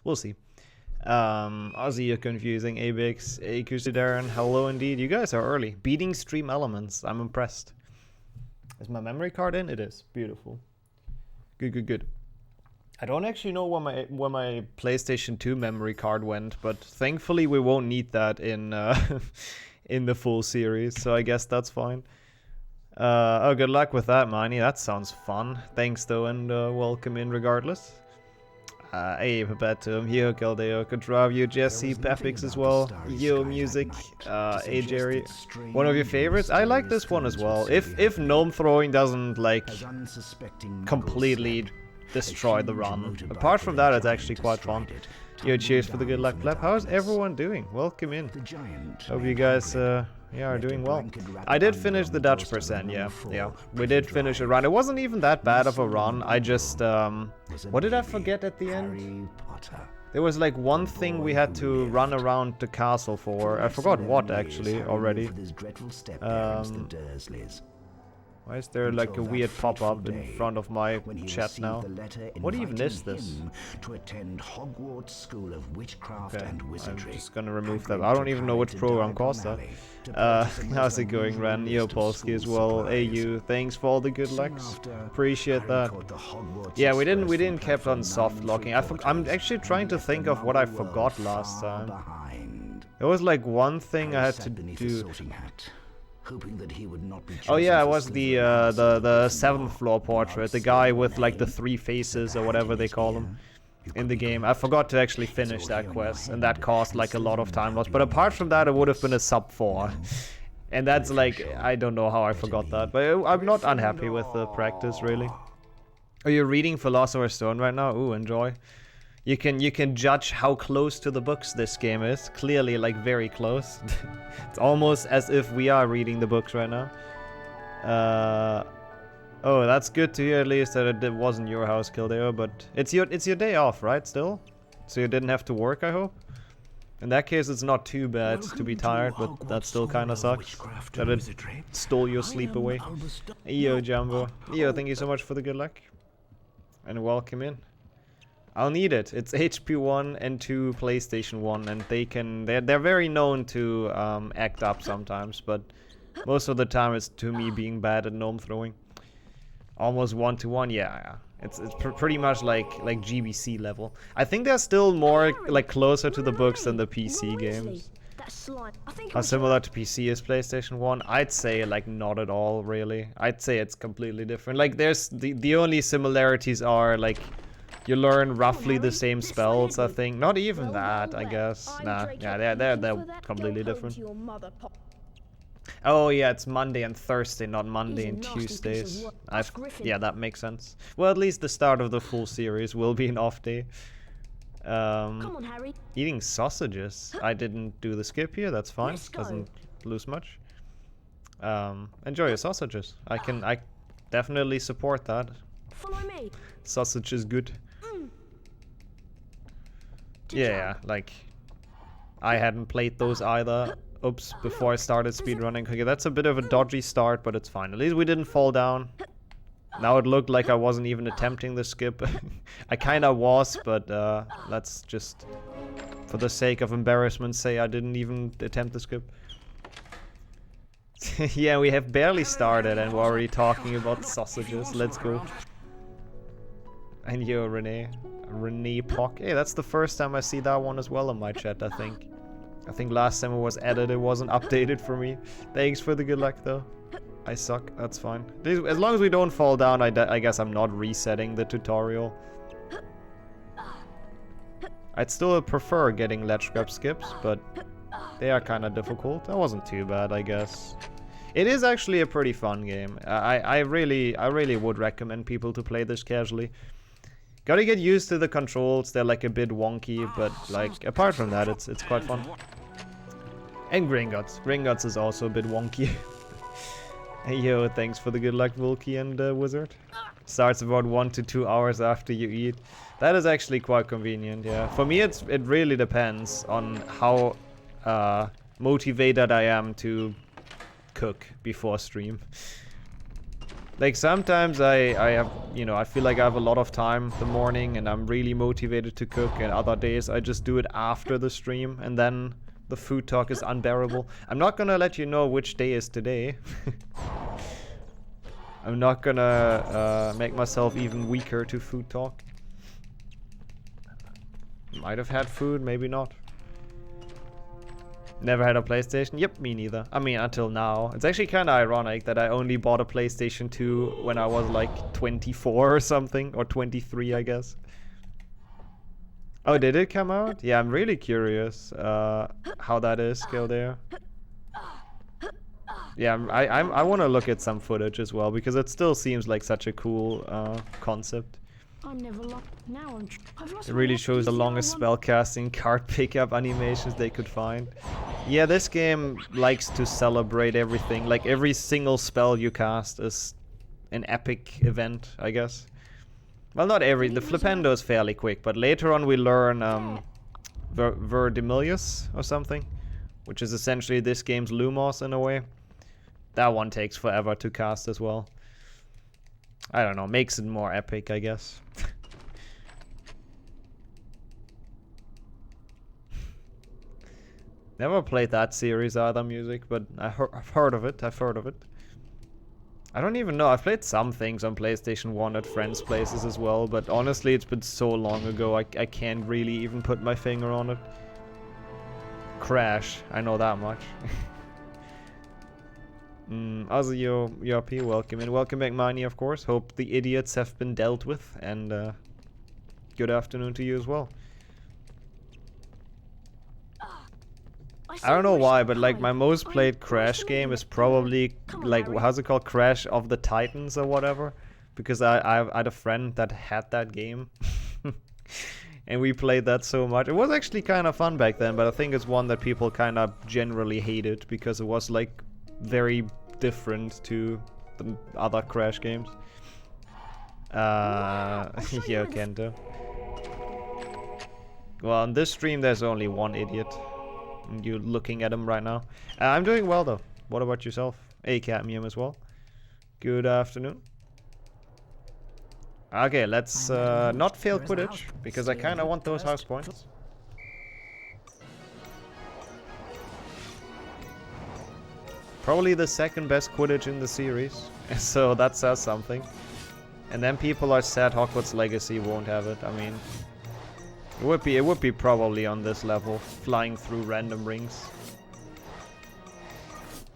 We'll see. Ozzy, you're confusing. Abix, Darren, hello indeed. You guys are early. Beating stream elements. I'm impressed. Is my memory card in? It is. Beautiful. Good. I don't actually know where my PlayStation 2 memory card went, but thankfully we won't need that in in the full series, so I guess that's fine. Oh, good luck with that, Miney. That sounds fun. Thanks though, and welcome in regardless. Hey, Papetum, Yo, Caldeo, Contravio, Jesse, Pepix as well, Yo, Music, hey, Jerry. One of your favorites? I like this one as well. If gnome throwing doesn't, like, completely destroy the run. Apart from that, it's actually quite fun. Yo, cheers for the good luck, Pleb. How's everyone doing? Welcome in. Hope you guys, are doing well. I did finish the Dutch percent, yeah. We did finish a run. It wasn't even that bad of a run. I just, what did I forget at the end? There was like one thing we had to run around the castle for. I forgot what, actually, already. Why is there like a weird pop-up in front of my chat now? What even is this? Okay, I'm just gonna remove that. I don't even know which program caused that. How's it going, Ran? Neopolsky as well. AU, thanks for all the good lucks. Appreciate that. Yeah, we didn't keep on soft locking. I'm actually trying to think of what I forgot last time. There was like one thing I had to do. Oh yeah, it was the 7th floor portrait, the guy with like the 3 faces or whatever they call him in the game. I forgot to actually finish that quest, and that caused like a lot of time loss. But apart from that, it would have been a sub 4. And that's like, I don't know how I forgot that, but I'm not unhappy with the practice, really. Are you reading Philosopher's Stone right now? Ooh, enjoy. You can judge how close to the books this game is. Clearly, like, very close. It's almost as if we are reading the books right now. Oh, that's good to hear at least that it wasn't your house, Kildeo, but it's your day off, right, still? So you didn't have to work, I hope? In that case, it's not too bad to be tired, but that still kinda sucks. That it stole your sleep away. Yo, Jumbo. Yo, thank you so much for the good luck. And welcome in. I'll need it. It's HP 1 and 2 PlayStation 1, and they're very known to act up sometimes, but most of the time it's to me being bad at gnome throwing. Almost 1-to-1, yeah. It's pretty much like GBC level. I think they're still more like closer to the books than the PC games. How similar to PC is PlayStation 1? I'd say like not at all, really. I'd say it's completely different. Like there's the only similarities are like you learn roughly the same spells, I think. Not even that, I guess. Nah, yeah, they're completely different. Oh yeah, it's Monday and Thursday, not Monday and Tuesdays. Yeah, that makes sense. Well, at least the start of the full series will be an off day. Come on, Harry. Eating sausages. I didn't do the skip here, that's fine. Doesn't lose much. Enjoy your sausages. I definitely support that. Follow me. Sausage is good. Yeah, like I hadn't played those either. Oops, before I started speedrunning. Okay, that's a bit of a dodgy start, but it's fine. At least we didn't fall down. Now it looked like I wasn't even attempting the skip. I kinda was, but let's just, for the sake of embarrassment, say I didn't even attempt the skip. Yeah, we have barely started and we're already talking about sausages. Let's go. And yo, Renee Pock. Hey, that's the first time I see that one as well in my chat, I think. I think last time it was added, it wasn't updated for me. Thanks for the good luck, though. I suck, that's fine. As long as we don't fall down, I guess I'm not resetting the tutorial. I'd still prefer getting ledge grab skips, but they are kind of difficult. That wasn't too bad, I guess. It is actually a pretty fun game. I really would recommend people to play this casually. Gotta get used to the controls, they're like a bit wonky, but like apart from that, it's quite fun. And Gringotts. Gringotts is also a bit wonky. Hey yo, thanks for the good luck, Volky and Wizard. Starts about 1 to 2 hours after you eat. That is actually quite convenient, yeah. For me, it really depends on how motivated I am to cook before stream. Like sometimes I have, you know, I feel like I have a lot of time the morning and I'm really motivated to cook, and other days I just do it after the stream and then the food talk is unbearable. I'm not gonna let you know which day is today. I'm not gonna make myself even weaker to food talk. Might have had food, maybe not. Never had a PlayStation? Yep, me neither. I mean, until now. It's actually kind of ironic that I only bought a PlayStation 2 when I was like 24 or something. Or 23, I guess. Oh, did it come out? Yeah, I'm really curious how that is go there. Yeah, I want to look at some footage as well, because it still seems like such a cool concept. It really shows the longest spellcasting card pickup animations they could find. Yeah, this game likes to celebrate everything. Like every single spell you cast is an epic event, I guess. Well, not every. The Flipendo is fairly quick, but later on we learn Verdimillius or something, which is essentially this game's Lumos in a way. That one takes forever to cast as well. I don't know, makes it more epic, I guess. Never played that series either, music, but I've heard of it. I don't even know. I've played some things on PlayStation 1 at friends' places as well, but honestly, it's been so long ago, I can't really even put my finger on it. Crash, I know that much. Azio URP, welcome, and welcome back, Mani, of course. Hope the idiots have been dealt with, and good afternoon to you as well. I don't know why, but like my most played Crash game is probably like, how's it called, Crash of the Titans or whatever, because I had a friend that had that game. And we played that so much. It was actually kind of fun back then, but I think it's one that people kind of generally hated because it was like very different to the other Crash games. Yeah, Kento. Well, on this stream there's only one idiot. You're looking at him right now. I'm doing well though. What about yourself? Hey, Cadmium as well. Good afternoon. Okay, let's not fail Quidditch, because I kind of want those house points. Probably the second best Quidditch in the series, so that says something. And then people are sad Hogwarts Legacy won't have it. I mean, it would be probably on this level, flying through random rings.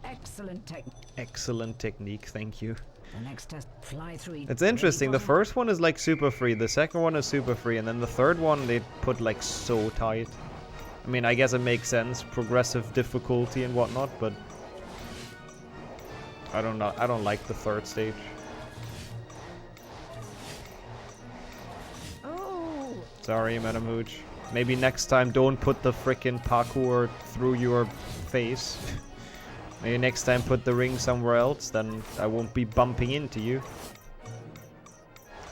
Excellent technique, thank you. The next test, fly through. It's interesting, the first one is like super free, the second one is super free, and then the third one they put like so tight. I mean, I guess it makes sense, progressive difficulty and whatnot, but I don't know, I don't like the third stage. Oh. Sorry, Madam Hooch. Maybe next time don't put the frickin' parkour through your face. Maybe next time put the ring somewhere else, then I won't be bumping into you.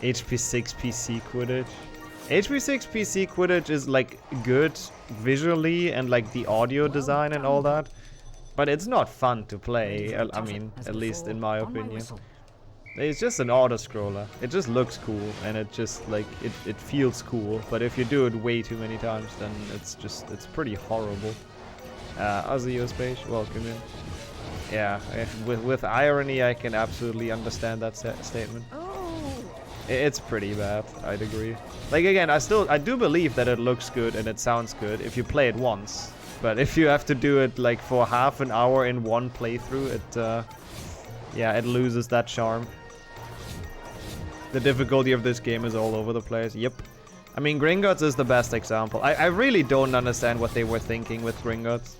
HP6 PC Quidditch. HP6 PC Quidditch is like good visually and like the audio design and all that. But it's not fun to play, I mean, at least in my opinion. It's just an auto-scroller. It just looks cool and it just like, it feels cool. But if you do it way too many times, then it's pretty horrible. Azio Space, welcome in. Yeah, with irony, I can absolutely understand that statement. Oh. It's pretty bad, I'd agree. Like again, I do believe that it looks good and it sounds good if you play it once. But if you have to do it like for half an hour in one playthrough, yeah, it loses that charm. The difficulty of this game is all over the place. Yep. I mean, Gringotts is the best example. I really don't understand what they were thinking with Gringotts.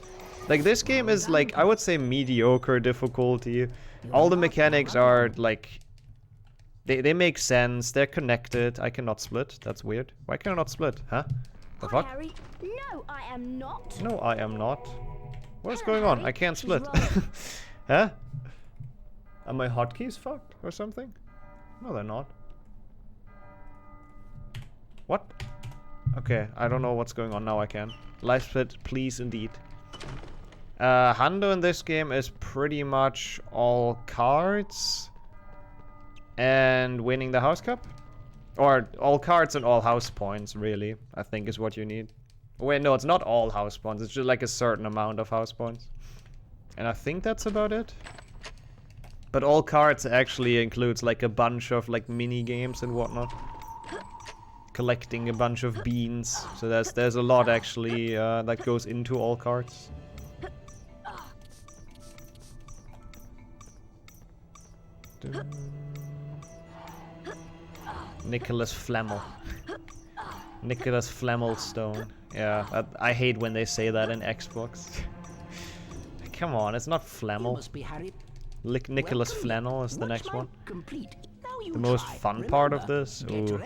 Like, this game is, like, I would say mediocre difficulty. All the mechanics are, like... They make sense. They're connected. I cannot split. That's weird. Why can I not split? Huh? The fuck? Harry. No, I am not. No, I am not. What is going on? I can't split. Huh? Are my hotkeys fucked or something? No, they're not. What? Okay, I don't know what's going on. Now I can. Live split, please, indeed. Hando in this game is pretty much all cards. And winning the house cup? Or all cards and all house points, really, I think is what you need. Wait, no, it's not all house points. It's just like a certain amount of house points. And I think that's about it. But all cards actually includes like a bunch of like mini games and whatnot. Collecting a bunch of beans. So there's a lot actually that goes into all cards. Nicholas Flamel. Nicholas Flammelstone. Yeah, I hate when they say that in Xbox. Come on, it's not Flamel. Nicholas Flannel is the next one. The most fun part of this? Ooh.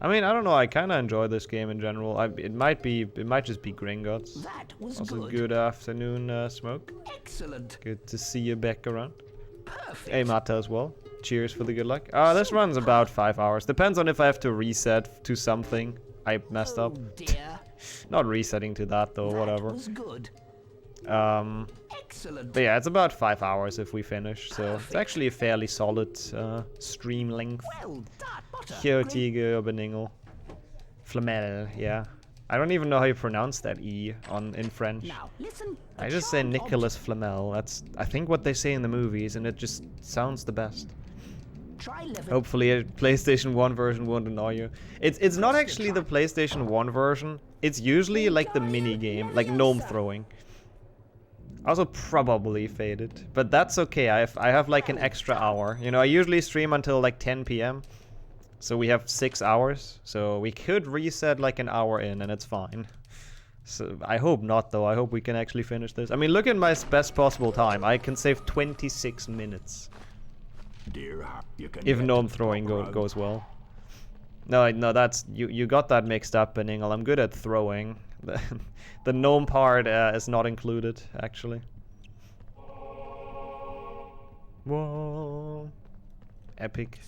I mean, I don't know, I kinda enjoy this game in general. It might just be Gringotts. Also, good afternoon, Smoke. Excellent. Good to see you back around. Perfect. Hey, Mata as well. Cheers for the good luck. This runs about 5 hours. Depends on if I have to reset to something I messed up. Dear. Not resetting to that though, whatever. Was good. Excellent. But yeah, it's about 5 hours if we finish, so it's actually a fairly solid stream length. Well done, Butter. Hjotige Beningel. Flamel, yeah. I don't even know how you pronounce that E in French. Now, listen. I just say Nicholas Flamel. That's, I think, what they say in the movies, and it just sounds the best. Try living. Hopefully a PlayStation 1 version won't annoy you. It's not actually the PlayStation 1 version. It's usually like the mini game, like gnome throwing. Also probably faded, but that's okay. I have like an extra hour. You know, I usually stream until like 10 p.m. So we have 6 hours. So we could reset like an hour in and it's fine. So I hope not though. I hope we can actually finish this. I mean, look at my best possible time. I can save 26 minutes. If gnome throwing goes well. No, that's you got that mixed up, Beningel. I'm good at throwing. The gnome part is not included, actually. Whoa. Epic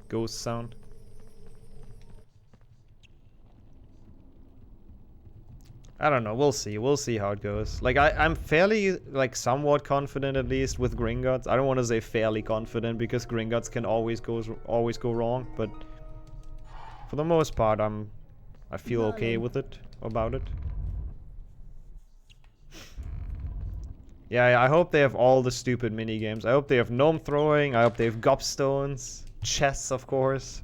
ghost sound. I don't know, we'll see how it goes. Like, I'm fairly, like, somewhat confident at least with Gringotts. I don't want to say fairly confident because Gringotts can always go wrong, but for the most part, I feel okay with it, about it. Yeah, I hope they have all the stupid mini games. I hope they have gnome throwing. I hope they have gobstones, chess, of course.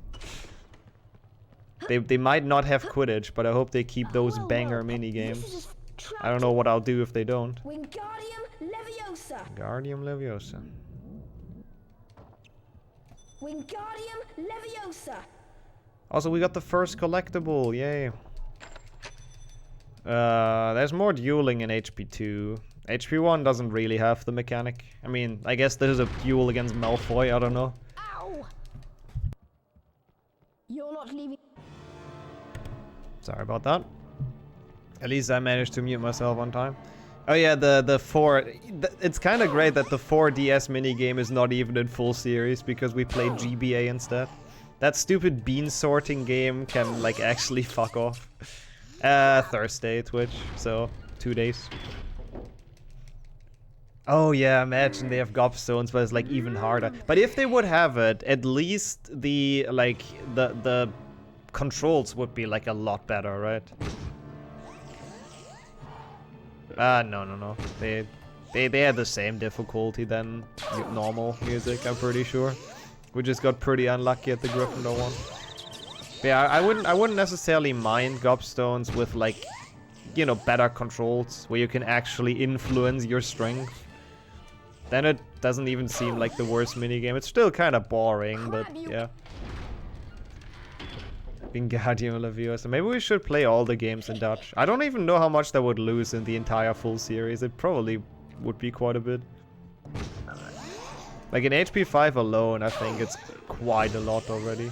They might not have Quidditch, but I hope they keep those banger mini games. I don't know what I'll do if they don't. Wingardium Leviosa. Wingardium Leviosa. Wingardium Leviosa. Also, we got the first collectible. Yay. There's more dueling in HP2. HP1 doesn't really have the mechanic. I mean, I guess there's a duel against Malfoy, I don't know. Ow! You're not leaving. Sorry about that. At least I managed to mute myself on time. Oh yeah, the 4... It's kind of great that the 4DS minigame is not even in full series because we played GBA instead. That stupid bean sorting game can, like, actually fuck off. Thursday, Twitch, so 2 days. Oh yeah, imagine they have gobstones, but it's like even harder. But if they would have it, at least the controls would be like a lot better, right? No. They had the same difficulty than normal music, I'm pretty sure. We just got pretty unlucky at the Gryffindor one. But yeah, I wouldn't necessarily mind gobstones with, like, you know, better controls where you can actually influence your strength. Then it doesn't even seem like the worst minigame. It's still kind of boring, but yeah. Wingardium Leviosa. Maybe we should play all the games in Dutch. I don't even know how much that would lose in the entire full series. It probably would be quite a bit. Like in HP5 alone, I think it's quite a lot already.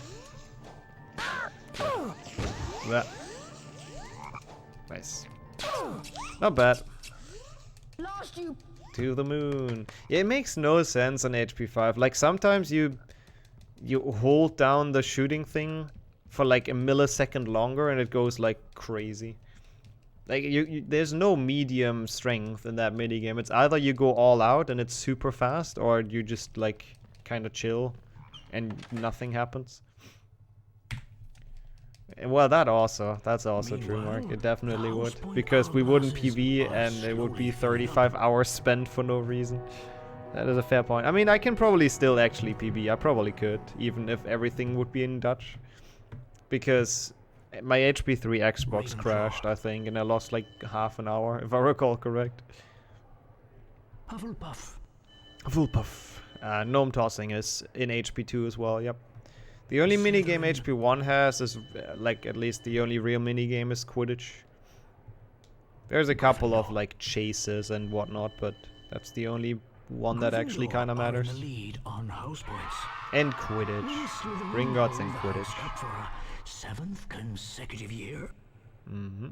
Yeah. Nice. Not bad. Lost you. To the moon. Yeah, it makes no sense on HP5. Like sometimes you hold down the shooting thing for like a millisecond longer and it goes like crazy. Like there's no medium strength in that minigame. It's either you go all out and it's super fast or you just like kind of chill. and nothing happens. Well, that's also true, Mark. It definitely would. Because we wouldn't PB and it would be 35 hours spent for no reason. That is a fair point. I mean, I can probably still actually PB. I probably could, even if everything would be in Dutch. Because my HP3 Xbox crashed, I think, and I lost like half an hour, if I recall correct. Hufflepuff. Hufflepuff. Gnome tossing is in HP2 as well, yep. The only minigame HP1 has is, like, at least the only real minigame is Quidditch. There's a couple of, like, chases and whatnot, but that's the only one that actually kind of matters. And Quidditch. Gringotts and Quidditch. Up for a 7th consecutive year. Mm-hmm.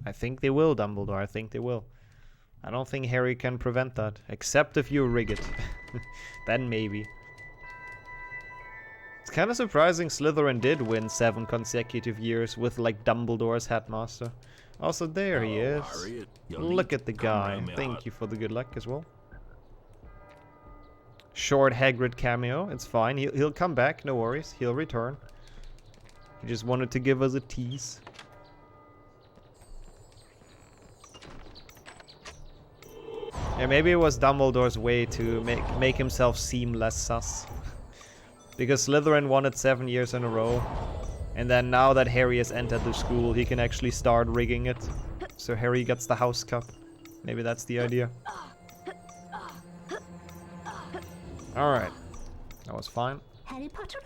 I think they will, Dumbledore. I think they will. I don't think Harry can prevent that. Except if you rig it. Then maybe. It's kind of surprising Slytherin did win 7 consecutive years with, like, Dumbledore's headmaster. Also, there he is. Look at the guy. Thank you for the good luck as well. Short Hagrid cameo. It's fine. He'll come back. No worries. He'll return. He just wanted to give us a tease. Yeah, maybe it was Dumbledore's way to make himself seem less sus. Because Slytherin won it 7 years in a row. And then now that Harry has entered the school, he can actually start rigging it. So Harry gets the house cup. Maybe that's the idea. Alright. That was fine. Harry Potter,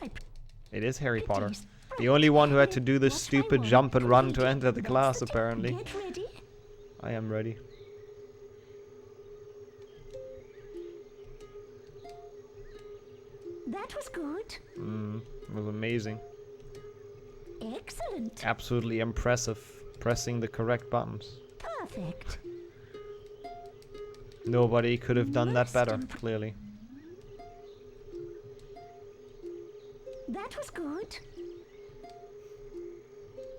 It is Harry Potter. The only one who had to do this stupid jump and run to enter the class, apparently. Get ready. I am ready. That was good. It was amazing. Excellent. Absolutely impressive. Pressing the correct buttons. Perfect. Nobody could have done that better, clearly. That was good.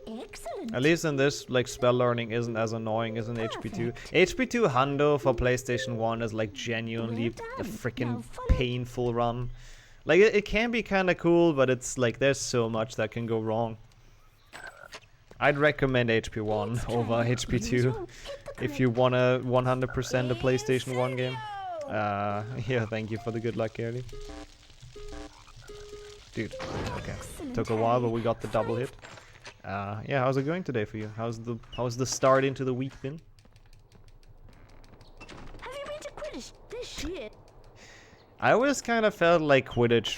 Excellent. At least in this, like, spell learning isn't as annoying as in HP2. HP2 Hundo for PlayStation 1 is, like, genuinely a freaking painful run. Like, it can be kind of cool, but it's like, there's so much that can go wrong. I'd recommend HP1 over HP2 if you want to 100% a PlayStation 1 game. Yeah, thank you for the good luck, Gary. Dude, okay. Took a while, but we got the double hit. Yeah, how's it going today for you? How's the start into the week been? Have you been to Quidditch this year? I always kind of felt like Quidditch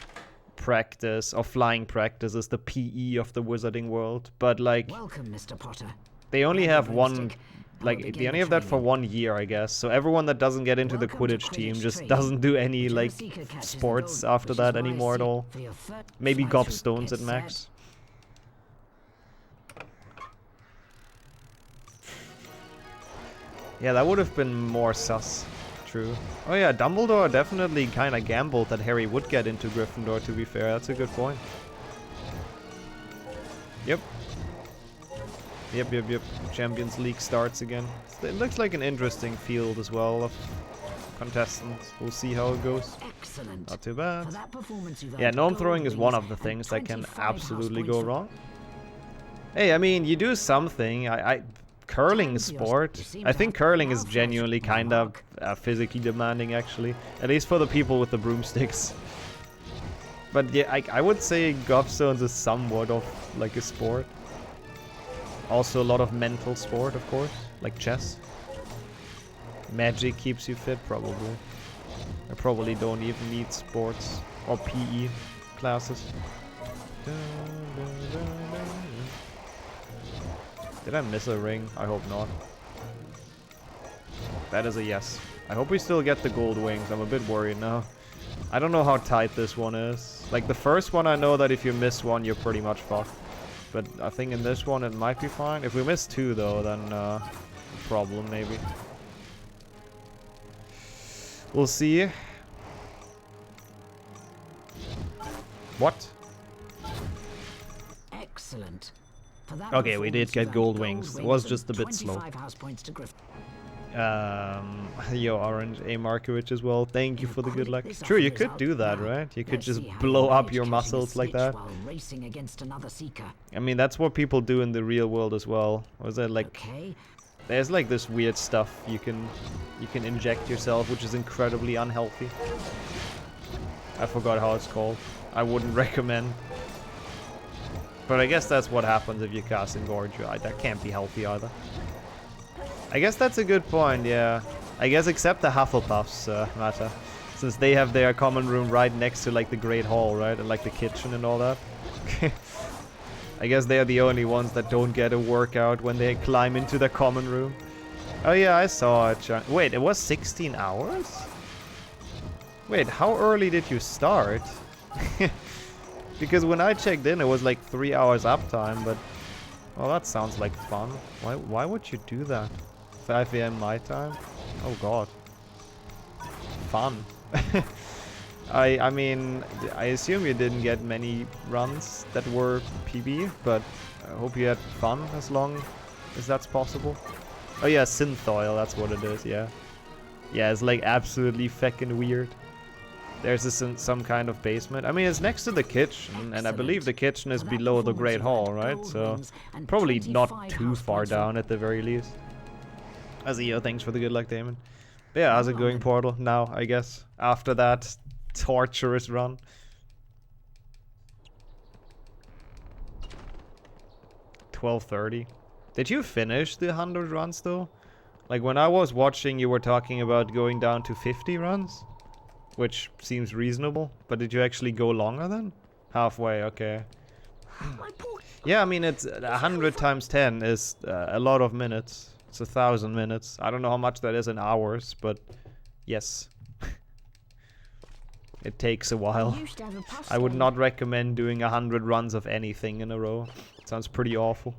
practice or flying practice is the PE of the wizarding world, but like Welcome, Mr. Potter. they only have one, like they only have that for 1 year, I guess. So everyone that doesn't get into the Quidditch team just doesn't do any like sports after that anymore at all. Maybe gobstones at max. Yeah, that would have been more sus. True. Oh yeah, Dumbledore definitely kind of gambled that Harry would get into Gryffindor, to be fair. That's a good point. Yep. Yep. Champions League starts again. It looks like an interesting field as well of contestants. We'll see how it goes. Excellent. Not too bad. For that performance, you've Yeah, earned gnome gold throwing is one wings of the and things that can 25 house absolutely points go for- wrong. Hey, I mean, you do something. Curling sport. I think curling is genuinely kind of physically demanding, actually. At least for the people with the broomsticks. But yeah, I would say gobstones is somewhat of like a sport. Also a lot of mental sport, of course, like chess. Magic keeps you fit, probably. I probably don't even need sports or PE classes. Did I miss a ring? I hope not. That is a yes. I hope we still get the gold wings. I'm a bit worried now. I don't know how tight this one is. Like the first one, I know that if you miss one, you're pretty much fucked. But I think in this one, it might be fine. If we miss 2 though, then problem maybe. We'll see. What? Excellent. For that Okay, we did performance, get you've gold earned wings. It wings was and just a bit slow. 25 house points to Gryffindor. Yo, Orange, A. Markovich as well. Thank you for the good luck. True, you could do that, right? You could just blow up your muscles like that. Racing against another seeker. I mean, that's what people do in the real world as well. Was that like... Okay. There's like this weird stuff you can inject yourself, which is incredibly unhealthy. I forgot how it's called. I wouldn't recommend. But I guess that's what happens if you cast Engorge. That can't be healthy either. I guess that's a good point, yeah. I guess except the Hufflepuffs matter. Since they have their common room right next to like the Great Hall, right? And like the kitchen and all that. I guess they are the only ones that don't get a workout when they climb into the common room. Oh yeah, I saw it. Wait, it was 16 hours? Wait, how early did you start? Because when I checked in, it was like 3 hours uptime, but... Well, that sounds like fun. Why would you do that? 5 AM my time? Oh god. Fun. I mean, I assume you didn't get many runs that were PB, but I hope you had fun as long as that's possible. Oh yeah, synth oil, that's what it is, yeah. Yeah, it's like absolutely feckin' weird. There's some kind of basement. I mean, it's next to the kitchen, and I believe the kitchen is below the Great Hall, right? So, probably not too far down at the very least. Azio, thanks for the good luck, Damon. But yeah, how's it going, Portal? Now, I guess, after that torturous run. $12.30. Did you finish the 100 runs, though? Like, when I was watching, you were talking about going down to 50 runs? Which seems reasonable. But did you actually go longer then? Halfway, okay. Yeah, I mean, it's 100 times 10 is a lot of minutes. It's 1,000 minutes. I don't know how much that is in hours, but yes. It takes a while. I would not recommend doing 100 runs of anything in a row. It sounds pretty awful.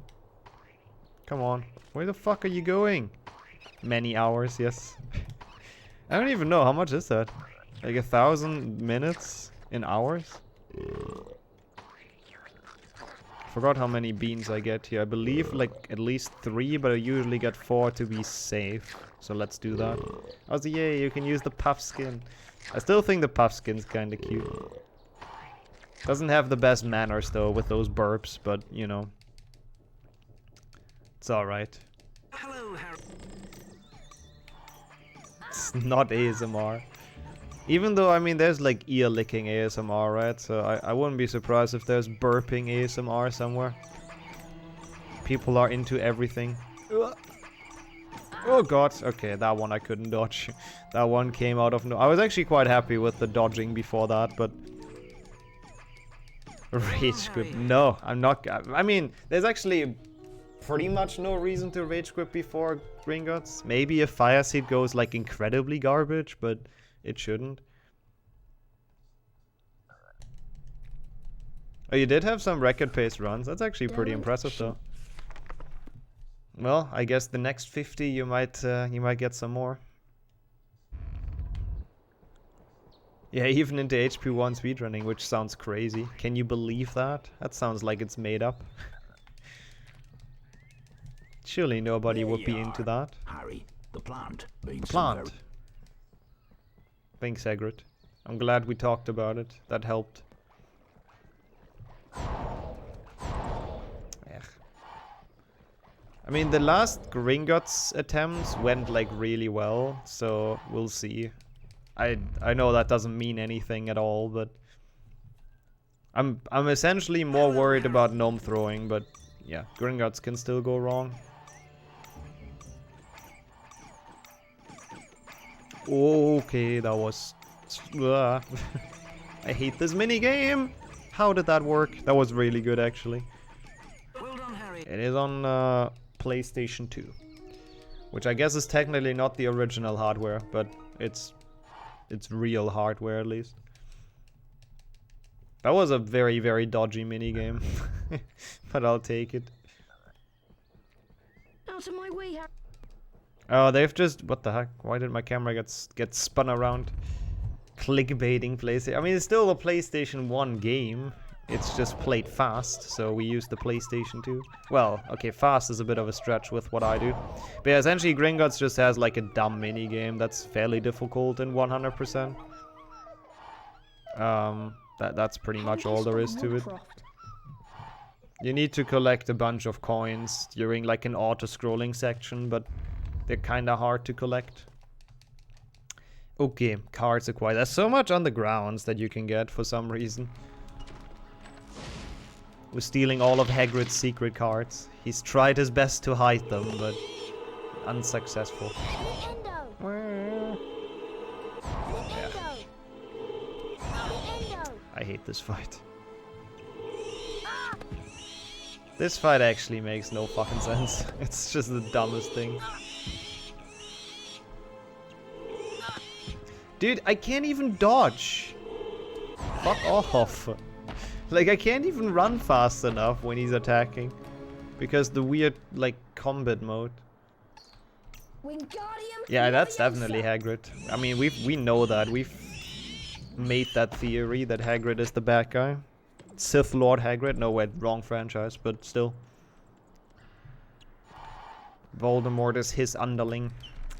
Come on. Where the fuck are you going? Many hours, yes. I don't even know. How much is that? Like 1,000 minutes in hours? Forgot how many beans I get here. I believe like at least 3, but I usually get 4 to be safe. So let's do that. Oh, so yay, you can use the puff skin. I still think the puff skin's kinda cute. Doesn't have the best manners though with those burps, but you know. It's alright. Hello, Harry. It's not ASMR. Even though, I mean, there's like ear licking ASMR, right? So I wouldn't be surprised if there's burping ASMR somewhere. People are into everything. Oh god, okay, that one I couldn't dodge. That one came out of no... I was actually quite happy with the dodging before that, but... Rage grip. No, I'm not... I mean, there's actually pretty much no reason to rage grip before Gringotts. Maybe if Fire Seed goes like incredibly garbage, but... It shouldn't. Oh, you did have some record pace runs. That's actually pretty impressive, though. Well, I guess the next 50 you might get some more. Yeah, even into HP1 speedrunning, which sounds crazy. Can you believe that? That sounds like it's made up. Surely nobody would be into that. Harry, the plant. The plant. Thanks, Egret. I'm glad we talked about it. That helped. Ugh. I mean, the last Gringotts attempts went like really well, so we'll see. I know that doesn't mean anything at all, but I'm essentially more worried about gnome throwing, but yeah, Gringotts can still go wrong. Okay, that was... I hate this minigame! How did that work? That was really good, actually. Well done, Harry. It is on PlayStation 2. Which I guess is technically not the original hardware, but it's real hardware, at least. That was a very, very dodgy minigame. But I'll take it. Out of my way, Harry. Oh, they've just... What the heck? Why did my camera get spun around? Clickbaiting PlayStation. I mean, it's still a PlayStation 1 game. It's just played fast, so we use the PlayStation 2. Well, okay, fast is a bit of a stretch with what I do. But yeah, essentially Gringotts just has like a dumb minigame that's fairly difficult in 100%. That's pretty much all there is to it. You need to collect a bunch of coins during like an auto-scrolling section, but they're kinda hard to collect. Okay, cards acquired. There's so much on the grounds that you can get for some reason. We're stealing all of Hagrid's secret cards. He's tried his best to hide them, but unsuccessful. I hate this fight. This fight actually makes no fucking sense. It's just the dumbest thing. Dude, I can't even dodge. Fuck off. Like, I can't even run fast enough when he's attacking. Because the weird, like, combat mode. Yeah, that's definitely Hagrid. I mean, we know that. We've made that theory that Hagrid is the bad guy. Sith Lord Hagrid. No, wait, wrong franchise, but still. Voldemort is his underling.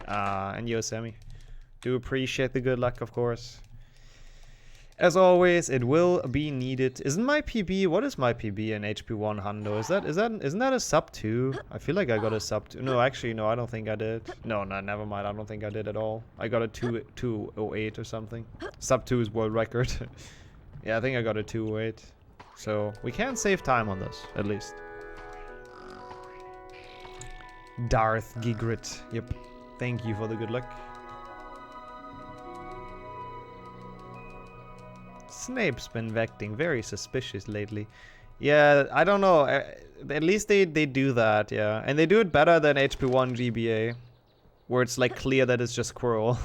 And Yosemite. Do appreciate the good luck, of course. As always, it will be needed. Isn't my PB? What is my PB in HP1 Hundo? Isn't that a sub 2? I feel like I got a sub 2. No, actually, no, I don't think I did. No, never mind. I don't think I did at all. I got a 208 or something. Sub 2 is world record. Yeah, I think I got a 208. So we can save time on this, at least. Darth Gigrit. Yep. Thank you for the good luck. Snape's been acting very suspicious lately. Yeah, I don't know. At least they do that, yeah. And they do it better than HP1 GBA. Where it's like clear that it's just Quirrell.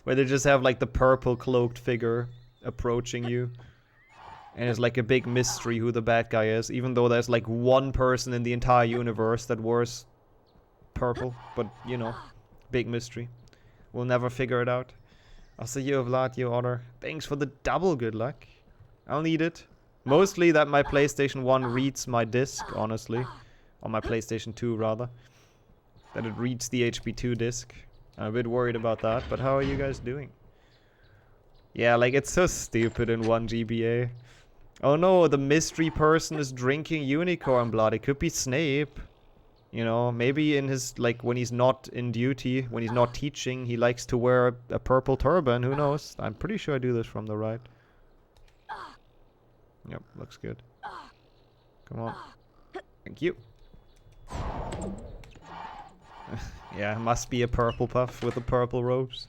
Where they just have like the purple cloaked figure approaching you. And it's like a big mystery who the bad guy is. Even though there's like one person in the entire universe that wears purple. But, you know, big mystery. We'll never figure it out. I'll see you, Vlad, you honor. Thanks for the double good luck. I'll need it. Mostly that my PlayStation 1 reads my disc, honestly. Or my PlayStation 2, rather. That it reads the HP2 disc. I'm a bit worried about that, but how are you guys doing? Yeah, like, it's so stupid in 1 GBA. Oh no, the mystery person is drinking unicorn blood. It could be Snape. You know, maybe in his, like, when he's not in duty, when he's not teaching, he likes to wear a purple turban. Who knows? I'm pretty sure I do this from the right. Yep, looks good. Come on. Thank you. Yeah, must be a purple puff with the purple robes.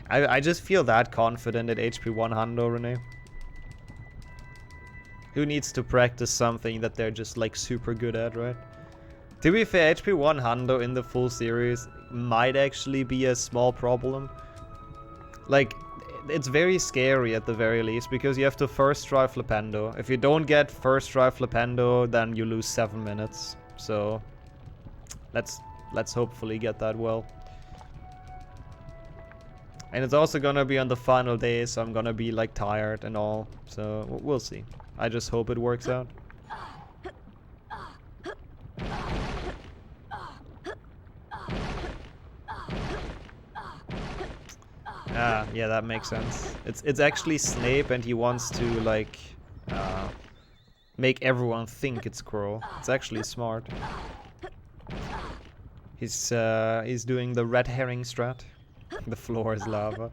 I just feel that confident at HP1 Hundo, Renee. Who needs to practice something that they're just like super good at, right? To be fair, HP1 Hundo in the full series might actually be a small problem. Like, it's very scary at the very least, because you have to first try Flipendo. If you don't get first try Flipendo, then you lose 7 minutes. So, let's hopefully get that well. And it's also gonna be on the final day, so I'm gonna be like tired and all. So, we'll see. I just hope it works out. Ah, yeah, that makes sense. It's actually Snape, and he wants to like make everyone think it's Quirrell. It's actually smart. He's doing the red herring strat. The floor is lava.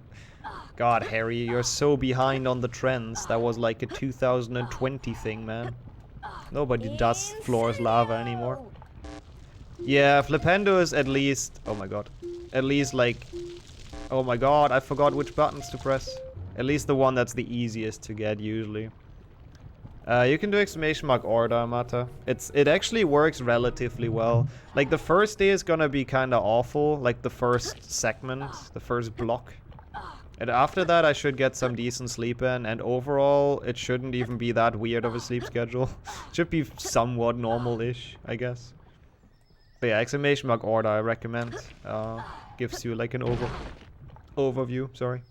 God, Harry, you're so behind on the trends. That was like a 2020 thing, man. Nobody does floor is lava anymore. Yeah, Flipendo is at least... Oh my god. At least like... Oh my god, I forgot which buttons to press. At least the one that's the easiest to get, usually. You can do exclamation mark order, Mata. It actually works relatively well. Like, the first day is gonna be kinda awful. Like, the first segment, the first block. And after that, I should get some decent sleep in. And overall, it shouldn't even be that weird of a sleep schedule. It should be somewhat normal-ish, I guess. But yeah, exclamation mark order, I recommend. Gives you like an overview, sorry.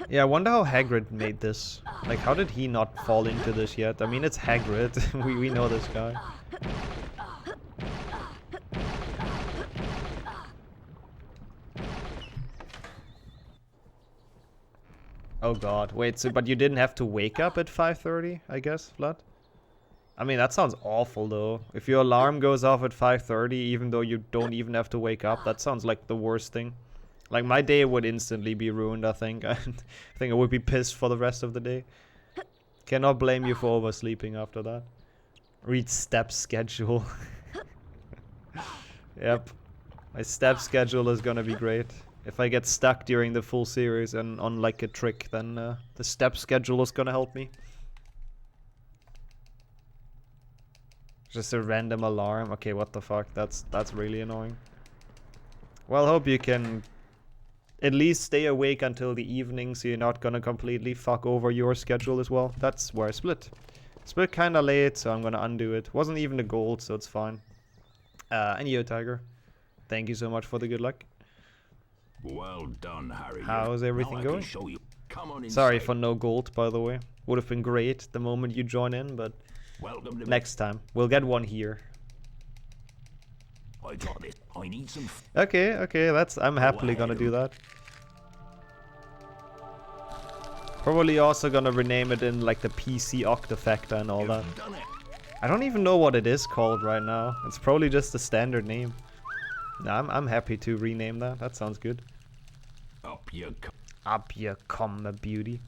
Yeah, I wonder how Hagrid made this. Like, how did he not fall into this yet? I mean, it's Hagrid. we know this guy. Oh god, wait, so but you didn't have to wake up at 5:30, I guess, Vlad? I mean, that sounds awful though. If your alarm goes off at 5:30, even though you don't even have to wake up, that sounds like the worst thing. Like, my day would instantly be ruined, I think. I think I would be pissed for the rest of the day. Cannot blame you for oversleeping after that. Read step schedule. Yep. My step schedule is gonna be great. If I get stuck during the full series and on like a trick, then the step schedule is gonna help me. Just a random alarm. Okay, what the fuck? That's really annoying. Well, hope you can at least stay awake until the evening, so you're not gonna completely fuck over your schedule as well. That's where I split. Split kinda late, so I'm gonna undo it. Wasn't even a gold, so it's fine. And you, Tiger. Thank you so much for the good luck. Well done, Harry. How's everything Now I going? can show you. Come on Sorry inside. for no gold, by the way. Would have been great the moment you join in, but Welcome to next time. We'll get one here. I got this. I need some. Okay, I'm happily gonna do that. Probably also gonna rename it in like the PC Octafecta and all that. You've done it. I don't even know what it is called right now. It's probably just a standard name. Nah, I'm happy to rename that. That sounds good. Up you come. Up you come, my beauty.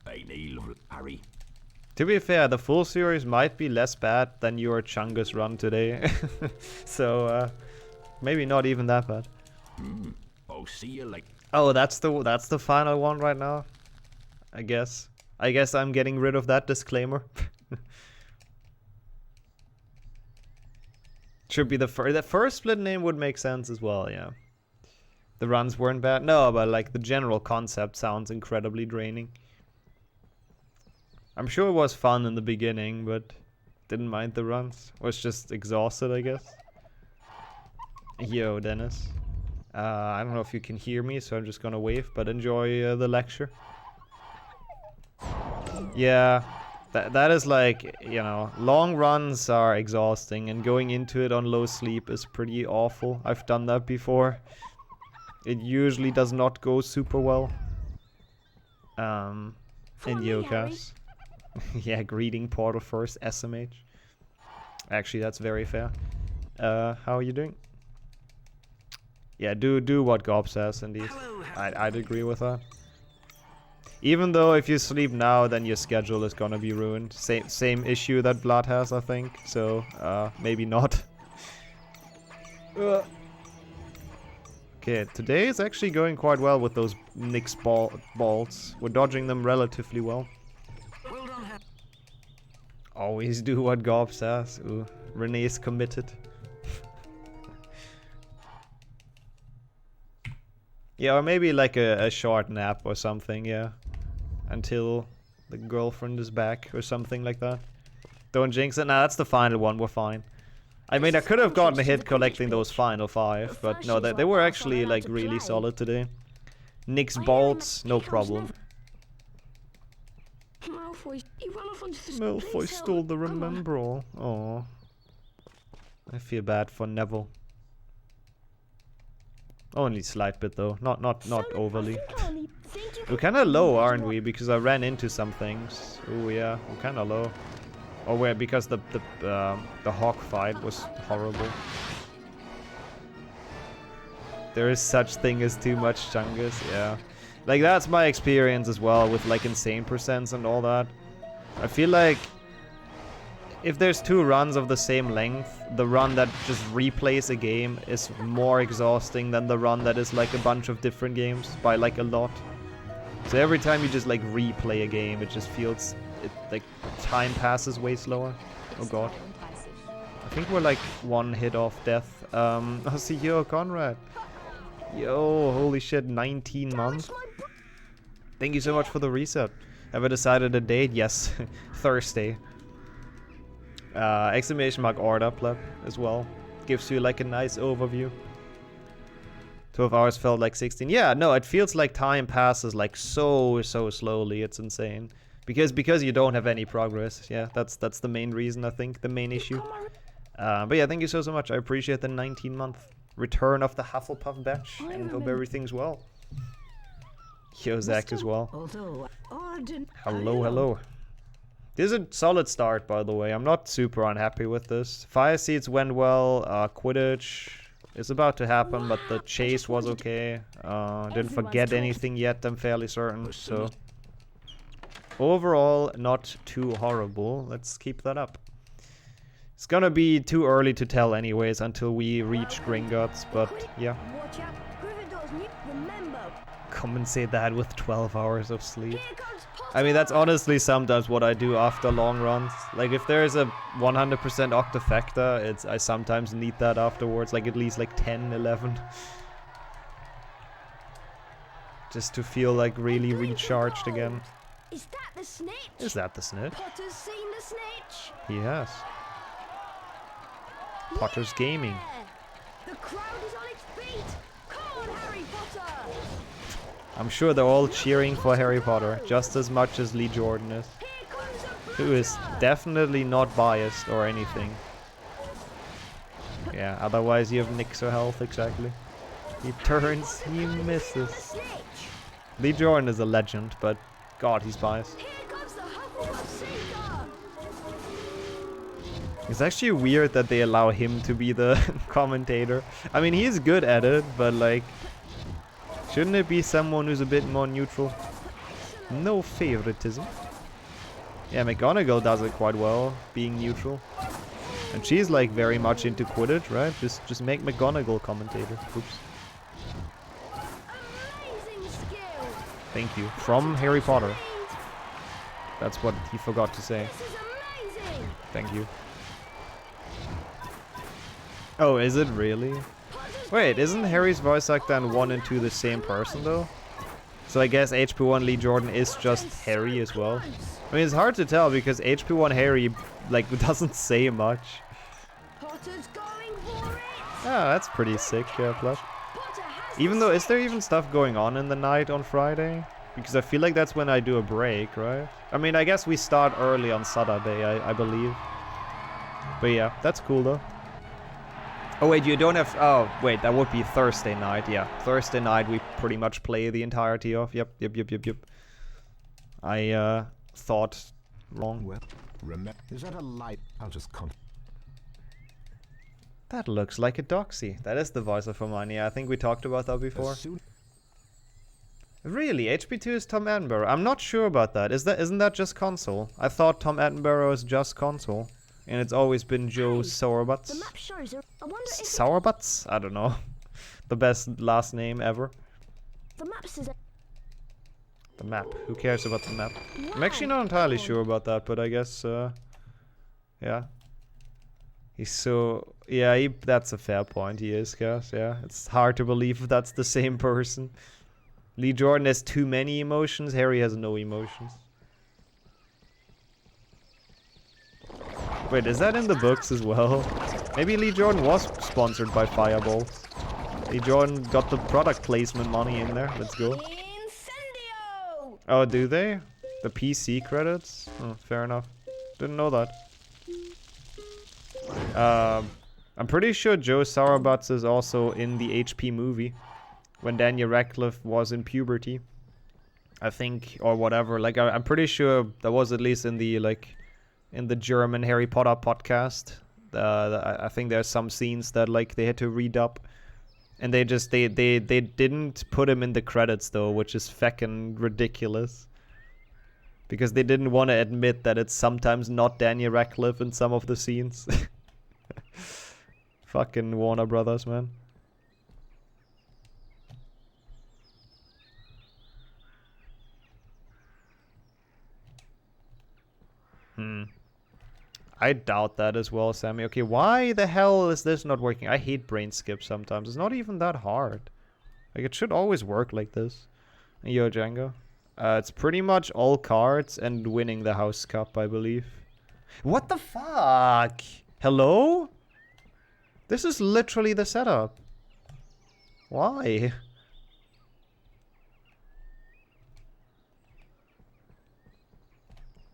Hey, Neil, Harry. To be fair, the full series might be less bad than your Chungus run today. So, maybe not even that bad. I'll see you later. Oh, that's the final one right now. I guess I'm getting rid of that disclaimer. Should be the first split name would make sense as well, yeah. The runs weren't bad. No, but like the general concept sounds incredibly draining. I'm sure it was fun in the beginning, but didn't mind the runs. Was just exhausted, I guess. Yo, Dennis. I don't know if you can hear me, so I'm just gonna wave, but enjoy the lecture. Yeah, that is like, you know, long runs are exhausting, and going into it on low sleep is pretty awful. I've done that before. It usually does not go super well. In Yokas. Yeah, greeting portal first, SMH. Actually, that's very fair. How are you doing? Yeah, do what Gob says, indeed. I'd agree with that. Even though if you sleep now, then your schedule is gonna be ruined. Same issue that Blood has, I think. So, maybe not. Okay, today is actually going quite well with those Nyx balls. We're dodging them relatively well. Well done, Harry. Always do what Gob says. Ooh, Renee's committed. Yeah, or maybe like a short nap or something, yeah. Until the girlfriend is back or something like that. Don't jinx it. Nah, that's the final one, we're fine. I mean, I could have gotten a hit collecting those final 5, but no, they were actually like really solid today. Nyx bolts, no problem. Malfoy stole the Remembrall. Aww. I feel bad for Neville. Only slight bit though, not overly. We're kinda low, aren't we? Because I ran into some things. Oh yeah, we're kinda low. Or where because the hawk fight was horrible. There is such thing as too much Chungus, yeah. Like that's my experience as well with like insane percents and all that. I feel like if there's 2 runs of the same length, the run that just replays a game is more exhausting than the run that is like a bunch of different games by like a lot. So every time you just like replay a game, it just feels like time passes way slower. Oh god. I think we're like 1 hit off death. I'll see you, Conrad. Yo, holy shit, 19 months. Thank you so much for the reset. Have I decided a date? Yes, Thursday. Exclamation mark order pleb as well. Gives you like a nice overview. 12 hours felt like 16. Yeah, no, it feels like time passes like so slowly. It's insane. Because you don't have any progress. Yeah, that's the main reason, I think, the main issue. But yeah, thank you so much. I appreciate the 19-month return of the Hufflepuff batch, and hope everything's well. Yo, Zach as well. Although, Hello. This is a solid start, by the way. I'm not super unhappy with this. Fire Seeds went well. Quidditch is about to happen, but the chase was okay. Didn't forget anything yet, I'm fairly certain. So overall, not too horrible. Let's keep that up. It's gonna be too early to tell anyways until we reach Gringotts, but yeah. Watch out. Gryffindor's new. Remember. Compensate that with 12 hours of sleep. I mean, that's honestly sometimes what I do after long runs. Like, if there's a 100% Octofecta, I sometimes need that afterwards, like at least like 10, 11. Just to feel like really recharged again. Is that the snitch? Is that the snitch? Potter's seen the snitch. He has. Potter's gaming. The crowd is on its feet. Come on, Harry Potter. I'm sure they're all cheering for Harry Potter, just as much as Lee Jordan is. Here comes a Who is definitely not biased or anything. Yeah, otherwise you have nix or health, exactly. He turns, he misses. snitch. Lee Jordan is a legend, but god, he's biased. Here comes the Hufflepuff Seeker. It's actually weird that they allow him to be the commentator. I mean, he's good at it, but like, shouldn't it be someone who's a bit more neutral? No favoritism. Yeah, McGonagall does it quite well, being neutral. And she's like very much into Quidditch, right? Just make McGonagall commentator. Oops. Amazing skill. Thank you. From Harry Potter. That's what he forgot to say. This is amazing. Thank you. Oh, is it really? Wait, isn't Harry's voice actor in 1 and 2 the same person though? So I guess HP1 Lee Jordan is just Harry as well. I mean, it's hard to tell because HP1 Harry like doesn't say much. Potter's going for it. Ah, that's pretty sick, yeah, plus. Potter has Even the though, is there even stuff going on in the night on Friday? Because I feel like that's when I do a break, right? I mean, I guess we start early on Saturday, I believe. But yeah, that's cool though. Oh wait, you don't have... Oh, wait, that would be Thursday night, yeah. Thursday night we pretty much play the entirety of. Yep. I, thought wrong. Well, remember, is that a light? I'll just come. That looks like a Doxy. That is the voice of Hermione. I think we talked about that before. Really? HP2 is Tom Attenborough? I'm not sure about that. Isn't that just console? I thought Tom Attenborough is just console. And it's always been Joe The Sowerbutts. map shows her. I wonder if Sowerbutts? I don't know. The best last name ever. the map says. The map. Who cares about the map? I'm actually not entirely sure about that, but I guess, yeah. He's so... Yeah, that's a fair point. He is, guys. Yeah, it's hard to believe that's the same person. Lee Jordan has too many emotions. Harry has no emotions. Wait, is that in the books as well? Maybe Lee Jordan was sponsored by Fireballs. Lee Jordan got the product placement money in there. Let's go. Incendio! Oh, do they? The PC credits? Oh, fair enough. Didn't know that. I'm pretty sure Joe Sowerbutts is also in the HP movie. When Daniel Radcliffe was in puberty. I think, or whatever. Like, I'm pretty sure that was at least in the, like... in the German Harry Potter podcast. I think there's some scenes that like they had to redub. And they didn't put him in the credits though, which is feckin' ridiculous. Because they didn't want to admit that it's sometimes not Daniel Radcliffe in some of the scenes. Fucking Warner Brothers, man. I doubt that as well, Sammy. Okay, why the hell is this not working? I hate brain skip sometimes. It's not even that hard. Like, it should always work like this. Yo, Django. It's pretty much all cards and winning the House Cup, I believe. What the fuck? Hello? This is literally the setup. Why?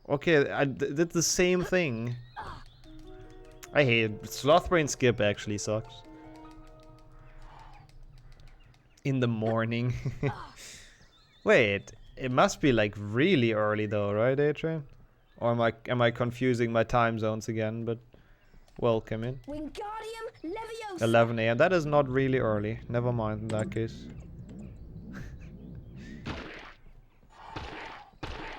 Okay, I did the same thing. I hate it. Slothbrain skip actually sucks. In the morning. Wait, it must be like really early though, right, A-Train? Or am I confusing my time zones again? But welcome in. Wingardium Leviosa. 11 a.m. That is not really early. Never mind in that case.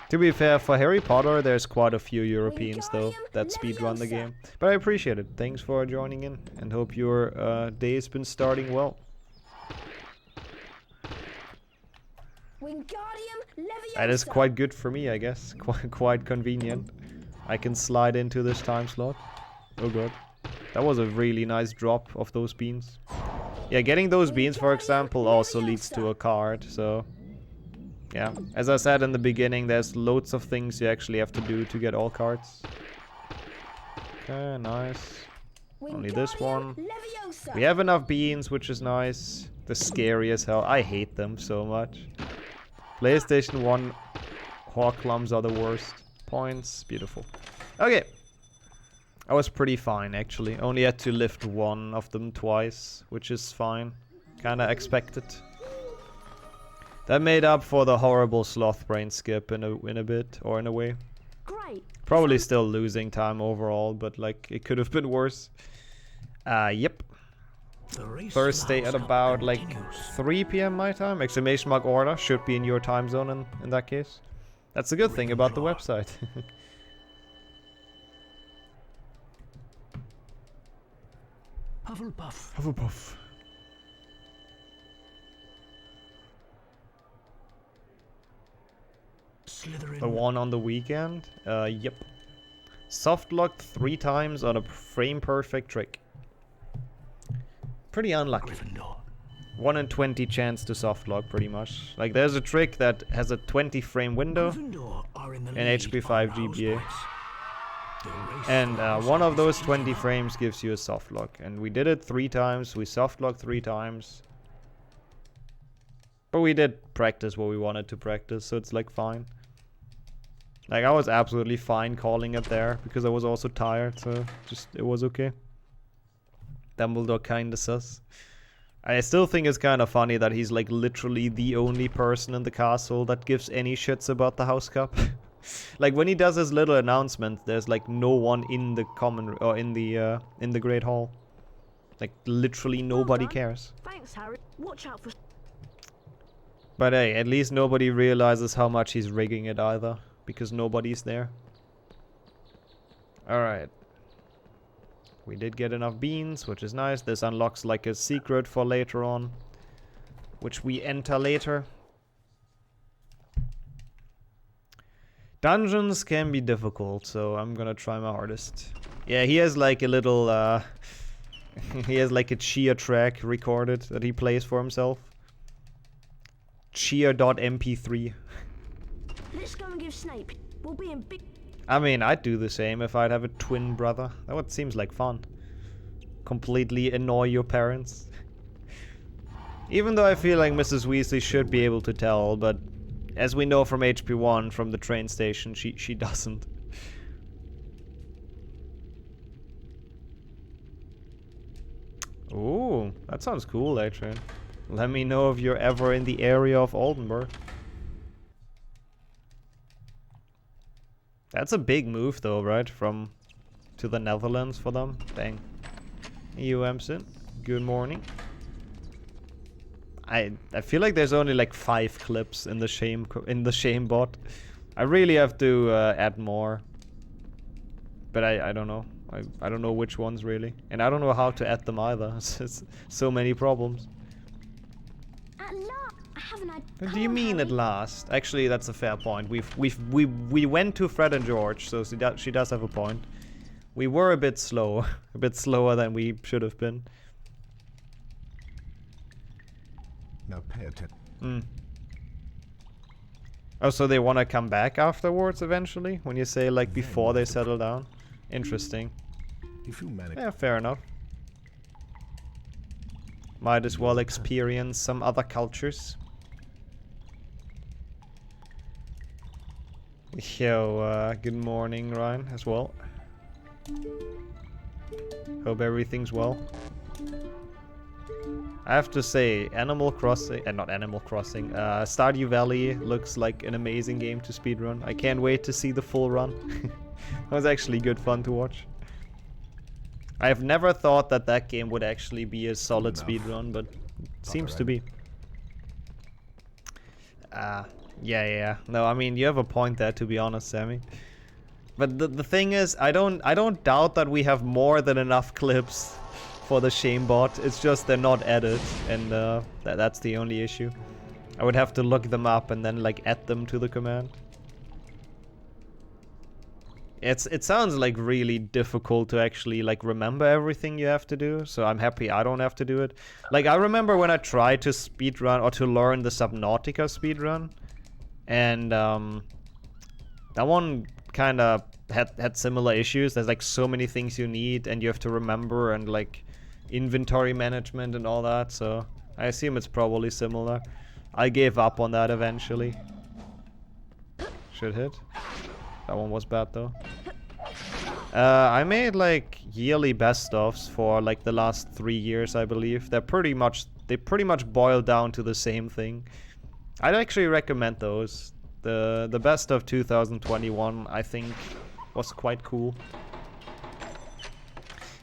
To be fair, for Harry Potter, there's quite a few Europeans though that speedrun the game. But I appreciate it. Thanks for joining in and hope your day's been starting well. Wingardium Leviosa. That is quite good for me, I guess. Quite convenient. I can slide into this time slot. Oh god. That was a really nice drop of those beans. Yeah, getting those beans, for example, also leads to a card, so... Yeah, as I said in the beginning, there's loads of things you actually have to do to get all cards. Okay, nice. Only this one. Leviosa. We have enough beans, which is nice. They're scary as hell. I hate them so much. PlayStation 1 Horklums are the worst. Points. Beautiful. Okay. I was pretty fine, actually. Only had to lift one of them twice, which is fine. Kinda expected. That made up for the horrible Slothbrain skip in a bit, or in a way. Great. Probably still losing time overall, but like, it could have been worse. Yep. Thursday at about like 3 p.m. my time. Exclamation mark order should be in your time zone in that case. That's a good thing about the website. Hufflepuff. Hufflepuff. Slytherin. The one on the weekend? Yep. Soft locked 3 times on a frame perfect trick. Pretty unlucky. Gryffindor. 1 in 20 chance to soft lock, pretty much. Like, there's a trick that has a 20 frame window Gryffindor are in the in lead HP by 5 house GBA. points. The race And for one of house those is 20 on. frames gives you a soft lock. And we did it 3 times. We soft locked 3 times. But we did practice what we wanted to practice, so it's like fine. Like, I was absolutely fine calling it there because I was also tired, so just it was okay. Dumbledore kinda sus. I still think it's kind of funny that he's like literally the only person in the castle that gives any shits about the House Cup. Like, when he does his little announcement, there's like no one in the common or in the Great Hall. Like, literally nobody done. cares. Thanks, Harry. Watch out for. But hey, at least nobody realizes how much he's rigging it either, because nobody's there. Alright. We did get enough beans, which is nice. This unlocks like a secret for later on, which we enter later. Dungeons can be difficult, so I'm gonna try my hardest. Yeah, he has like a little, he has like a cheer track recorded that he plays for himself. Cheer.mp3. Let's go and give Snape. We'll be in big. I mean, I'd do the same if I'd have a twin brother. That would seems like fun. Completely annoy your parents. Even though I feel like Mrs. Weasley should be able to tell, but as we know from HP1, from the train station, she doesn't. Ooh, that sounds cool, A-Train. Let me know if you're ever in the area of Oldenburg. That's a big move though, right? From to the Netherlands for them. Dang. EU Emson, good morning. I feel like there's only like 5 clips in the shame bot. I really have to add more. But I don't know. I don't know which ones really. And I don't know how to add them either. It's so many problems. At last, I haven't had. What do you mean at last? Actually, that's a fair point. We went to Fred and George, so she does have a point. We were a bit slow, a bit slower than we should have been. Now pay attention. Hmm. Oh, so they want to come back afterwards eventually? When you say like before they settle down? Interesting. If you manage. Yeah, fair enough. Might as well experience some other cultures. Yo, good morning, Ryan, as well. Hope everything's well. I have to say, Animal Crossing, not Animal Crossing, Stardew Valley looks like an amazing game to speedrun. I can't wait to see the full run. That was actually good fun to watch. I've never thought that that game would actually be a solid speedrun, but it seems to be. Yeah. No, I mean, you have a point there, to be honest, Sammy. But the thing is, I don't doubt that we have more than enough clips for the shame bot. It's just they're not added, and that's the only issue. I would have to look them up and then like add them to the command. It sounds like really difficult to actually like remember everything you have to do, so I'm happy I don't have to do it. Like, I remember when I tried to speedrun or to learn the Subnautica speedrun, and that one kind of had similar issues. There's like so many things you need and you have to remember, and like inventory management and all that, so I assume it's probably similar. I gave up on that eventually. Should hit. That one was bad though. I made like yearly best-ofs for like the last 3 years, I believe. They pretty much boil down to the same thing. I'd actually recommend those. The best of 2021, I think, was quite cool.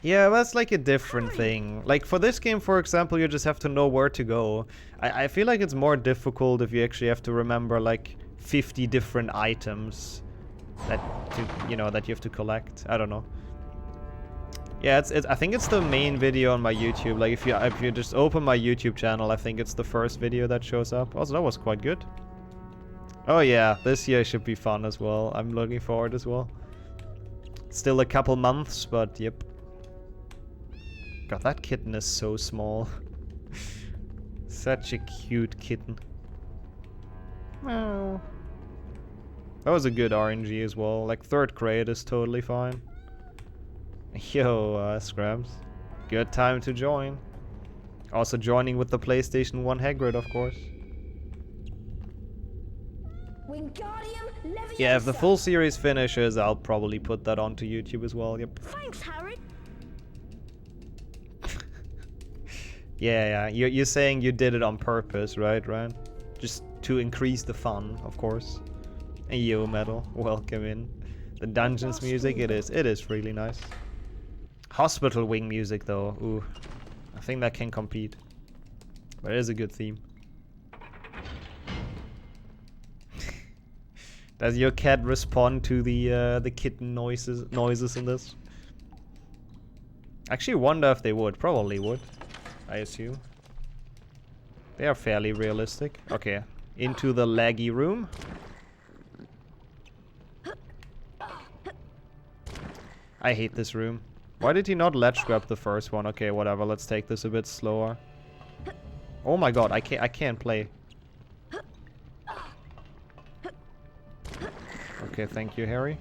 Yeah, that's like a different thing. Like for this game, for example, you just have to know where to go. I feel like it's more difficult if you actually have to remember like 50 different items that you have to collect. I don't know. Yeah, I think it's the main video on my YouTube. Like if you just open my YouTube channel, I think it's the first video that shows up. Also, that was quite good. Oh yeah, this year should be fun as well. I'm looking forward as well. Still a couple months, but yep. God, that kitten is so small. Such a cute kitten. Meow. That was a good RNG as well. Like, 3rd grade is totally fine. Yo, Scrubs. Good time to join. Also joining with the PlayStation 1 Hagrid, of course. Yeah, if the full series finishes, I'll probably put that onto YouTube as well. Yep. Thanks, Harry. Yeah. You're saying you did it on purpose, right, Ryan? Just to increase the fun, of course. And yo, Metal, welcome in. The Dungeons music, it is really nice. Hospital Wing music, though. Ooh, I think that can compete. But it is a good theme. Does your cat respond to the kitten noises in this? Actually, wonder if they would. Probably would, I assume. They are fairly realistic. Okay, into the laggy room. I hate this room. Why did he not ledge grab the first one? Okay, whatever. Let's take this a bit slower. Oh my god, I can't play. Okay, thank you, Harry.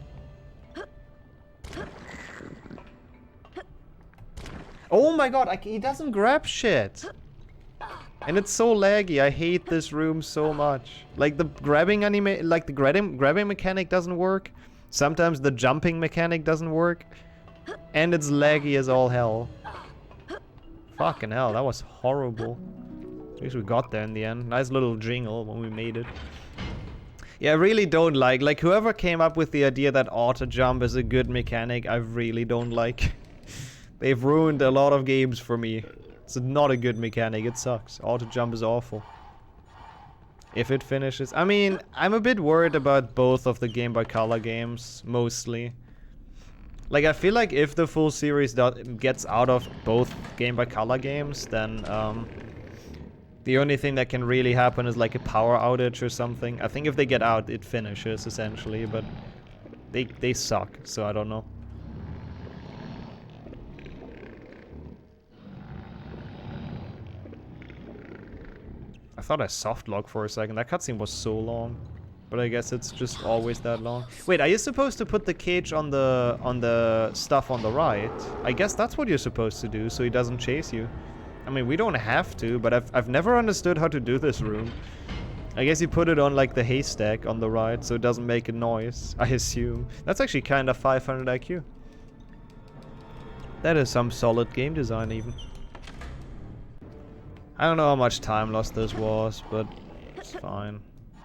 Oh my god, he doesn't grab shit. And it's so laggy. I hate this room so much. Like the grabbing grabbing mechanic doesn't work. Sometimes the jumping mechanic doesn't work. And it's laggy as all hell. Fucking hell, that was horrible. At least we got there in the end. Nice little jingle when we made it. Yeah, I really don't like whoever came up with the idea that auto jump is a good mechanic, I really don't like. They've ruined a lot of games for me. It's not a good mechanic, it sucks. Auto jump is awful. If it finishes. I mean, I'm a bit worried about both of the Game Boy Color games, mostly. Like, I feel like if the full series gets out of both Game Boy Color games, then the only thing that can really happen is like a power outage or something. I think if they get out, it finishes, essentially, but they suck, so I don't know. I thought I softlocked for a second. That cutscene was so long. But I guess it's just always that long. Wait, are you supposed to put the cage on the stuff on the right? I guess that's what you're supposed to do, so he doesn't chase you. I mean, we don't have to, but I've never understood how to do this room. I guess you put it on like the haystack on the right, so it doesn't make a noise, I assume. That's actually kind of 500 IQ. That is some solid game design even. I don't know how much time lost this was, but it's fine.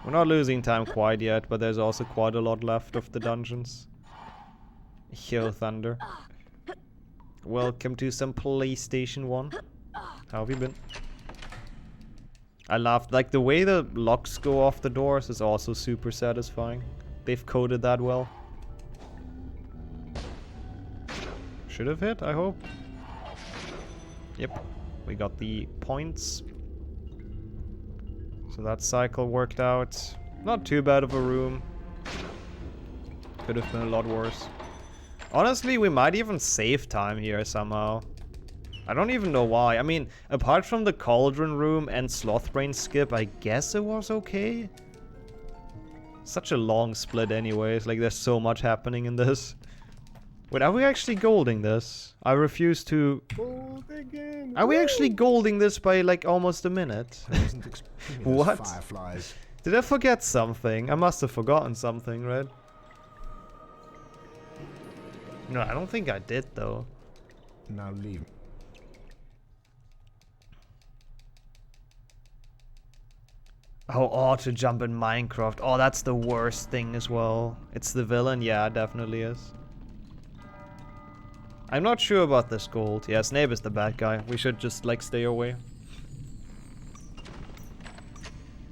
We're not losing time quite yet, but there's also quite a lot left of the dungeons. Yo, Thunder. Welcome to some PlayStation 1. How have you been? I laughed. Like, the way the locks go off the doors is also super satisfying. They've coded that well. Should have hit, I hope. Yep. We got the points. So that cycle worked out. Not too bad of a room. Could have been a lot worse. Honestly, we might even save time here somehow. I don't even know why. I mean, apart from the cauldron room and Slothbrain skip, I guess it was okay. Such a long split anyways. Like, there's so much happening in this. Wait, are we actually golding this? I refuse to... Gold again. Are we actually golding this by like almost a minute? What? Fireflies. Did I forget something? I must have forgotten something, right? No, I don't think I did though. Now leave. Oh, to jump in Minecraft. Oh, that's the worst thing as well. It's the villain? Yeah, it definitely is. I'm not sure about this gold. Yeah, Snape is the bad guy. We should just, like, stay away.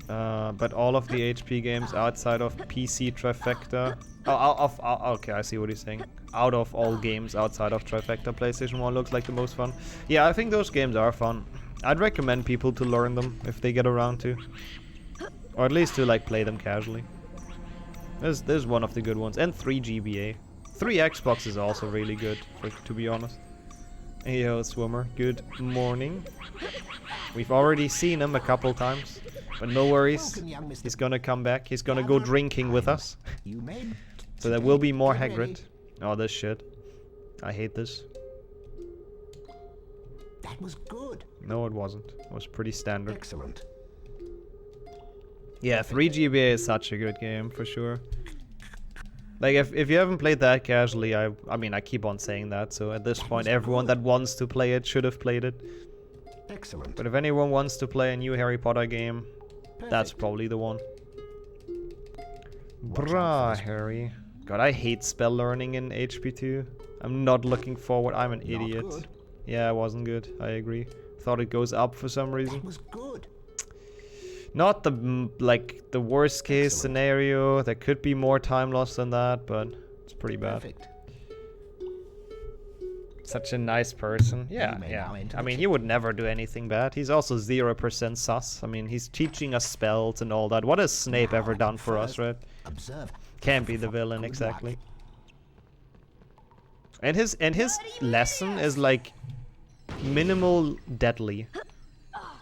But all of the HP games outside of PC Trifecta... okay, I see what he's saying. Out of all games outside of Trifecta, PlayStation 1 looks like the most fun. Yeah, I think those games are fun. I'd recommend people to learn them if they get around to. Or at least to, like, play them casually. There's one of the good ones. And 3 GBA. 3 Xbox is also really good, to be honest. Hey, yo, Swimmer. Good morning. We've already seen him a couple times. But no worries. He's gonna come back. He's gonna go drinking with us. So there will be more Hagrid. Oh, this shit. I hate this. That was good. No, it wasn't. It was pretty standard. Excellent. Yeah, 3 GBA is such a good game, for sure. Like, if you haven't played that casually, I mean, I keep on saying that, so at this point, everyone that wants to play it should have played it. Excellent. But if anyone wants to play a new Harry Potter game, that's probably the one. Brah, Harry. God, I hate spell learning in HP2. I'm not looking forward. I'm an idiot. Good. Yeah, it wasn't good. I agree. Thought it goes up for some reason. That was good. Not the, like, the worst case scenario. There could be more time lost than that, but it's pretty bad. Perfect. Such a nice person. Yeah, You may yeah. now enter I the mean, he would never do anything bad. He's also 0% sus. I mean, he's teaching us spells and all that. What has Snape ever done for us, right? Observe. Can't be the villain, Good exactly. luck. And his lesson is like minimal deadly.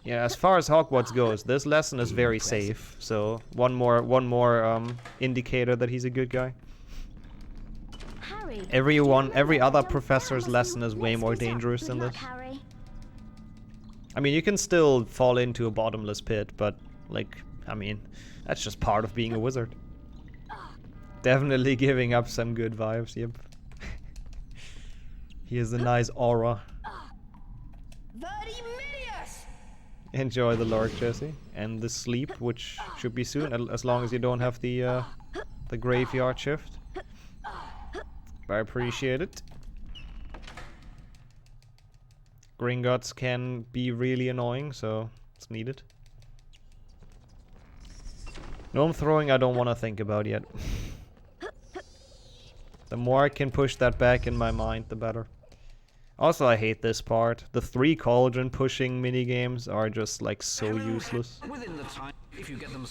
Yeah, as far as Hogwarts goes, this lesson is very safe. So one more indicator that he's a good guy. Harry, Every other jump professor's down, lesson is way let's more get up. dangerous Good than luck, this. Harry. I mean, you can still fall into a bottomless pit, but, like, I mean, that's just part of being a wizard. Definitely giving up some good vibes, yep. He has a nice aura. Vertiminius! Enjoy the Lord, Jesse. And the sleep, which should be soon, as long as you don't have the graveyard shift. I appreciate it. Gringotts can be really annoying, so it's needed. Gnome throwing I don't want to think about yet. The more I can push that back in my mind, the better. Also, I hate this part. The 3 cauldron pushing minigames are just like so useless. Within the time, if you get them.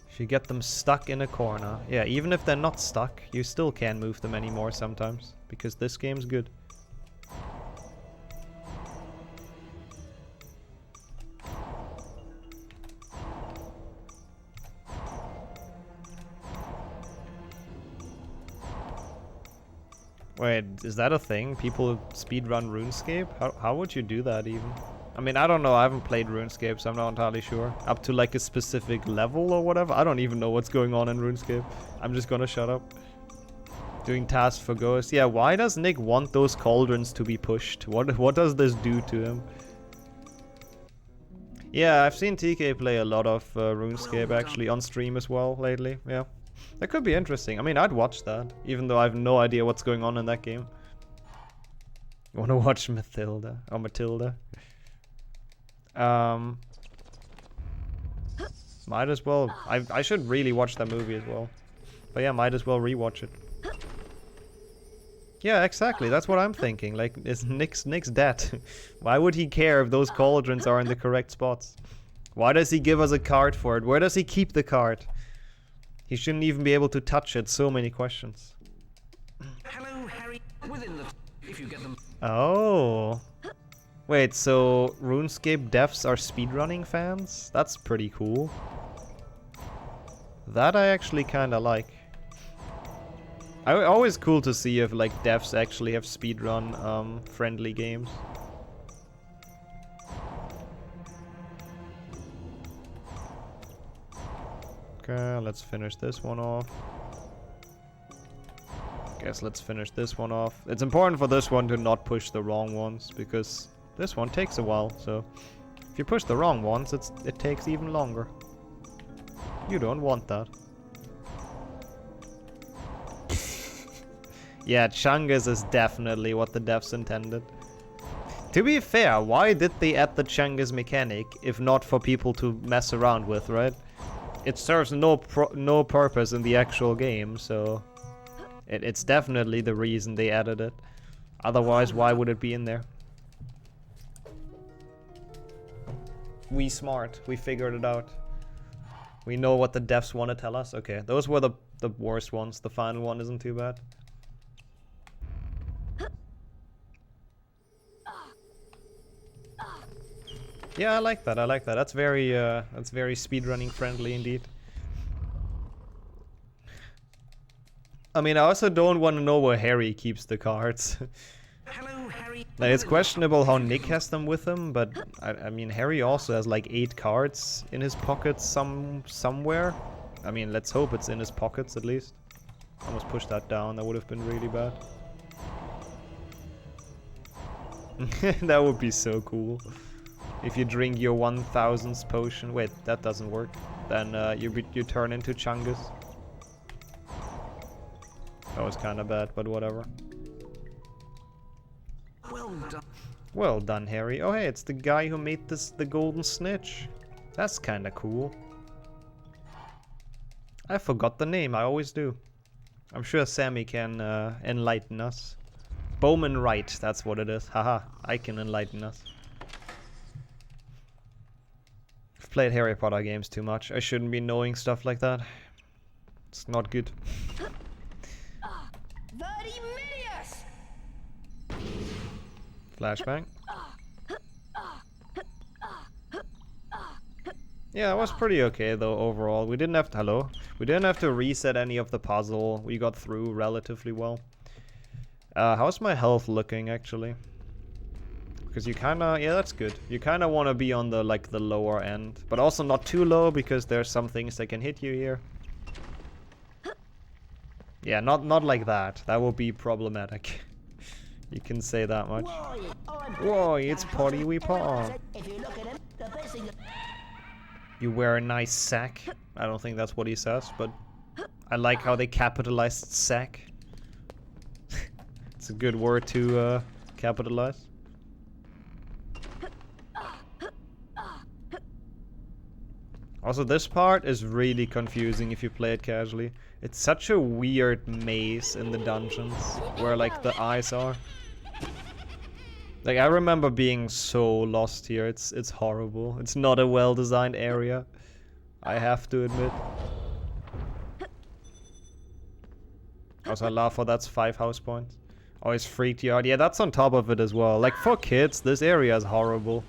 If you get them stuck in a corner. Yeah, even if they're not stuck, you still can't move them anymore sometimes. Because this game's good. Wait, is that a thing? People speedrun RuneScape? How would you do that even? I mean, I don't know. I haven't played RuneScape, so I'm not entirely sure. Up to like a specific level or whatever? I don't even know what's going on in RuneScape. I'm just gonna shut up. Doing tasks for ghosts. Yeah, why does Nick want those cauldrons to be pushed? What does this do to him? Yeah, I've seen TK play a lot of RuneScape actually on stream as well lately. Yeah, that could be interesting. I mean, I'd watch that, even though I have no idea what's going on in that game. You wanna watch Matilda? Or Matilda? Might as well. I should really watch that movie as well. But yeah, might as well rewatch it. Yeah, exactly. That's what I'm thinking. Like, is Nick's dead? Why would he care if those cauldrons are in the correct spots? Why does he give us a card for it? Where does he keep the card? He shouldn't even be able to touch it. So many questions. Hello, Harry. Within the... If you get them... Oh. Wait, so RuneScape devs are speedrunning fans? That's pretty cool. That I actually kinda like. Always cool to see if like devs actually have speedrun friendly games. Okay, let's finish this one off. Guess let's finish this one off. It's important for this one to not push the wrong ones because this one takes a while, so if you push the wrong ones, it takes even longer. You don't want that. Yeah, Chungus is definitely what the devs intended. To be fair, why did they add the Chungus mechanic if not for people to mess around with, right? It serves no purpose in the actual game, so it's definitely the reason they added it. Otherwise, why would it be in there? We smart. We figured it out. We know what the devs want to tell us. Okay, those were the worst ones. The final one isn't too bad. Yeah, I like that. I like that. That's very speedrunning friendly indeed. I mean, I also don't want to know where Harry keeps the cards. Hello, Harry. Like, it's questionable how Nick has them with him, but I mean, Harry also has like 8 cards in his pockets somewhere. I mean, let's hope it's in his pockets at least. Almost pushed that down. That would have been really bad. That would be so cool. If you drink your 1000th potion. Wait, that doesn't work. Then you turn into Chungus. That was kind of bad, but whatever. Well done. Well done, Harry. Oh hey, it's the guy who made the golden snitch. That's kind of cool. I forgot the name. I always do. I'm sure Sammy can enlighten us. Bowman Wright, that's what it is. Haha, I can enlighten us. I've played Harry Potter games too much. I shouldn't be knowing stuff like that. It's not good. Flashbang. Yeah, it was pretty okay though overall. We didn't have to, we didn't have to reset any of the puzzle. We got through relatively well. How's my health looking actually? Because you kinda, yeah, that's good. You kinda want to be on the the lower end, but also not too low because there's some things that can hit you here. Yeah, not like that. That will be problematic. You can say that much. Whoa, it's Potty we pot. You wear a nice sack. I don't think that's what he says, but I like how they capitalized sack. It's a good word to capitalize. Also, this part is really confusing if you play it casually. It's such a weird maze in the dungeons where the eyes are. Like, I remember being so lost here. It's horrible. It's not a well-designed area, I have to admit. Also, I laugh for that's 5 house points. Always freaked you out. Yeah, that's on top of it as well. Like, for kids, this area is horrible.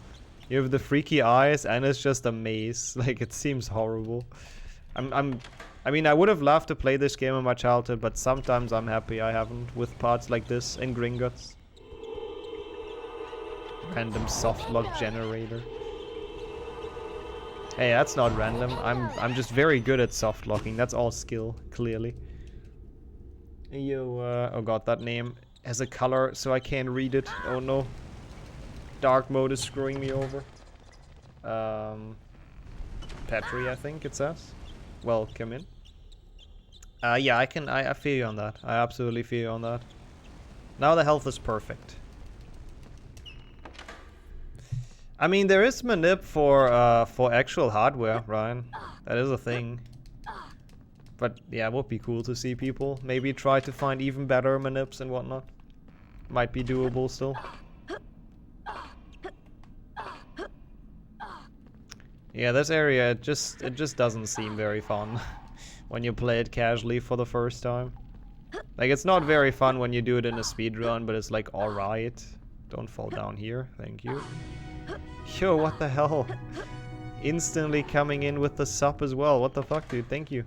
You have the freaky eyes, and it's just a maze. Like, it seems horrible. I'm I mean, I would have loved to play this game in my childhood, but sometimes I'm happy I haven't with parts like this and Gringotts. Random softlock generator. Hey, that's not random. I'm just very good at softlocking. That's all skill, clearly. Yo, oh god, that name has a color, so I can't read it. Oh no. Dark mode is screwing me over. Petri, I think it says. Welcome in. Yeah, I feel you on that. I absolutely feel you on that. Now the health is perfect. I mean, there is manip for actual hardware, Ryan. That is a thing. But yeah, it would be cool to see people maybe try to find even better manips and whatnot. Might be doable still. Yeah, this area, it just doesn't seem very fun when you play it casually for the first time. Like, it's not very fun when you do it in a speedrun, but it's like, alright. Don't fall down here, thank you. Yo, what the hell? Instantly coming in with the sub as well. What the fuck, dude? Thank you.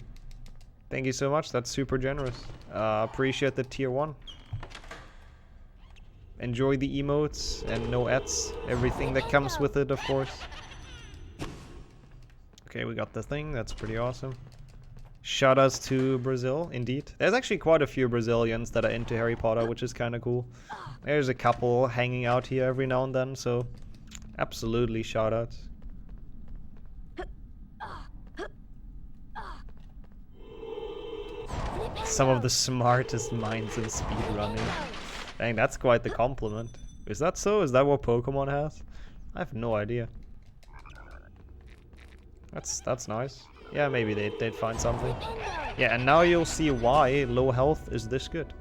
Thank you so much, that's super generous. Appreciate the tier 1. Enjoy the emotes and no ads. Everything that comes with it, of course. Okay, we got the thing. That's pretty awesome. Shoutouts to Brazil, indeed. There's actually quite a few Brazilians that are into Harry Potter, which is kind of cool. There's a couple hanging out here every now and then, so absolutely shoutouts. Some of the smartest minds in speedrunning. Dang, that's quite the compliment. Is that so? Is that what Pokemon has? I have no idea. That's nice. Yeah, maybe they'd find something. Yeah, and now you'll see why low health is this good.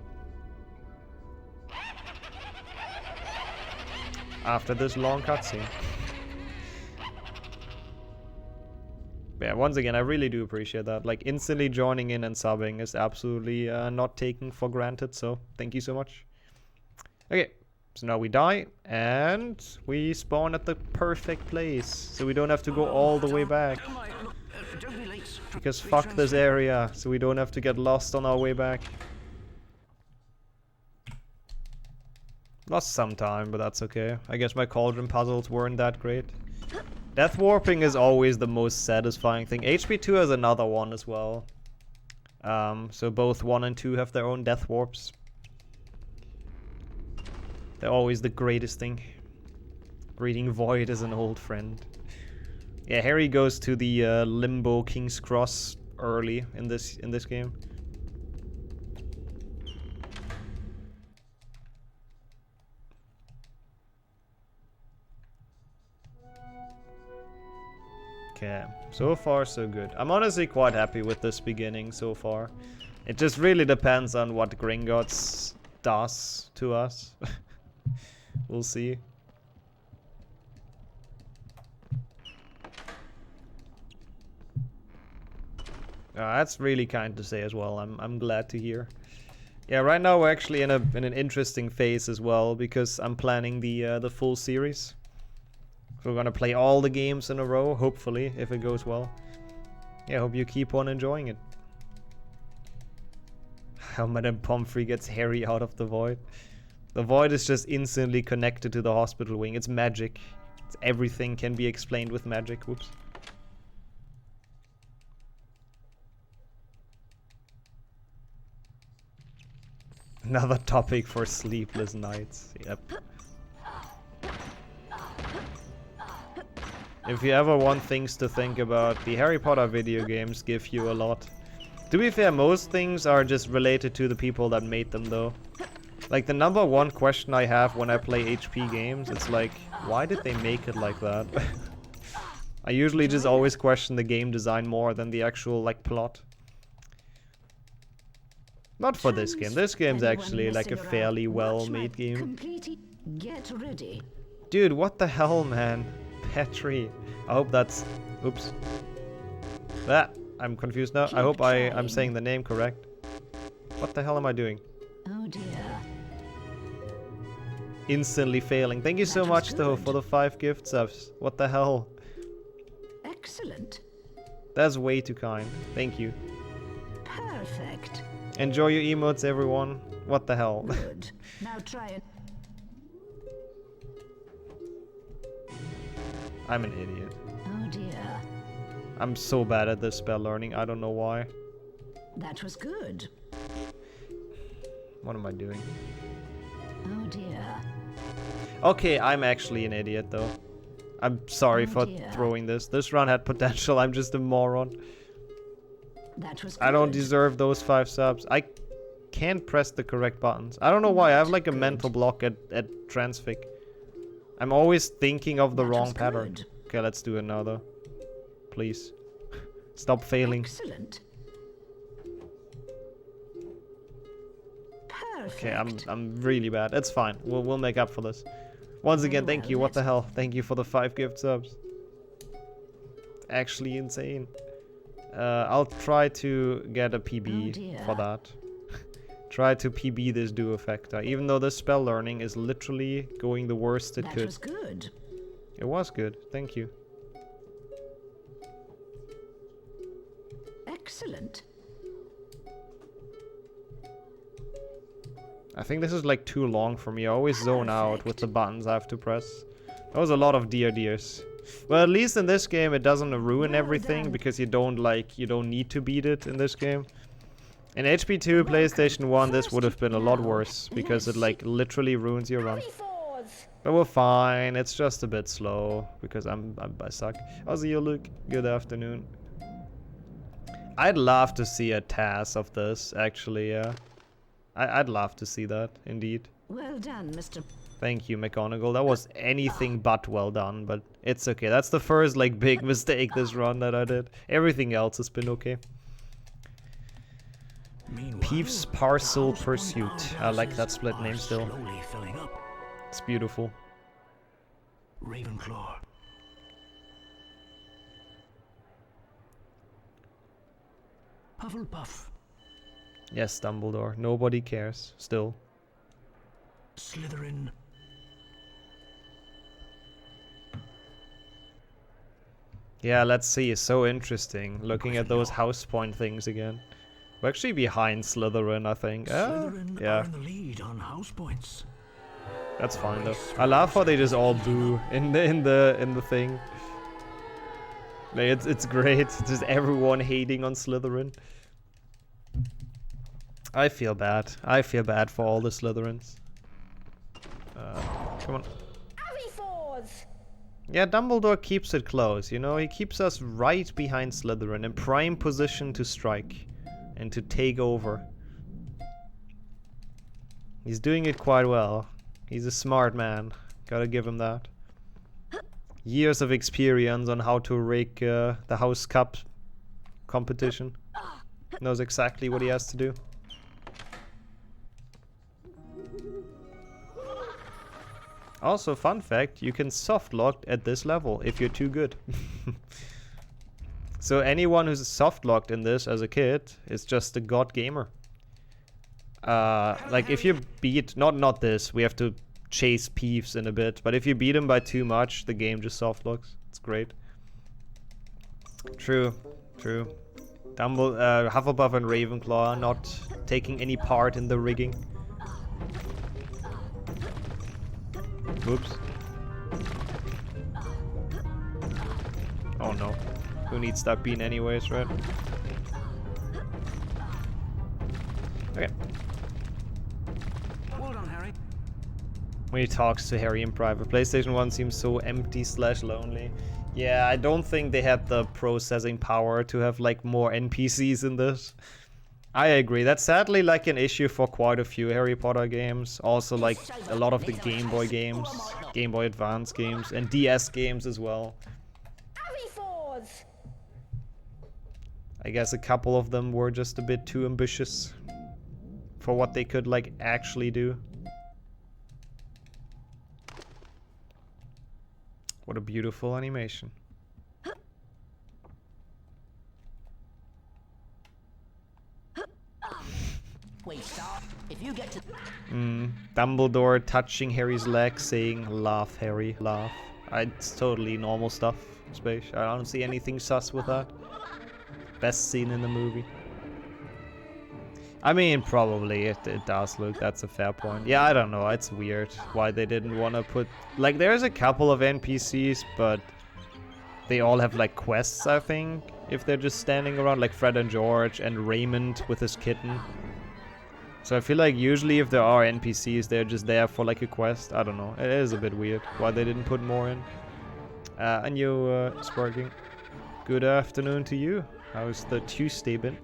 After this long cutscene. Yeah, once again, I really do appreciate that. Like, instantly joining in and subbing is absolutely not taken for granted, so thank you so much. Okay, so now we die, and we spawn at the perfect place, so we don't have to go all the way back. Because fuck this area, so we don't have to get lost on our way back. Lost some time, but that's okay. I guess my cauldron puzzles weren't that great. Death warping is always the most satisfying thing. HP2 has another one as well. So both 1 and 2 have their own death warps. They're always the greatest thing. Greeting Void as an old friend. Yeah, Harry goes to the Limbo King's Cross early in this game. Okay, so far so good. I'm honestly quite happy with this beginning so far. It just really depends on what Gringotts does to us. We'll see. That's really kind to say as well. I'm glad to hear. Yeah, right now we're actually in an interesting phase as well because I'm planning the full series. So we're gonna play all the games in a row, hopefully, if it goes well. Yeah, hope you keep on enjoying it. How Madame Pomfrey gets Harry out of the void. The void is just instantly connected to the hospital wing. It's magic. Everything can be explained with magic. Whoops. Another topic for sleepless nights. Yep. If you ever want things to think about, the Harry Potter video games give you a lot. To be fair, most things are just related to the people that made them though. Like the #1 question I have when I play HP games, it's like, why did they make it like that? I usually just always question the game design more than the actual like plot. Not for this game. This game's actually like a fairly well-made game. Get ready. Dude, what the hell, man? Petri. I hope that's... Oops. That. I'm confused now. I hope I'm saying the name correct. What the hell am I doing? Oh dear. Instantly failing. Thank you so much though for the 5 gift subs. What the hell? Excellent. That's way too kind. Thank you. Perfect. Enjoy your emotes, everyone. What the hell? Good. Now try it. I'm an idiot. Oh dear. I'm so bad at this spell learning. I don't know why. That was good. What am I doing? Oh dear. Okay, I'm actually an idiot though. I'm sorry for dear. throwing this. This run had potential. I'm just a moron. That was good. I don't deserve those 5 subs. I can't press the correct buttons. I don't know why. I have like a mental block at transfig. I'm always thinking of the That wrong was pattern. good. Okay, let's do another. Please. Stop failing. Excellent. Perfect. Okay, I'm really bad. It's fine. We'll make up for this. Once again, thank well, you. What the let's- hell? Thank you for the 5 gift subs. Actually insane. I'll try to get a PB Oh, dear. for that. Try to PB this Duofecta, even though this spell learning is literally going the worst it That could. was good. It was good. Thank you. Excellent. I think this is like too long for me. I always zone out with the buttons I have to press. That was a lot of dears. Well, at least in this game it doesn't ruin Well everything done. because you don't need to beat it in this game. In HP2, PlayStation 1, this would have been a lot worse because it like literally ruins your run. Hurry, fours. But we're fine. It's just a bit slow because I suck. How's you, Luke? Good afternoon. I'd love to see a TAS of this, actually, yeah. I'd love to see that, indeed. Well done, Mr. Thank you, McGonagall. That was anything but well done, but it's okay. That's the first, like, big mistake this run that I did. Everything else has been okay. Meanwhile, Peeves Parcel the house Pursuit. I like that split name still. Slowly filling up. It's beautiful. Ravenclaw. Hufflepuff. Yes, Dumbledore. Nobody cares. Still. Slytherin. Yeah, let's see. It's so interesting. Looking at those house point things again. We're actually behind Slytherin, I think. Slytherin Yeah, are in the lead on house points. that's fine though. I love how they just all boo in the thing. Like, it's great. Just everyone hating on Slytherin. I feel bad. I feel bad for all the Slytherins. Come on. Hurry, fours. Yeah, Dumbledore keeps it close, you know? He keeps us right behind Slytherin in prime position to strike and to take over. He's doing it quite well. He's a smart man. Gotta give him that. Years of experience on how to rake the House Cup competition. Knows exactly what he has to do. Also, fun fact, you can soft lock at this level if you're too good. So anyone who's soft locked in this as a kid is just a god gamer. Like if you beat, not this, we have to chase Peeves in a bit, but if you beat him by too much, the game just soft locks. It's great. True. Hufflepuff and Ravenclaw not taking any part in the rigging. Whoops. Oh no. Who needs that bean anyways, right? Okay. Well done, Harry. When he talks to Harry in private. PlayStation 1 seems so empty/lonely. Yeah, I don't think they had the processing power to have like more NPCs in this. I agree. That's sadly like an issue for quite a few Harry Potter games. Also like a lot of the Game Boy games, Game Boy Advance games, and DS games as well. Hurry, fours. I guess a couple of them were just a bit too ambitious for what they could like actually do. What a beautiful animation. Wait, stop. If you get to... Dumbledore touching Harry's leg, saying, "Laugh, Harry, laugh." It's totally normal stuff, Space. I don't see anything sus with that. Best scene in the movie. I mean, probably it does look. That's a fair point. Yeah, I don't know. It's weird why they didn't want to put... Like, there's a couple of NPCs, but they all have, like, quests, I think. If they're just standing around, like Fred and George and Raymond with his kitten. So I feel like usually if there are NPCs, they're just there for, like, a quest. I don't know. It is a bit weird why they didn't put more in. And you, Sparking. Good afternoon to you. How's the Tuesday been?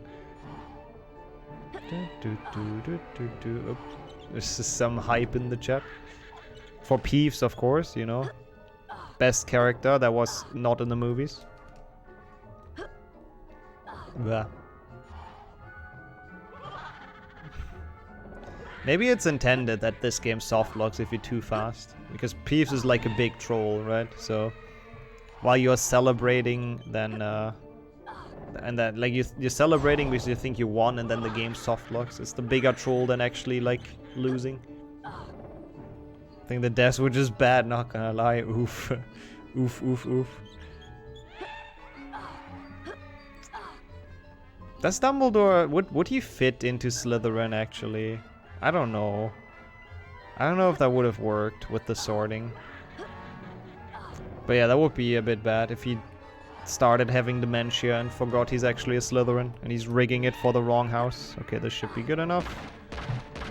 Oh, there's some hype in the chat. For Peeves, of course, you know. Best character that was not in the movies. Blah. Maybe it's intended that this game softlocks if you're too fast. Because Peeves is like a big troll, right? So while you're celebrating, then and then like you're celebrating because you think you won, and then the game softlocks. It's the bigger troll than actually like losing. I think the deaths were just bad, not gonna lie. Oof. Oof, oof, oof. Does Dumbledore, would he fit into Slytherin actually? I don't know. I don't know if that would have worked with the sorting. But yeah, that would be a bit bad if he started having dementia and forgot he's actually a Slytherin and he's rigging it for the wrong house. Okay, this should be good enough.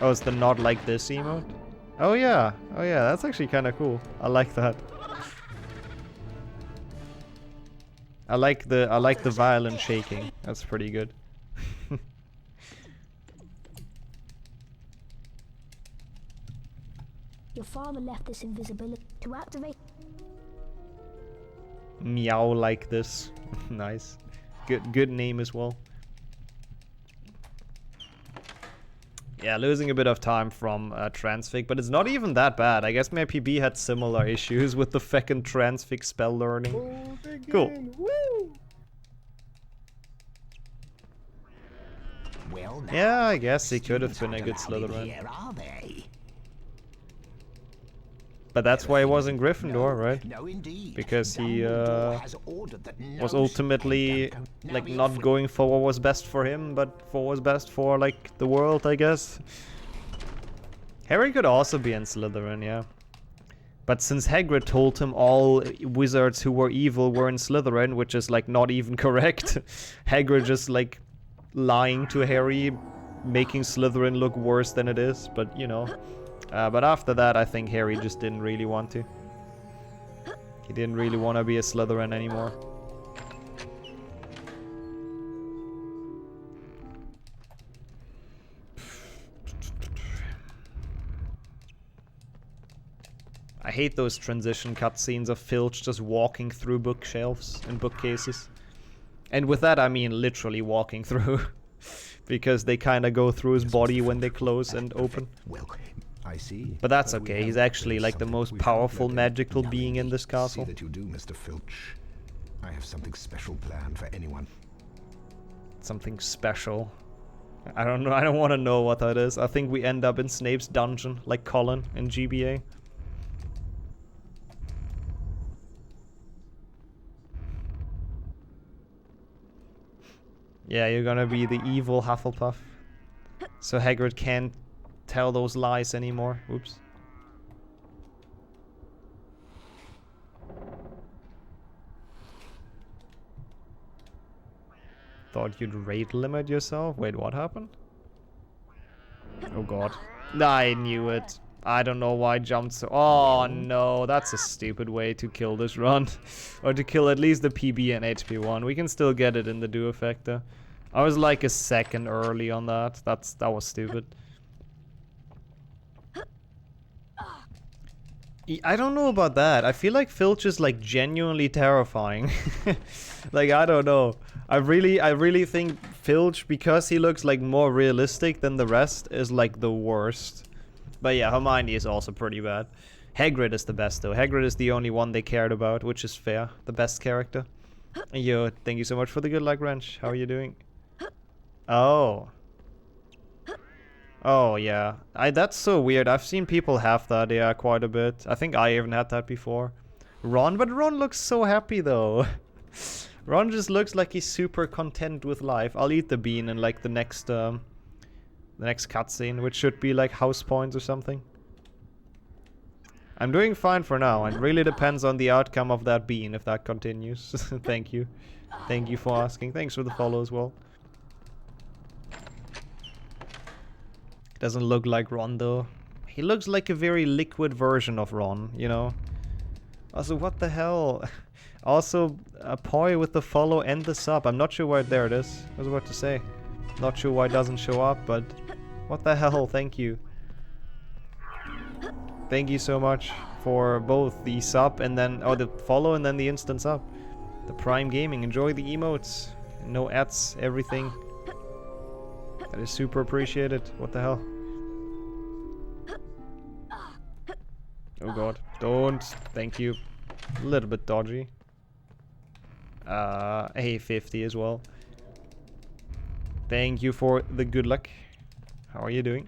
Oh, it's the not like this emote? Oh yeah, that's actually kind of cool. I like that. I like the violent shaking. That's pretty good. Your father left this invisibility to activate. Meow like this. Nice. Good name as well. Yeah, losing a bit of time from Transfig, but it's not even that bad. I guess my PB had similar issues with the feckin' Transfig spell learning. Cool. Woo! Well, now, Yeah, I guess he could have students been a aren't good allowed in Slytherin. here, are they? But that's why he was in Gryffindor, right? No, indeed. Because he Dumbledore has ordered that no was ultimately Now like you're not free. going for what was best for him, but for what was best for like the world, I guess. Harry could also be in Slytherin, yeah. But since Hagrid told him all wizards who were evil were in Slytherin, which is like not even correct, Hagrid just like lying to Harry, making Slytherin look worse than it is, but you know. But after that, I think Harry just didn't really want to. He didn't really want to be a Slytherin anymore. I hate those transition cutscenes of Filch just walking through bookshelves and bookcases. And with that, I mean literally walking through. Because they kind of go through his body when they close and open. Well, I see. But that's But we okay, he's have actually like the something most we haven't powerful read in. magical being in this See castle. that you do, Mr. Filch. I have something special planned for anyone. Something special. I don't know, I don't want to know what that is. I think we end up in Snape's dungeon, like Colin in GBA. Yeah, you're gonna be the evil Hufflepuff. So Hagrid can't tell those lies anymore. Oops. Thought you'd rate limit yourself? Wait, what happened? Oh god. I knew it. I don't know why I jumped so... Oh no, that's a stupid way to kill this run. Or to kill at least the PB and HP1. We can still get it in the Duofecta. I was like a second early on that. That was stupid. I don't know about that. I feel like Filch is like genuinely terrifying. Like, I don't know. I really think Filch, because he looks like more realistic than the rest, is like the worst. But yeah, Hermione is also pretty bad. Hagrid is the best though. Hagrid is the only one they cared about, which is fair. The best character. Yo, thank you so much for the good luck wrench. How are you doing? Oh. Oh yeah. That's so weird. I've seen people have that, yeah, quite a bit. I think I even had that before. Ron, but Ron looks so happy though. Ron just looks like he's super content with life. I'll eat the bean in like the next The next cutscene, which should be like house points or something. I'm doing fine for now. It really depends on the outcome of that bean if that continues. Thank you. Thank you for asking. Thanks for the follow as well. Doesn't look like Ron though. He looks like a very liquid version of Ron, you know? Also, what the hell? Also, a Poi with the follow and the sub. I'm not sure why there it is. I was about to say. Not sure why it doesn't show up, but what the hell? Thank you. Thank you so much for both the sub and then, or the follow and then the instant sub. The Prime Gaming. Enjoy the emotes. No ads, everything. That is super appreciated. What the hell? Oh god. Don't. Thank you. A little bit dodgy. A50 as well. Thank you for the good luck. How are you doing?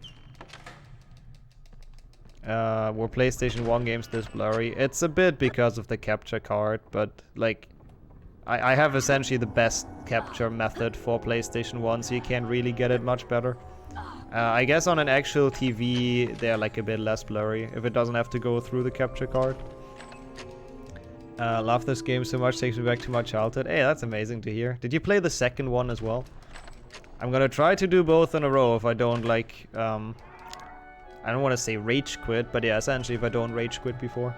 Were PlayStation 1 games this blurry? It's a bit because of the capture card, but like I have essentially the best capture method for PlayStation 1, so you can't really get it much better. I guess on an actual TV they're like a bit less blurry if it doesn't have to go through the capture card. Love this game so much, takes me back to my childhood. Hey, that's amazing to hear. Did you play the second one as well? I'm gonna try to do both in a row if I don't like, I don't want to say rage quit, but yeah, essentially if I don't rage quit before.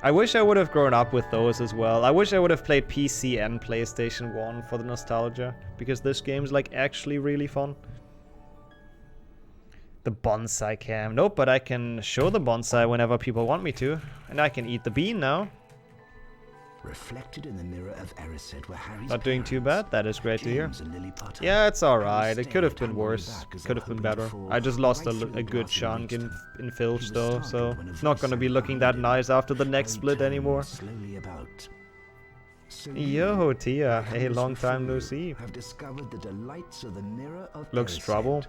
I wish I would have grown up with those as well. I wish I would have played PC and PlayStation 1 for the nostalgia, because this game's like actually really fun. The bonsai cam. Nope, but I can show the bonsai whenever people want me to. And I can eat the bean now. Reflected in the mirror of Erised were Harry's Not doing too bad. That is great to hear. James and Lily Potter. Yeah, it's alright. It Stayed could have been tumbling worse. back as Could the have been opening better. fall I just lost right through a the good glassy chunk in roof. filch He was though, so startled when a it's not voice gonna be said looking that behind him, nice after the "Harry next split turned anymore. slowly about. So Yo, Tia. Hey, Harris long time no Ruffalo see. have discovered the delights of the mirror of Looks Erised, trouble.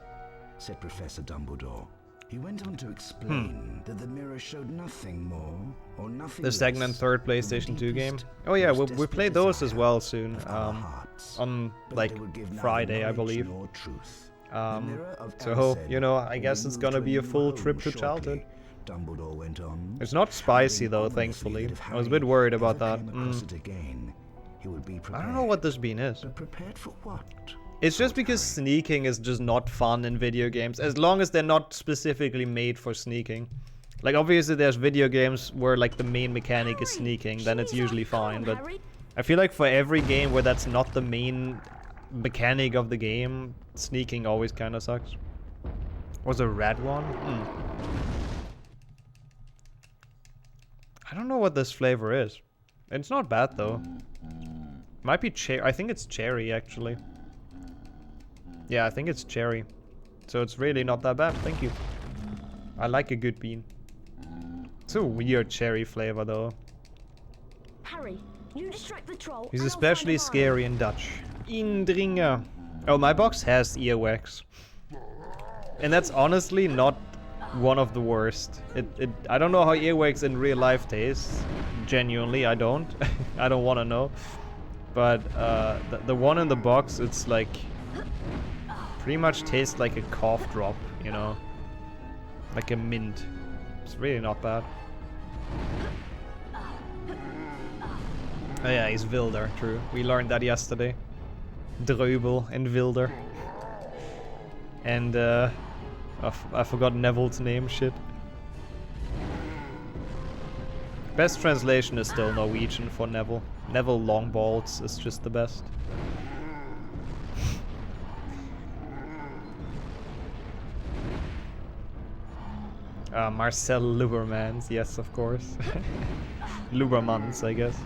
said Professor Dumbledore. He went on to explain that the mirror showed nothing more or nothing The second and less third than the PlayStation 2 game. deepest, Oh yeah, most we desperate play those as desire well soon. of our hearts. On But like they would give neither Friday, I knowledge believe. nor truth. The mirror of So Erised you know, I guess will it's move gonna to be a new full home trip to shortly, childhood. Dumbledore went on. It's not spicy adding though, ominously thankfully. that if I was a Harry bit worried about ever that. came across it again, he would be I prepared. don't know what this bean is. But prepared for what? It's just because sneaking is just not fun in video games, as long as they're not specifically made for sneaking. Like, obviously there's video games where, like, the main mechanic is sneaking, then it's usually fine, but I feel like for every game where that's not the main mechanic of the game, sneaking always kinda sucks. Was a red one? I don't know what this flavor is. It's not bad, though. Might be cherry. I think it's cherry, actually. Yeah, I think it's cherry. So it's really not that bad. Thank you. I like a good bean. It's a weird cherry flavor, though. Harry, you distract the troll. He's and I'll especially find a scary in Dutch. Indringer. Oh, my box has earwax. And that's honestly not one of the worst. I don't know how earwax in real life tastes. Genuinely, I don't. I don't want to know. But the one in the box, it's like pretty much tastes like a cough drop, you know, like a mint. It's really not bad. Oh yeah, he's Wilder, true. We learned that yesterday. Dreubel and Wilder. And I forgot Neville's name, shit. Best translation is still Norwegian for Neville. Neville Longballs is just the best. Marcel Lubermans, yes, of course. Lubermans, I guess.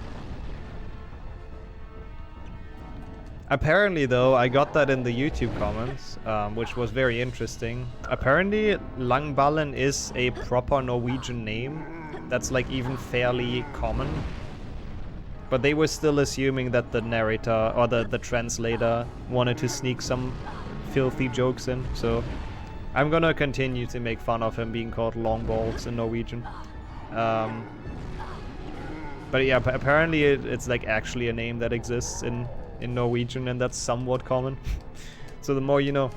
Apparently, though, I got that in the YouTube comments, which was very interesting. Apparently, Langballen is a proper Norwegian name that's like even fairly common. But they were still assuming that the narrator or the translator wanted to sneak some filthy jokes in, so I'm gonna continue to make fun of him being called Longballs in Norwegian. But yeah, apparently it's like actually a name that exists in Norwegian, and that's somewhat common. So the more you know.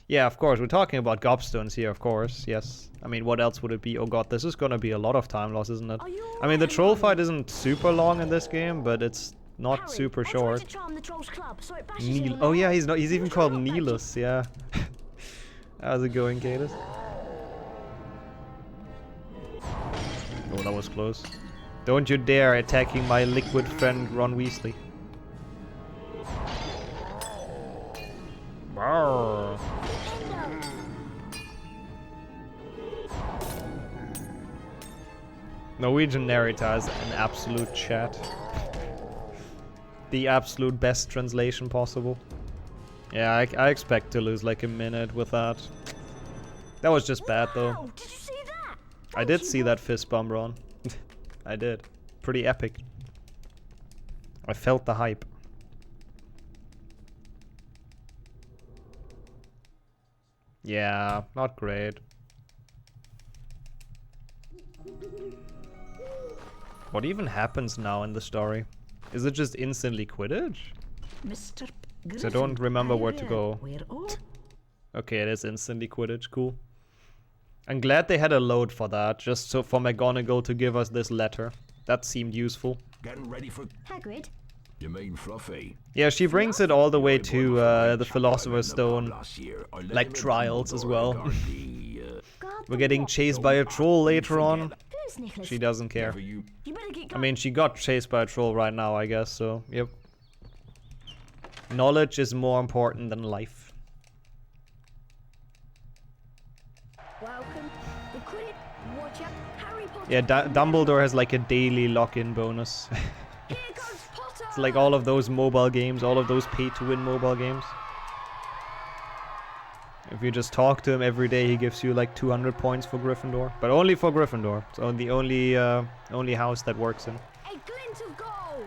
Yeah, of course. We're talking about gobstones here, of course. Yes. I mean, what else would it be? Oh god, this is gonna be a lot of time loss, isn't it? I mean, the troll fight isn't super long in this game, but it's not Harry, super I'll try short. to charm the troll's club so it bashes him on Oh the yeah, head. he's not. He's even We'll try called not that Nilus. Yeah. How's it going, Cadus? Oh, that was close. Don't you dare attacking my liquid friend Ron Weasley. Brrr. Norwegian narrator is an absolute chat. The absolute best translation possible. Yeah, I expect to lose like a minute with that. That was just bad though. Wow, did you see that? I did see that fist bump, Ron. I did. Pretty epic. I felt the hype. Yeah, not great. What even happens now in the story? Is it just instantly Quidditch? Mr. So I don't remember where to go. We're all Okay, it is instantly Quidditch, cool. I'm glad they had a load for that, just so for McGonagall to give us this letter. That seemed useful. Getting ready for... Hagrid, You mean Fluffy? Yeah, she brings it all the way to the Philosopher's Stone, Last year, I let like him in trials as well. guard the, guard We're the getting what? chased by a troll later on. Who's Nicholas? She doesn't care. for you. You better get I going. mean, she got chased by a troll right now, I guess, so, yep. Knowledge is more important than life. Welcome. The Quidditch. Watch out. Harry Potter. Yeah, Dumbledore has like a daily lock-in bonus. Here comes Potter. It's like all of those mobile games, all of those pay-to-win mobile games. If you just talk to him every day, he gives you like 200 points for Gryffindor. But only for Gryffindor. It's the only house that works in. A glint of gold.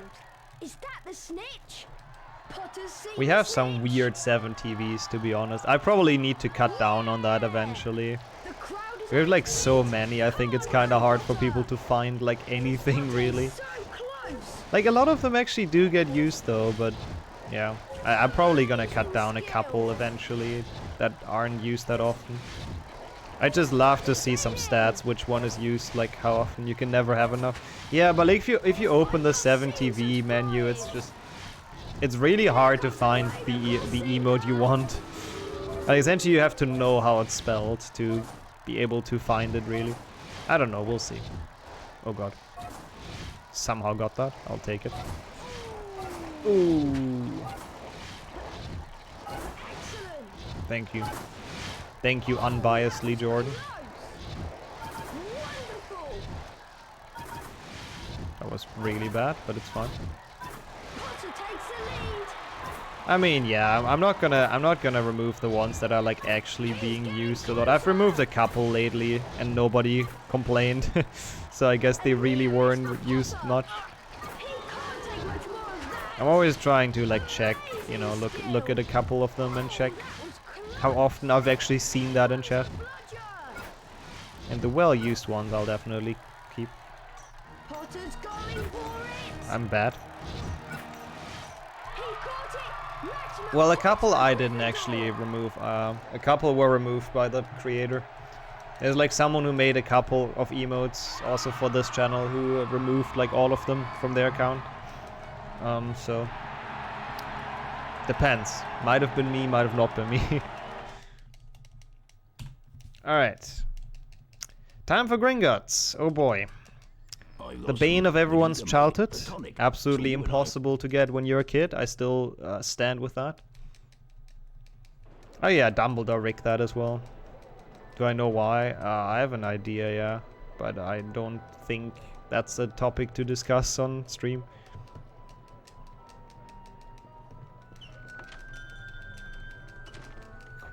Is that the snitch? Potter's seen We the have some snitch. weird 7 TVs, to be honest. I probably need to cut down on that eventually. The crowd is We have like so many, I think it's kind of hard for people to find like anything really. so close. Like a lot of them actually do get used though, but yeah. I'm probably gonna cut down a couple eventually that aren't used that often. I just love to see some stats, which one is used, like how often. You can never have enough. Yeah, but like if you open the 7 TV menu, it's really hard to find the emote you want. Like, essentially you have to know how it's spelled to be able to find it really. I don't know, we'll see. Oh god. Somehow got that. I'll take it. Ooh. Excellent. Thank you. Thank you unbiasedly, Jordan. Wonderful. That was really bad, but it's fine. Potter takes the lead. I mean, yeah, I'm not gonna remove the ones that are like actually being used a lot. I've removed a couple lately and nobody complained. So I guess they really weren't used much. He can't take much more of that. I'm always trying to like check, you know, look at a couple of them and check how often I've actually seen that in chat. Roger. And the well-used ones I'll definitely keep. Potter's going for it. I'm bad. He caught it. Match Well, a number couple Potter I with didn't the actually goal. remove. A couple were removed by the creator. There's like someone who made a couple of emotes also for this channel who removed like all of them from their account. So depends. Might have been me, might have not been me. Alright. Time for Gringotts. Oh boy. I The lost bane him. of everyone's We need a childhood. tonic. Absolutely So you and I- impossible to get when you're a kid. I still stand with that. Oh yeah, Dumbledore rigged that as well. Do I know why? I have an idea, yeah. But I don't think that's a topic to discuss on stream.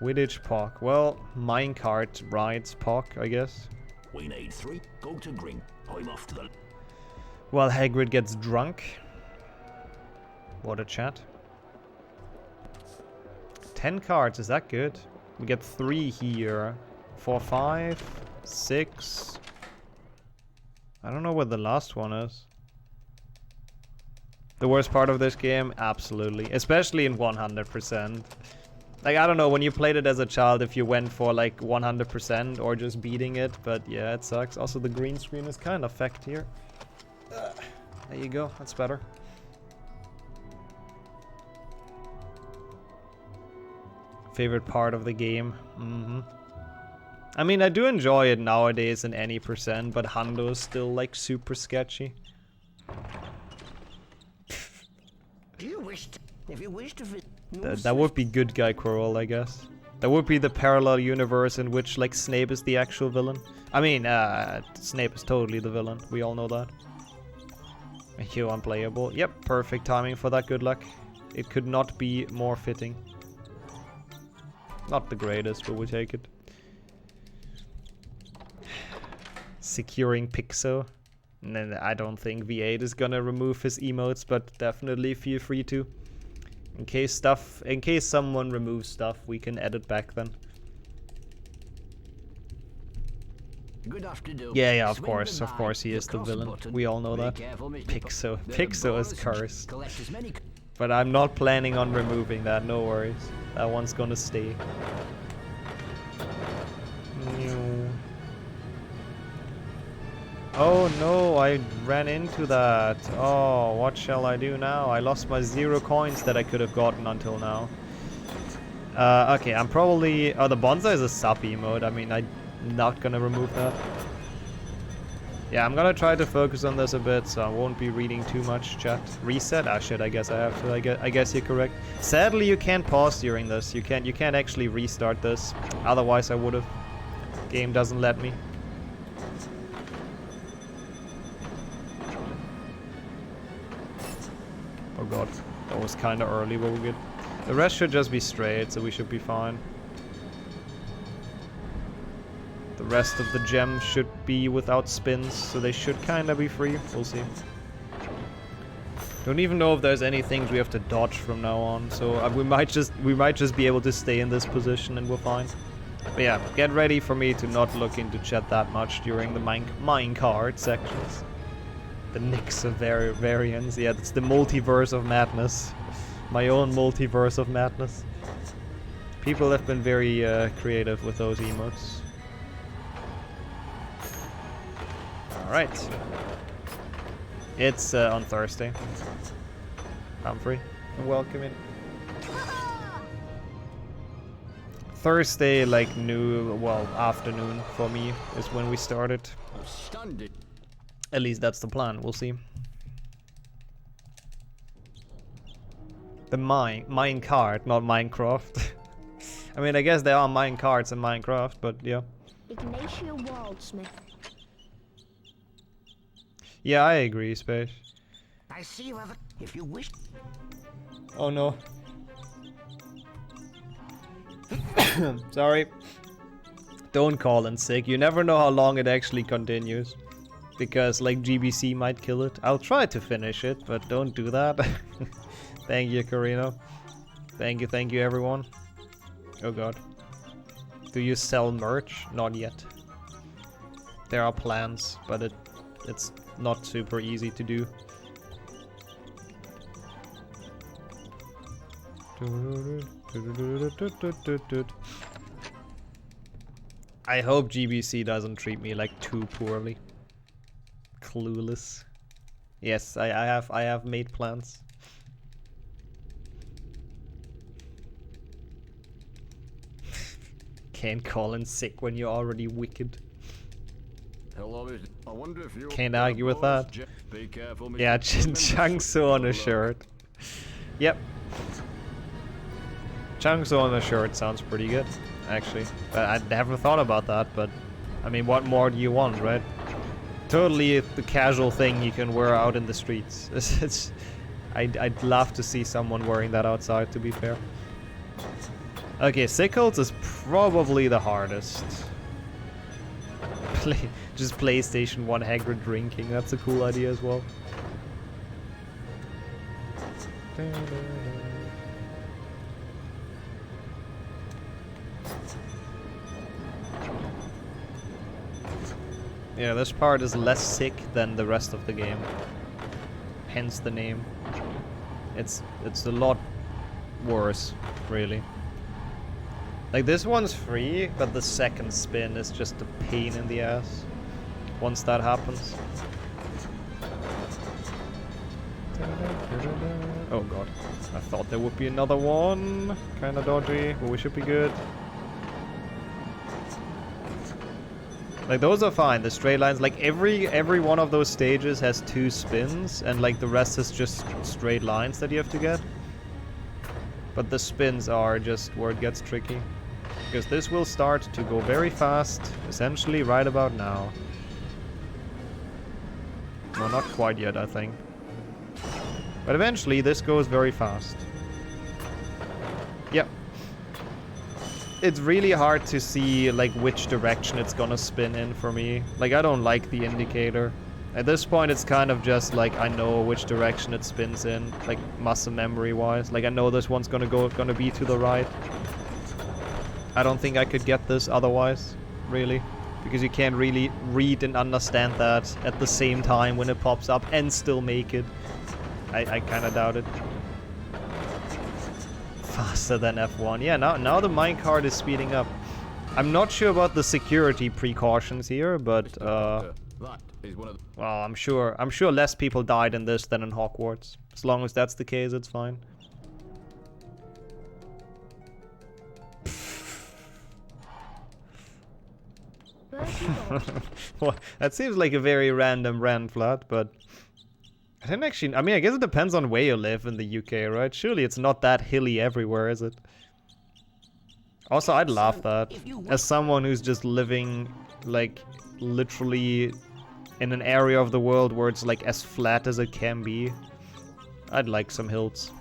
Quidditch Pock. Well, minecart rides Pock, I guess. We need 3. Go to Green. I'm off to the... While Hagrid gets drunk. What a chat. 10 cards, is that good? We get 3 here. 4, 5, 6. I don't know what the last one is. The worst part of this game? Absolutely. Especially in 100%. Like, I don't know, when you played it as a child, if you went for like 100% or just beating it, but yeah, it sucks. Also, the green screen is kind of fucked here. There you go, that's better. Favorite part of the game? I mean, I do enjoy it nowadays in any percent, but Hundo is still like super sketchy. Do you wish to, if you wish to That would be good guy Quirrell, I guess. That would be the parallel universe in which like Snape is the actual villain. I mean, Snape is totally the villain. We all know that. Hugh unplayable. Yep, perfect timing for that. Good luck. It could not be more fitting. Not the greatest, but we take it. Securing Pixo. And then I don't think V8 is gonna remove his emotes, but definitely feel free to. In case someone removes stuff, we can edit back then. Good afternoon. Yeah, of course, he is the villain. We all know that. Pixo is cursed. But I'm not planning on removing that, no worries. That one's gonna stay. Oh no, I ran into that. Oh, what shall I do now? I lost my 0 coins that I could have gotten until now. Okay, I'm probably... Oh, the bonsai is a sub emote. I mean, I'm not gonna remove that. Yeah, I'm gonna try to focus on this a bit, so I won't be reading too much chat. Reset? Ah shit, I guess I have to. I guess you're correct. Sadly, you can't pause during this. You can't actually restart this. Otherwise, I would have. Game doesn't let me. Oh god, that was kind of early, but we're good. The rest should just be straight, so we should be fine. The rest of the gems should be without spins, so they should kind of be free. We'll see. Don't even know if there's any things we have to dodge from now on, so we might just be able to stay in this position and we're fine. But yeah, get ready for me to not look into chat that much during the minecart sections. The Nix of variants. Yeah, it's the multiverse of madness. My own multiverse of madness. People have been very creative with those emotes. Alright. It's on Thursday. Humphrey, welcome in. Thursday, like afternoon for me is when we started. At least that's the plan, we'll see. The minecart, not Minecraft. I mean, I guess there are minecarts in Minecraft, but yeah. Ignatia Wildsmith. Yeah, I agree, Space. I see you have a, if you wish. Oh no. Sorry. Don't call in sick. You never know how long it actually continues. Because, like, GBC might kill it. I'll try to finish it, but don't do that. Thank you, Carino. Thank you, everyone. Oh god. Do you sell merch? Not yet. There are plans, but it's not super easy to do. I hope GBC doesn't treat me like too poorly. Clueless. Yes, I have made plans. Can't call in sick when you're already wicked. Hello, I wonder if you can't argue with that. Be careful, Yeah, Changso on a shirt. Yep. Changso on a shirt sounds pretty good, actually. I never thought about that, but I mean, what more do you want, right? Totally the casual thing you can wear out in the streets. I'd love to see someone wearing that outside, to be fair. Okay, Sickles is probably the hardest. Just PlayStation 1 Hagrid drinking, that's a cool idea as well. Yeah, this part is less sick than the rest of the game. Hence the name. It's a lot worse, really. Like, this one's free, but the second spin is just a pain in the ass once that happens. Oh god. I thought there would be another one. Kinda dodgy, but we should be good. Like, those are fine, the straight lines. Like, every one of those stages has 2 spins, and like the rest is just straight lines that you have to get. But the spins are just where it gets tricky. Because this will start to go very fast, essentially right about now. No, not quite yet, I think. But eventually this goes very fast. Yep. It's really hard to see like which direction it's gonna spin in for me. Like, I don't like the indicator. At this point it's kind of just like I know which direction it spins in, like muscle memory wise. Like, I know this one's gonna be to the right. I don't think I could get this otherwise, really. Because you can't really read and understand that at the same time when it pops up and still make it. I kinda doubt it. Faster than F1. Yeah, now the minecart is speeding up. I'm not sure about the security precautions here, but That is one of the... well, I'm sure less people died in this than in Hogwarts. As long as that's the case, it's fine. Well, that seems like a very random rant, Vlad, but I didn't actually... I mean, I guess it depends on where you live in the UK, right? Surely it's not that hilly everywhere, is it? Also, I'd laugh that. As someone who's just living, like, literally in an area of the world where it's, like, as flat as it can be, I'd like some hills.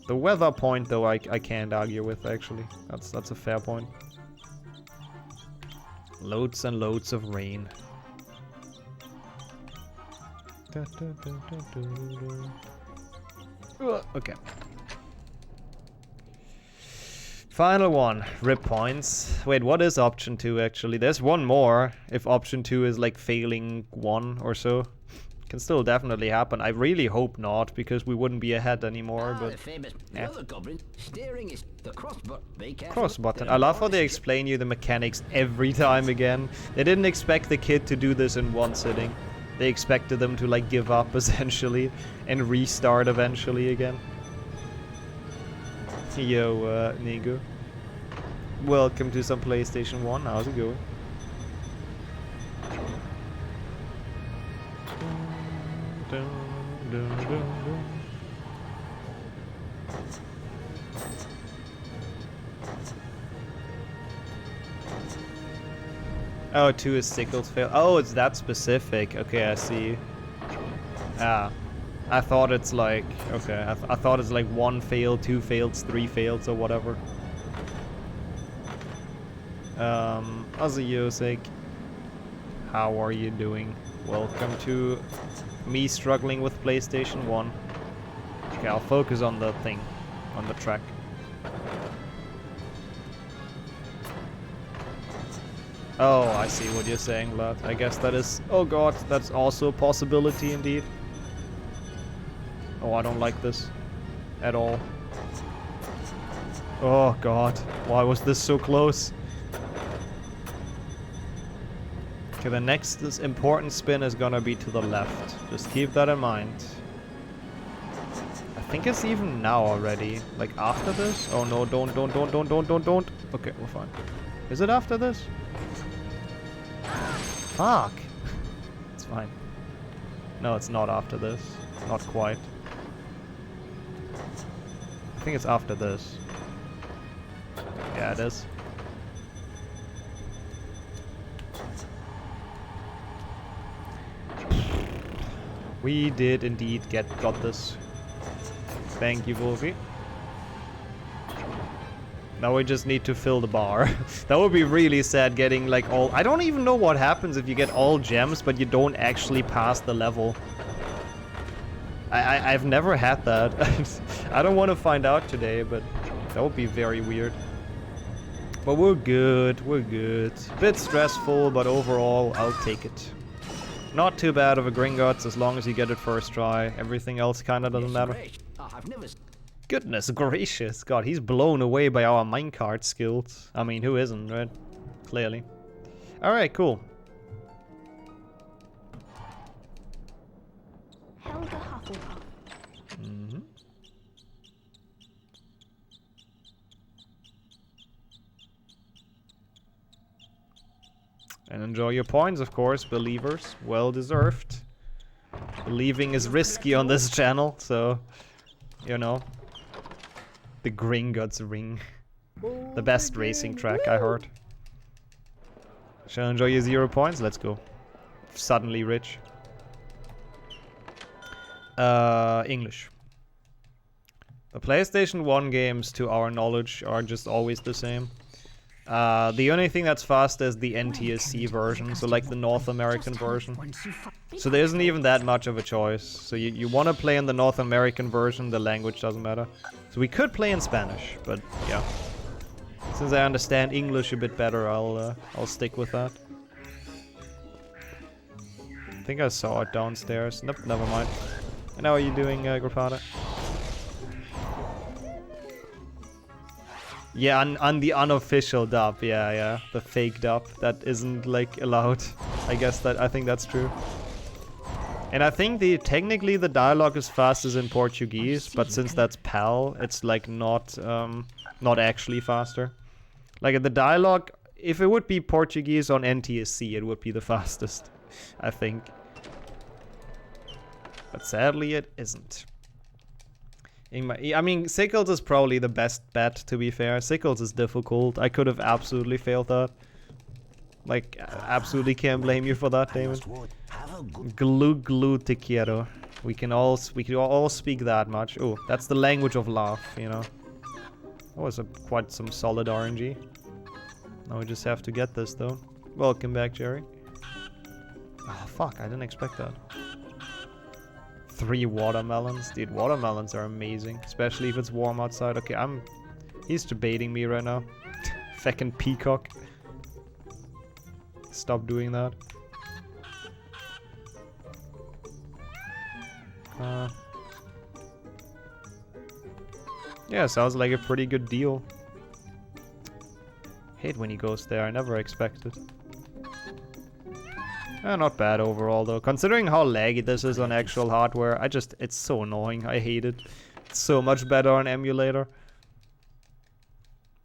The weather point, though, I can't argue with, actually. That's a fair point. Loads and loads of rain. Okay. Final one. Rip points. Wait, what is option 2 actually? There's one more. If option 2 is like failing 1 or so. Can still definitely happen. I really hope not, because we wouldn't be ahead anymore, but... The other goblin steering is the cross button. Be careful. Cross button. I love how they explain you the mechanics every time again. They didn't expect the kid to do this in one sitting. They expected them to like give up essentially and restart eventually again. Yo, Nigo. Welcome to some PlayStation 1. How's it going? Oh, 2 is Sickles fail. Oh, it's that specific. Okay, I see. Ah. I thought it's like... Okay, I thought it's like 1 failed, 2 fails, 3 fails, or whatever. Ozzy how are you doing? Welcome to me struggling with PlayStation 1. Okay, I'll focus on the thing, on the track. Oh, I see what you're saying, Vlad. I guess that is... Oh god, that's also a possibility indeed. Oh, I don't like this at all. Oh god, why was this so close? Okay, the next important spin is gonna be to the left. Just keep that in mind. I think it's even now already. Like after this? Oh no, don't. Okay, we're fine. Is it after this? Fuck! It's fine. No, it's not after this. Not quite. I think it's after this. Yeah, it is. We did indeed got this. Thank you, Wolfie. Now we just need to fill the bar. That would be really sad getting like all... I don't even know what happens if you get all gems but you don't actually pass the level. I've never had that. I don't want to find out today, but that would be very weird. But we're good, we're good. Bit stressful, but overall I'll take it. Not too bad of a Gringotts as long as you get it first try. Everything else kinda doesn't matter. I've never... Goodness gracious. God, he's blown away by our minecart skills. I mean, who isn't, right? Clearly. Alright, cool. Helga Hufflepuff. Mm-hmm. And enjoy your points, of course, believers. Well deserved. Believing is risky on this channel, so, you know. The Gringotts Ring. The best racing track, I heard. Shall I enjoy your 0 points? Let's go. Suddenly rich. English. The PlayStation 1 games, to our knowledge, are just always the same. The only thing that's fast is the NTSC version, so like the North American version. So there isn't even that much of a choice. So you want to play in the North American version, the language doesn't matter. So we could play in Spanish, but yeah. Since I understand English a bit better, I'll stick with that. I think I saw it downstairs. Nope, never mind. And how are you doing, Grafada? Yeah, on the unofficial dub, yeah. The fake dub that isn't like allowed. I think that's true. And I think technically the dialogue is fastest in Portuguese, but since that's PAL, it's like not actually faster. Like the dialogue, if it would be Portuguese on NTSC, it would be the fastest, I think. But sadly it isn't. I mean, Sickles is probably the best bet, to be fair. Sickles is difficult. I could have absolutely failed that. Like, absolutely can't blame you for that, Damon. Glue te quiero. We can all speak that much. Oh, that's the language of love, you know. That was quite some solid RNG. Now we just have to get this, though. Welcome back, Jerry. Oh, fuck, I didn't expect that. 3 watermelons. Dude, watermelons are amazing. Especially if it's warm outside. Okay, he's debating me right now. Feckin' peacock. Stop doing that. Yeah, sounds like a pretty good deal. Hate when he goes there. I never expected. Not bad overall though. Considering how laggy this is on actual hardware, it's so annoying. I hate it. It's so much better on emulator.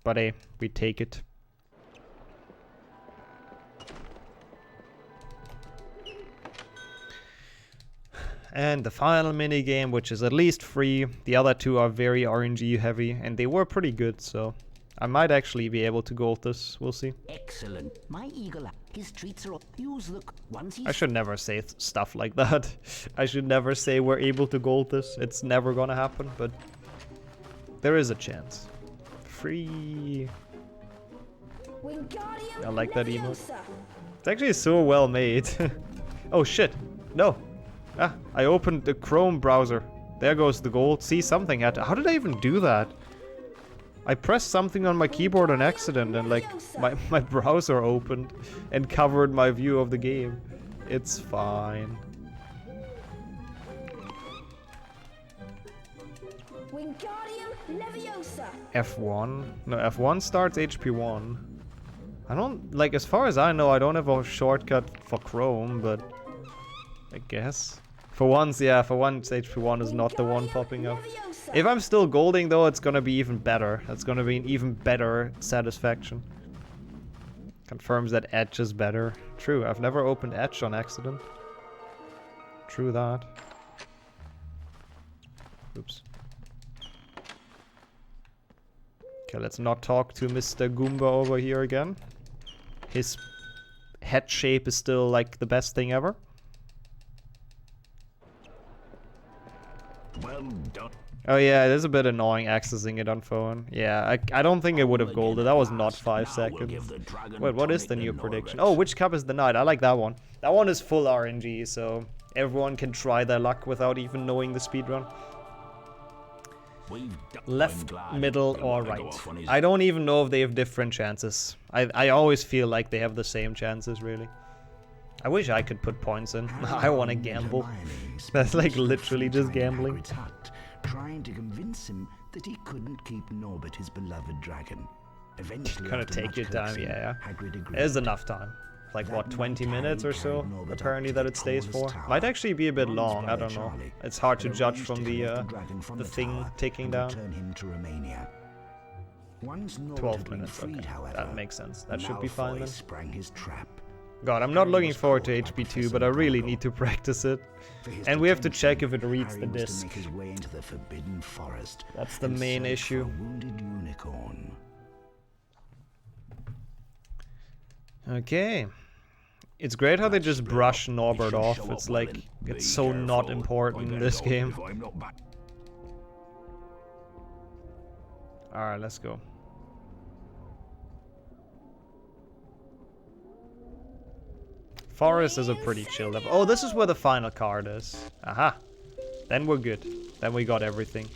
But hey, we take it. And the final minigame, which is at least free. The other 2 are very RNG heavy, and they were pretty good, so I might actually be able to gold this. We'll see. Excellent. My eagle, his treats are use the once he I should never say stuff like that. I should never say we're able to gold this. It's never gonna happen, but there is a chance. Free. I like that emote. It's actually so well made. Oh shit. No. Ah, I opened the Chrome browser. There goes the gold. See, something had to... How did I even do that? I pressed something on my keyboard on accident and like my browser opened and covered my view of the game. It's fine. F1? No, F1 starts HP1. I don't... Like, as far as I know, I don't have a shortcut for Chrome, but... I guess. For once, yeah, for once HP1 is not the one popping up. If I'm still golding though, it's gonna be even better. It's gonna be an even better satisfaction. Confirms that Edge is better. True, I've never opened Edge on accident. True that. Oops. Okay, let's not talk to Mr. Goomba over here again. His head shape is still like the best thing ever. Well done. Oh yeah, it is a bit annoying accessing it on phone. Yeah, I don't think it would have golded. That was not 5 seconds. Wait, what is the new prediction? Oh, which cup is the night? I like that one. That one is full RNG, so everyone can try their luck without even knowing the speedrun. Left, middle, or right. I don't even know if they have different chances. I always feel like they have the same chances, really. I wish I could put points in. I want to gamble. That's like literally just gambling. trying to convince him that he couldn't keep Norbert his beloved dragon. Eventually, Gonna after take much your time, coaxing, yeah. Hagrid agreed. There's enough time. Like That what, 20 night, minutes or Harry so? carried Norbert up Apparently to that the it stays for. tallest tower, Might actually be a bit bronze long, I by don't know. Charlie, It's hard to and judge arranged from to the collect dragon from the the thing tower ticking and down. return him to Romania. Once Norbert 12 had been minutes, freed, okay. however, That makes sense. That should be fine Malfoy then. sprang his trap. God, I'm not Harry looking was forward to caught by HB2, Professor but I really McGonagall. need to practice it. For his And we have to detention, check if it reads Harry the was to disc. make his way into the Forbidden Forest. That's the and main search for issue. a wounded unicorn. Okay. It's great how they just brush Norbert should off. show It's up like, well and it's be so not careful. important I in better this go game. if I'm not back. Alright, let's go. Forest is a pretty chill level. Oh, this is where the final card is. Aha. Then we're good. Then we got everything.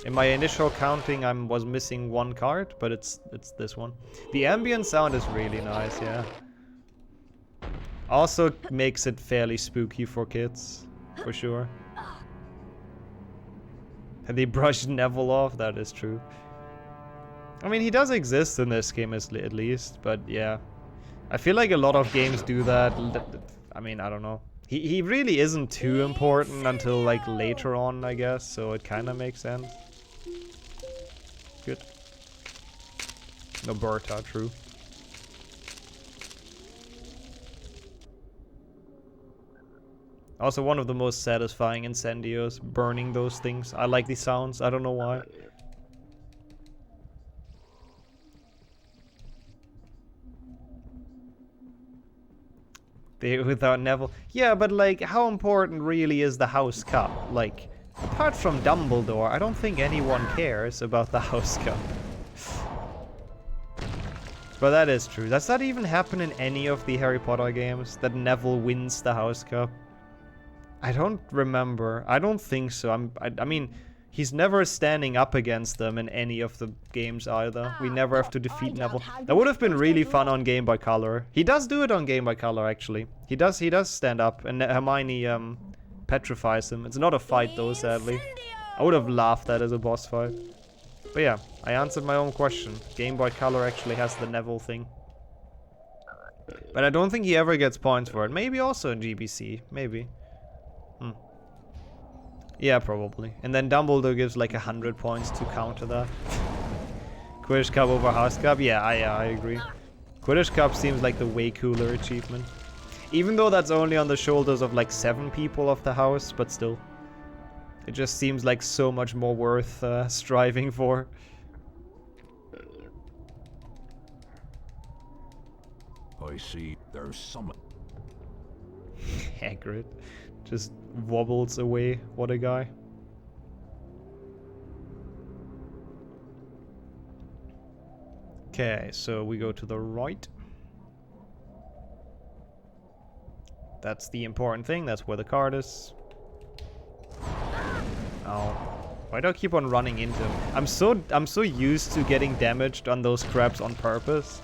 In my initial counting, I was missing one card, but it's this one. The ambient sound is really nice, yeah. Also makes it fairly spooky for kids, for sure. And they brushed Neville off, that is true. I mean, he does exist in this game at least, but yeah. I feel like a lot of games do that. I mean, I don't know. He really isn't too important until like later on, I guess, so it kind of makes sense. Good. No Berta, true. Also, one of the most satisfying incendios, burning those things. I like the sounds, I don't know why. Without Neville. Yeah, but like, how important really is the House Cup? Like, apart from Dumbledore, I don't think anyone cares about the House Cup. But that is true. Does that even happen in any of the Harry Potter games? That Neville wins the House Cup? I don't remember. I don't think so. I mean, he's never standing up against them in any of the games either. We never have to defeat Neville. That would have been really fun on Game Boy Color. He does do it on Game Boy Color, actually. He does stand up, and Hermione petrifies him. It's not a fight though, sadly. I would have laughed that as a boss fight. But yeah, I answered my own question. Game Boy Color actually has the Neville thing. But I don't think he ever gets points for it. Maybe also in GBC. Maybe. Yeah, probably. And then Dumbledore gives like 100 points to counter that. Quidditch Cup over House Cup? Yeah, I agree. Quidditch Cup seems like the way cooler achievement. Even though that's only on the shoulders of like 7 people of the house, but still. It just seems like so much more worth striving for. I see there's some. Hagrid just wobbles away. What a guy. Okay, so we go to the right. That's the important thing. That's where the card is. Oh. Why do I keep on running into him? I'm so used to getting damaged on those crabs on purpose.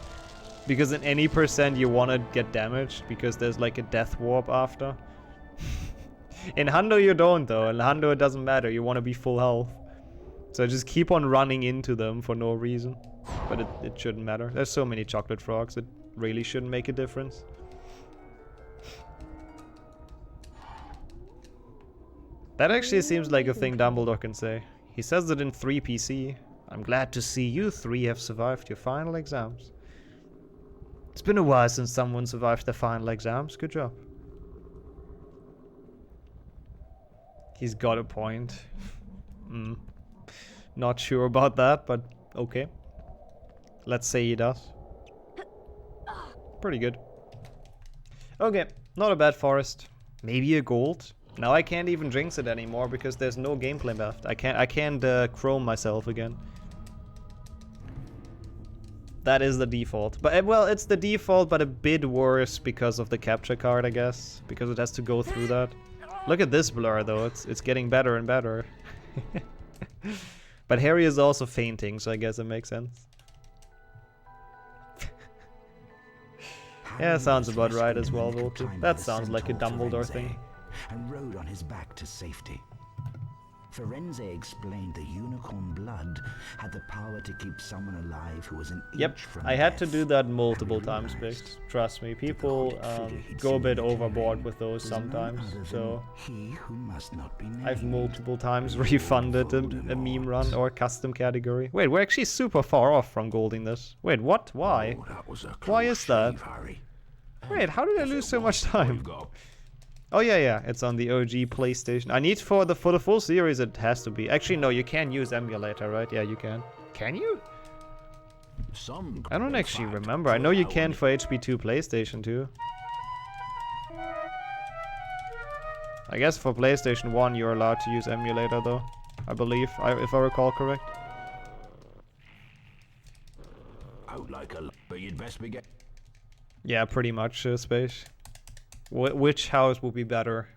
Because in any percent you want to get damaged. Because there's like a death warp after. In Hundo you don't though. In Hundo it doesn't matter. You want to be full health. So I just keep on running into them for no reason. But it shouldn't matter. There's so many chocolate frogs. It really shouldn't make a difference. That actually seems like a thing Dumbledore can say. He says it in 3PC. I'm glad to see you 3 have survived your final exams. It's been a while since someone survived their final exams. Good job. He's got a point. Not sure about that, but okay. Let's say he does. Pretty good. Okay, not a bad forest. Maybe a gold. Now I can't even jinx it anymore because there's no gameplay left. I can't chrome myself again. That is the default. But well, it's the default, but a bit worse because of the capture card, I guess. Because it has to go through that. Look at this blur, though. It's getting better and better. But Harry is also fainting, so I guess it makes sense. Yeah, sounds about right as well, Volty. That sounds like a Dumbledore thing. And rode on his back to safety. Firenze explained the unicorn blood had the power to keep someone alive who was an Yep, inch from I had to death. do that multiple times, Bix. Trust me, people go a bit overboard with those Was none sometimes. other So than he who must not be named. I've multiple times refunded a meme run or custom category. Wait, we're actually super far off from golding this. Wait, what? Why? Oh, that was a Why close is that? shave, Harry. Wait, how did I lose so much We've time? got Oh yeah, it's on the OG PlayStation. I need for the full series it has to be. Actually no, you can use emulator, right? Yeah, you can. Can you? some. I don't actually remember. I know you can for HP2 PlayStation 2. I guess for PlayStation 1 you're allowed to use emulator though. I believe, if I recall correct. Out like a. But you'd best be get. Yeah, pretty much, Space. Which house would be better?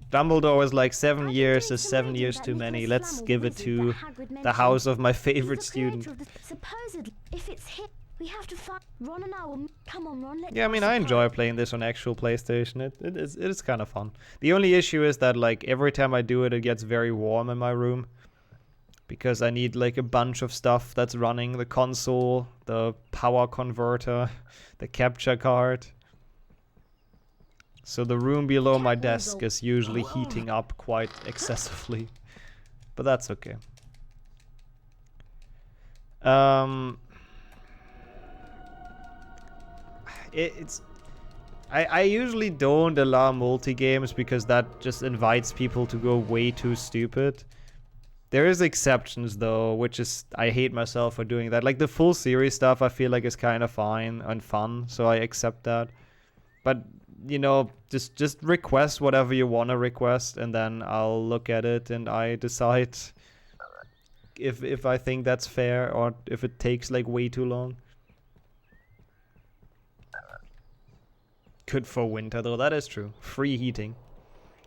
Dumbledore is like 7 years is 7 years too many. Let's give it to the house of my favorite student. Supposedly, if it's hit, we have to find Ron and I will. Come on, Ron. Yeah, I mean, I enjoy playing this on actual PlayStation. It is kind of fun. The only issue is that like every time I do it, it gets very warm in my room. Because I need like a bunch of stuff that's running. The console, the power converter, the capture card. So the room below my desk is usually heating up quite excessively. But that's okay. I usually don't allow multi-games because that just invites people to go way too stupid. There is exceptions though, which is, I hate myself for doing that. Like the full series stuff I feel like is kind of fine and fun, so I accept that. But you know, just request whatever you want to request, and then I'll look at it and I decide if I think that's fair or if it takes like way too long. Good for winter though, that is true. Free heating.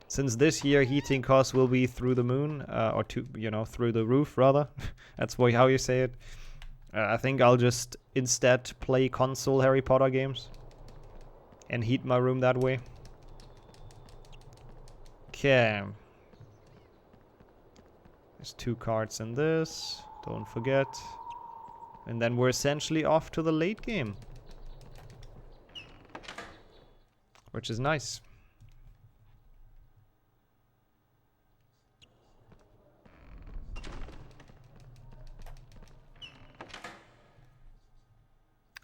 Since this year heating costs will be through the moon, or through the roof rather. That's how you say it. I think I'll just instead play console Harry Potter games. And heat my room that way. Okay. There's 2 cards in this. Don't forget. And then we're essentially off to the late game. Which is nice.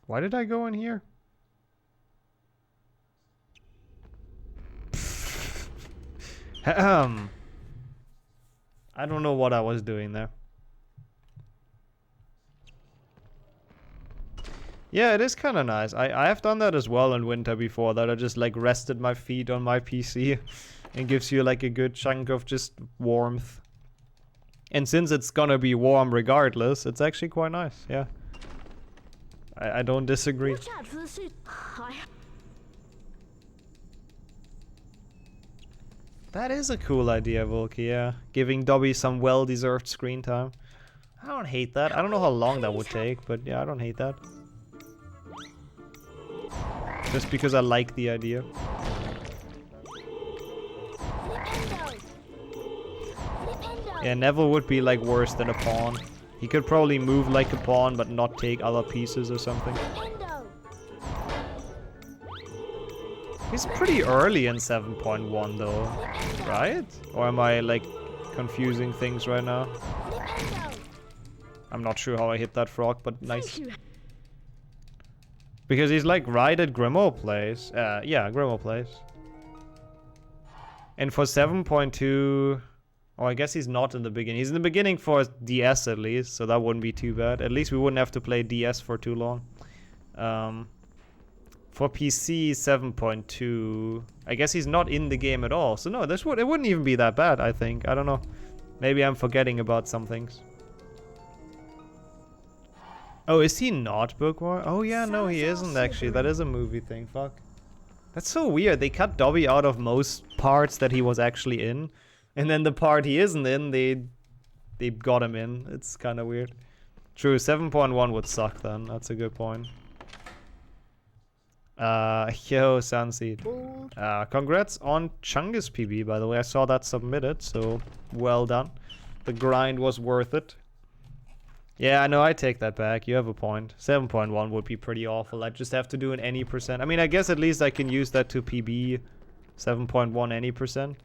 Why did I go in here? I don't know what I was doing there. Yeah, it is kind of nice. I have done that as well in winter before, that I just like rested my feet on my PC and gives you like a good chunk of just warmth. And since it's gonna be warm regardless, it's actually quite nice, yeah. I don't disagree. Watch out for the suit. That is a cool idea, Volky, yeah. Giving Dobby some well-deserved screen time. I don't hate that. I don't know how long that would take, but yeah, I don't hate that. Just because I like the idea. Yeah, Neville would be like worse than a pawn. He could probably move like a pawn, but not take other pieces or something. He's pretty early in 7.1 though, right? Or am I like confusing things right now? I'm not sure how I hit that frog, but nice. Because he's like right at Grimoire Place. Yeah, Grimoire Place. And for 7.2... Oh, I guess he's not in the beginning. He's in the beginning for DS at least, so that wouldn't be too bad. At least we wouldn't have to play DS for too long. For PC 7.2, I guess he's not in the game at all. So no, it wouldn't even be that bad, I think. I don't know. Maybe I'm forgetting about some things. Oh, is he not Bookworm? Oh yeah, no, he isn't actually. That is a movie thing. Fuck. That's so weird. They cut Dobby out of most parts that he was actually in. And then the part he isn't in, they got him in. It's kind of weird. True, 7.1 would suck then. That's a good point. Yo, Sunseed. Congrats on Chungus PB, by the way. I saw that submitted, so well done. The grind was worth it. Yeah, I know, I take that back. You have a point. 7.1 would be pretty awful. I just have to do an any percent. I mean, I guess at least I can use that to PB 7.1 any percent.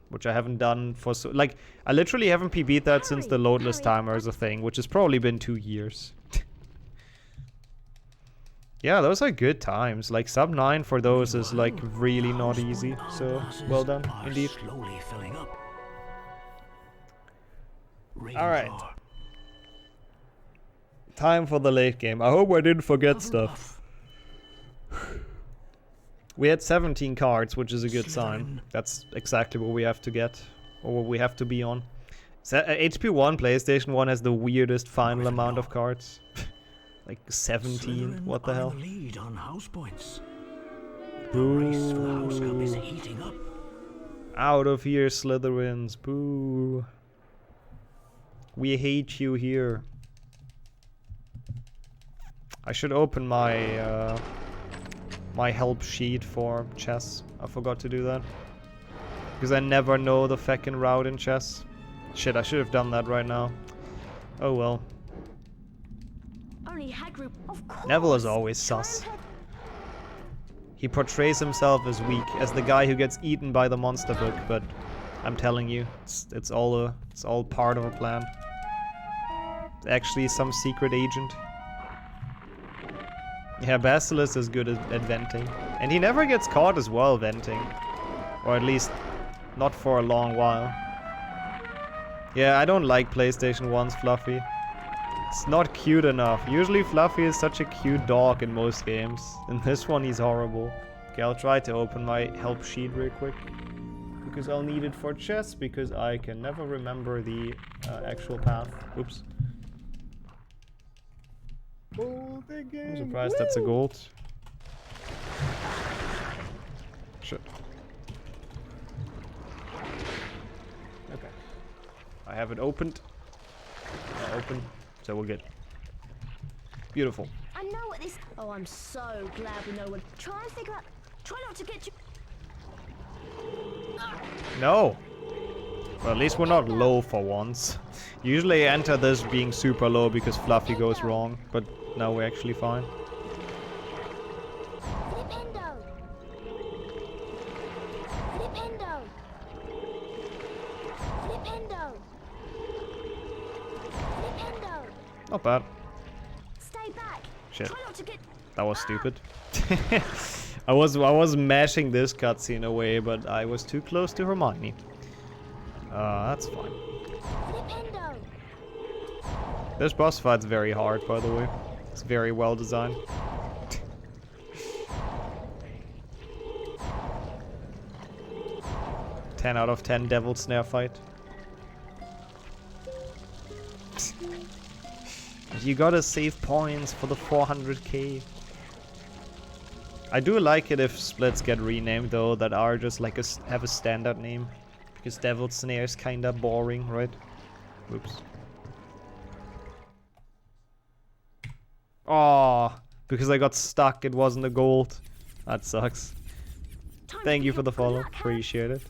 Which I haven't done for so... Like, I literally haven't PB'd that since the loadless timer is a thing, which has probably been 2 years. Yeah, those are good times. Like, sub 9 for those is, like, really not easy. So, well done, indeed. Slowly filling up. Alright. Time for the late game. I hope I didn't forget stuff. We had 17 cards, which is a good sign. That's exactly what we have to get. Or what we have to be on. HP1, PlayStation 1 has the weirdest final amount of cards. Like 17, what the hell? Lead on house points. Boo. Is heating up. Out of here, Slytherins. Boo. We hate you here. I should open my my help sheet for chess. I forgot to do that. Because I never know the feckin' route in chess. Shit, I should have done that right now. Oh well. Only Hagrid, of course. Neville is always sus. He portrays himself as weak, as the guy who gets eaten by the monster book, but I'm telling you, it's all part of a plan. It's actually some secret agent. Yeah, Basilisk is good at venting. And he never gets caught as well venting. Or at least, not for a long while. Yeah, I don't like PlayStation 1's Fluffy. It's not cute enough. Usually Fluffy is such a cute dog in most games. In this one he's horrible. Okay, I'll try to open my help sheet real quick. Because I'll need it for chess, because I can never remember the actual path. Oops. I'm surprised that's a gold. Shit. Okay. I have it opened. Open. So we're good. Beautiful. I know what this. Oh, I'm so glad we know what. Try and figure out. Try not to get you. No. Well, at least we're not low for once. Usually I enter this being super low because Fluffy goes wrong, but now we're actually fine. Flipendo. Flipendo. Flipendo. Flipendo. Not bad. Stay back. Shit. Try not to get. That was stupid. I was mashing this cutscene away, but I was too close to Hermione. That's fine. Flipendo. This boss fight's very hard, by the way. It's very well designed. Ten out of 10 Devil Snare fight. You gotta save points for the 400k. I do like it if splits get renamed though, that are just like have a standard name. Because Devil Snare is kinda boring, right? Oops. Oh, because I got stuck, it wasn't a gold. That sucks. Thank you for the follow, appreciate it.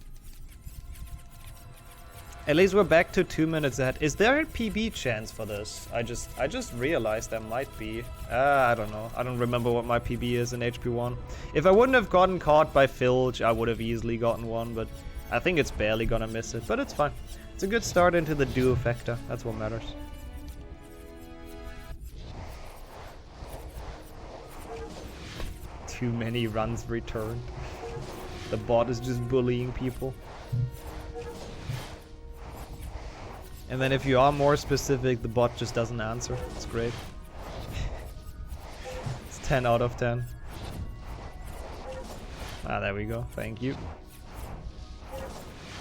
At least we're back to 2 minutes ahead. Is there a PB chance for this? I just realized there might be. I don't know. I don't remember what my PB is in HP1. If I wouldn't have gotten caught by Filch, I would have easily gotten one, but I think it's barely gonna miss it. But it's fine. It's a good start into the Duofecta. That's what matters. Too many runs returned. The bot is just bullying people. And then if you are more specific, the bot just doesn't answer. It's great. It's 10 out of 10. Ah, there we go. Thank you.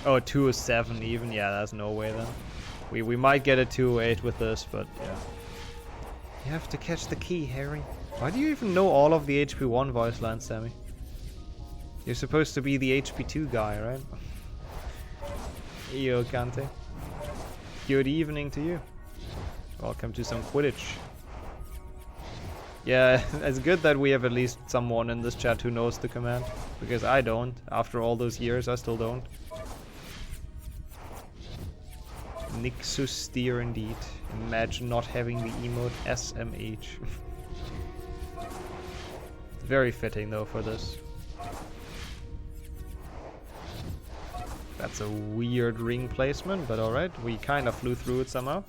Oh, 207 even. Yeah, that's no way then. We might get a 208 with this, but yeah. You have to catch the key, Harry. Why do you even know all of the HP1 voice lines, Sammy? You're supposed to be the HP2 guy, right? Yo, Kante. Good evening to you. Welcome to some Quidditch. Yeah, it's good that we have at least someone in this chat who knows the command. Because I don't. After all those years, I still don't. Nixus steer indeed. Imagine not having the emote SMH. Very fitting though for this. That's a weird ring placement, but alright. We kind of flew through it somehow.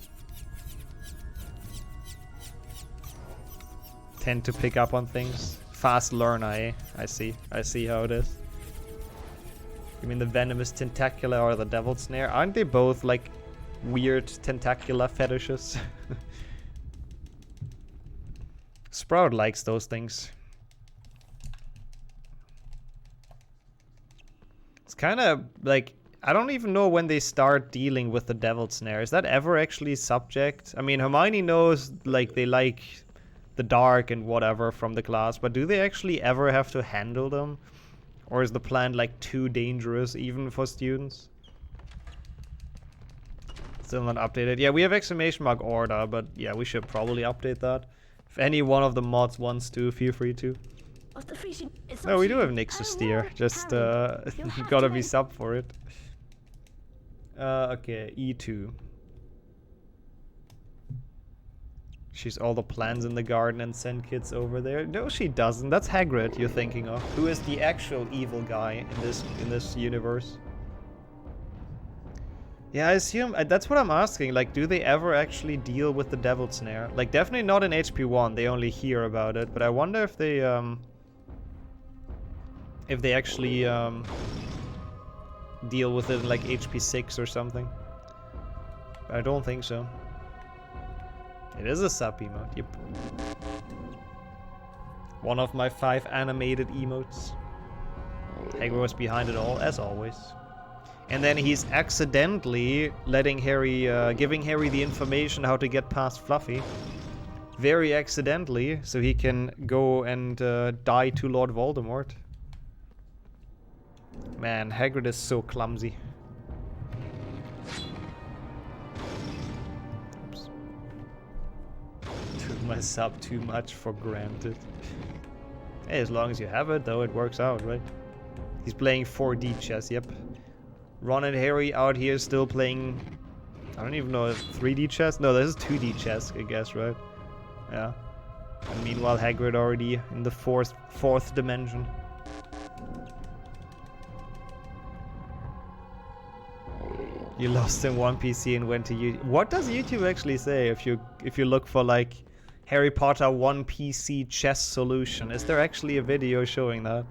Tend to pick up on things. Fast learner, eh? I see how it is. You mean the venomous tentacula or the devil's snare? Aren't they both like weird tentacular fetishes? Sprout likes those things. It's kind of like, I don't even know when they start dealing with the devil's snare. Is that ever actually subject? I mean, Hermione knows like they like the dark and whatever from the class, but do they actually ever have to handle them? Or is the plan like too dangerous even for students? Still not updated. Yeah, we have exclamation mark order, but yeah, we should probably update that. If any one of the mods wants to, feel free to. No, we do have Nixus steer. Just gotta be sub for it. Okay, E2. She's all the plants in the garden and send kids over there. No, she doesn't. That's Hagrid you're thinking of. Who is the actual evil guy in this universe? Yeah, I assume that's what I'm asking. Like, do they ever actually deal with the devil's snare? Like, definitely not in HP1. They only hear about it. But I wonder if they actually deal with it in like HP6 or something. I don't think so. It is a sub emote, yep. One of my 5 animated emotes. Hagrid was behind it all, as always. And then he's accidentally letting Harry, giving Harry the information how to get past Fluffy. Very accidentally, so he can go and die to Lord Voldemort. Man, Hagrid is so clumsy. My sub too much for granted. Hey, as long as you have it, though, it works out, right? He's playing 4D chess, yep. Ron and Harry out here still playing, I don't even know, 3D chess? No, this is 2D chess, I guess, right? Yeah. And meanwhile, Hagrid already in the fourth dimension. You lost in one PC and went to YouTube. What does YouTube actually say if you look for like Harry Potter 1 PC chess solution? Is there actually a video showing that?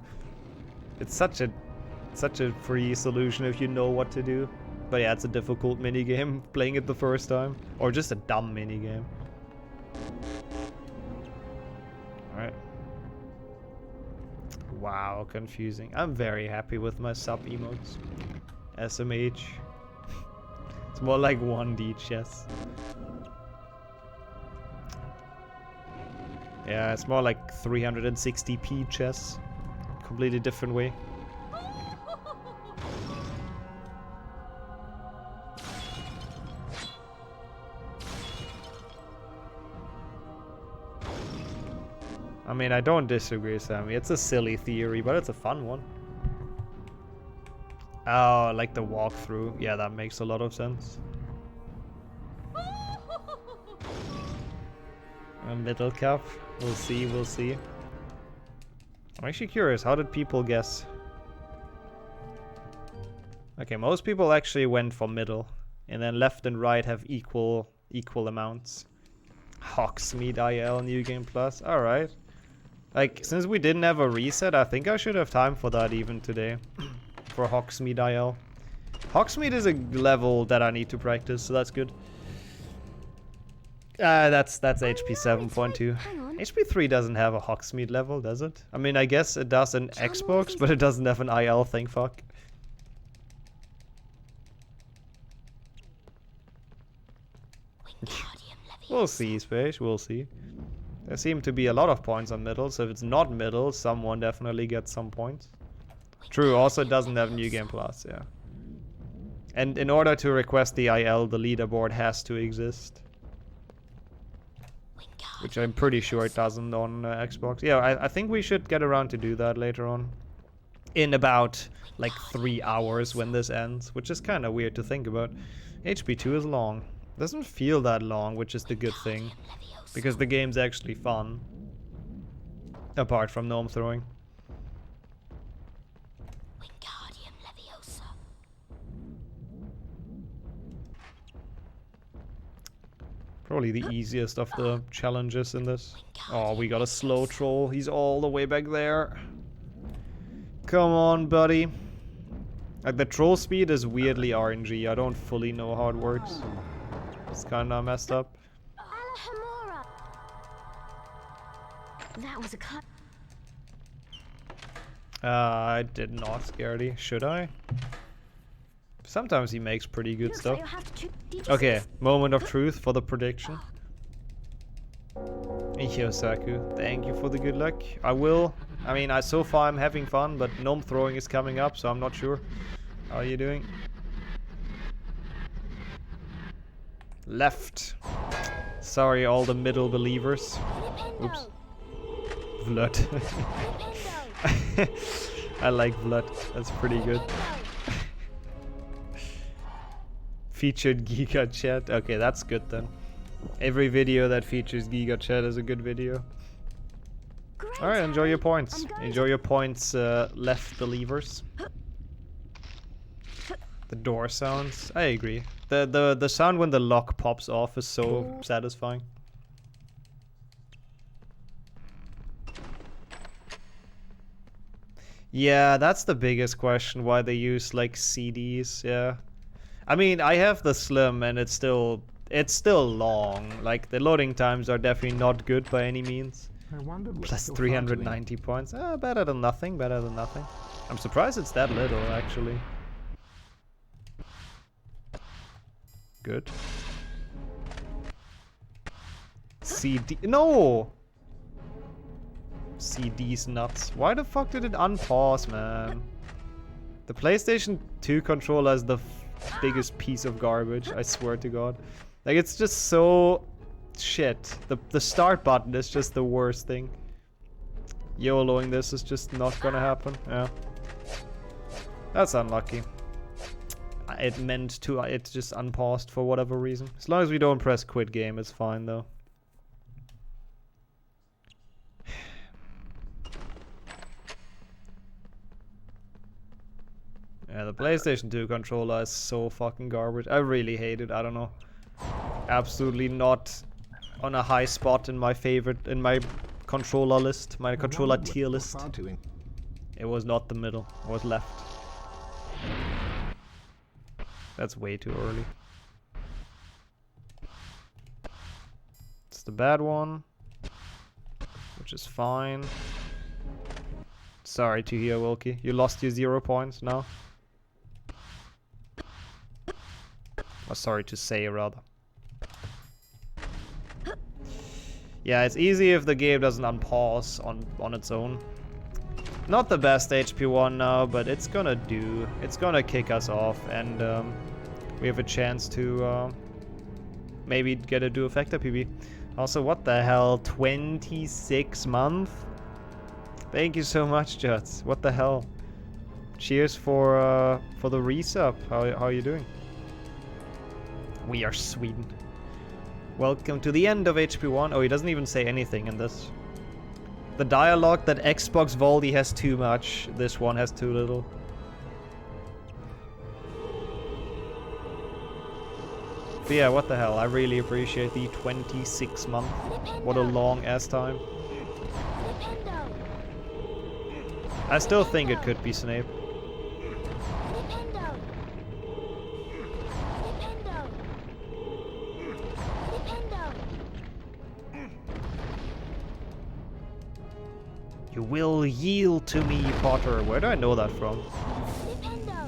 It's such a free solution if you know what to do. But yeah, it's a difficult minigame playing it the first time. Or just a dumb minigame. Alright. Wow, confusing. I'm very happy with my sub emotes. SMH. It's more like 1D chess. Yeah, it's more like 360p chess. Completely different way. I mean, I don't disagree, Sammy. It's a silly theory, but it's a fun one. Oh, like the walkthrough. Yeah, that makes a lot of sense. A middle cup. We'll see, we'll see. I'm actually curious, how did people guess? Okay, most people actually went for middle. And then left and right have equal amounts. Hogsmeade IL, New Game Plus. Alright. Like, since we didn't have a reset, I think I should have time for that even today. For Hogsmeade IL. Hogsmeade is a level that I need to practice, so that's good. That's HP 7.2. HP 3 doesn't have a Hogsmeade level, does it? I mean, I guess it does in Xbox, but it doesn't have an IL thing, fuck. We'll see, Space, we'll see. There seem to be a lot of points on middle, so if it's not middle, someone definitely gets some points. True, also it doesn't have New Game Plus, yeah. And in order to request the IL, the leaderboard has to exist. Which I'm pretty sure it doesn't on Xbox. Yeah, I think we should get around to do that later on. In about, like, 3 hours when this ends. Which is kind of weird to think about. HP 2 is long. Doesn't feel that long, which is the good thing. Because the game's actually fun. Apart from gnome throwing. Probably the easiest of the challenges in this. Oh, we got a slow troll. He's all the way back there. Come on, buddy. Like, the troll speed is weirdly RNG. I don't fully know how it works. It's kinda messed up. That was a cut. I did not, Scaredy. Should I? Sometimes he makes pretty good stuff. Okay, moment of truth for the prediction. Yosaku, thank you for the good luck. I will. I mean, so far I'm having fun, but gnome throwing is coming up, so I'm not sure. How are you doing? Left. Sorry, all the middle believers. Oops. Blood. I like blood. That's pretty good. Featured Giga Chat. Okay, that's good then. Every video that features Giga Chat is a good video. Alright, enjoy your points. Enjoy your points, left believers. The door sounds. I agree. The sound when the lock pops off is so satisfying. Yeah, that's the biggest question, why they use like CDs, yeah. I mean, I have the Slim and it's still long. Like, the loading times are definitely not good by any means. Plus 390 points. Better than nothing, better than nothing. I'm surprised it's that little, actually. Good. CD. No! CD's nuts. Why the fuck did it unpause, man? The PlayStation 2 controller is the biggest piece of garbage, I swear to God. Like, it's just so shit. The start button is just the worst thing. YOLOing this is just not gonna happen. Yeah. That's unlucky. It meant to, it just unpaused for whatever reason. As long as we don't press quit game, it's fine though. Yeah, the PlayStation 2 controller is so fucking garbage. I really hate it. I don't know. Absolutely not on a high spot in my favorite, in my controller list, my controller tier list. It was not the middle. It was left. That's way too early. It's the bad one, which is fine. Sorry to hear, Wilkie. You lost your 0 points now. Or sorry to say, rather. Yeah, it's easy if the game doesn't unpause on its own. Not the best HP 1 now, but it's gonna do. It's gonna kick us off, and we have a chance to maybe get a Duofecta PB. Also, what the hell? 26 months? Thank you so much, Juts. What the hell? Cheers for the resub. How are you doing? We are Sweden. Welcome to the end of HP 1. Oh, he doesn't even say anything in this. The dialogue that Xbox Voldy has too much, this one has too little. But yeah, what the hell, I really appreciate the 26 month. What a long ass time. I still think it could be Snape. You will yield to me, Potter. Where do I know that from?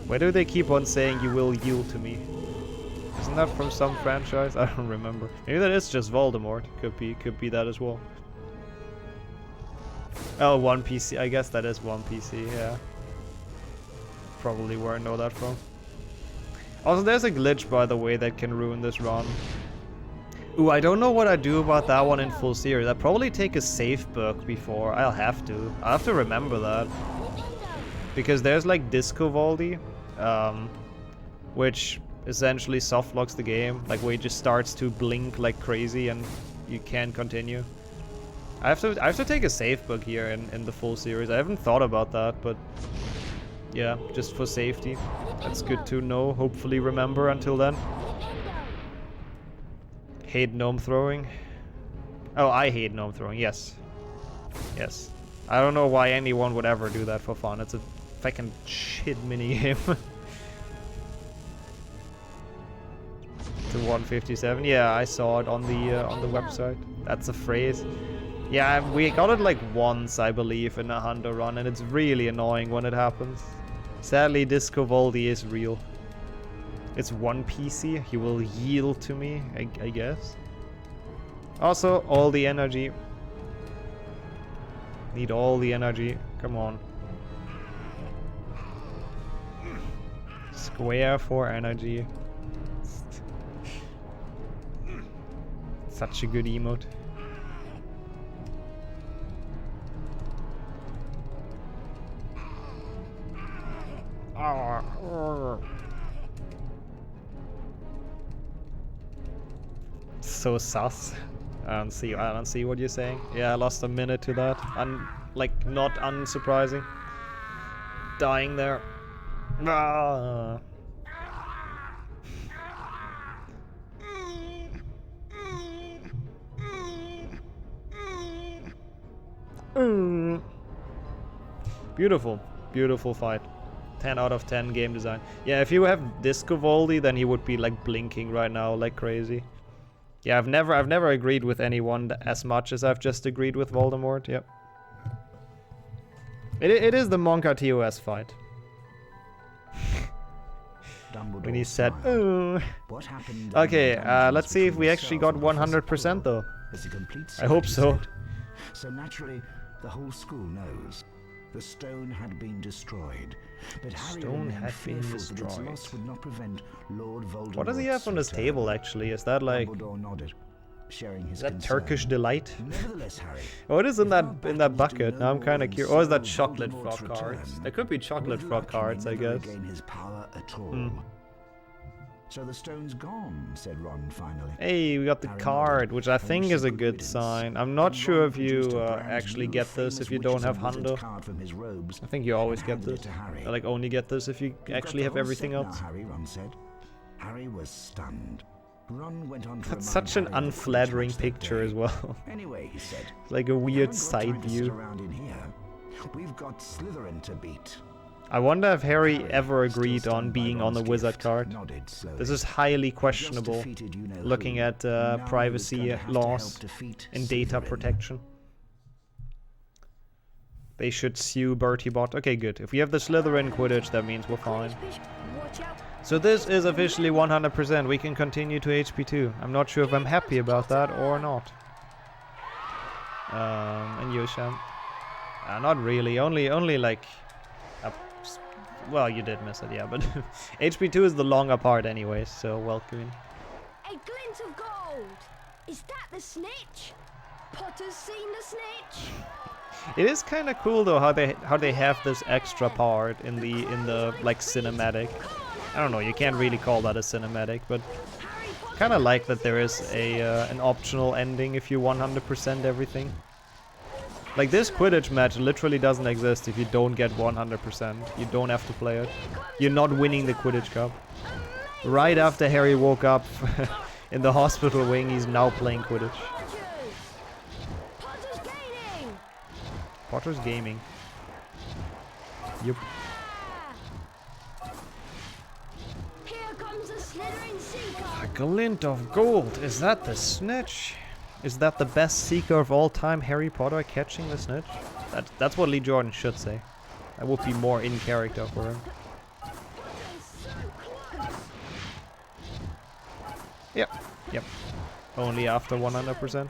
Where do they keep on saying you will yield to me? Isn't that from some franchise? I don't remember. Maybe that is just Voldemort. Could be that as well. Oh, One PC. I guess that is One PC, yeah. Probably where I know that from. Also, there's a glitch, by the way, that can ruin this run. Ooh, I don't know what I do about that one in full series. I'll probably take a safe book before. I'll have to remember that. Because there's like Disco Voldy, which essentially soft locks the game, like where it just starts to blink like crazy and you can't continue. I have to take a save book here in the full series. I haven't thought about that, but yeah, just for safety. That's good to know. Hopefully remember until then. Hate gnome throwing. Oh, I hate gnome throwing. Yes. Yes. I don't know why anyone would ever do that for fun. It's a fucking shit minigame. To 157. Yeah, I saw it on the website. That's a phrase. Yeah, we got it like once, I believe, in a Hunter run, and it's really annoying when it happens. Sadly, Disco Voldy is real. It's one PC. He will yield to me, I guess. Also, all the energy. Need all the energy. Come on. Square for energy. Such a good emote. So sus. I don't see what you're saying. Yeah, I lost a minute to that. Like not unsurprising. Dying there. Ah. Beautiful. Beautiful fight. 10 out of 10 game design. Yeah, if you have Disco Voldy, then he would be like blinking right now like crazy. Yeah, I've never agreed with anyone as much as I've just agreed with Voldemort. Yep. It is the Monka TOS fight. When he said, "Oh." What happened? Okay, let's see if we actually got 100% though. I hope so. So naturally, the whole school knows. The stone had been destroyed, but Harry remained fearful that its loss would not prevent Lord Voldemort. What does he have on his table actually? Is that like nodded, sharing his is that concern. Turkish delight? Nevertheless, Harry. What is in that bucket? Now I'm kind of curious. Or is that chocolate frog cards? There could be chocolate frog cards, I guess. His power at all. So the stone's gone, said Ron finally. Hey, we got the card, which I think is a good sign. I'm not sure if you actually get this if you don't have Hundo. I think you always get this. Or like only get this if you actually have everything else. Harry, Ron said. Harry was stunned. Ron went on to That's such an unflattering picture as well. Anyway, he said. It's like a weird side view. Around in here. We've got Slytherin to beat. I wonder if Harry ever agreed on being on the wizard card. This is highly questionable, looking at privacy laws and data protection. They should sue Bertie Bot. Okay, good. If we have the Slytherin Quidditch, that means we're fine. So this is officially 100%. We can continue to HP2. I'm not sure if I'm happy about that or not. And Yosham. Not really. Only like... Well, you did miss it, yeah, but HP2 is the longer part anyways, so welcome in. A glint of gold! Is that the snitch? Potter's seen the snitch? It is kind of cool though how they have this extra part in the like cinematic. I don't know, you can't really call that a cinematic, but kind of like that there is an optional ending if you 100% everything. Like this Quidditch match literally doesn't exist if you don't get 100%. You don't have to play it. You're not winning the Quidditch Cup. Right after Harry woke up in the hospital wing, he's now playing Quidditch. Potter's gaining! Potter's gaming. Yep. Here comes the Slytherin Seeker! A glint of gold. Is that the snitch? Is that the best seeker of all time, Harry Potter catching the snitch? That's what Lee Jordan should say. That would be more in character for him. Yep. Only after 100%.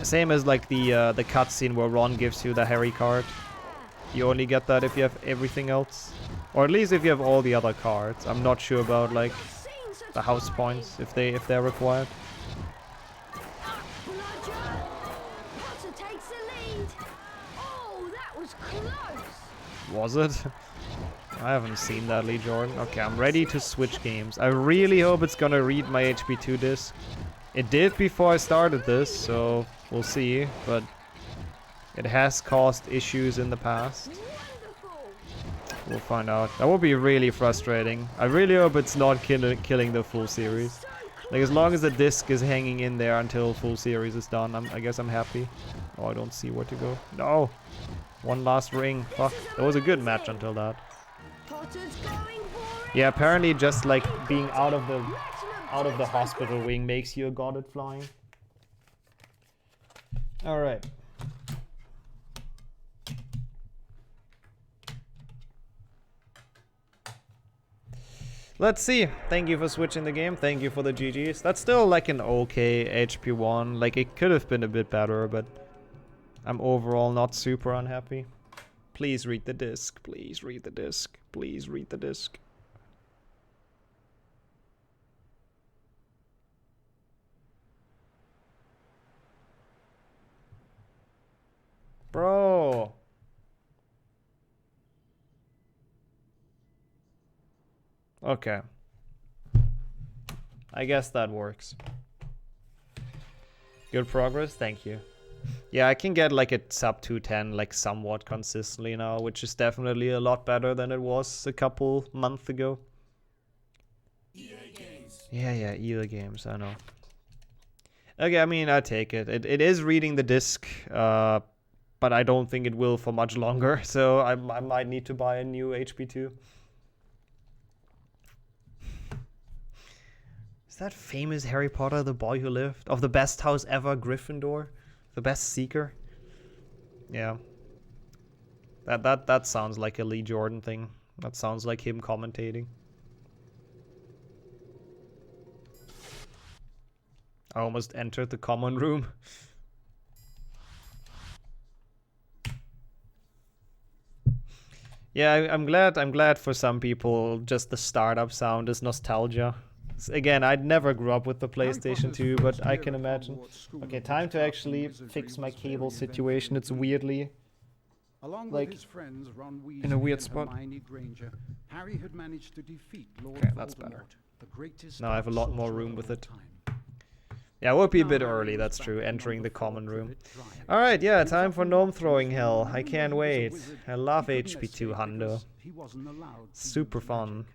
Same as like the cutscene where Ron gives you the Harry card. You only get that if you have everything else. Or at least if you have all the other cards. I'm not sure about like the house points if they're required. Potter takes the lead! Oh, that was close! Was it? I haven't seen that, Lee Jordan. Okay, I'm ready to switch games. I really hope it's gonna read my HP2 disc. It did before I started this, so we'll see. But it has caused issues in the past. We'll find out. That would be really frustrating. I really hope it's not killing the full series. Like, as long as the disc is hanging in there until full series is done, I guess I'm happy. Oh, I don't see where to go. No! One last ring. Fuck. That was a good match until that. Yeah, apparently just like being out of the hospital wing makes you a god at flying. Alright. Let's see. Thank you for switching the game. Thank you for the GGs. That's still like an okay HP1. Like, it could have been a bit better, but I'm overall not super unhappy. Please read the disc. Please read the disc. Please read the disc. Bro. Okay. I guess that works. Good progress, thank you. Yeah, I can get like a sub 210 like somewhat consistently now, which is definitely a lot better than it was a couple months ago. EA games. Yeah, EA games, I know. Okay, I mean, I take it. It is reading the disc, but I don't think it will for much longer, so I might need to buy a new HP2. Is that famous Harry Potter, the boy who lived? Of the best house ever, Gryffindor? The best seeker? Yeah. That sounds like a Lee Jordan thing. That sounds like him commentating. I almost entered the common room. Yeah, I'm glad for some people just the startup sound is nostalgia. Again, I never grew up with the PlayStation 2, but I can imagine. Okay, time to actually fix my cable situation. It's weirdly like in a weird spot. Okay, that's better. Now I have a lot more room with it. Yeah, it would be a bit early, that's true, entering the common room. Alright, yeah, time for gnome throwing hell. I can't wait. I love HP2 Hundo. Super fun.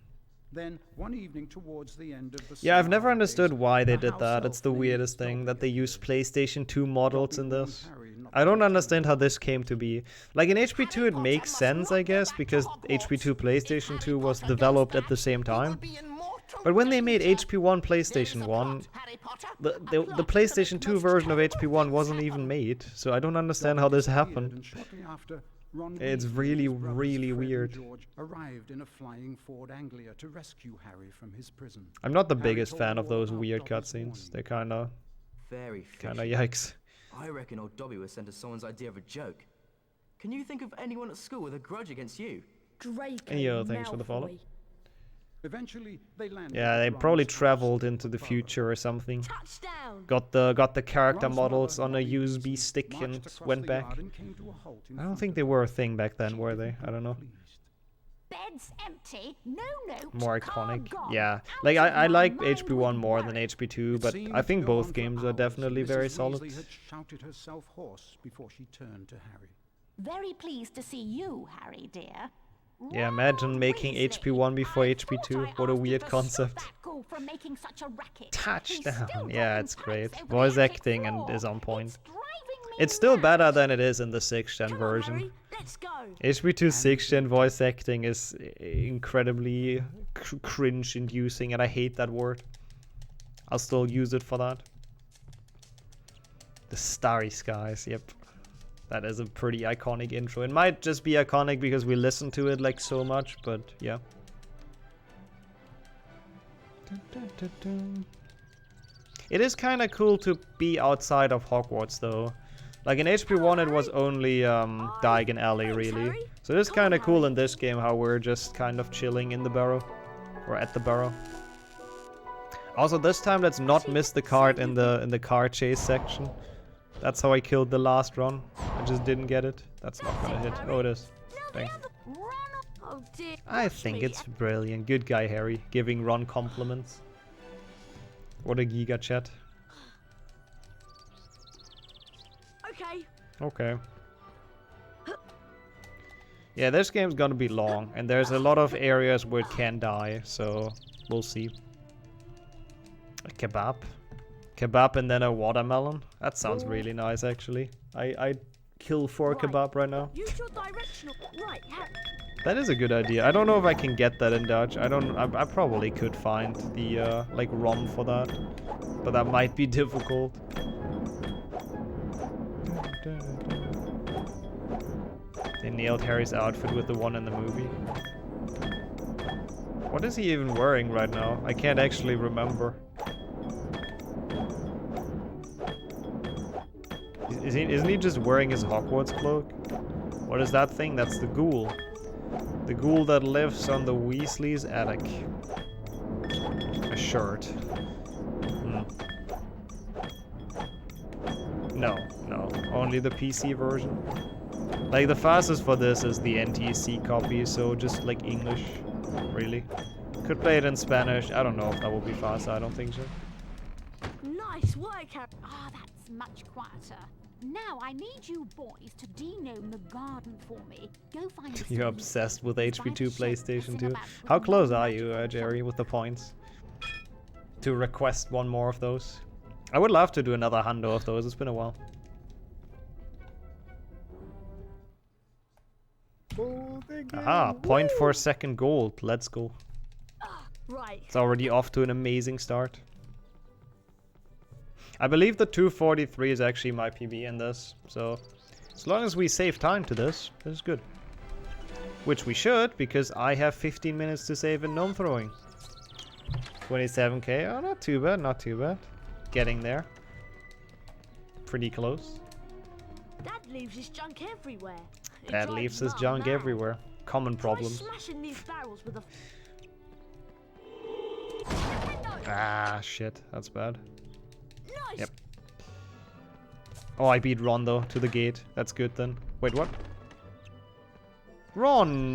Then, one evening towards the end of the yeah, I've never understood why they did that. It's the weirdest thing, that they use PlayStation 2 models in this. I don't understand how this came to be. Like, in HP2 it makes sense, I guess, because HP2 PlayStation 2 was developed at the same time. But when they made HP1 PlayStation 1, the PlayStation 2 version of HP1 wasn't even made. So I don't understand how this happened. It's really, really weird. Arrived in a flying Ford Anglia to rescue Harry from his prison. I'm not the biggest fan of those weird cutscenes. They're kinda yikes. I reckon old Dobby was sent as someone's idea of a joke. Can you think of anyone at school with a grudge against you? Draco Yo, thanks for the follow. Eventually, they landed. Yeah, they probably traveled into the future or something. Touchdown. Got the character models on a USB stick and went back. I don't think they were a thing back then, were they? I don't know. Bed's empty. No note. More iconic. Yeah. Like, I like HP1 more than HP2, but I think both games are definitely very solid. Had shouted herself hoarse before she turned to Harry. Very pleased to see you, Harry dear. Yeah, imagine making HP1 before HP2. What a weird concept. Touchdown. Yeah, it's great. Voice acting and is on point. It's still better than it is in the 6th gen version. HP2 6th gen voice acting is incredibly cringe-inducing, and I hate that word. I'll still use it for that. The Starry Skies, yep. That is a pretty iconic intro. It might just be iconic because we listen to it like so much, but yeah. It is kind of cool to be outside of Hogwarts though. Like in HP1 it was only Diagon Alley really. So it's kind of cool in this game how we're just kind of chilling in the barrow. Or at the barrow. Also this time let's not miss the card in the car chase section. That's how I killed the last run. I just didn't get it. That's not gonna hit. Oh, it is. Dang. Oh dear. I watch think me. it's brilliant. Good guy, Harry, giving Ron compliments. What a giga chat. Okay. Okay. Yeah, this game's gonna be long, and there's a lot of areas where it can die, so we'll see. A kebab. Kebab and then a watermelon. That sounds really nice, actually. I'd kill for a kebab right now. Use your directional. Right. That is a good idea. I don't know if I can get that in Dutch. I probably could find the like ROM for that, but that might be difficult. They nailed Harry's outfit with the one in the movie. What is he even wearing right now? I can't actually remember. Isn't he just wearing his Hogwarts cloak? What is that thing? That's the ghoul. The ghoul that lives on the Weasley's attic. A shirt. No, only the PC version. Like, the fastest for this is the NTSC copy, so just like English, really. Could play it in Spanish. I don't know if that will be fast. I don't think so. Nice work, Harry. Ah, that's much quieter. Now I need you boys to de-gnome the garden for me. Go find the You're obsessed with HP2 PlayStation 2. How close are you, Jerry, with the points? To request one more of those? I would love to do another hundo of those. It's been a while. Aha, 0.4 second gold. Let's go. Right. It's already off to an amazing start. I believe the 243 is actually my PB in this, so as long as we save time to this is good. Which we should, because I have 15 minutes to save in gnome throwing. 27k, oh, not too bad, not too bad. Getting there. Pretty close. That leaves his junk everywhere. That leaves his junk everywhere. Common problems. Smashing these barrels with a... Ah, shit, that's bad. Nice. Yep. Oh, I beat Ron though to the gate. That's good then. Wait, what? Ron!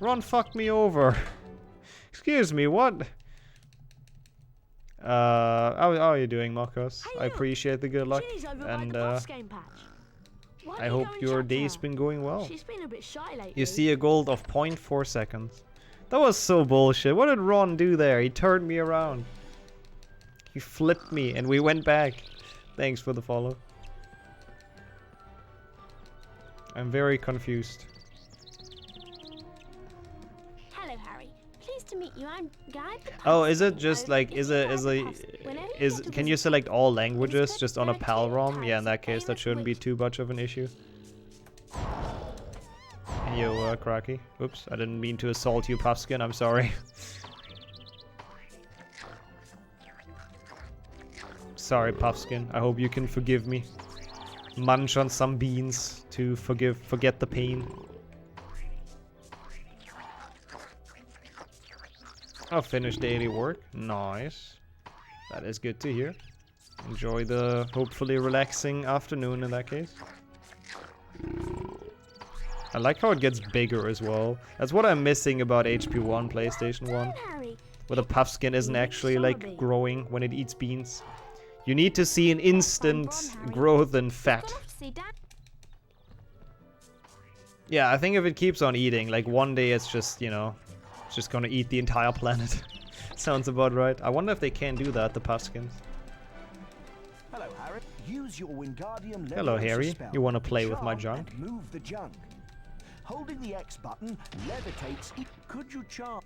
Ron fucked me over. Excuse me, what? How are you doing, Marcos? Hey, I appreciate the good luck, and I hope your day's been going well. She's been a bit shy lately. You see a gold of 0.4 seconds. That was so bullshit. What did Ron do there? He turned me around. He flipped me and we went back. Thanks for the follow. I'm very confused. Hello, Harry. Pleased to meet you. I'm Guy. Oh, is it just like can you select all languages just on a PAL ROM? Yeah, in that case that shouldn't be too much of an issue. Yo, Cracky. Oops, I didn't mean to assault you, Puffskin. I'm sorry. Sorry, Puffskin. I hope you can forgive me. Munch on some beans to forget the pain. I'll finish daily work. Nice. That is good to hear. Enjoy the hopefully relaxing afternoon in that case. I like how it gets bigger as well. That's what I'm missing about HP1 PlayStation 1. Where the Puffskin isn't actually like growing when it eats beans. You need to see an instant growth in fat. Yeah, I think if it keeps on eating, like one day it's just, you know, it's just gonna eat the entire planet. Sounds about right. I wonder if they can do that, the Puffskins. Hello, Harry. Use your Wingardium Hello, Harry. spell. You wanna play with my Charm junk? and move the junk. Holding the X button levitates. Could you charm?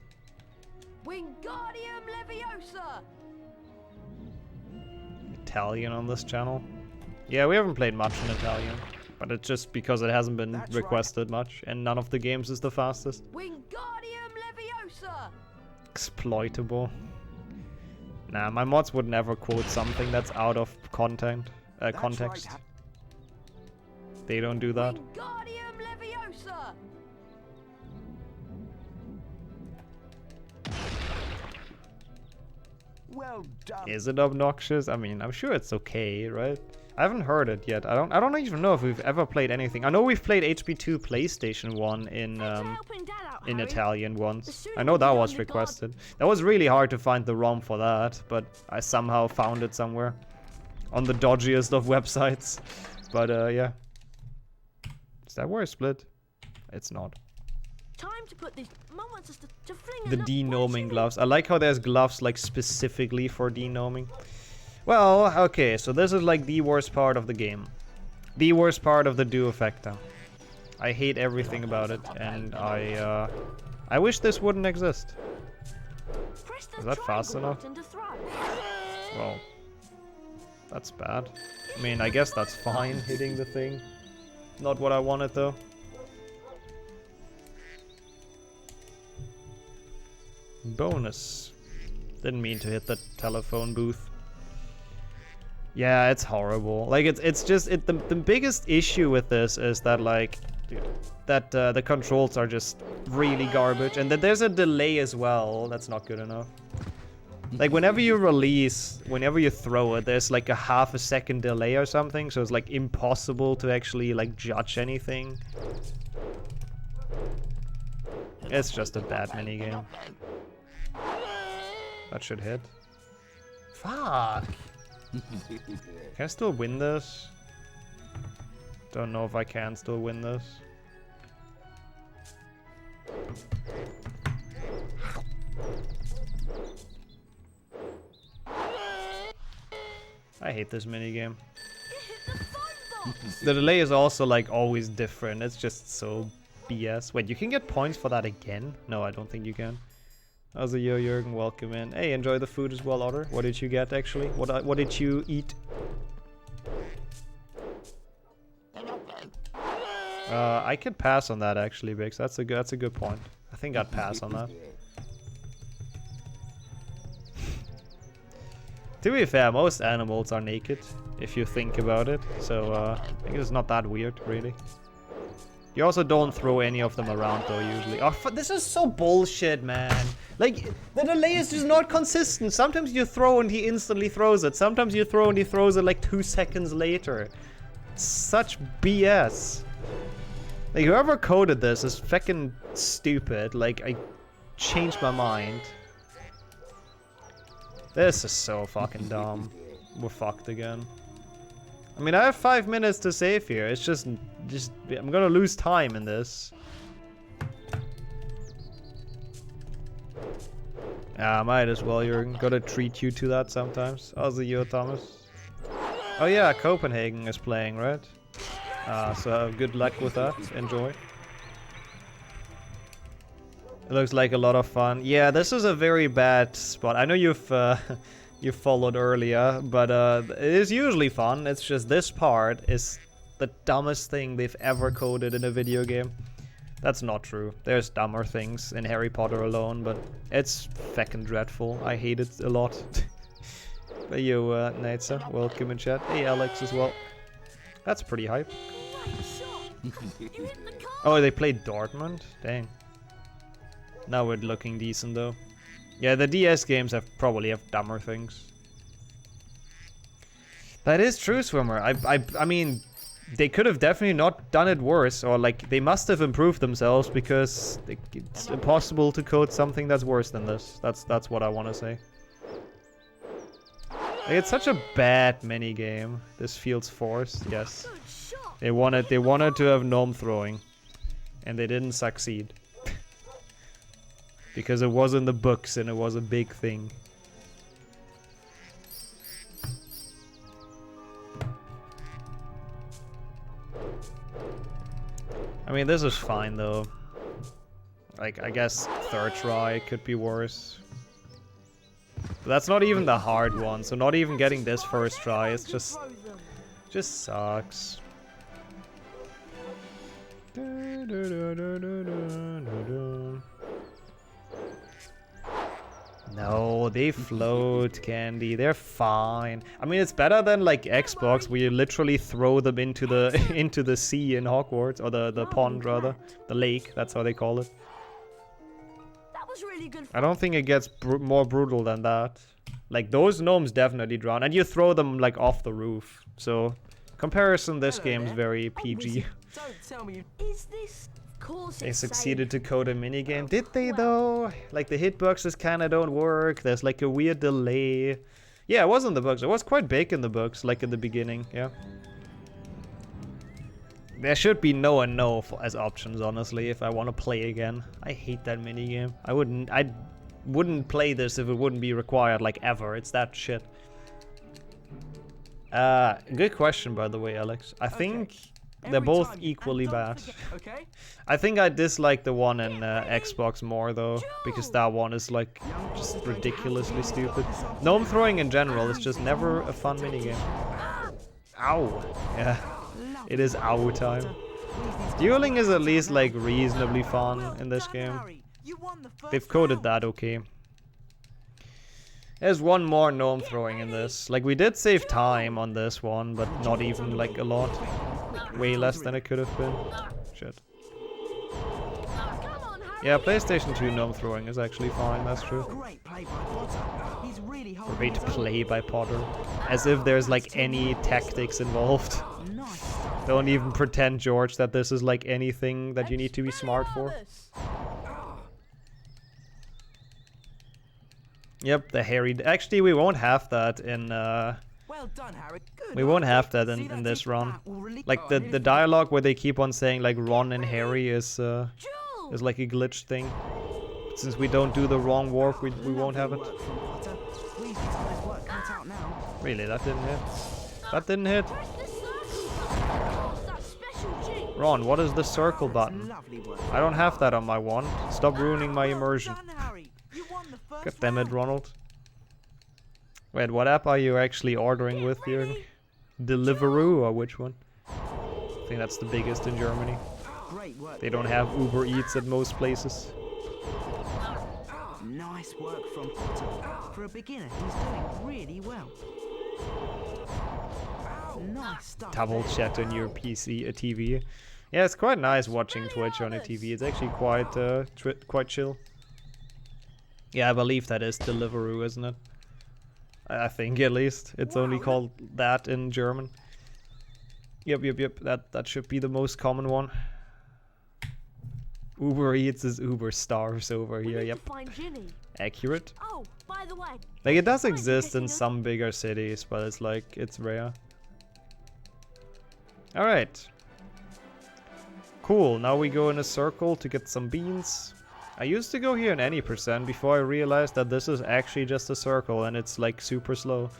Wingardium Leviosa! Italian on this channel? Yeah, we haven't played much in Italian. But it's just because it hasn't been requested much, and none of the games is the fastest. Wingardium Leviosa! Exploitable. Nah, my mods would never quote something that's out of context. They don't do that. Wingardium Leviosa! Well done. Is it obnoxious? I mean, I'm sure it's okay, right? I haven't heard it yet. I don't even know if we've ever played anything. I know we've played HP2 PlayStation 1 in helping Dad out, in Harry. Italian The once. sooner I know we that get was on the guard- requested. That was really hard to find the ROM for that, but I somehow found it somewhere. On the dodgiest of websites. But yeah. Is that where I split? It's not. Time to put this. Mum wants us to fling The enough denoming wedge gloves. I like how there's gloves like specifically for denoming. Well, okay, so this is like the worst part of the game. The worst part of the Duofecta. I hate everything about it, and I wish this wouldn't exist. Press the Is that fast triangle enough? button to throw. Well, that's bad. I mean, I guess that's fine, hitting the thing. Not what I wanted, though. Bonus. Didn't mean to hit the telephone booth. Yeah, it's horrible. Like, it's just... the biggest issue with this is that, like... that the controls are just really garbage. And that there's a delay as well. That's not good enough. Like, whenever you release, whenever you throw it, there's like a half a second delay or something. So it's like impossible to actually like judge anything. It's just a bad minigame. That should hit. Fuck! Can I still win this? Don't know if I can still win this. I hate this minigame. The delay is also like always different. It's just so BS. Wait, you can get points for that again? No, I don't think you can. How's it, yo, Jürgen? Welcome in. Hey, enjoy the food as well, Otter. What did you get actually? What did you eat? I could pass on that actually, Bix. That's a good point. I think I'd pass on that. To be fair, most animals are naked, if you think about it. So, I think it's not that weird, really. You also don't throw any of them around, though, usually. Oh, this is so bullshit, man. Like, the delay is just not consistent. Sometimes you throw and he instantly throws it. Sometimes you throw and he throws it like 2 seconds later. Such BS. Like, whoever coded this is fucking stupid. Like, I changed my mind. This is so fucking dumb. We're fucked again. I mean, I have 5 minutes to save here. It's just I'm gonna lose time in this. Yeah, might as well. You're gonna treat you to that sometimes. How's it, yo, Thomas? Oh yeah, Copenhagen is playing, right? So good luck with that. Enjoy. It looks like a lot of fun. Yeah, this is a very bad spot. I know you've you followed earlier, but it is usually fun. It's just this part is the dumbest thing they've ever coded in a video game. That's not true. There's dumber things in Harry Potter alone, but it's fucking dreadful. I hate it a lot. Hey yo, Naitza, welcome in chat. Hey Alex as well. That's pretty hype. Oh, they played Dortmund? Dang. Now we're looking decent though. Yeah, the DS games probably have dumber things. That is true, Swimmer. I mean, they could have definitely not done it worse, or like they must have improved themselves because it's impossible to code something that's worse than this. That's what I want to say. Like, it's such a bad mini game. This feels forced. Yes, they wanted to have gnome throwing, and they didn't succeed. Because it was in the books and it was a big thing. I mean, this is fine though. Like, I guess third try could be worse. But that's not even the hard one, so not even getting this first try, it's just sucks. No, they float, Candy. They're fine. I mean, it's better than like Xbox, where you literally throw them into the into the sea in Hogwarts, or the pond rather, the lake. That's how they call it. That was really good. I don't think it gets more brutal than that. Like, those gnomes definitely drown, and you throw them like off the roof. So, comparison, this game's very PG. Don't tell me you... Is this? Of course They it's succeeded to code a minigame. Did they though? Like the hitboxes kinda don't work. There's like a weird delay. Yeah, it was in the books. It was quite big in the books, like in the beginning, yeah. There should be no and no as options, honestly, if I want to play again. I hate that minigame. I wouldn't play this if it wouldn't be required, like ever. It's that shit. Good question, by the way, Alex. I think they're both equally bad. I think I dislike the one in Xbox more, though, because that one is, like, just ridiculously stupid. Gnome throwing in general is just never a fun minigame. Ow. Yeah. It is ow time. Dueling is at least, like, reasonably fun in this game. They've coded that okay. There's one more gnome throwing in this. Like, we did save time on this one, but not even, like, a lot. Way less than it could have been. Shit. Yeah, PlayStation 2 gnome throwing is actually fine, that's true. Great play by Potter. As if there's, like, any tactics involved. Don't even pretend, George, that this is, like, anything that you need to be smart for. Yep, the hairy... Actually, we won't have that in, Well done, Harry. Good. We won't have that in this run. Like, the dialogue where they keep on saying, like, Ron and Harry is like a glitch thing. But since we don't do the wrong warp, we won't have it. Really, that didn't hit? That didn't hit? Ron, what is the circle button? I don't have that on my wand. Stop ruining my immersion. God damn it, Ronald. Wait, what app are you actually ordering with, Jürgen? Deliveroo or which one? I think that's the biggest in Germany. They don't have Uber Eats at most places. Nice work from Potter. For a beginner, he's doing really well. Nice stuff. Double chat on your PC, a TV. Yeah, it's quite nice watching Twitch on a TV. It's actually quite chill. Yeah, I believe that is Deliveroo, isn't it? I think, at least. It's only called that in German. Yep. That should be the most common one. Uber Eats is Uber Stars over here, yep. Accurate. Oh, by the way. Like, it does exist in some bigger cities, but it's like, it's rare. Alright. Cool, now we go in a circle to get some beans. I used to go here in any percent before I realized that this is actually just a circle and it's like super slow.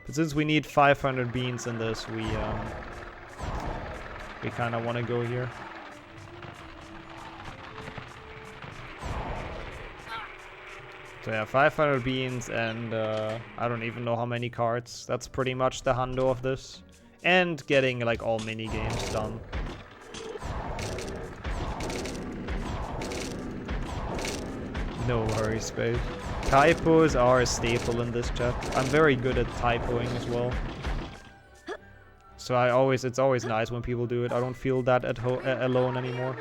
But since we need 500 beans in this, we kind of want to go here. So yeah, 500 beans and I don't even know how many cards. That's pretty much the hundo of this. And getting like all mini games done. No worries, Spade. Typos are a staple in this chat. I'm very good at typoing as well. So it's always nice when people do it. I don't feel that alone anymore.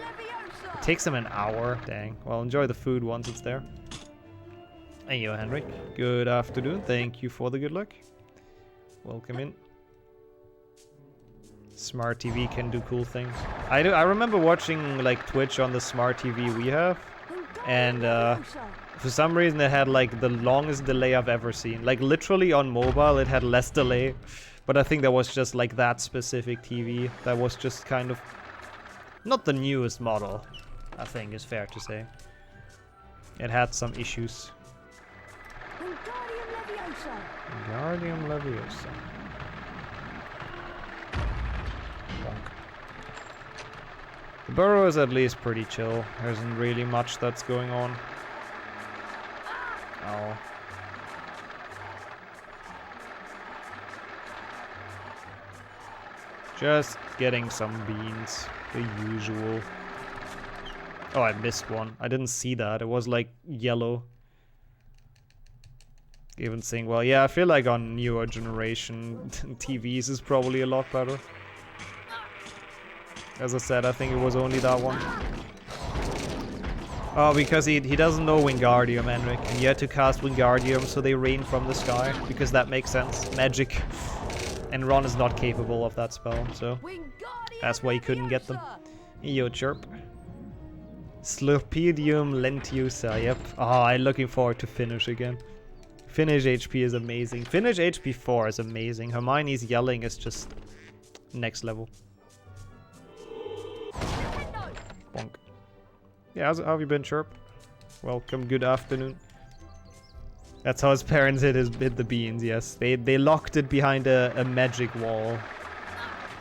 It takes them an hour. Dang. Well, enjoy the food once it's there. Hey, yo, Henrik. Good afternoon. Thank you for the good luck. Welcome in. Smart TV can do cool things. I remember watching like Twitch on the smart TV we have. And for some reason it had like the longest delay I've ever seen. Like literally on mobile it had less delay. But I think that was just like that specific TV. That was just kind of not the newest model, I think is fair to say. It had some issues. Wingardium Leviosa. Bonk. The burrow is at least pretty chill. There isn't really much that's going on. Oh. Just getting some beans. The usual. Oh, I missed one. I didn't see that. It was like yellow. Even saying, well, yeah, I feel like on newer generation TVs is probably a lot better. As I said, I think it was only that one. Oh, because he doesn't know Wingardium, Henrik. And you had to cast Wingardium so they rain from the sky. Because that makes sense. Magic. And Ron is not capable of that spell, so... That's why he couldn't get them. Yo, chirp. Slurpidium lentusa, yep. Oh, I'm looking forward to Finish again. Finish HP is amazing. Finish HP 4 is amazing. Hermione's yelling is just next level. Bonk. Yeah, how have you been, Chirp? Welcome, good afternoon. That's how his parents hit the beans, yes. They locked it behind a magic wall.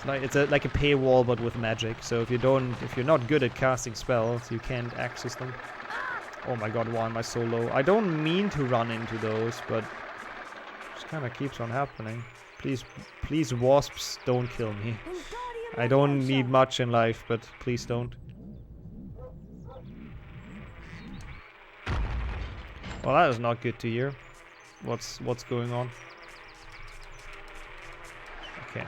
It's like a paywall but with magic. So if you're not good at casting spells, you can't access them. Oh my god, why am I so low? I don't mean to run into those, but it just kinda keeps on happening. Please wasps, don't kill me. I don't need much in life, but please don't. Well, that is not good to hear. What's going on? Okay.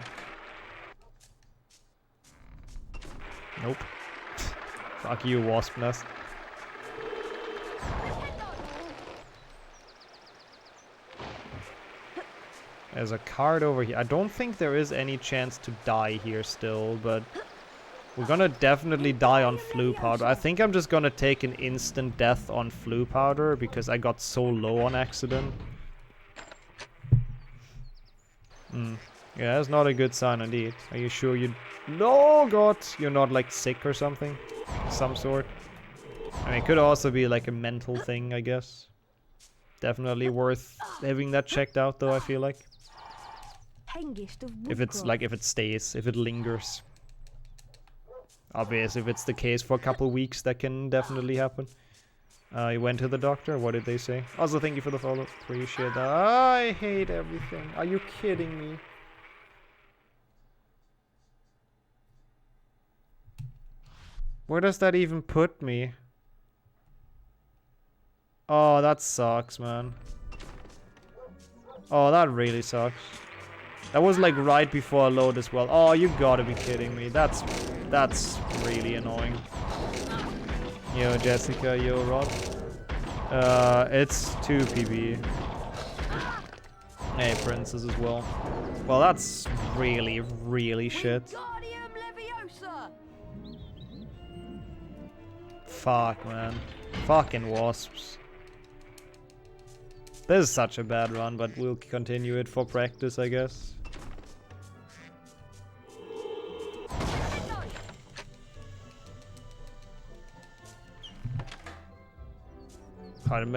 Nope. Fuck you, wasp nest. There's a card over here. I don't think there is any chance to die here still, but we're gonna definitely die on flu powder. I think I'm just gonna take an instant death on flu powder because I got so low on accident. Yeah, that's not a good sign indeed. Are you sure you... No, God! You're not like sick or something? Some sort? I mean, it could also be like a mental thing, I guess. Definitely worth having that checked out though, I feel like. If it's like, if it stays, if it lingers. Obvious, if it's the case for a couple weeks, that can definitely happen. You went to the doctor? What did they say? Also, thank you for the follow. Appreciate that. I hate everything. Are you kidding me? Where does that even put me? Oh, that sucks, man. Oh, that really sucks. That was like right before I load as well. Oh, you gotta be kidding me. That's really annoying. Yo, Jessica, yo, Rod. It's 2 PB. Hey, Princess as well. Well, that's really, really shit. Fuck, man. Fucking wasps. This is such a bad run, but we'll continue it for practice, I guess.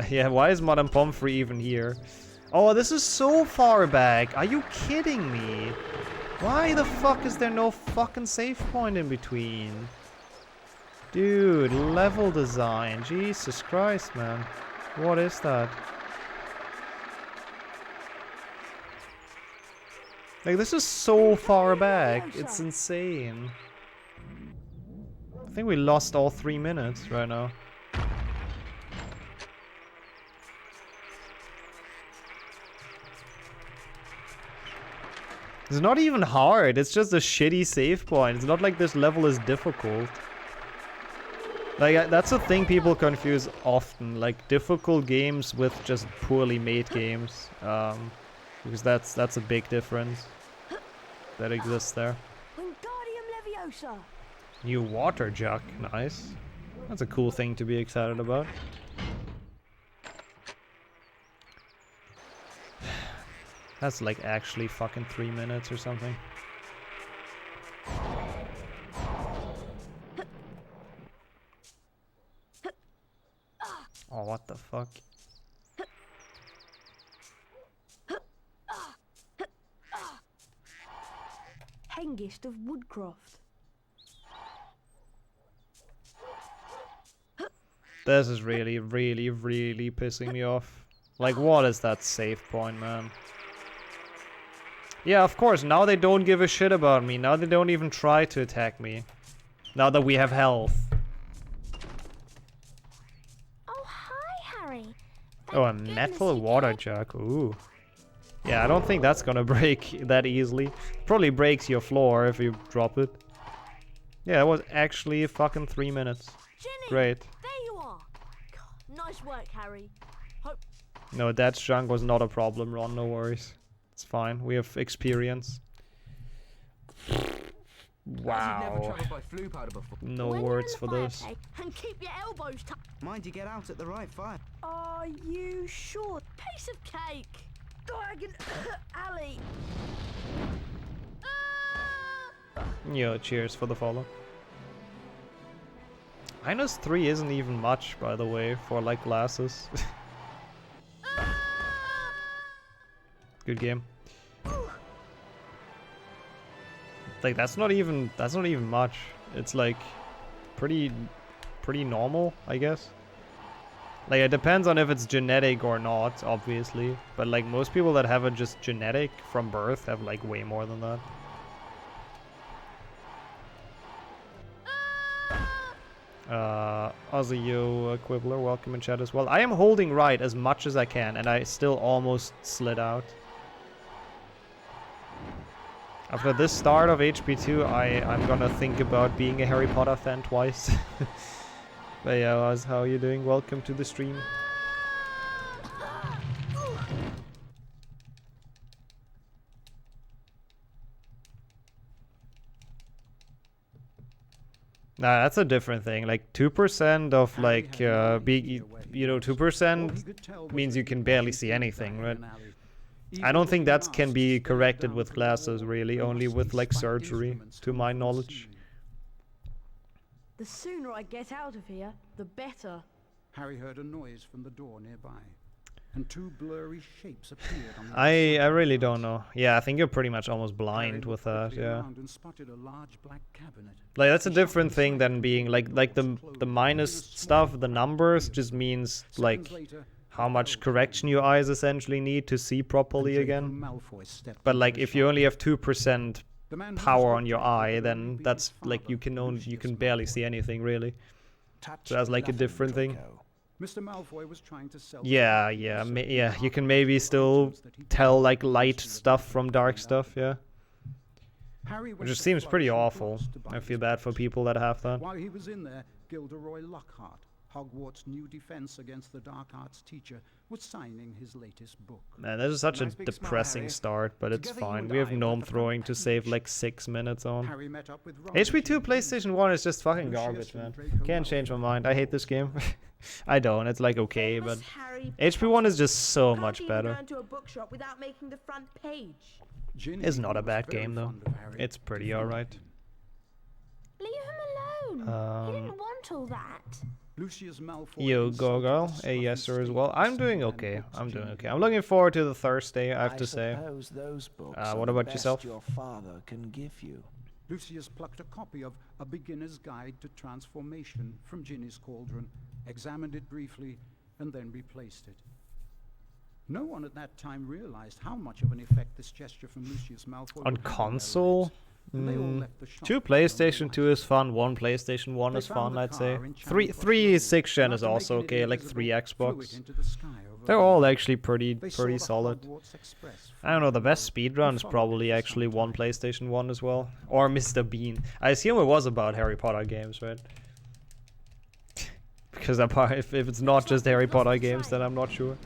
Yeah, why is Madame Pomfrey even here? Oh, this is so far back. Are you kidding me? Why the fuck is there no fucking save point in between? Dude, level design. Jesus Christ, man. What is that? Like, this is so far back. It's insane. I think we lost all 3 minutes right now. It's not even hard, it's just a shitty save point. It's not like this level is difficult. Like, that's a thing people confuse often, like difficult games with just poorly made games. Because that's a big difference that exists there. New water jug, nice. That's a cool thing to be excited about. That's like actually fucking 3 minutes or something. Oh, what the fuck? Hengist of Woodcroft. This is really, really, really pissing me off. Like, what is that save point, man? Yeah, of course, now they don't give a shit about me. Now they don't even try to attack me. Now that we have health. Oh, hi, Harry. Oh, a metal water jug. Ooh. Yeah, I don't think that's gonna break that easily. Probably breaks your floor if you drop it. Yeah, it was actually fucking 3 minutes. Ginny, Great. there you are. God, nice work, Harry. No, that junk was not a problem, Ron. No worries. It's fine. We have experience. Wow. No words for those. And keep your elbows tucked. Mind you get out at the right fire. Are you sure? Piece of cake. Diagon alley. Yo, cheers for the follow. -3 isn't even much, by the way, for like glasses. Good game. Like that's not even much. It's like pretty normal, I guess. Like it depends on if it's genetic or not, obviously. But like most people that have it just genetic from birth have like way more than that. Ozzy Quibbler, welcome in chat as well. I am holding right as much as I can, and I still almost slid out. After this start of HP2, I'm gonna think about being a Harry Potter fan twice. But yeah, Oz, how are you doing? Welcome to the stream. Nah, that's a different thing. Like 2% of like being, you know, 2% means you can barely see anything, right? I don't think that can be corrected with glasses, really. Only with like surgery, to my knowledge. The sooner I get out of here, the better. Harry heard a noise from the door nearby, and two blurry shapes appeared on the I really don't know. Yeah, I think you're pretty much almost blind with that. Yeah. and spotted a large black cabinet. Like that's a different thing than being like the minus stuff. The numbers just means like how much correction your eyes essentially need to see properly again. But like if you only have 2% power on your eye, then that's like you can barely see anything really. So that's like a different thing. Mr. Malfoy was trying to sell. Yeah. You can maybe still tell like light stuff from dark stuff. Yeah. Which just seems pretty awful. I feel bad for people that have that. While he was in there, Gilderoy Lockhart, Hogwarts' new defense against the dark arts teacher, was signing his latest book. Man, this is such a depressing start, but it's fine. We have gnome throwing to save like 6 minutes on. HP2 PlayStation 1 is just fucking garbage, man. Can't change my mind. I hate this game. I don't. It's like okay, but HP1 is just so much better. It's not a bad game though. It's pretty alright. Leave him alone. He didn't want all that. Yo, Gogol, a yes sir as well. I'm doing okay. I'm looking forward to the Thursday, I have to say. What about yourself? Your father can give you. Lucius plucked a copy of A Beginner's Guide to Transformation from Ginny's Cauldron, examined it briefly, and then replaced it. No one at that time realized how much of an effect this gesture from Lucius Malfoy on console. 2 PlayStation 2 is fun, 1 PlayStation 1 is fun, I'd say. 3 6th gen is also okay, like 3 Xbox. They're all actually pretty solid. I don't know, the best speedrun is probably actually 1 PlayStation 1 as well. Or Mr. Bean. I assume it was about Harry Potter games, right? Because if it's not just Harry Potter games, then I'm not sure.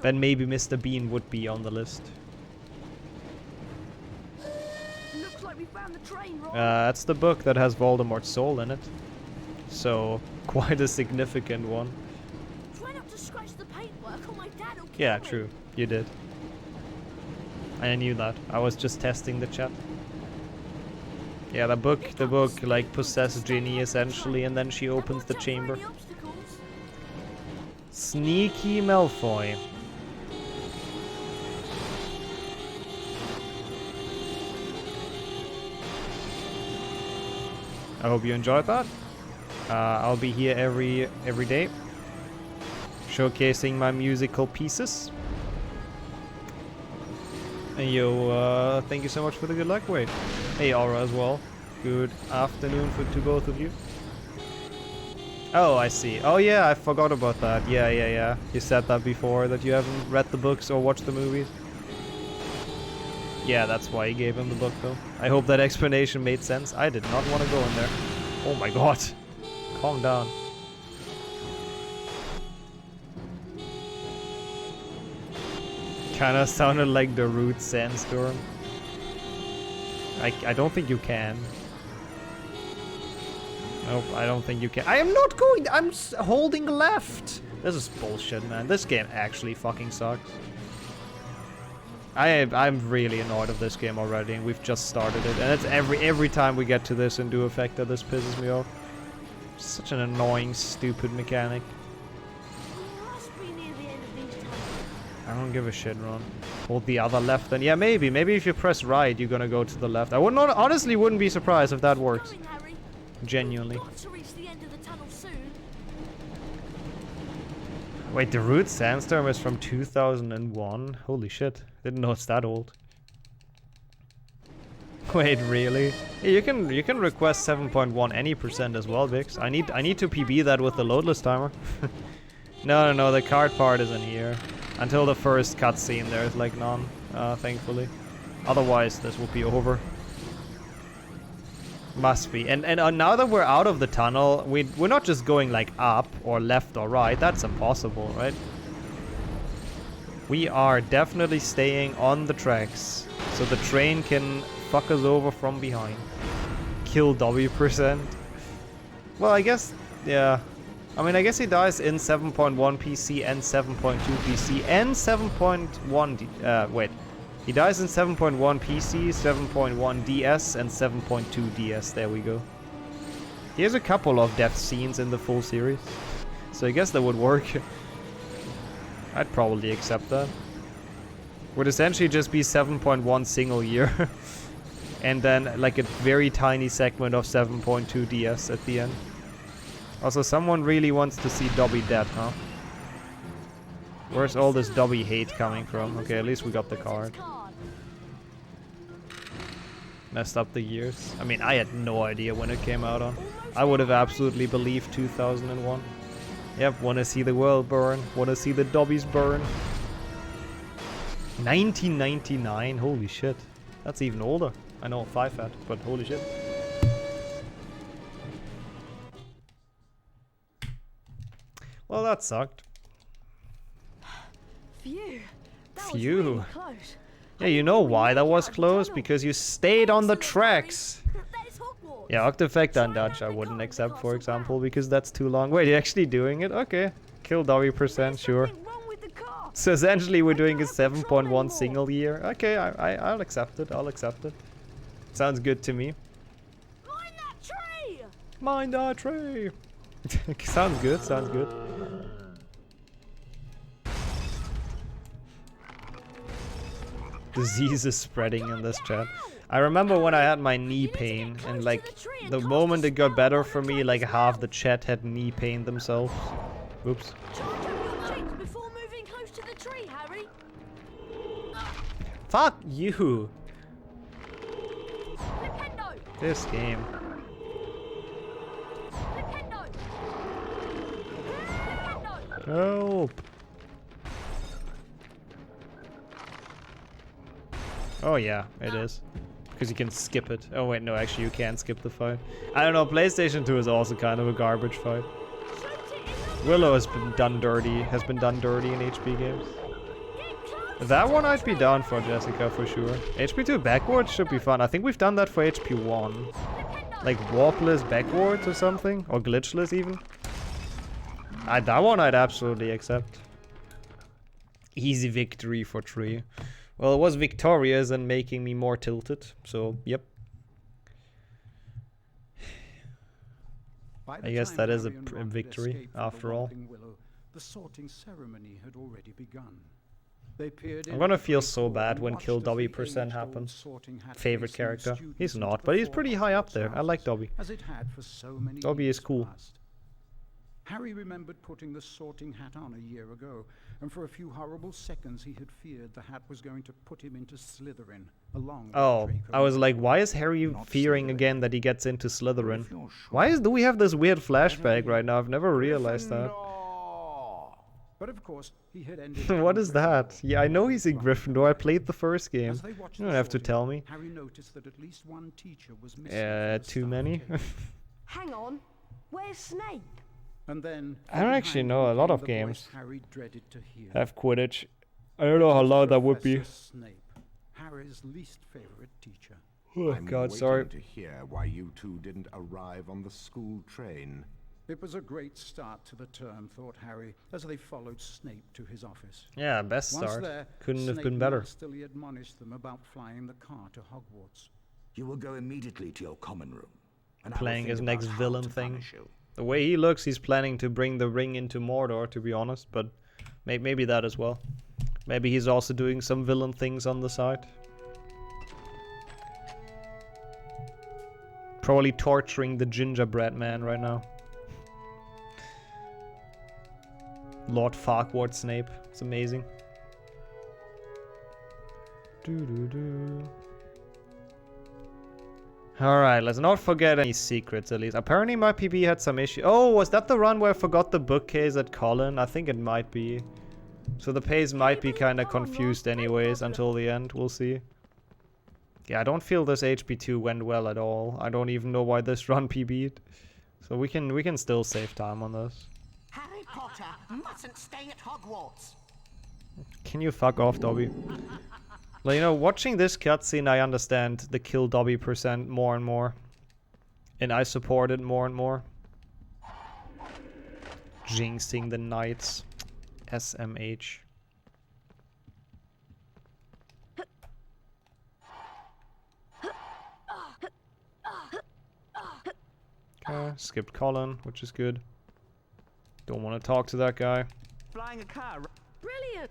Then maybe Mr. Bean would be on the list. That's the book that has Voldemort's soul in it. So, quite a significant one. Try not to scratch the paintwork or my dad will kill Yeah, me. true. You did. I knew that. I was just testing the chat. Yeah, the book like possesses Ginny essentially, and then she opens the chamber. Sneaky Malfoy. I hope you enjoyed that. I'll be here every day, showcasing my musical pieces. And yo, thank you so much for the good luck. Wait, hey Aura as well. Good afternoon to both of you. Oh, I see. Oh yeah, I forgot about that. Yeah. You said that before, that you haven't read the books or watched the movies. Yeah, that's why he gave him the book, though. I hope that explanation made sense. I did not want to go in there. Oh my god. Calm down. Kinda sounded like the Root Sandstorm. I don't think you can. Nope, I don't think you can. I am not going. I'm holding left. This is bullshit, man. This game actually fucking sucks. I'm really annoyed of this game already, and we've just started it. And it's every time we get to this in Duofecta, this pisses me off. Such an annoying, stupid mechanic. I don't give a shit, Ron. Hold the other left, then yeah, maybe if you press right, you're gonna go to the left. I would not, honestly, wouldn't be surprised if that works. Genuinely. Wait, the Root Sandstorm is from 2001? Holy shit. Didn't know it's that old. Wait, really? Yeah, you can request 7.1 any % as well, Bix. I need to PB that with the loadless timer. No, the card part isn't here. Until the first cutscene there's like none, thankfully. Otherwise this will be over. Must be. And now that we're out of the tunnel, we're not just going like up or left or right. That's impossible, right? We are definitely staying on the tracks, so the train can fuck us over from behind. Kill W%. Well, I guess, yeah. I mean, I guess he dies in 7.1 PC and 7.2 PC and 7.1 wait. He dies in 7.1 PC, 7.1 DS, and 7.2 DS. There we go. Here's a couple of death scenes in the full series, so I guess that would work. I'd probably accept that. Would essentially just be 7.1 single year. And then like a very tiny segment of 7.2 DS at the end. Also, someone really wants to see Dobby dead, huh? Where's all this Dobby hate coming from? Okay, at least we got the card. Messed up the years. I mean, I had no idea when it came out on. I would have absolutely believed 2001. Yep, wanna see the world burn. Wanna see the Dobbies burn. 1999? Holy shit. That's even older. I know, 5 at, but holy shit. Well, that sucked. Phew. That Phew. was really close. Yeah, you know why that was close? Because you stayed on the tracks. Yeah, Duofecta and Dutch I wouldn't accept, for example, because that's too long. Wait, you're actually doing it? Okay. Kill W%, sure. So essentially we're doing a 7.1 single year. Okay, I'll accept it. I'll accept it. Sounds good to me. Mind that tree! Mind that tree! Sounds good, sounds good. Disease is spreading in this chat. I remember when I had my knee pain, and like the moment it got better for me, like half the chat had knee pain themselves. Oops. Before moving close to the tree, Harry. Fuck you! This game. Help! Oh yeah, it is. Because you can skip it. Oh wait, no, actually you can't skip the fight. I don't know, PlayStation 2 is also kind of a garbage fight. Willow has been done dirty in HP games. That one I'd be down for, Jessica, for sure. HP 2 backwards should be fun. I think we've done that for HP 1. Like warpless backwards or something, or glitchless even. That one I'd absolutely accept. Easy victory for Tree. Well, it was victorious and making me more tilted, so yep. I guess that is a victory after all. Willow, the sorting ceremony had already begun. I'm gonna feel so bad when Kill W% happens. Favorite character. He's not, but he's pretty high up there. I like Dobby. Dobby is cool. Harry remembered putting the sorting hat on a year ago, and for a few horrible seconds he had feared the hat was going to put him into Slytherin, along with Draco. I was like, why is Harry fearing again that he gets into Slytherin? Why do we have this weird flashback right now? I've never realized that. But of course, he had ended what is that? Yeah, I know he's in Gryffindor. I played the first game. You don't have to tell me. Harry noticed that at least one teacher was missing. Too many? Hang on. Where's Snape? And then I don't actually know. A lot of games Harry dreaded to hear. have Quidditch. I don't know how loud that would be. Snape, Harry's least favorite teacher. Oh I'm God, waiting sorry. to hear why you two didn't arrive on the school train. It was a great start to the term, thought Harry, as they followed Snape to his office. Yeah, best Once start. there, Couldn't have Snape been better. nastily admonished them about flying the car to Hogwarts. You will go immediately to your common room. And I will Playing think his about next how villain to thing. punish you. The way he looks, he's planning to bring the ring into Mordor, to be honest, but maybe that as well. Maybe he's also doing some villain things on the side. Probably torturing the gingerbread man right now. Lord Farquaad Snape. It's amazing. Alright, let's not forget any secrets at least. Apparently my PB had some issue. Oh, was that the run where I forgot the bookcase at Colin? I think it might be. So the pace might be kind of confused anyways until the end. We'll see. Yeah, I don't feel this HP2 went well at all. I don't even know why this run PB'd. So we can still save time on this. Harry Potter mustn't stay at Hogwarts. Can you fuck off, Dobby? Like, you know, watching this cutscene, I understand the kill Dobby % more and more. And I support it more and more. Jinxing the knights. SMH. Okay, skipped Colin, which is good. Don't want to talk to that guy. Flying a car. Brilliant.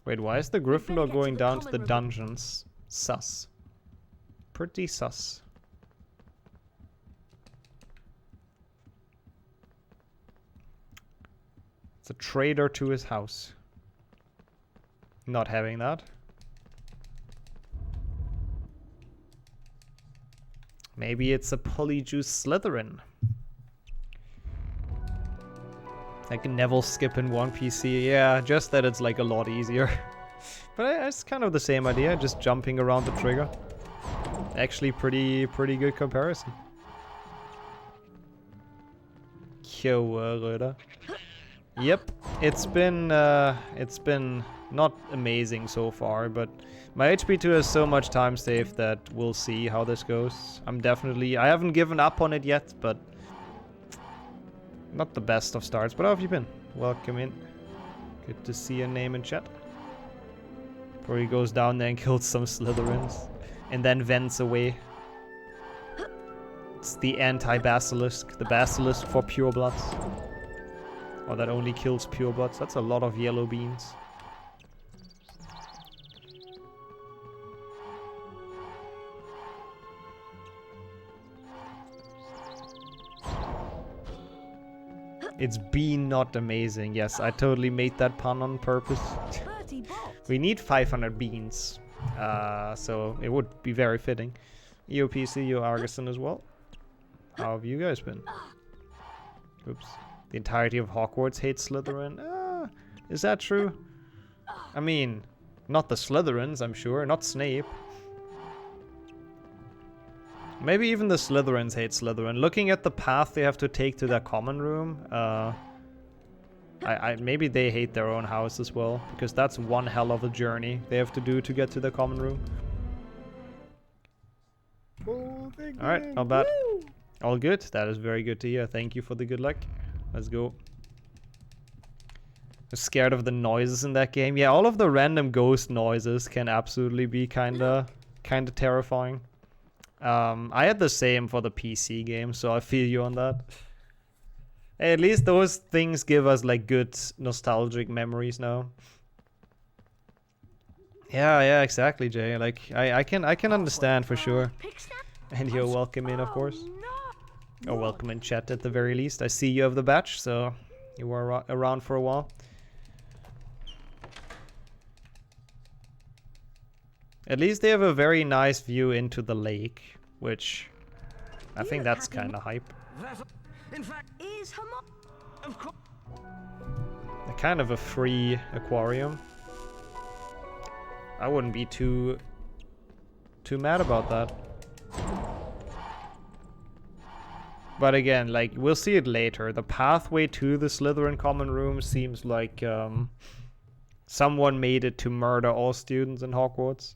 Wait, why is the Gryffindor going down to the dungeons? Sus. Pretty sus. It's a traitor to his house. Not having that. Maybe it's a polyjuice Slytherin. Like Neville skipping one PC. Yeah, just that it's like a lot easier. But it's kind of the same idea, just jumping around the trigger. Actually pretty good comparison. Röda. Yep, it's been not amazing so far, but my HP2 has so much time saved that we'll see how this goes. I haven't given up on it yet, but not the best of starts. But how have you been? Welcome in. Good to see your name in chat. Probably goes down there and kills some Slytherins, and then vents away. It's the anti-basilisk, the basilisk for purebloods. Or that only kills purebloods. That's a lot of yellow beans. It's bean not amazing. Yes, I totally made that pun on purpose. We need 500 beans. So it would be very fitting. EOPC, you Argison as well. How have you guys been? Oops. The entirety of Hogwarts hates Slytherin. Is that true? I mean, not the Slytherins, I'm sure. Not Snape. Maybe even the Slytherins hate Slytherin. Looking at the path they have to take to their common room, maybe they hate their own house as well, because that's one hell of a journey they have to do to get to their common room. Alright, not bad. All good. That is very good to hear. Thank you for the good luck. Let's go. I'm scared of the noises in that game. Yeah, all of the random ghost noises can absolutely be kinda terrifying. I had the same for the PC game, so I feel you on that. Hey, at least those things give us like good nostalgic memories now. Yeah, exactly, Jay. Like I can understand for sure. And you're welcome in, of course. Or welcome in chat at the very least. I see you have the badge, so you were around for a while. At least they have a very nice view into the lake, which I think that's kind of hype. In fact, Is of course. Kind of a free aquarium. I wouldn't be too mad about that. But again, like, we'll see it later. The pathway to the Slytherin common room seems like Someone made it to murder all students in Hogwarts.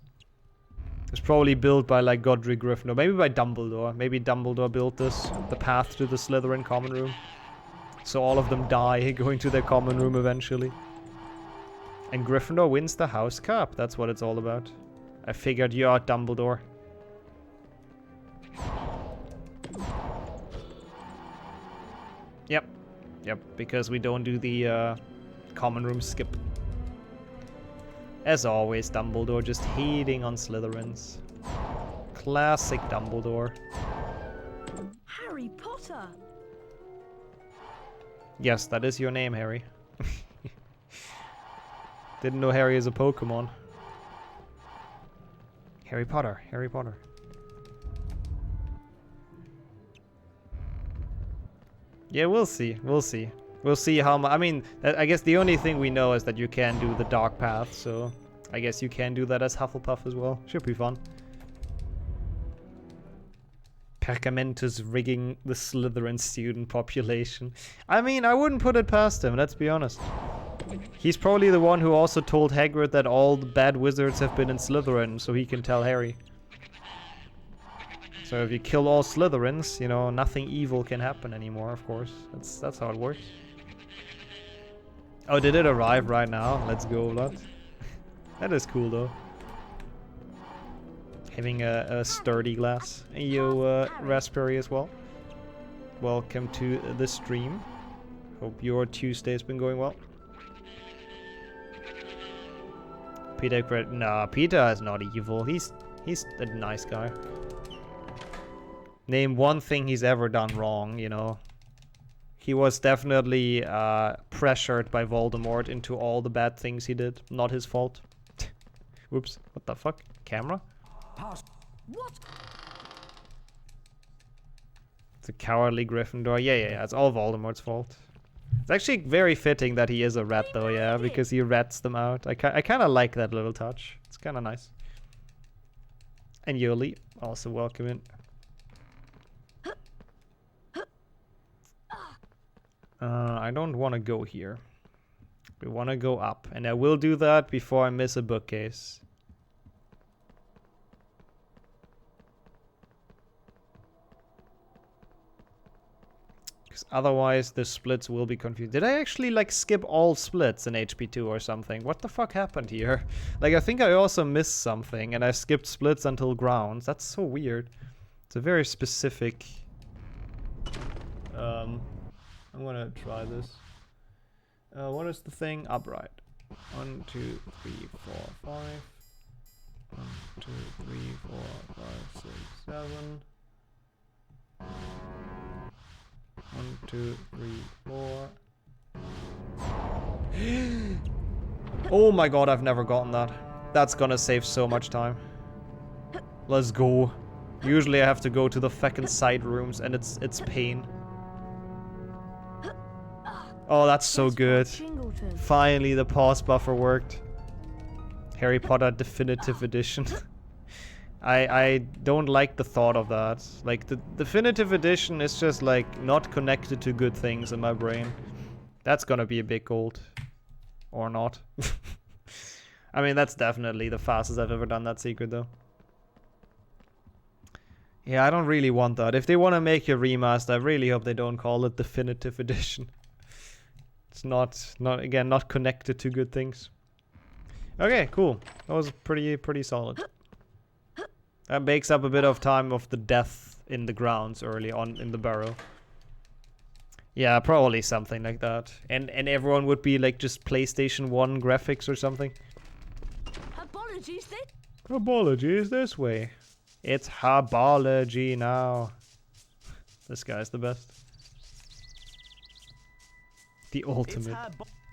It's probably built by like Godric Gryffindor, maybe by Dumbledore. Maybe Dumbledore built this, the path to the Slytherin common room. So all of them die going to their common room eventually. And Gryffindor wins the House Cup. That's what it's all about. I figured you out, Dumbledore. Yep. Yep, because we don't do the common room skip. As always, Dumbledore just hating on Slytherins. Classic Dumbledore. Harry Potter. Yes, that is your name, Harry. Didn't know Harry is a Pokemon. Harry Potter, Harry Potter. Yeah, we'll see, we'll see. We'll see how much. I mean, I guess the only thing we know is that you can do the dark path, so I guess you can do that as Hufflepuff as well. Should be fun. Pergamentus rigging the Slytherin student population. I mean, I wouldn't put it past him, let's be honest. He's probably the one who also told Hagrid that all the bad wizards have been in Slytherin, so he can tell Harry. So if you kill all Slytherins, you know, nothing evil can happen anymore, of course. That's how it works. Oh, did it arrive right now? Let's go, Vlad. That is cool, though. Having a sturdy glass. And you, Raspberry as well. Welcome to the stream. Hope your Tuesday's been going well. Peter, nah, Peter is not evil. He's a nice guy. Name one thing he's ever done wrong, you know. He was definitely pressured by Voldemort into all the bad things he did. Not his fault. Whoops. What the fuck? Camera? What? It's a cowardly Gryffindor. Yeah. It's all Voldemort's fault. It's actually very fitting that he is a rat, though, yeah, because he rats them out. I kind of like that little touch. It's kind of nice. And Yoli, also welcome in. I don't want to go here. We want to go up, and I will do that before I miss a bookcase. Because otherwise the splits will be confused. Did I actually like skip all splits in HP2 or something? What the fuck happened here? Like, I think I also missed something, and I skipped splits until grounds. That's so weird. It's a very specific... I'm gonna try this. What is the thing? Upright. 1, 2, 3, 4, 5. 1, 2, 3, 4, 5, 6, 7. 1, 2, 3, 4. Oh my god, I've never gotten that. That's gonna save so much time. Let's go. Usually I have to go to the fucking side rooms and it's pain. Oh, that's so good. Finally, the pause buffer worked. Harry Potter Definitive Edition. I don't like the thought of that. Like, the Definitive Edition is just, like, not connected to good things in my brain. That's gonna be a big gold. Or not. I mean, that's definitely the fastest I've ever done that secret, though. Yeah, I don't really want that. If they want to make a remaster, I really hope they don't call it Definitive Edition. It's not connected to good things. Okay, cool. That was pretty solid. That makes up a bit of time of the death in the grounds early on in the burrow. Yeah, probably something like that. And everyone would be like just PlayStation 1 graphics or something. Herbology is this way. It's herbology now. This guy's the best. The ultimate.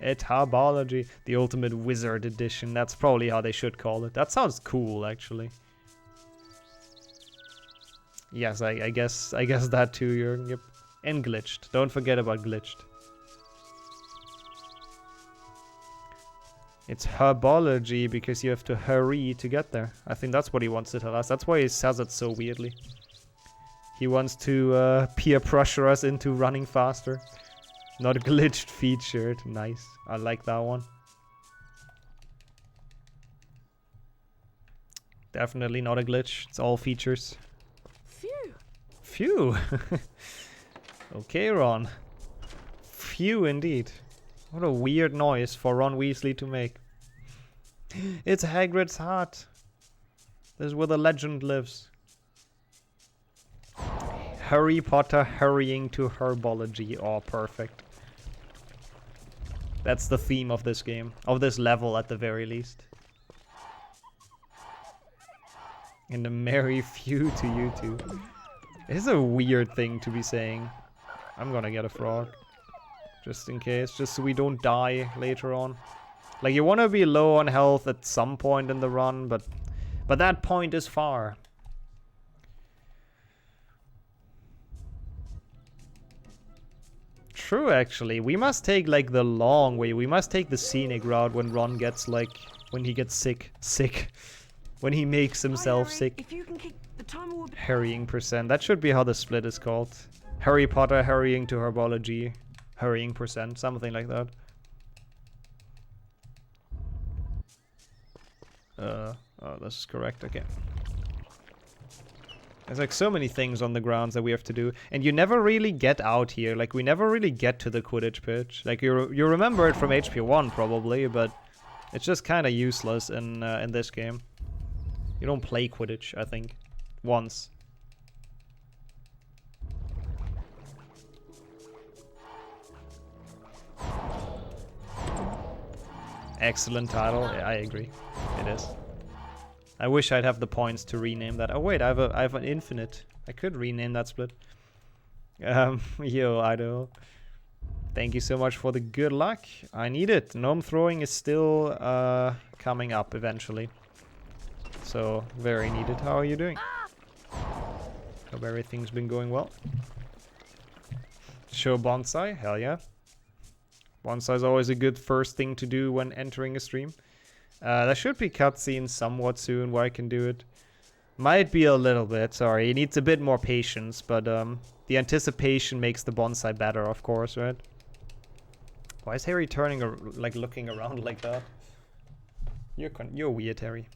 It's herbology. The ultimate wizard edition. That's probably how they should call it. That sounds cool, actually. Yes, I guess that too, Jürgen. Yep. And glitched. Don't forget about glitched. It's herbology because you have to hurry to get there. I think that's what he wants to tell us. That's why he says it so weirdly. He wants to peer pressure us into running faster. Not glitched featured. Nice. I like that one. Definitely not a glitch. It's all features. Phew. Phew. Okay, Ron. Phew, indeed. What a weird noise for Ron Weasley to make. It's Hagrid's hat. This is where the legend lives. Harry Potter hurrying to herbology. Oh, perfect. That's the theme of this game. Of this level, at the very least. And a merry few to you two. It is a weird thing to be saying. I'm gonna get a frog. Just in case. Just so we don't die later on. Like, you want to be low on health at some point in the run, but that point is far. True, actually. We must take, like, the long way. We must take the scenic route when Ron gets, like... When he gets sick. When he makes himself sick. If you can kick the timer will be... Hurrying percent. That should be how the split is called. Harry Potter hurrying to herbology. Hurrying percent. Something like that. Oh, this is correct. Okay. There's like so many things on the grounds that we have to do. And you never really get out here. Like, we never really get to the Quidditch pitch. Like, you remember it from HP1 probably, but it's just kind of useless in this game. You don't play Quidditch, I think. Once. Excellent title. Yeah, I agree. It is. I wish I'd have the points to rename that. Oh wait, I have an infinite. I could rename that split. Yo, Ido. Thank you so much for the good luck. I need it. Gnome throwing is still coming up eventually. So, very needed. How are you doing? Hope everything's been going well. Show bonsai? Hell yeah. Bonsai is always a good first thing to do when entering a stream. There should be cutscenes somewhat soon where I can do it. Might be a little bit, sorry. It needs a bit more patience, but the anticipation makes the bonsai better, of course, right? Why is Harry turning, like, looking around like that? You're weird, Harry.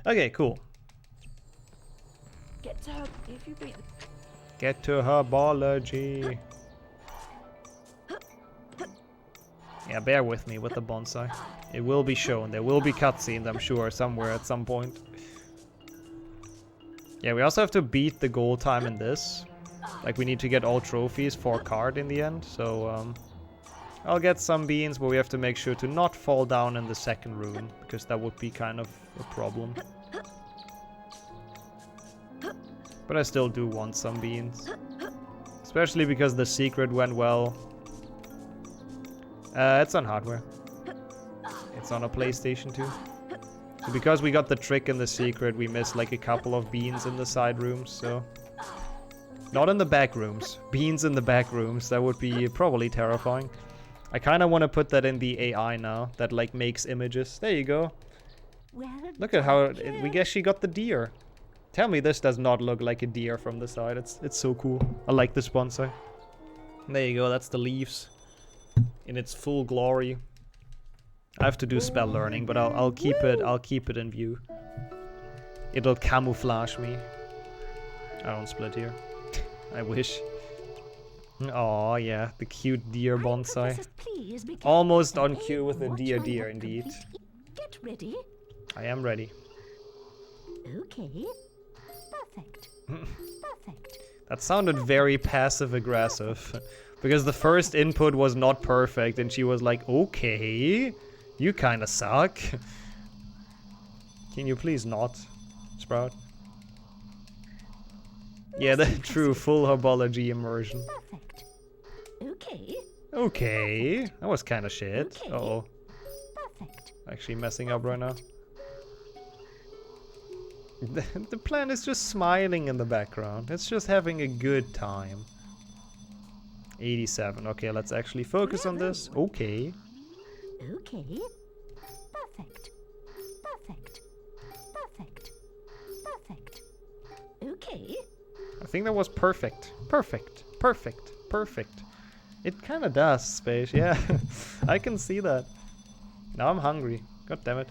Okay, cool. Get to her if you beat the... Get to herbology. Yeah, bear with me with the bonsai. It will be shown. There will be cutscenes, I'm sure, somewhere at some point. Yeah, we also have to beat the goal time in this. Like, we need to get all trophies for a card in the end, so I'll get some beans, but we have to make sure to not fall down in the second room, because that would be kind of a problem. But I still do want some beans. Especially because the secret went well. It's on hardware. It's on a PlayStation 2. So because we got the trick in the secret, we missed like a couple of beans in the side rooms, so... Not in the back rooms. Beans in the back rooms. That would be probably terrifying. I kind of want to put that in the AI now. That like makes images. There you go. Look at how... we guess she got the deer. Tell me this does not look like a deer from the side. It's so cool. I like this bonsai. There you go. That's the leaves. In its full glory. I have to do spell learning, but I'll keep it in view. It'll camouflage me. I don't split here. I wish. Oh yeah, the cute deer bonsai. Almost on cue with the deer indeed. Get ready. I am ready. Okay. Perfect. Perfect. That sounded very passive aggressive. Because the first input was not perfect and she was like, okay, you kinda suck. Can you please not, Sprout? Yeah, the true full herbology immersion. Perfect. Okay. Okay, that was kinda shit. Okay. Uh-oh. Perfect. Actually messing up right now. The plant is just smiling in the background. It's just having a good time. 87. Okay, let's actually focus on this. Okay. Okay. Perfect. Perfect. Perfect. Perfect. Okay. I think that was perfect. Perfect. Perfect. Perfect. It kind of does, Space. Yeah. I can see that. Now I'm hungry. God damn it.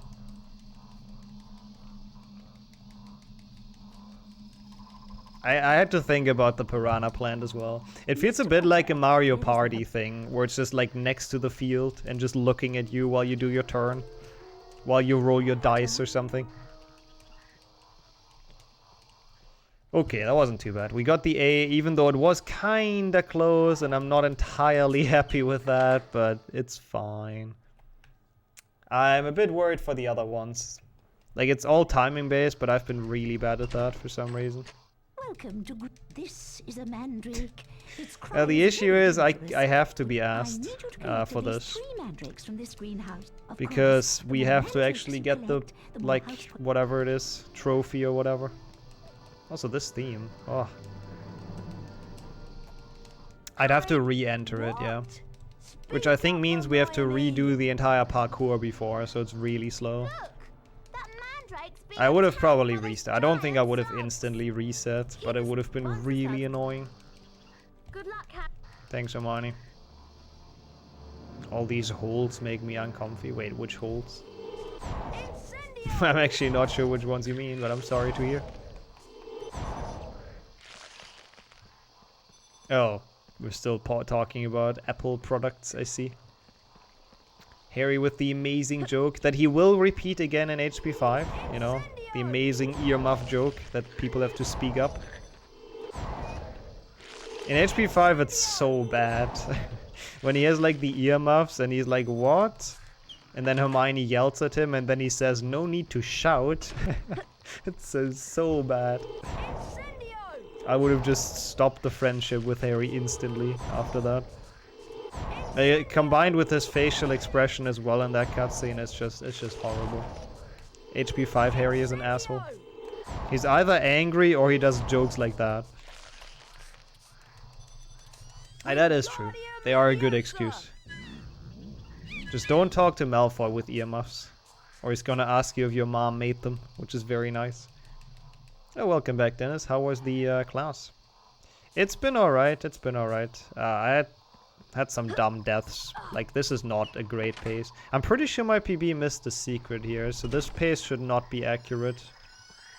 I had to think about the piranha plant as well. It feels a bit like a Mario Party thing, where it's just like next to the field and just looking at you while you do your turn. While you roll your dice or something. Okay, that wasn't too bad. We got the A, even though it was kinda close, and I'm not entirely happy with that, but it's fine. I'm a bit worried for the other ones. Like, it's all timing based, but I've been really bad at that for some reason. Welcome to this is a mandrake. The issue is I have to be asked for this. Because we have to actually get the, like, whatever it is, trophy or whatever. Also, this theme. Oh. I'd have to re-enter it, yeah. Which I think means we have to redo the entire parkour before, so it's really slow. I would have probably restarted. I don't think I would have instantly reset, but it would have been really annoying. Good luck, Thanks, Hermione. All these holes make me uncomfy. Wait, which holes? I'm actually not sure which ones you mean, but I'm sorry to hear. Oh, we're still talking about Apple products, I see. Harry with the amazing joke that he will repeat again in HP 5, you know, the amazing earmuff joke that people have to speak up. In HP 5 it's so bad. When he has like the earmuffs and he's like, what? And then Hermione yells at him and then he says, no need to shout. It's so bad. I would have just stopped the friendship with Harry instantly after that. Combined with his facial expression as well in that cutscene, it's just horrible. HP 5 Harry is an asshole. He's either angry or he does jokes like that. That is true. They are a good excuse. Just don't talk to Malfoy with earmuffs. Or he's gonna ask you if your mom made them, which is very nice. Oh, welcome back, Dennis. How was the class? It's been alright, it's been alright. I had some dumb deaths. Like, this is not a great pace. I'm pretty sure my PB missed the secret here, so this pace should not be accurate.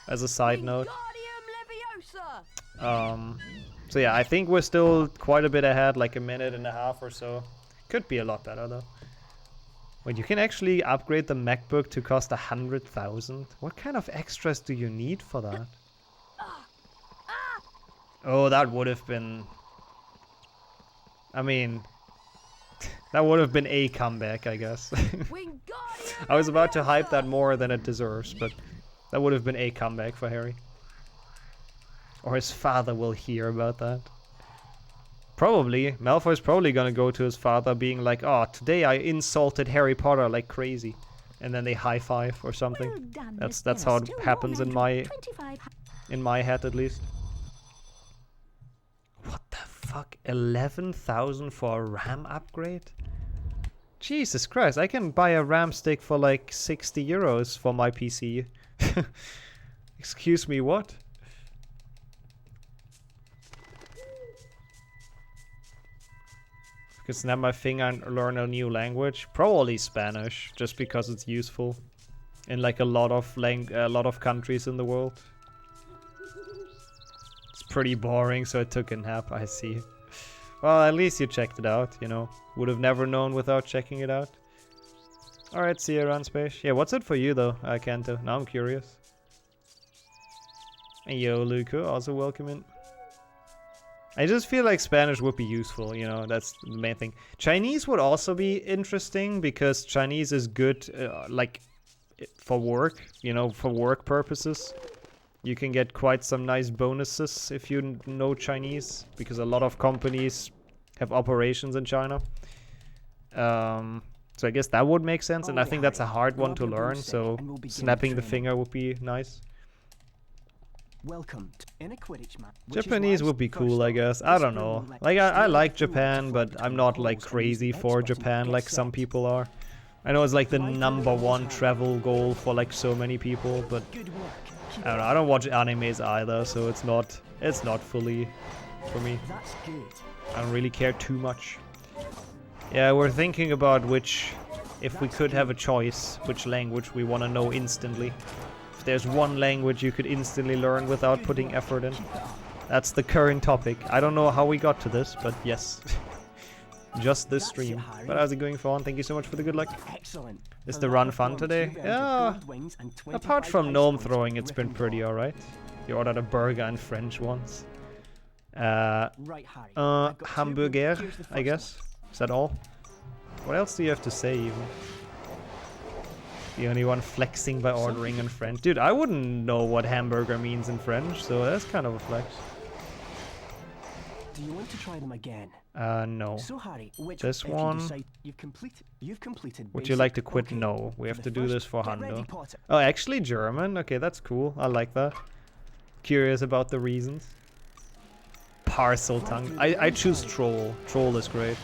As a side note. So yeah, I think we're still quite a bit ahead, like a minute and a half or so. Could be a lot better though. Wait, you can actually upgrade the MacBook to cost 100,000? What kind of extras do you need for that? Oh, that would have been... I mean... that would have been a comeback, I guess. I was about to hype that more than it deserves, but... that would have been a comeback for Harry. Or his father will hear about that. Probably. Malfoy's probably gonna go to his father being like, oh, today I insulted Harry Potter like crazy. And then they high-five or something. That's how it happens in my head at least. What the fuck? 11,000 for a RAM upgrade? Jesus Christ, I can buy a RAM stick for like 60 euros for my PC. Excuse me, what? I could snap my finger and learn a new language. Probably Spanish, just because it's useful in like a lot of countries in the world. It's pretty boring, so I took a nap. I see. Well, at least you checked it out, you know. Would have never known without checking it out. Alright, see you around space. Yeah, what's it for you though, Kanto? Now I'm curious. And yo, Luco, also welcome in. I just feel like Spanish would be useful, you know, that's the main thing. Chinese would also be interesting because Chinese is good, like, for work, you know, for work purposes. You can get quite some nice bonuses if you know Chinese, because a lot of companies have operations in China. So I guess that would make sense, and I think that's a hard one to learn, so snapping the finger would be nice. Welcome in a Quidditch match. Japanese would be cool, I guess. I don't know. Like, I like Japan, but I'm not, like, crazy for Japan like some people are. I know it's, like, the #1 travel goal for, like, so many people, but... I don't know, I don't watch animes either, so it's not fully for me. I don't really care too much. Yeah, we're thinking about if we could have a choice, which language we want to know instantly. If there's one language you could instantly learn without putting effort in. That's the current topic. I don't know how we got to this, but yes. Just this stream. But how's it going, Fawn? Thank you so much for the good luck. Excellent. Is the run fun today? Yeah. Apart from gnome throwing, it's been pretty alright. You ordered a burger in French once. Hamburger, I guess. Is that all? What else do you have to say, even? The only one flexing by ordering in French. Dude, I wouldn't know what hamburger means in French, so that's kind of a flex. Do you want to try them again? No. So Harry, This one. You've completed. Would you like to quit? Okay. No. We have to do this for Hundo. Oh, actually German? Okay, that's cool. I like that. Curious about the reasons. Parcel tongue. I choose troll. Troll is great.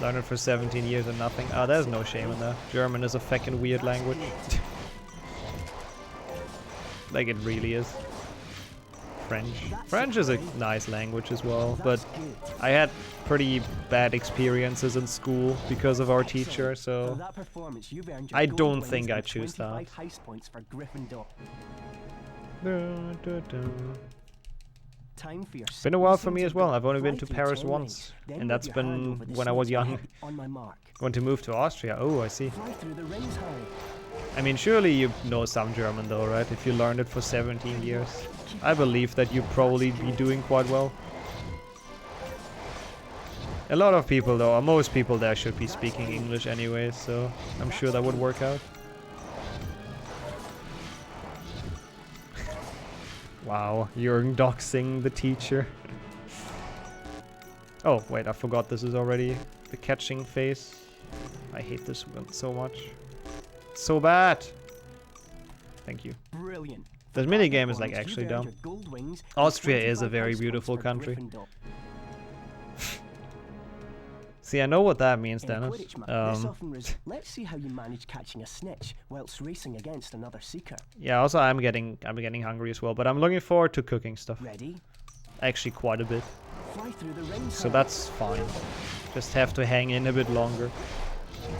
Learned it for 17 years and nothing. Ah, there's no shame in that. German is a fucking weird language. Like it really is. French is a nice language as well, but I had pretty bad experiences in school because of our teacher, so I don't think I choose that. Been a while for me as well. I've only been to Paris once, and that's been when I was young. Want to move to Austria? Oh, I see. I mean, surely you know some German though, right? If you learned it for 17 years. I believe that you'd probably be doing quite well. A lot of people though, or most people there should be speaking English anyway, so I'm sure that would work out. Wow, you're doxing the teacher. Oh, wait, I forgot this is already the catching phase. I hate this one so much. So bad. Thank you. Brilliant. This minigame is like actually dumb. Austria is a very beautiful country. See, I know what that means, Dennis. Let's see how you manage catching a snitch whilst racing against another seeker. Yeah, also I'm getting hungry as well, but I'm looking forward to cooking stuff. Ready? Actually quite a bit. Fly through the rings, so that's fine. Just have to hang in a bit longer.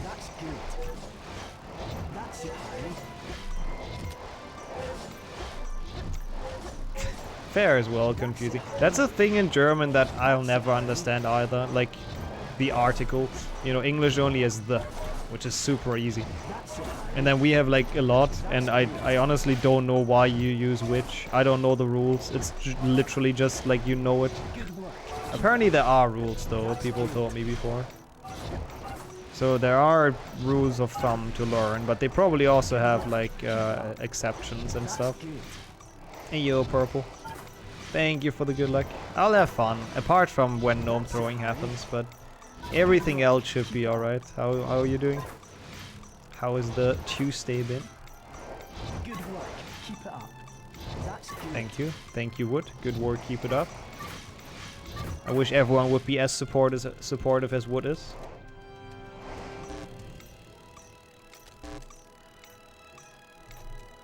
That's good. That's it, Harry. Fair as well, confusing. That's a thing in German that I'll never understand either. Like the article, you know, English only is the, which is super easy. And then we have like a lot, and I honestly don't know why you use which. I don't know the rules. It's literally just like you know it. Apparently there are rules though, people told me before. So there are rules of thumb to learn, but they probably also have like exceptions and stuff. Hey yo, Purple. Thank you for the good luck. I'll have fun, apart from when gnome throwing happens, but everything else should be alright. How are you doing? How is the Tuesday been? Good work. Keep it up. That's good. Thank you. Thank you, Wood. Good work. Keep it up. I wish everyone would be as supportive as Wood is.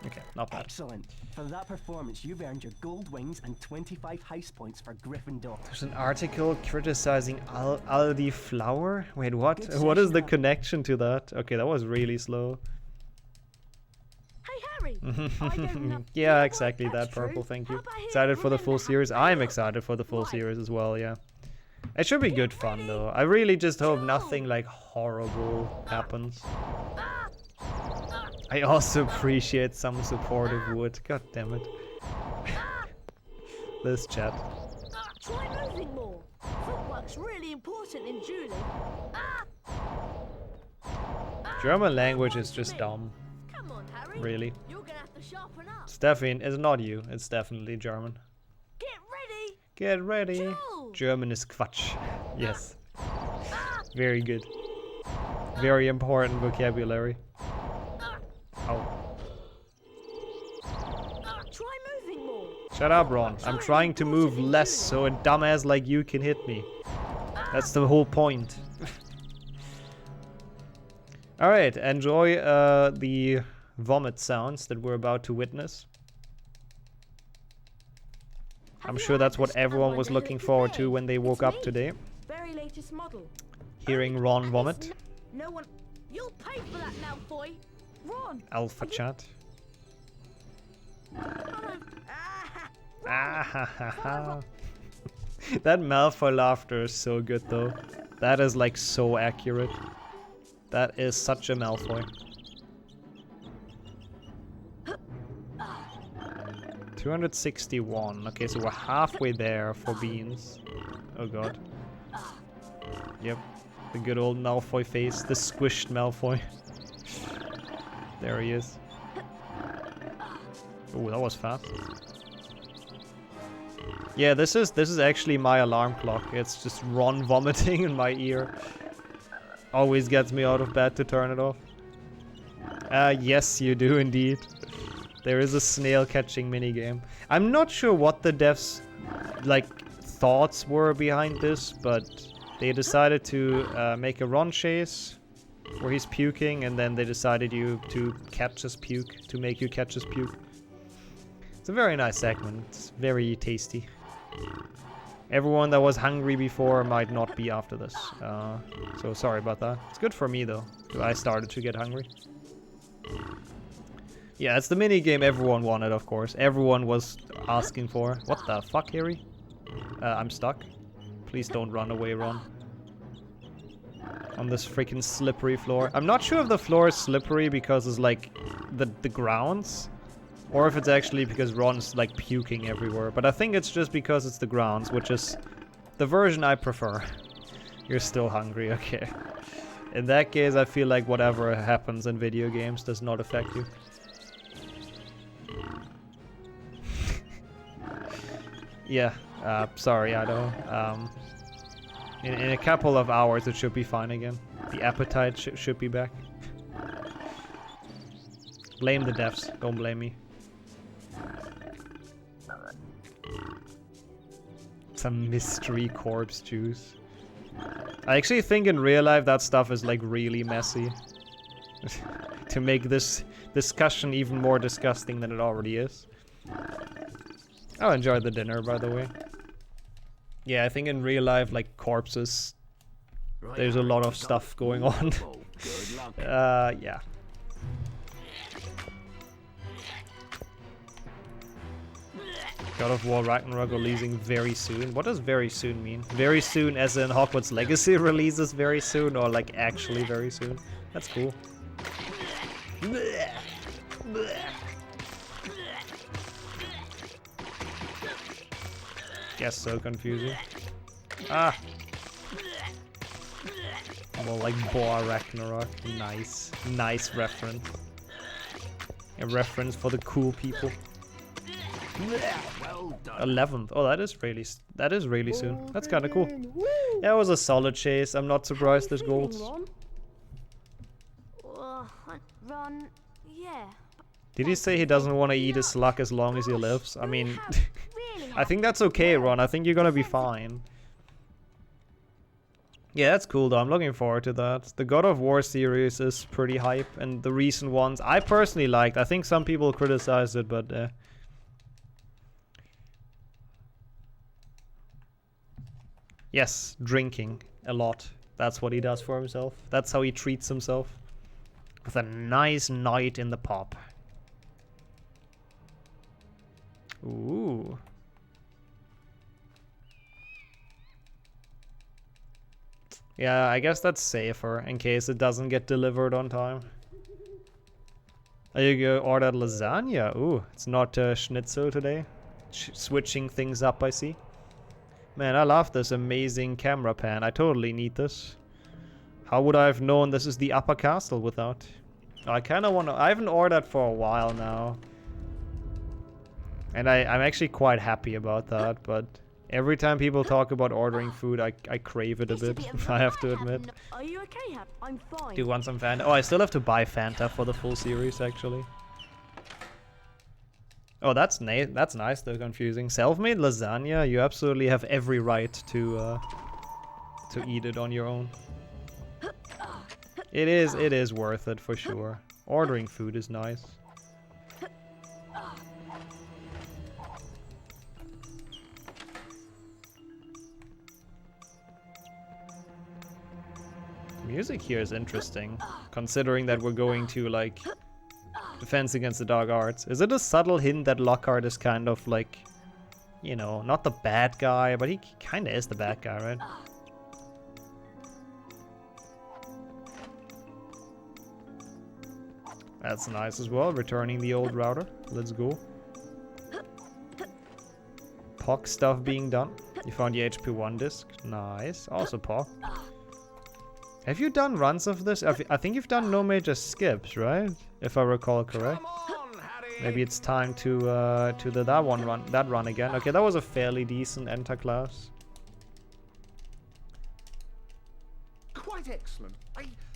Okay, not bad. Excellent. For that performance, you've earned your gold wings and 25 house points for Gryffindor. There's an article criticizing Aldi Flower? Wait, what? What is the connection to that? Okay, that was really slow. Hey, Harry! Yeah, exactly that, Purple, thank you. Excited for the full series? I'm excited for the full series as well, yeah. It should be good fun, though. I really just hope nothing, like, horrible happens. I also appreciate some supportive Wood. God damn it. This chat. Try moving more. Footwork's really important in dueling. German language is just dumb. Come on, Harry. Really. You're gonna have to sharpen up. Stefan, it's not you. It's definitely German. Get ready. Get ready. Joe. German is Quatsch. Yes. Very good. Very important vocabulary. Ow. Try moving more. Shut up, Ron. I'm trying to move less so a dumbass like you can hit me. That's the whole point. Alright, enjoy the vomit sounds that we're about to witness. I'm sure that's what everyone was looking forward to when they woke up today. Very latest model. Hearing Ron vomit. No one. You'll pay for that now, boy. Ron. Alpha chat. Ah, ha, ha, ha. That Malfoy laughter is so good though. That is like so accurate. That is such a Malfoy. 261. Okay, so we're halfway there for beans. Oh god. Yep. The good old Malfoy face. The squished Malfoy. There he is. Oh, that was fast. Yeah, this is actually my alarm clock. It's just Ron vomiting in my ear. Always gets me out of bed to turn it off. Yes, you do indeed. There is a snail catching minigame. I'm not sure what the devs like thoughts were behind this, but they decided to make a Ron chase where he's puking, and then they decided to catch his puke, to make you catch his puke. It's a very nice segment. It's very tasty. Everyone that was hungry before might not be after this. So sorry about that. It's good for me though. I started to get hungry. Yeah, it's the minigame everyone wanted, of course. Everyone was asking for. What the fuck, Harry? I'm stuck. Please don't run away, Ron. On this freaking slippery floor. I'm not sure if the floor is slippery because it's like the grounds, or if it's actually because Ron's like puking everywhere. But I think it's just because it's the grounds, which is the version I prefer. You're still hungry, okay. In that case, I feel like whatever happens in video games does not affect you. Yeah, sorry, Ido. In a couple of hours it should be fine again. The appetite should be back. Blame the devs, don't blame me. Some mystery corpse juice. I actually think in real life that stuff is like really messy. To make this discussion even more disgusting than it already is. I enjoyed the dinner, by the way. Yeah, I think in real life, like corpses, there's a lot of stuff going on. Yeah. God of War Ragnarok releasing very soon. What does very soon mean? Very soon as in Hogwarts Legacy releases very soon, or like actually very soon? That's cool. Guess so confusing. Ah! Well, like Boar Ragnarok. Nice. Nice reference. A reference for the cool people. Well done. 11th. Oh, that is really soon. That's kind of cool. Yeah, it was a solid chase. I'm not surprised there's golds. Ron, yeah. Did he say he doesn't want to eat his slug as long as he lives? I mean, I think that's okay, Ron. I think you're gonna be fine. Yeah, that's cool though. I'm looking forward to that. The God of War series is pretty hype, and the recent ones I personally liked. I think some people criticized it, but yes, drinking a lot. That's what he does for himself. That's how he treats himself. With a nice night in the pub. Ooh. Yeah, I guess that's safer in case it doesn't get delivered on time. There you go, ordered lasagna. Ooh, it's not schnitzel today. Switching things up, I see. Man, I love this amazing camera pan. I totally need this. How would I have known this is the upper castle without? I kind of want to... I haven't ordered for a while now. And I'm actually quite happy about that, but every time people talk about ordering food, I crave it a bit, I have to admit. Are you okay, I'm fine. Do you want some Fanta? Oh, I still have to buy Fanta for the full series, actually. Oh, that's nice, though, confusing. Self-made lasagna? You absolutely have every right to eat it on your own. It is worth it, for sure. Ordering food is nice. Music here is interesting, considering that we're going to, like, Defense Against the Dark Arts. Is it a subtle hint that Lockhart is kind of, like, you know, not the bad guy, but he kind of is the bad guy, right? That's nice as well, returning the old router. Let's go. POC stuff being done. You found the HP1 disc. Nice. Also POC. Have you done runs of this? I think you've done no major skips, right? If I recall correct. Maybe it's time to that run again. Okay, that was a fairly decent enter class. Quite excellent.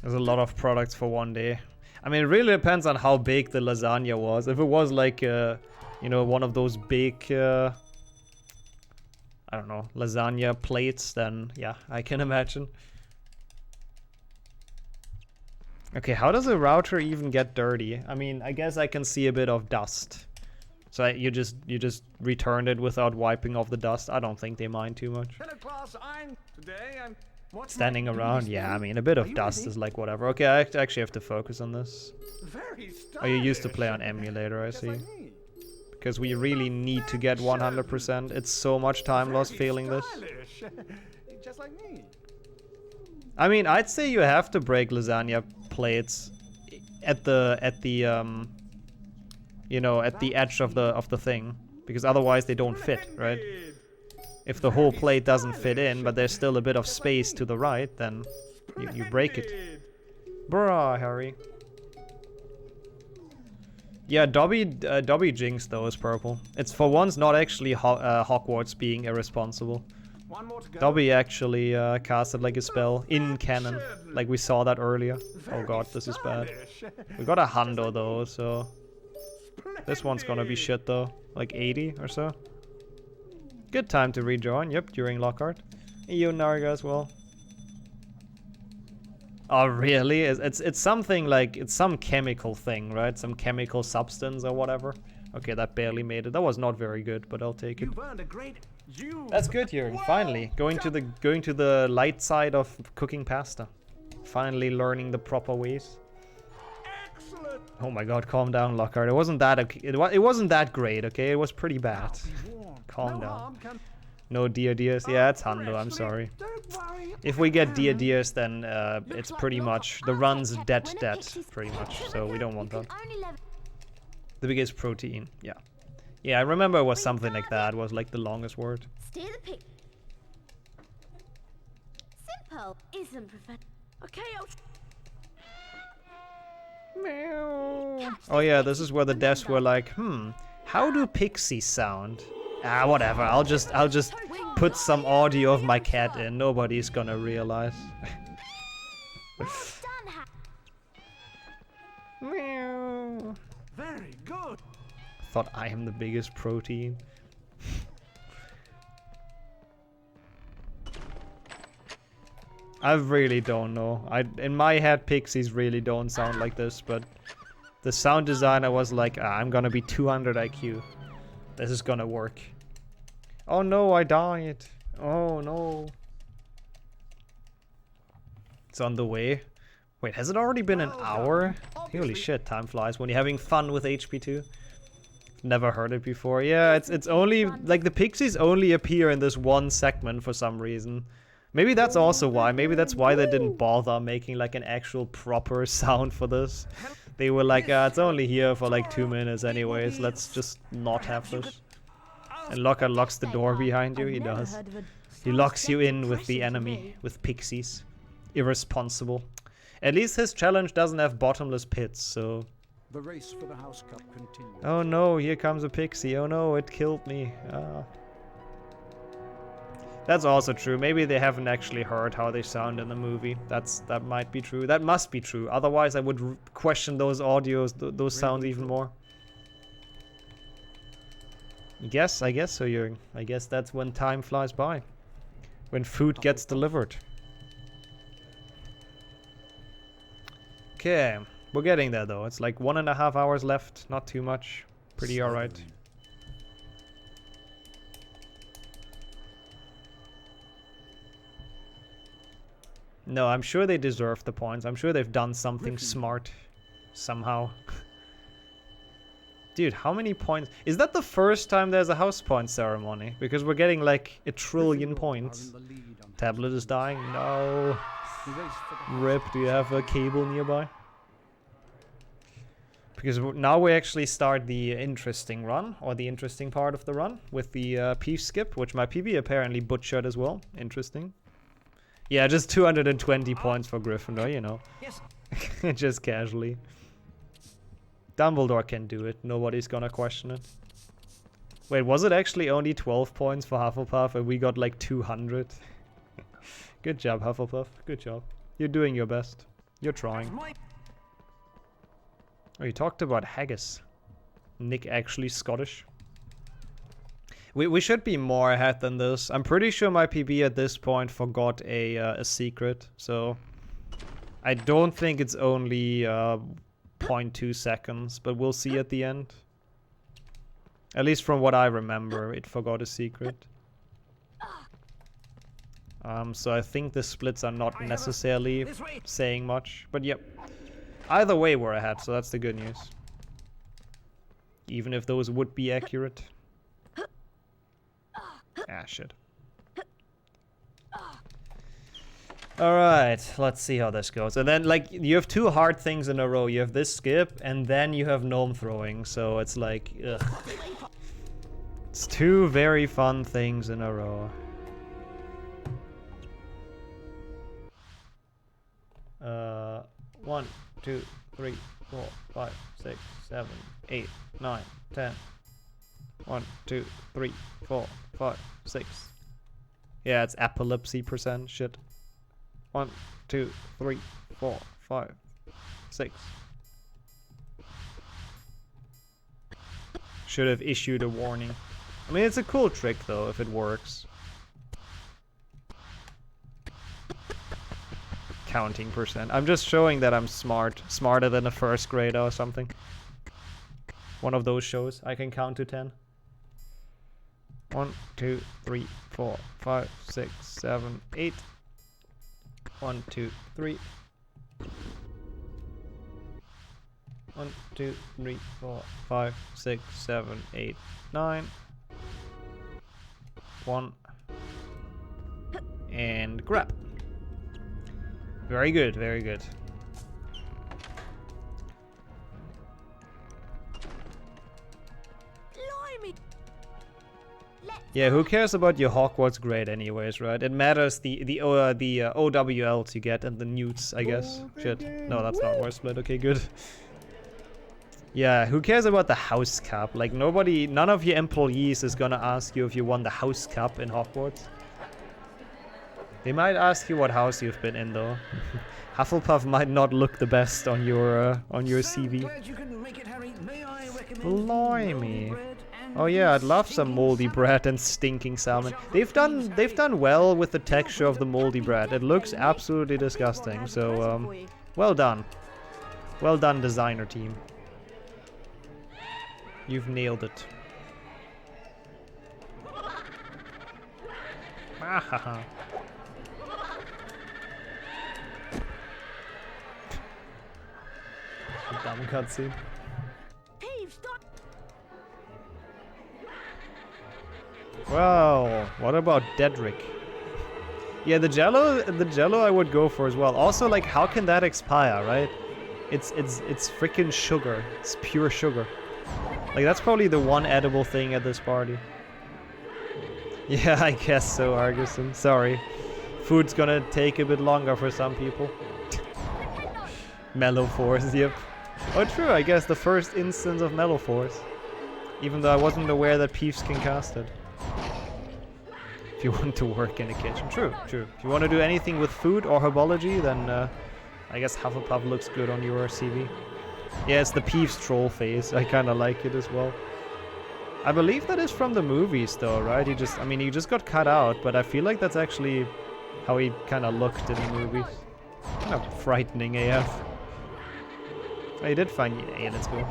There's a lot of products for one day. I mean, it really depends on how big the lasagna was. If it was like, you know, one of those big, I don't know, lasagna plates, then yeah, I can imagine. Okay, how does a router even get dirty? I mean, I guess I can see a bit of dust. So you just returned it without wiping off the dust. I don't think they mind too much. Hello, class. I'm standing around. Yeah, I mean, a bit of dust is like whatever. Okay, I actually have to focus on this. Oh, you used to play on emulator, I see. Because we really need to get 100%. It's so much time lost failing this. Just like me. I mean, I'd say you have to break lasagna plates at the you know, at the edge of the thing, because otherwise they don't fit, right? If the whole plate doesn't fit in, but there's still a bit of space to the right, then you break it. Bruh, Harry. Yeah, Dobby Jinx though is purple. It's for once not actually Hogwarts being irresponsible. Dobby actually casted like a spell in canon, like we saw that earlier. Oh god, this is bad. We got a hundo though, so this one's gonna be shit though, like 80 or so. Good time to rejoin, yep, during Lockhart. You Narga as well. Oh really? It's something like, it's some chemical thing, right? Some chemical substance or whatever. Okay, that barely made it. That was not very good, but I'll take it. That's good, Jürgen. Finally, going to the light side of cooking pasta. Finally learning the proper ways. Excellent. Oh my god, calm down, Lockhart. It wasn't that it wasn't that great, okay? It was pretty bad. Calm down. No dear dears. Yeah, it's hundo. I'm sorry. If we get dear dears, then it's pretty much the run's dead, pretty much. So we don't want that. The biggest protein. Yeah. Yeah, I remember it was something like that. It was like the longest word. Steer the pig. Simple isn't perfect. Okay, Meow. Oh yeah, this is where the devs were like, how do pixies sound? Ah, whatever. I'll just put some audio of my cat in. Nobody's gonna realize. Meow. Very good. Thought I am the biggest protein. I really don't know. In my head, pixies really don't sound like this, but the sound designer was like, I'm gonna be 200 IQ. This is gonna work. Oh no, I died. Oh no. It's on the way. Wait, has it already been an hour? Holy shit, time flies when you're having fun with HP2. Never heard it before. Yeah, it's only, like, the pixies only appear in this one segment for some reason. Maybe that's also why. Maybe that's why they didn't bother making, like, an actual proper sound for this. They were like, it's only here for, like, 2 minutes anyways. Let's just not have this. And Lockhart locks the door behind you. He does. He locks you in with the enemy, with pixies. Irresponsible. At least his challenge doesn't have bottomless pits, so... The race for the House Cup continues. Oh no, here comes a pixie. Oh no, it killed me. That's also true. Maybe they haven't actually heard how they sound in the movie. That might be true. That must be true. Otherwise, I would question those audios, those sounds even more. I guess so, Jürgen. I guess that's when time flies by. When food gets delivered. Okay, we're getting there though. It's like 1.5 hours left. Not too much. Pretty alright. No, I'm sure they deserve the points. I'm sure they've done something smart. Somehow. Dude, how many points? Is that the first time there's a house point ceremony? Because we're getting like 1 trillion points. Tablet is dying. No. Rip, do you have a cable nearby? Because now we actually start the interesting run, or the interesting part of the run, with the Peach skip, which my PB apparently butchered as well. Interesting. Yeah, just 220 points for Gryffindor, you know. Yes. Just casually. Dumbledore can do it. Nobody's gonna question it. Wait, was it actually only 12 points for Hufflepuff and we got like 200? Good job, Hufflepuff. Good job. You're doing your best. You're trying. Oh, you talked about haggis. Nick actually Scottish. We should be more ahead than this. I'm pretty sure my PB at this point forgot a secret, so I don't think it's only 0.2 seconds, but we'll see at the end. At least from what I remember, it forgot a secret. So I think the splits are not necessarily saying much, but yep. Either way, we're ahead, so that's the good news. Even if those would be accurate. Ah, shit. Alright, let's see how this goes. And then, like, you have 2 hard things in a row. You have this skip, and then you have gnome throwing, so it's like, ugh. It's 2 very fun things in a row. 1, 2, 3, 4, 5, 6, 7, 8, 9, 10. 1, 2, 3, 4, 5, 6. Yeah, it's epilepsy %. Shit. 1, 2, 3, 4, 5, 6. Should have issued a warning. I mean, it's a cool trick though, if it works. Counting %. I'm just showing that I'm smart. Smarter than a first grader or something. One of those shows. I can count to 10. 1, 2, 3, 4, 5, 6, 7, 8. 1, 2, 3. 1, 2, 3, 4, 5, 6, 7, 8, 9. 1. And grab. Very good, very good. Yeah, who cares about your Hogwarts grade anyways, right? It matters the OWL you get and the newts, I guess. Shit. No, that's not word split. Okay, good. Yeah, who cares about the house cup? Like, none of your employees is gonna ask you if you won the house cup in Hogwarts. They might ask you what house you've been in, though. Hufflepuff might not look the best on your CV. Blimey. Oh yeah, I'd love some moldy bread and stinking salmon. They've done well with the texture of the moldy bread. It looks absolutely disgusting. So well done. Well done, designer team. You've nailed it. Ahaha. Dumb cutscene. Wow, what about Dedrick? Yeah, the Jello I would go for as well. Also, like, how can that expire, right? It's freaking sugar. It's pure sugar. Like, that's probably the one edible thing at this party. Yeah, I guess so, Arguson. Sorry. Food's gonna take a bit longer for some people. Mellow Force, yep. Oh, true, I guess the first instance of Mellow Force. Even though I wasn't aware that Peeves can cast it. If you want to work in a kitchen. True, true. If you want to do anything with food or herbology, then I guess Hufflepuff looks good on your CV. Yeah, it's the Peeves troll face. I kind of like it as well. I believe that is from the movies though, right? He just got cut out, but I feel like that's actually how he kind of looked in the movies. Kind of frightening AF. Oh, he did find... Hey, let's go.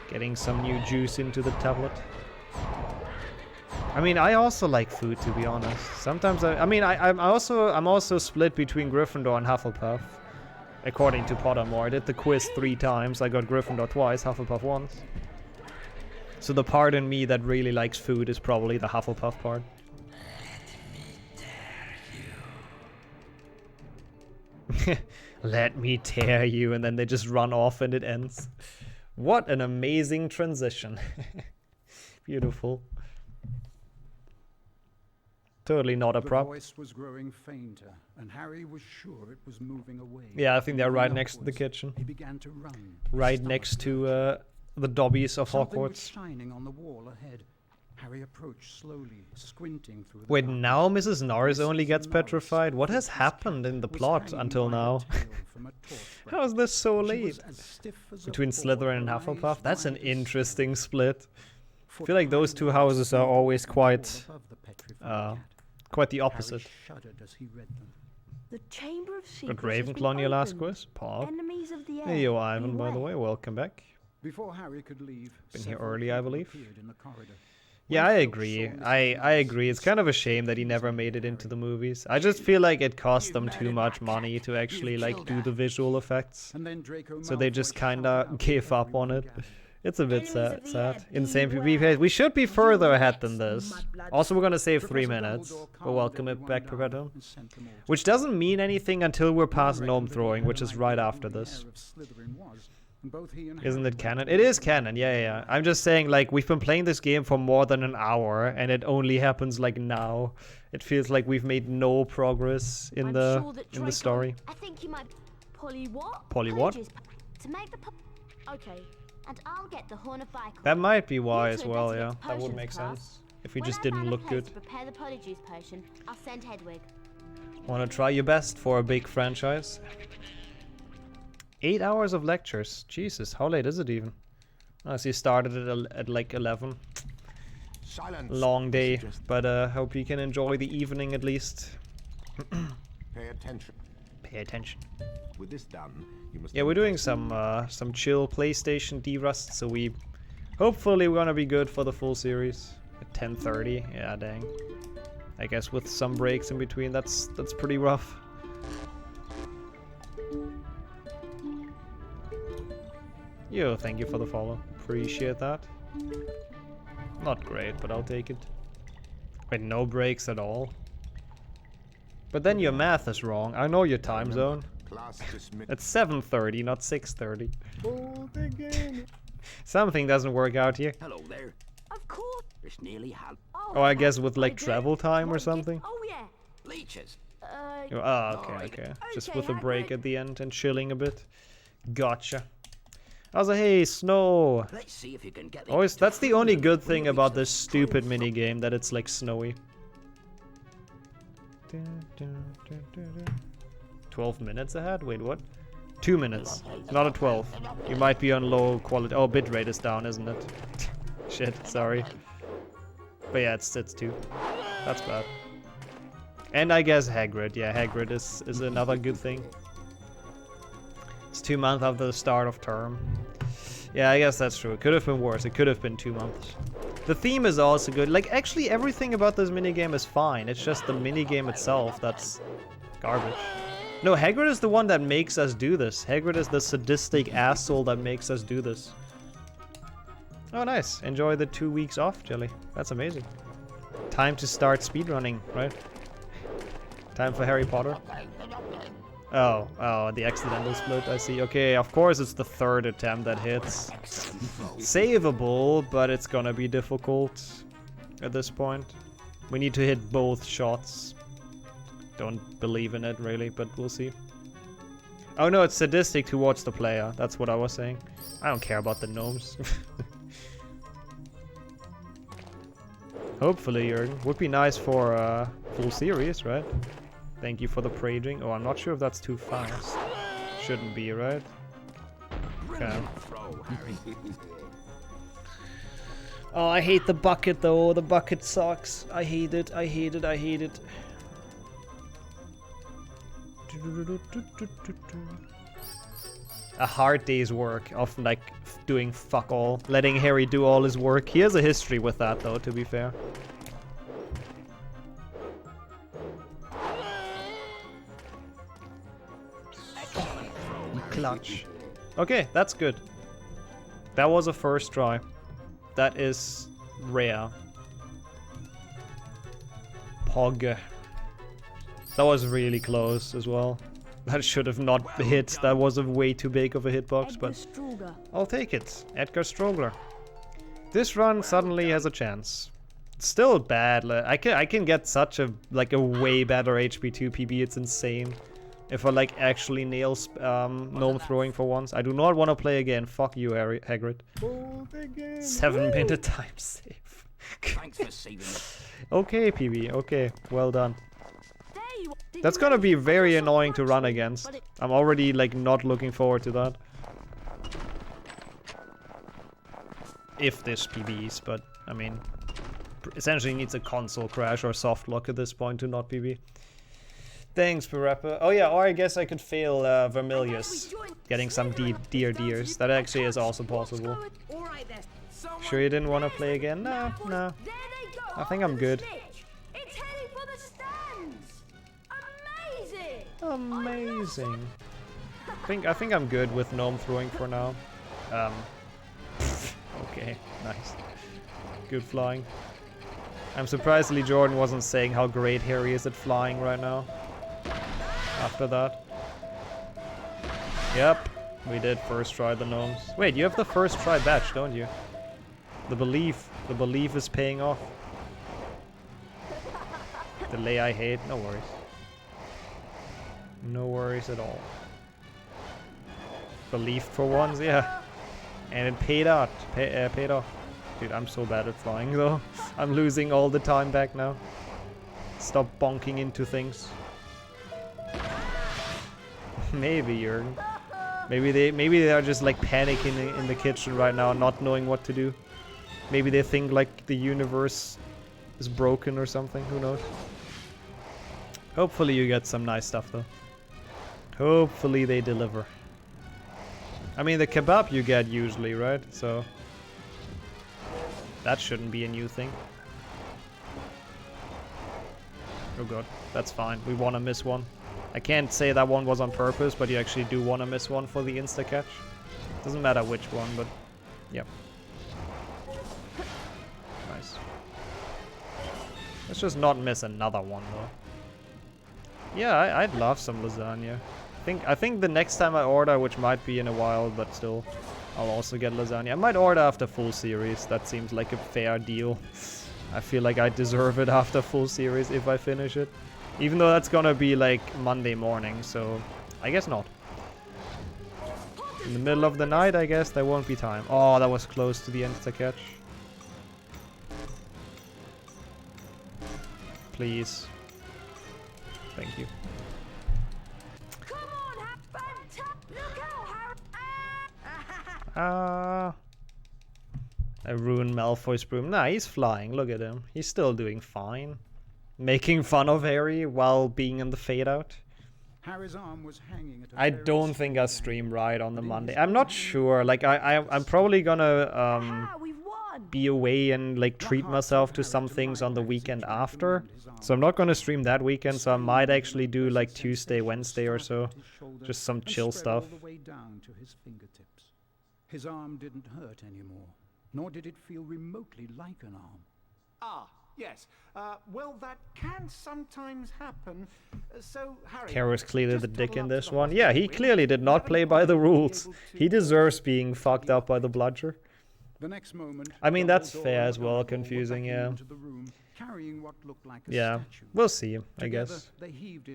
Getting some new juice into the tablet. I mean, I also like food, to be honest. Sometimes I'm also split between Gryffindor and Hufflepuff. According to Pottermore. I did the quiz 3 times. I got Gryffindor twice, Hufflepuff once. So the part in me that really likes food is probably the Hufflepuff part. Let me tear you, and then they just run off and it ends. What an amazing transition. Beautiful. Totally not a prop. The voice was growing fainter, and Harry was sure it was moving away. Yeah, I think they're right next to the kitchen. He began to run. Right next to the Dobbies of Something was Hogwarts. shining on the wall ahead. Harry approached slowly, squinting through the Wait, darkness. now Mrs. Norris only gets petrified? What has happened in the plot until now? How is this so late? Between Slytherin and Hufflepuff? That's an interesting split. I feel like those two houses are always quite the opposite. The Chamber of Good Secrets Ravenclaw on your last quiz? Pop. Enemies of the air. Hey, yo, Ivan, by the Beware. way, welcome back. Before Harry could leave, Been here several early, I people believe. appeared in the corridor. Yeah, I agree. I agree. It's kind of a shame that he never made it into the movies. I just feel like it cost them too much money to actually like do the visual effects. So they just kinda gave up on it. It's a bit sad. Insane PvP. We should be further ahead than this. Also, we're gonna save 3 minutes. We'll welcome it back, Perpetuum. Which doesn't mean anything until we're past gnome throwing, which is right after this. Isn't it canon? It is canon, yeah. I'm just saying, like, we've been playing this game for more than an hour, and it only happens, like, now. It feels like we've made no progress in the story. I think you might... Polly what? Polly what? To make the... Okay, and I'll get the Horn of Bicol. That might be why as well, yeah. Investigates That would potions make class. sense. If we When just I didn't find a look place good. to prepare the Polyjuice potion, I'll send Hedwig. Wanna try your best for a big franchise? 8 hours of lectures. Jesus, how late is it even? Oh, so you started at like 11. Silence. Long day, but hope you can enjoy the evening at least. Pay attention. Pay attention. With this done, you must. Yeah, we're doing some chill PlayStation derust, so hopefully we're gonna be good for the full series at 10:30. Yeah, dang. I guess with some breaks in between, that's pretty rough. Yo, thank you for the follow. Appreciate that. Not great, but I'll take it. Wait, no breaks at all? But then your math is wrong. I know your time zone. It's 7:30, not 6:30. Something doesn't work out here. Hello there. Of course. It's nearly half. Oh, I guess with like travel time or something? Oh, yeah. Leeches. Oh, okay. Just with a break at the end and chilling a bit. Gotcha. Also, hey, snow. Let's see if you can get Always, that's the only good thing about this stupid minigame, that it's like snowy. 12 minutes ahead? Wait, what? 2 minutes. Not a 12. You might be on low quality. Oh, bitrate is down, isn't it? Shit, sorry. But yeah, it's 2. That's bad. And I guess Hagrid. Yeah, Hagrid is another good thing. It's 2 months after the start of term. Yeah, I guess that's true. It could have been worse. It could have been 2 months. The theme is also good. Like, actually, everything about this minigame is fine. It's just the minigame itself that's garbage. No, Hagrid is the one that makes us do this. Hagrid is the sadistic asshole that makes us do this. Oh, nice. Enjoy the 2 weeks off, Jelly. That's amazing. Time to start speedrunning, right? Time for Harry Potter. Oh, the accidental split, I see. Okay, of course it's the 3rd attempt that hits. Savable, but it's gonna be difficult at this point. We need to hit both shots. Don't believe in it, really, but we'll see. Oh no, it's sadistic towards the player. That's what I was saying. I don't care about the gnomes. Hopefully, Jürgen. Would be nice for a full series, right? Thank you for the praising. Oh, I'm not sure if that's too fast. Shouldn't be, right? Okay. Oh, I hate the bucket though. The bucket sucks. I hate it. I hate it. I hate it. A hard day's work of like doing fuck all. Letting Harry do all his work. He has a history with that though, to be fair. Clutch. Okay, that's good. That was a first try. That is rare. Pog. That was really close as well. That should have not hit. That was a way too big of a hitbox, but I'll take it. Edgar Strogler. This run suddenly has a chance. It's still bad. I can get such a a way better HP2 PB. It's insane. If I actually nail gnome throwing for once. I do not want to play again. Fuck you, Hagrid. 7-minute time save. Thanks for saving me. Okay, PB. Okay, well done. That's gonna be very annoying to run against. I'm already not looking forward to that. If this PBs, but I mean, essentially needs a console crash or soft lock at this point to not PB. Thanks, Parappa. Oh yeah, or I guess I could fail Vermilius, getting some deers. That actually is also possible. Sure you didn't want to play again? No, no. I think I'm good. Amazing. I think I'm good with gnome throwing for now. Okay, nice. Good flying. I'm surprised Lee Jordan wasn't saying how great Harry is at flying right now. After that. Yep, we did first try the gnomes. Wait, you have the first try batch, don't you? The belief is paying off. Delay I hate, no worries. No worries at all. Belief for once, yeah. And it paid out. Paid off. Dude, I'm so bad at flying though. I'm losing all the time back now. Stop bonking into things. Maybe, Jürgen. Maybe they are just panicking in the kitchen right now, not knowing what to do. Maybe they think the universe is broken or something. Who knows? Hopefully you get some nice stuff though. Hopefully they deliver. I mean, the kebab you get usually, right? So that shouldn't be a new thing. Oh god, that's fine. We want to miss one. I can't say that one was on purpose, but you actually do want to miss one for the insta-catch. Doesn't matter which one, but yeah. Nice. Let's just not miss another one though. Yeah, I'd love some lasagna. I think the next time I order, which might be in a while, but still, I'll also get lasagna. I might order after full series. That seems like a fair deal. I feel like I deserve it after full series if I finish it. Even though that's gonna be Monday morning, so I guess not. In the middle of the night, I guess there won't be time. Oh, that was close to the insta-catch. Please. Thank you. I ruined Malfoy's broom. Nah, he's flying. Look at him. He's still doing fine. Making fun of Harry while being in the fade out. Harry's arm was hanging at I don't think I'll stream right on the Monday. I'm not sure. I'm probably gonna be away and treat myself to some things on the weekend after. So I'm not gonna stream that weekend. So I might actually do Tuesday, Wednesday or so. Just some chill stuff. His arm didn't hurt anymore, nor did it feel remotely like an arm. Ah, yes. Well, that can sometimes happen. So, Harry... Karo's clearly the dick in this one. Yeah, he clearly did not play by the rules. He deserves being fucked up by the bludger. The next moment, I mean, that's fair as well. Confusing, yeah. Yeah, we'll see, I guess.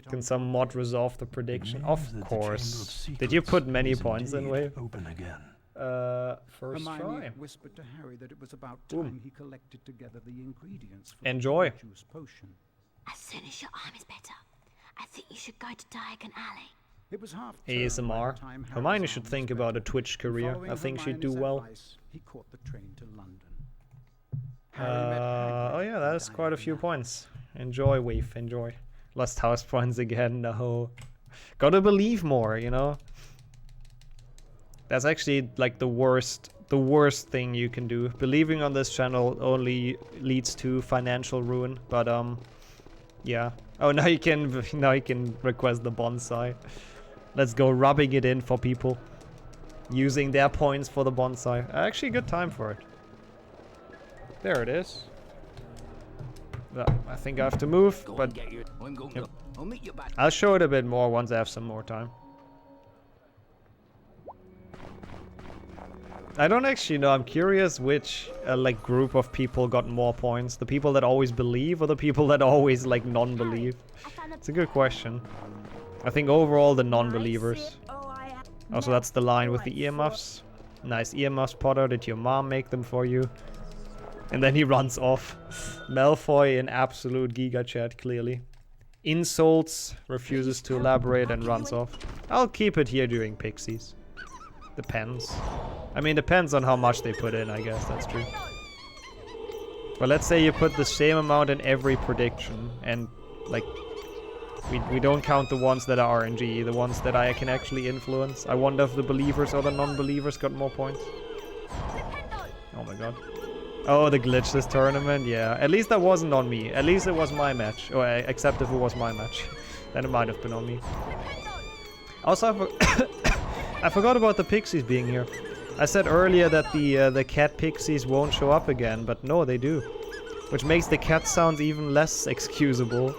Can some mod resolve the prediction? Of course. Did you put many points in, Wave? Open again. First try. Whispered to Harry that it was about time he collected together the ingredients for enjoy. the juice potion. As soon as your arm is better, I think you should go to Diagon Alley. It was half ASMR. Hermione should think about a Twitch career. I think she'd do well. He caught the train to London. Oh yeah, that's quite a few points. Enjoy, Wave, enjoy. Lost house points again, no. Gotta believe more, you know? That's actually the worst thing you can do. Believing on this channel only leads to financial ruin, but yeah. Oh, now you can request the bonsai. Let's go rubbing it in for people. Using their points for the bonsai. Actually, good time for it. There it is. I think I have to move, but yep. I'll show it a bit more once I have some more time. I don't actually know. I'm curious which like group of people got more points. The people that always believe or the people that always like non-believe? It's a good question. I think overall the non-believers. Also, that's the line with the earmuffs. Nice earmuffs, Potter. Did your mom make them for you? And then he runs off. Malfoy in absolute Giga chat, clearly. Insults, refuses to elaborate and runs off. I'll keep it here during Pixies. Depends. I mean, depends on how much they put in, I guess, that's true. But let's say you put the same amount in every prediction, and, like, we don't count the ones that are RNG, the ones that I can actually influence. I wonder if the believers or the non-believers got more points. Oh my god. Oh, the glitchless tournament, yeah. At least that wasn't on me. At least it was my match. Or, except if it was my match. Then it might have been on me. Also, I forgot about the pixies being here. I said earlier that the cat pixies won't show up again, but no, they do. Which makes the cat sounds even less excusable.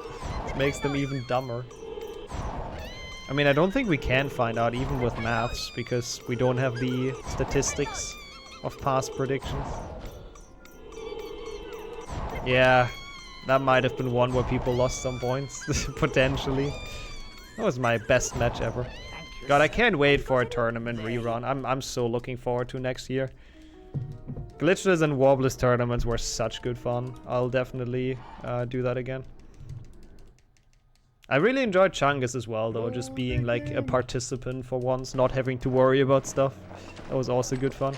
It makes them even dumber. I mean, I don't think we can find out even with maths, because we don't have the statistics of past predictions. Yeah, that might have been one where people lost some points, potentially. That was my best match ever. God, I can't wait for a tournament rerun. I'm so looking forward to next year. Glitchless and Wobbless tournaments were such good fun. I'll definitely do that again. I really enjoyed Chungus as well, though, just being like a participant for once, not having to worry about stuff. That was also good fun.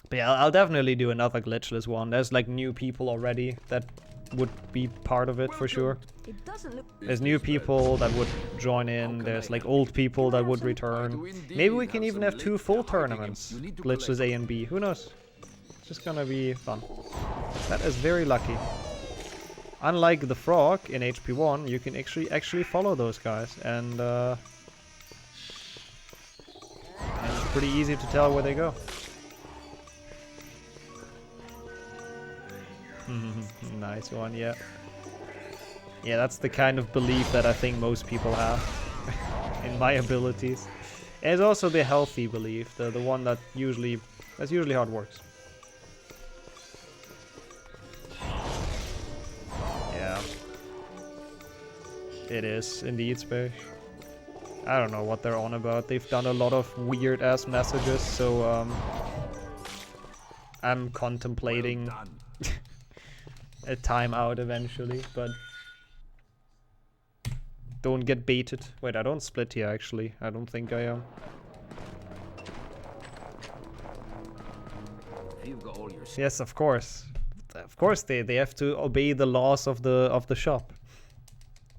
But yeah, I'll definitely do another Glitchless one. There's like new people already that would be part of it for sure. There's new people that would join in. There's like old people that would return. Maybe we can even have 2 full tournaments. Glitchless A and B. Who knows? It's just gonna be fun. That is very lucky. Unlike the frog in HP1, you can actually follow those guys, and it's pretty easy to tell where they go. Nice one, yeah. Yeah, that's the kind of belief that I think most people have in my abilities. And it's also the healthy belief, the one that's usually how it works. Yeah. It is indeed, Space. I don't know what they're on about. They've done a lot of weird ass messages, so I'm contemplating a timeout eventually, but don't get baited. Wait, I don't split here actually. I don't think I am. Yes, of course. Of course they have to obey the laws of the shop.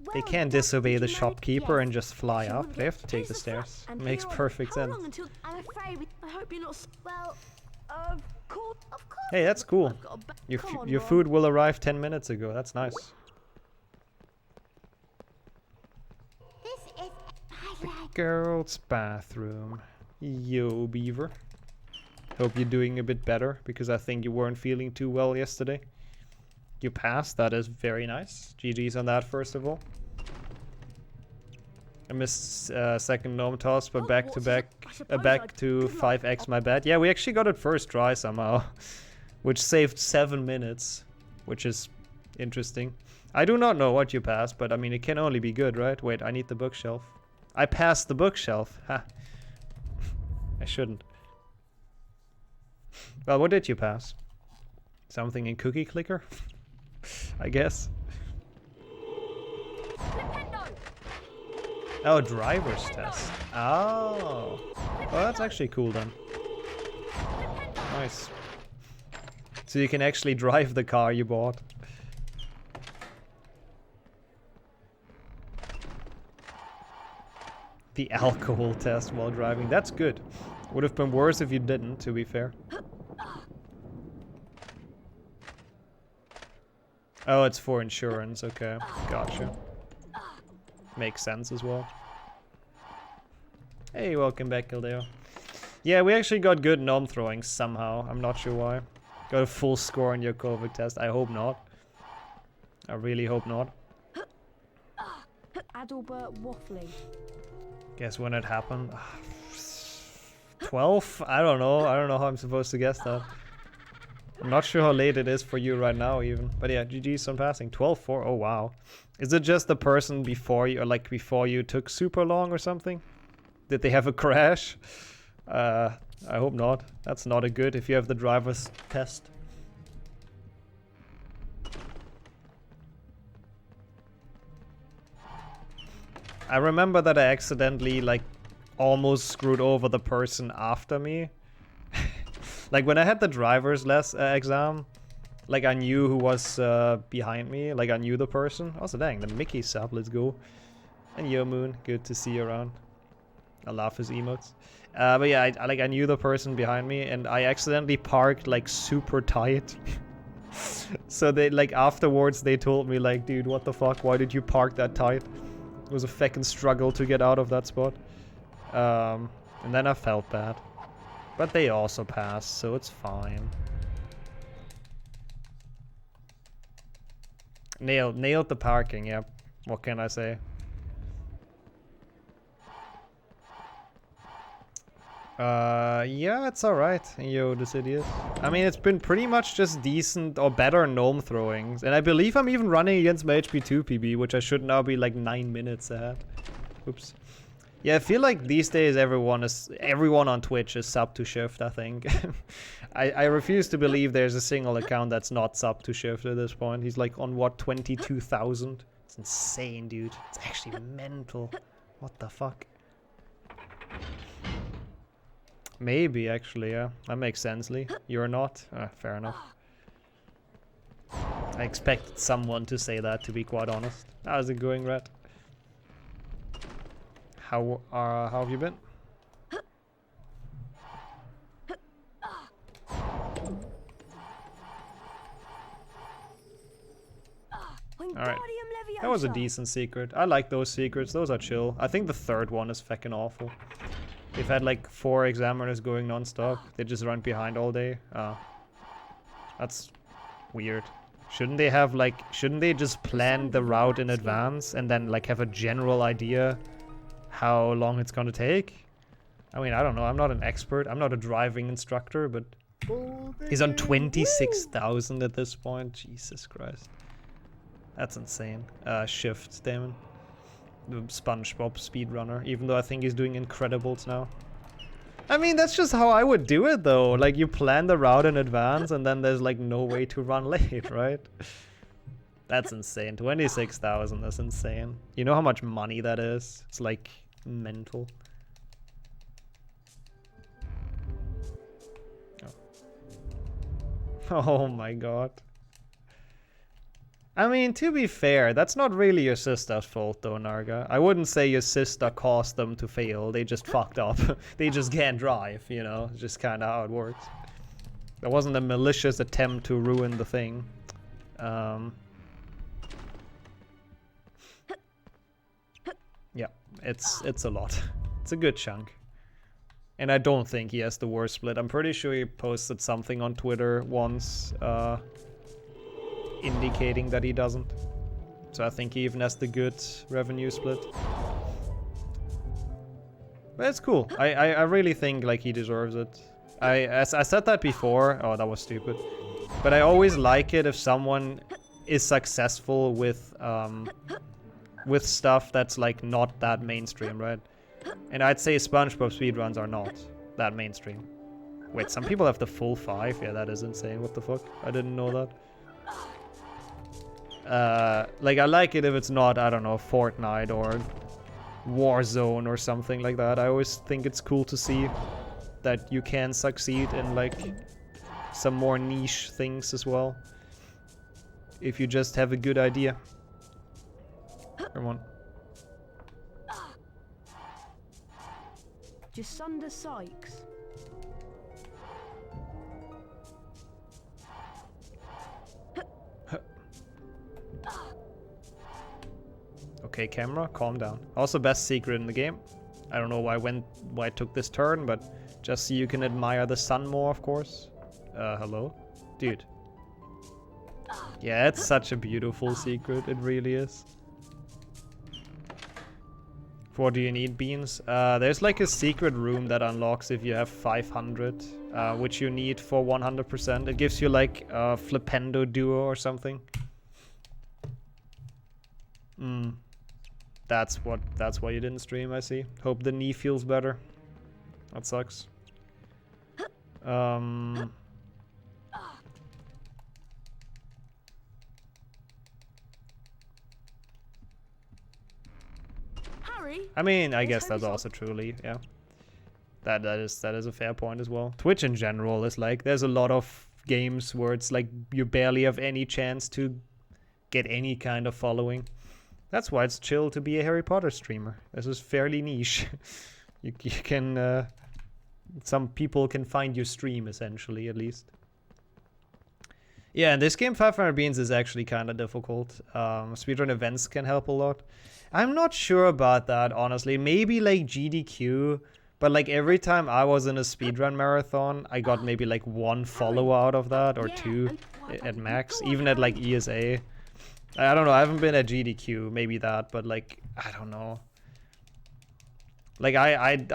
Well, they can't disobey the shopkeeper and just fly up. They have to take the stairs. Makes perfect sense. I'm afraid I hope you're not well. Of course. Hey, that's cool. Your food will arrive 10 minutes ago. That's nice. This is my Girls' bathroom. Yo, Beaver. Hope you're doing a bit better, because I think you weren't feeling too well yesterday. You passed. That is very nice. GG's on that, first of all. I missed second gnome toss, but back to 5x my bad. Yeah, we actually got it first try somehow, which saved 7 minutes, which is interesting. I do not know what you passed, but I mean, it can only be good, right? Wait, I need the bookshelf. I passed the bookshelf. Ha. I shouldn't. Well, what did you pass? Something in Cookie Clicker? I guess. Oh, driver's test. Oh. Well, that's actually cool then. Nice. So you can actually drive the car you bought. The alcohol test while driving. That's good. Would have been worse if you didn't, to be fair. Oh, it's for insurance. Okay, gotcha. Makes sense as well. Hey, welcome back, Kildeo. Yeah, we actually got good gnome throwing somehow. I'm not sure why. Got a full score on your COVID test. I hope not. I really hope not. Adalbert Waffley. Guess when it happened. 12? I don't know. I don't know how I'm supposed to guess that. I'm not sure how late it is for you right now even. But yeah, GG's on passing. 12-4. Oh wow. Is it just the person before you, or like before you took super long or something? Did they have a crash? I hope not. That's not a good if you have the driver's test. I remember that I accidentally like almost screwed over the person after me. Like when I had the driver's exam, like I knew who was behind me, like I knew the person. Also dang, the Mickey sub, let's go. And Yo Moon, good to see you around. I love his emotes. But yeah, I knew the person behind me and I accidentally parked like super tight. So they like afterwards they told me like, dude, what the fuck, why did you park that tight? It was a fucking struggle to get out of that spot. And then I felt bad. But they also passed, so it's fine. Nailed the parking, yeah. What can I say? Yeah, it's alright. Yo, this idiot. I mean, it's been pretty much just decent or better gnome throwings. And I believe I'm even running against my HP2 PB, which I should now be like 9 minutes ahead. Oops. Yeah, I feel like these days everyone on Twitch is sub to Shift, I think. I refuse to believe there's a single account that's not sub to Shift at this point. He's like on what, 22,000? It's insane, dude. It's actually mental. What the fuck? Maybe, actually, yeah. That makes sense, Lee. You're not? Fair enough. I expected someone to say that, to be quite honest. How's it going, Red? How have you been? Alright. That was a decent secret. I like those secrets. Those are chill. I think the third one is fucking awful. They've had like 4 examiners going non-stop. They just run behind all day. That's weird. Shouldn't they just plan the route in advance and then like have a general idea how long it's gonna take? I mean, I don't know. I'm not an expert. I'm not a driving instructor, but he's on 26,000 at this point. Jesus Christ. That's insane. Shift, Damon. The SpongeBob speedrunner, even though I think he's doing Incredibles now. I mean, that's just how I would do it though. Like, you plan the route in advance and then there's like no way to run late, right? That's insane. 26,000, that's insane. You know how much money that is? It's like mental. Oh my god. I mean, to be fair, that's not really your sister's fault though, Narga. I wouldn't say your sister caused them to fail. They just fucked up. They just can't drive, you know? It's just kind of how it works. There wasn't a malicious attempt to ruin the thing. Yeah, it's a lot. It's a good chunk. And I don't think he has the worst split. I'm pretty sure he posted something on Twitter once, indicating that he doesn't. So I think he even has the good revenue split. But it's cool. I really think like he deserves it. I said that before. Oh, that was stupid. But I always like it if someone is successful with stuff that's like not that mainstream, right? And I'd say SpongeBob speedruns are not that mainstream. Wait, some people have the full 5? Yeah, that is insane. What the fuck? I didn't know that. Like, I like it if it's not, I don't know, Fortnite or Warzone or something like that. I always think it's cool to see that you can succeed in, like, some more niche things as well. If you just have a good idea. Come on. Jacinda Sykes. Okay, camera, calm down. Also, best secret in the game. I don't know why I took this turn, but just so you can admire the sun more, of course. Hello? Dude. Yeah, it's such a beautiful secret. It really is. For what do you need, Beans? There's like a secret room that unlocks if you have 500, which you need for 100%. It gives you like a Flipendo duo or something. That's why you didn't stream, I see. Hope the knee feels better. That sucks. I mean, I guess that's also truly, yeah. That is a fair point as well. Twitch in general is like, there's a lot of games where it's like you barely have any chance to get any kind of following. That's why it's chill to be a Harry Potter streamer. This is fairly niche. you can, some people can find your stream essentially, at least. Yeah, in this game 500 beans is actually kind of difficult. Speedrun events can help a lot. I'm not sure about that, honestly. Maybe like GDQ, but like every time I was in a speedrun marathon, I got maybe like 1 follow out of that or 2 at max, even at like ESA. I don't know, I haven't been at GDQ, maybe that, but like I don't know. Like I'm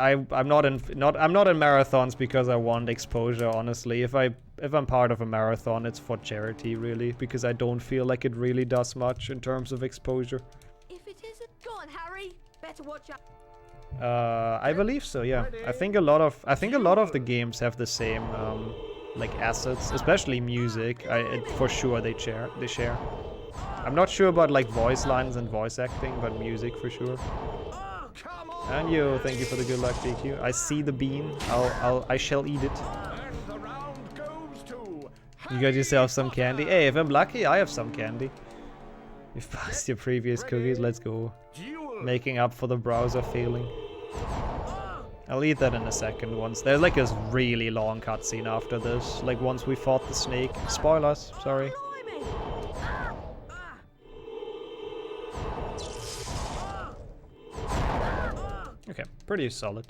not in marathons because I want exposure, honestly. If I'm part of a marathon, it's for charity really, because I don't feel like it really does much in terms of exposure. If it isn't, go on, Harry. Better watch out. I believe so, yeah. I think a lot of the games have the same like assets, especially music. For sure they share. I'm not sure about like voice lines and voice acting, but music for sure. And you, thank you for the good luck, JQ. I see the bean. I shall eat it. You got yourself some candy. Hey, if I'm lucky, I have some candy. You've passed your previous cookies. Let's go. Making up for the browser failing. I'll eat that in a second. Once there's like a really long cutscene after this. Like once we fought the snake. Spoilers. Sorry. Okay, pretty solid.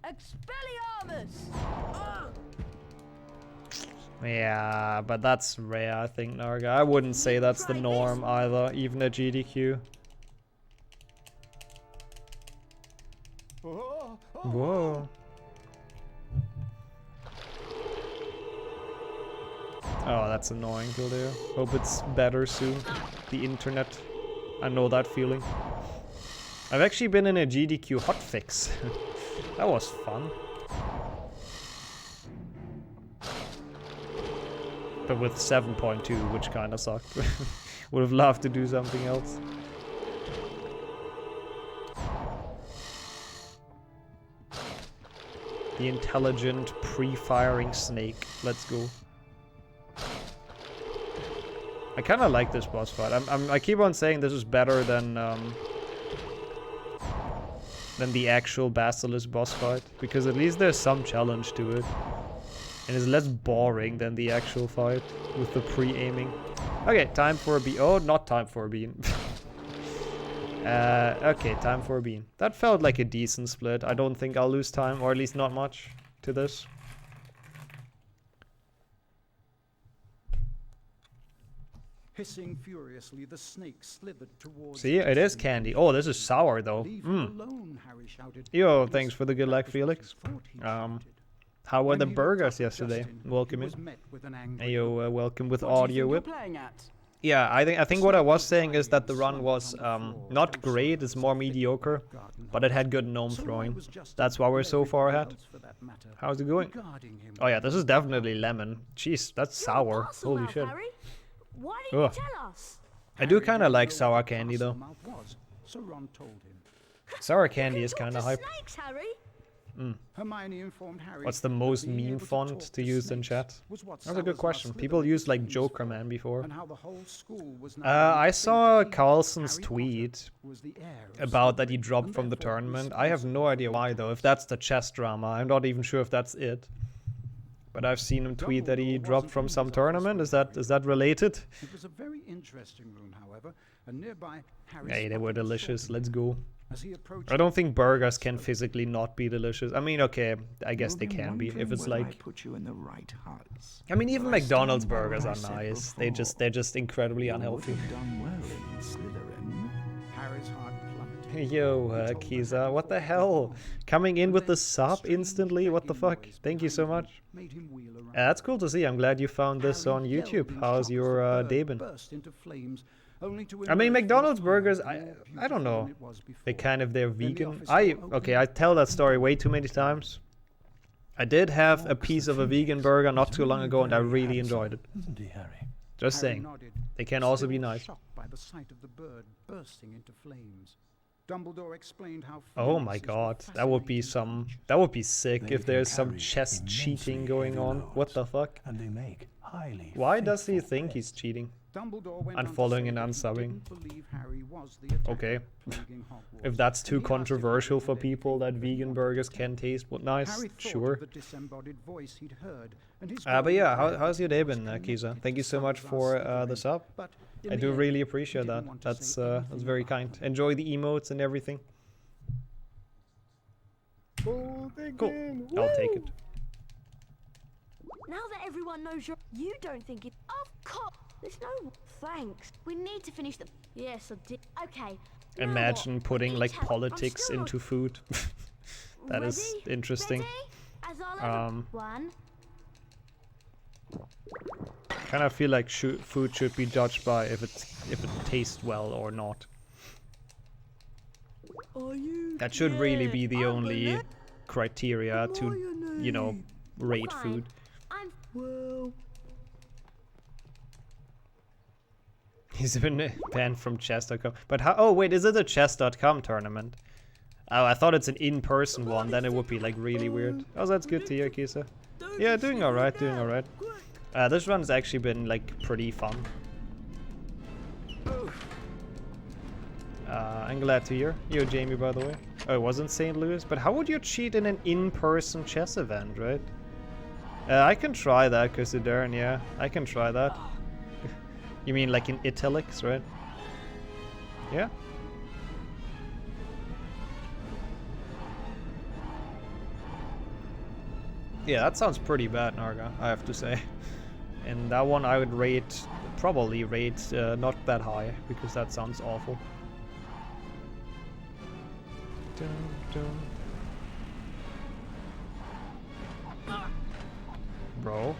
Expelliarmus! Yeah, but that's rare, I think, Narga. I wouldn't say that's the norm either, even at GDQ. Whoa. Oh, that's annoying, Kildare. Hope it's better soon. The internet. I know that feeling. I've actually been in a GDQ hotfix. That was fun. But with 7.2, which kinda sucked. Would have loved to do something else. The intelligent pre-firing snake. Let's go. I kinda like this boss fight. I keep on saying this is better than the actual Basilisk boss fight, because at least there's some challenge to it. And it's less boring than the actual fight with the pre-aiming. Okay, time for a bean. Oh, not time for a bean. Okay, time for a bean. That felt like a decent split. I don't think I'll lose time, or at least not much, to this. Hissing furiously, the snake slithered towards. See, it is candy. Oh, this is sour though. Yo, thanks for the good luck, Felix. How were the burgers yesterday? Welcome in. Hey, yo, welcome with audio whip. Yeah, I think what I was saying is that the run was not great. It's more mediocre, but it had good gnome throwing. That's why we're so far ahead. How's it going? Oh yeah, this is definitely lemon. Jeez, that's sour. Holy shit. Why didn't you tell us? I do kind of like sour candy though. Sour candy is kind of hype. Hermione informed Harry. What's the most meme font to use in chat? That's a good question. People used like Joker Man before. I saw Carlson's tweet about that he dropped from the tournament. I have no idea why though. If that's the chess drama, I'm not even sure if that's it. But I've seen him tweet that he dropped from some tournament. Is that related? It was a very interesting room, however, and nearby Harry. Hey, they were delicious. Let's go. As he approached, I don't think burgers can physically not be delicious. I mean, okay, I guess they can be if it's like. Put you in the right huts. I mean, even McDonald's burgers are nice. They're just incredibly unhealthy. Done well in Slytherin. Harry's heart plummeted. Yo, Kiza, what the hell? Coming in with the sub instantly? What the fuck? Thank you so much. That's cool to see. I'm glad you found this on YouTube. How's your day been? I mean, McDonald's burgers, I don't know. They're vegan. I tell that story way too many times. I did have a piece of a vegan burger not too long ago and I really enjoyed it. Isn't he, Harry? Just saying. They can also be nice. Shocked by the sight of the bird bursting into flames. Dumbledore explained how. Oh my god, that would be sick if there's some chess cheating going on. What the fuck? And they make highly. Why does he think he's cheating? Unfollowing and unsubbing. Okay. If that's too controversial for people that vegan burgers can taste nice, sure. But yeah, how's your day been, Kiza? Thank you so much for the sub. I do really appreciate that. That's very kind. Enjoy the emotes and everything. Cool. I'll take it. Now that everyone knows you don't think it. Of course. There's no thanks. We need to finish the. Yes, I did. Okay. Imagine putting like politics into food. That is interesting. One. Kind of feel like food should be judged by if it tastes well or not. That should really be the only criteria to, you know, rate food. Well. He's been banned from chess.com. But how? Oh wait, is it a chess.com tournament? Oh, I thought it's an in-person one. Then it would be like really weird. Oh, that's good to hear, Kisa. Yeah, doing alright, doing alright. This run's actually been like pretty fun. I'm glad to hear. You're Jamie, by the way. Oh, it wasn't St. Louis. But how would you cheat in an in-person chess event, right? I can try that, Kusidern, yeah. I can try that. You mean like in italics, right? Yeah. Yeah, that sounds pretty bad, Narga, I have to say. And that one I would probably rate not that high, because that sounds awful. Dun, dun. Bro.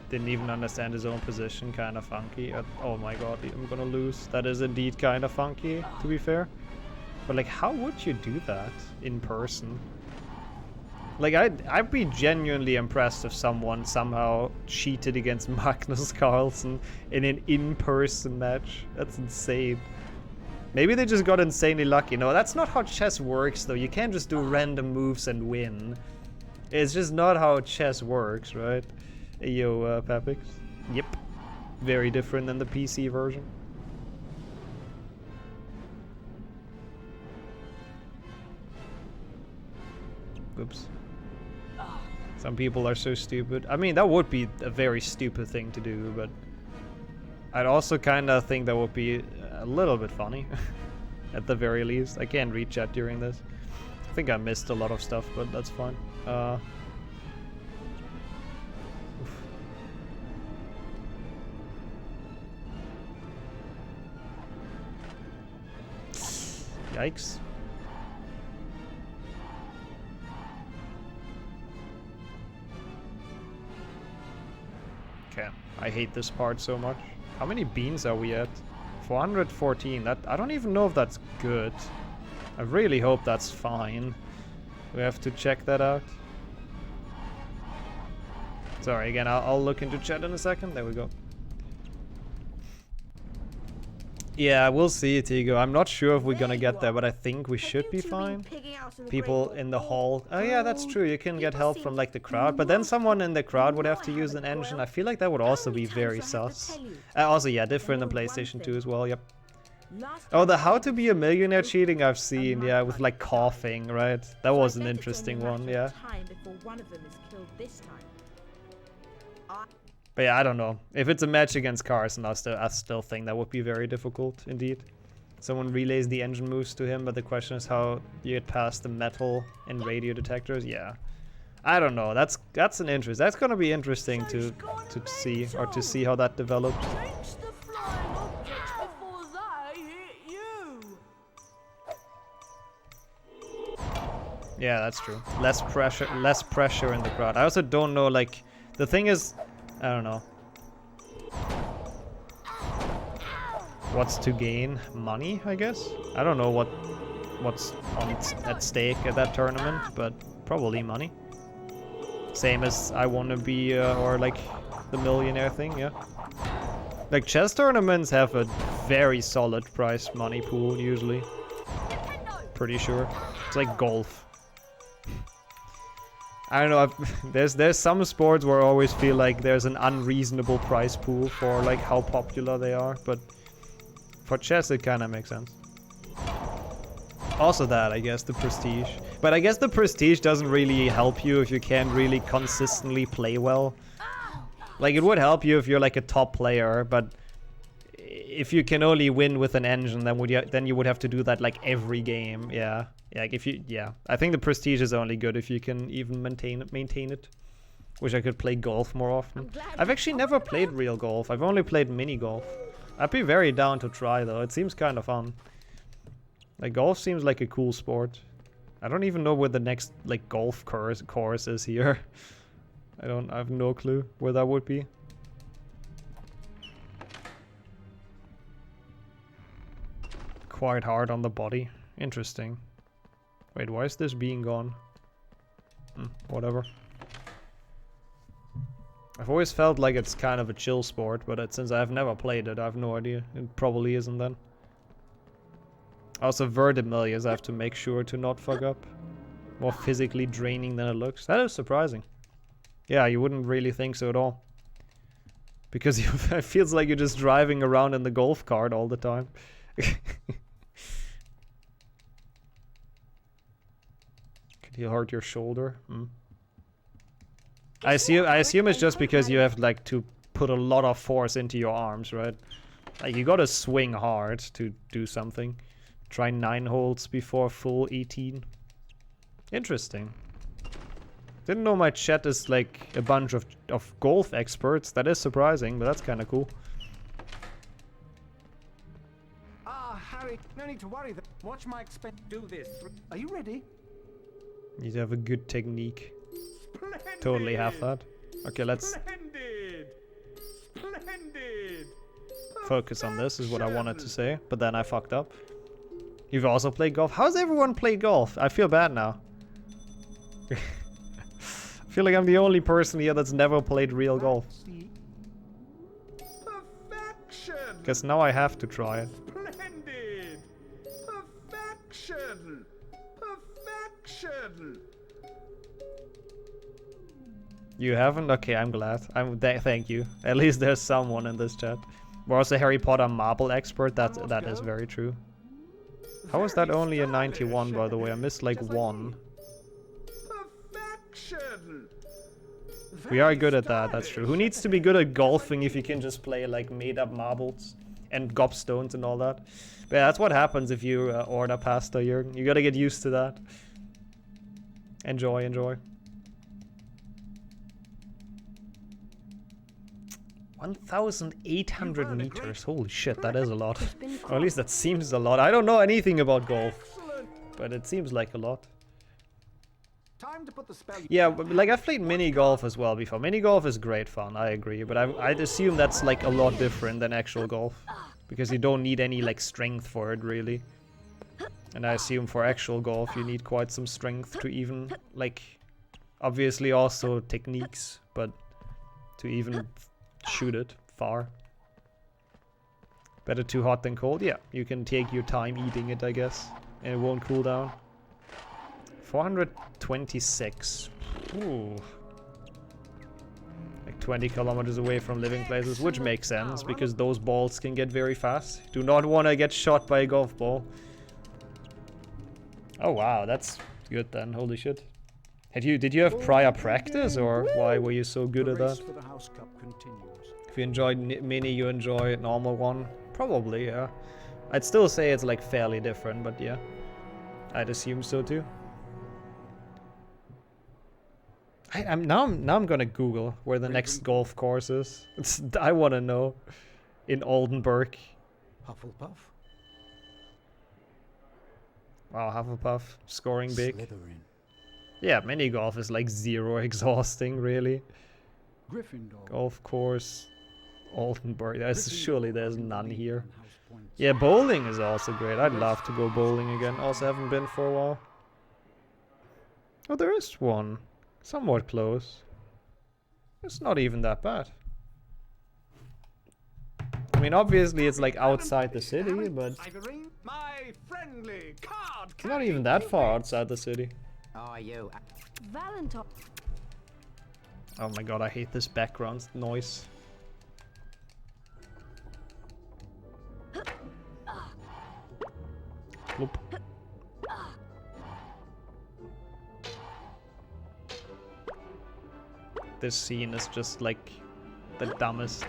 Didn't even understand his own position, kind of funky. Oh my god, I'm gonna lose. That is indeed kind of funky, to be fair. But like, how would you do that in person? Like, I'd be genuinely impressed if someone somehow cheated against Magnus Carlsen in an in-person match. That's insane. Maybe they just got insanely lucky. No, that's not how chess works, though. You can't just do random moves and win. It's just not how chess works, right? Yo, Papix. Yep. Very different than the PC version. Oops. Some people are so stupid. I mean, that would be a very stupid thing to do, but I'd also kind of think that would be a little bit funny. At the very least. I can't read chat during this. I think I missed a lot of stuff, but that's fine. Yikes. Okay, I hate this part so much. How many beans are we at? 414. That I don't even know if that's good. I really hope that's fine. We have to check that out. Sorry, again, I'll look into chat in a second. There we go. Yeah, we'll see, Tigo. I'm not sure if we're gonna get there, but I think we should be fine. People in the hall. Oh yeah, that's true. You can get help from like the crowd, but then someone in the crowd would have to use an engine. I feel like that would also be very sus. Also, yeah, different than PlayStation 2 as well. Yep. Oh, the how to be a millionaire cheating I've seen, yeah, with like coughing, right? That was an interesting one, yeah. But yeah, I don't know. If it's a match against cars, and I still think that would be very difficult, indeed. Someone relays the engine moves to him, but the question is how you get past the metal and radio detectors. Yeah, I don't know. That's an interest. That's gonna be interesting to see how that develops. Yeah, that's true. Less pressure in the crowd. I also don't know, like, the thing is, I don't know. What's to gain? Money, I guess? I don't know what's at stake at that tournament, but probably money. Same as I want to be, or like the millionaire thing, yeah. Like chess tournaments have a very solid prize money pool usually. Pretty sure. It's like golf. I don't know, there's some sports where I always feel like there's an unreasonable prize pool for like how popular they are, but for chess it kind of makes sense. Also that, I guess, the prestige. But I guess the prestige doesn't really help you if you can't really consistently play well. Like, it would help you if you're like a top player, but if you can only win with an engine, then you would have to do that like every game, yeah. Like if you, yeah. I think the prestige is only good if you can even maintain it. Wish I could play golf more often. I've actually never played real golf. I've only played mini golf. I'd be very down to try though. It seems kind of fun. Like golf seems like a cool sport. I don't even know where the next like golf course is here. I have no clue where that would be. Quite hard on the body. Interesting. Wait, why is this being gone? Whatever. I've always felt like it's kind of a chill sport, but since I've never played it, I have no idea. It probably isn't then. Also, Verdemillions, I have to make sure to not fuck up. More physically draining than it looks. That is surprising. Yeah, you wouldn't really think so at all. Because it feels like you're just driving around in the golf cart all the time. Could you hurt your shoulder? I assume it's just because you have like to put a lot of force into your arms, right? Like you gotta swing hard to do something. Try 9 holes before full 18. Interesting. Didn't know my chat is like a bunch of golf experts. That is surprising, but that's kind of cool. Harry, no need to worry. Watch my expense. Do this. Are you ready? Need to have a good technique. Splendid. Totally have that. Okay, let's focus on this is what I wanted to say, but then I fucked up. You've also played golf? How's everyone played golf? I feel bad now. I feel like I'm the only person here that's never played real golf. Because now I have to try it. Splendid. Perfection. Perfection. You haven't? Okay, I'm glad. Thank you. At least there's someone in this chat. We're also Harry Potter marble expert. That is very true. How is that only a 91, by the way? I missed like 1. Perfection. We are good at that, that's true. Who needs to be good at golfing if you can just play like made-up marbles and gobstones and all that? But yeah, that's what happens if you order pasta, Jürgen. You gotta get used to that. Enjoy, enjoy. 1,800 meters. Holy shit, that is a lot. Or at least that seems a lot. I don't know anything about golf, but it seems like a lot. Time to put the spell. Yeah, like I've played mini golf as well before. Mini golf is great fun, I agree, but I'd assume that's like a lot different than actual golf, because you don't need any like strength for it really. And I assume for actual golf you need quite some strength to even like, obviously also techniques, but to even shoot it far. Better too hot than cold? Yeah, you can take your time eating it, I guess, and it won't cool down. 426. Ooh. Like 20 kilometers away from living places, which makes sense because those balls can get very fast. Do not want to get shot by a golf ball. Oh wow, that's good then. Holy shit. Did you have prior practice, or why were you so good at that? If you enjoyed mini, you enjoy normal one? Probably, yeah. I'd still say it's like fairly different, but yeah. I'd assume so too. Now I'm gonna Google where the next golf course is. I wanna know. In Oldenburg. Hufflepuff. Wow, Hufflepuff scoring big. Slytherin. Yeah, mini golf is like zero exhausting, really. Gryffindor. Golf course, Oldenburg. Surely there's none here. Yeah, bowling is also great. I'd love to go bowling again. Also haven't been for a while. Oh, there is one. Somewhat close. It's not even that bad. I mean, obviously it's like outside the city, but it's not even that far outside the city. Are you? Valentine. Oh my god, I hate this background noise. Bloop. This scene is just like the dumbest.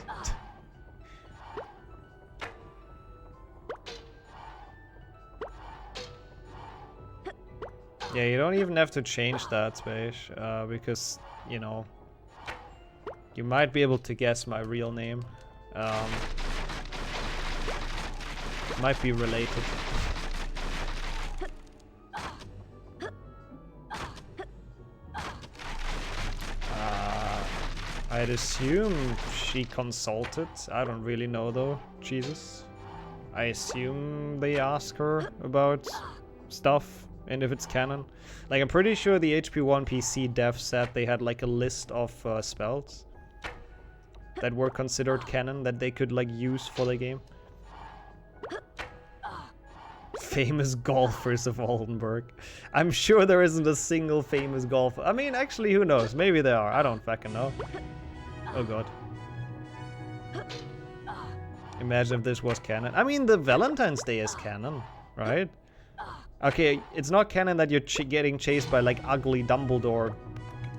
Yeah, you don't even have to change that space, because, you know, you might be able to guess my real name. Might be related. I'd assume she consulted. I don't really know though. Jesus. I assume they ask her about stuff and if it's canon. Like, I'm pretty sure the HP1 PC dev said they had like a list of spells that were considered canon that they could like use for the game. Famous golfers of Oldenburg. I'm sure there isn't a single famous golfer. I mean, actually, who knows? Maybe there are. I don't fucking know. Oh god. Imagine if this was canon. I mean, the Valentine's Day is canon, right? Okay, it's not canon that you're getting chased by like ugly Dumbledore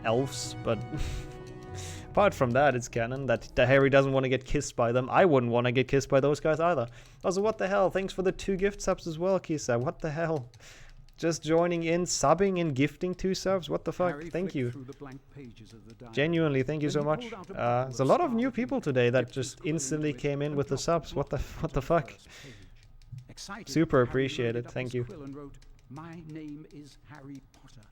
elves, but apart from that, it's canon that Harry doesn't want to get kissed by them. I wouldn't want to get kissed by those guys either. Also, what the hell? Thanks for the 2 gift subs as well, Kisa. What the hell? Just joining in, subbing and gifting 2 subs? What the fuck? Thank you. Genuinely, thank you so much. There's a lot of new people today that just instantly came in with the subs. What the fuck? Super appreciated. Thank you. My name is Harry Potter.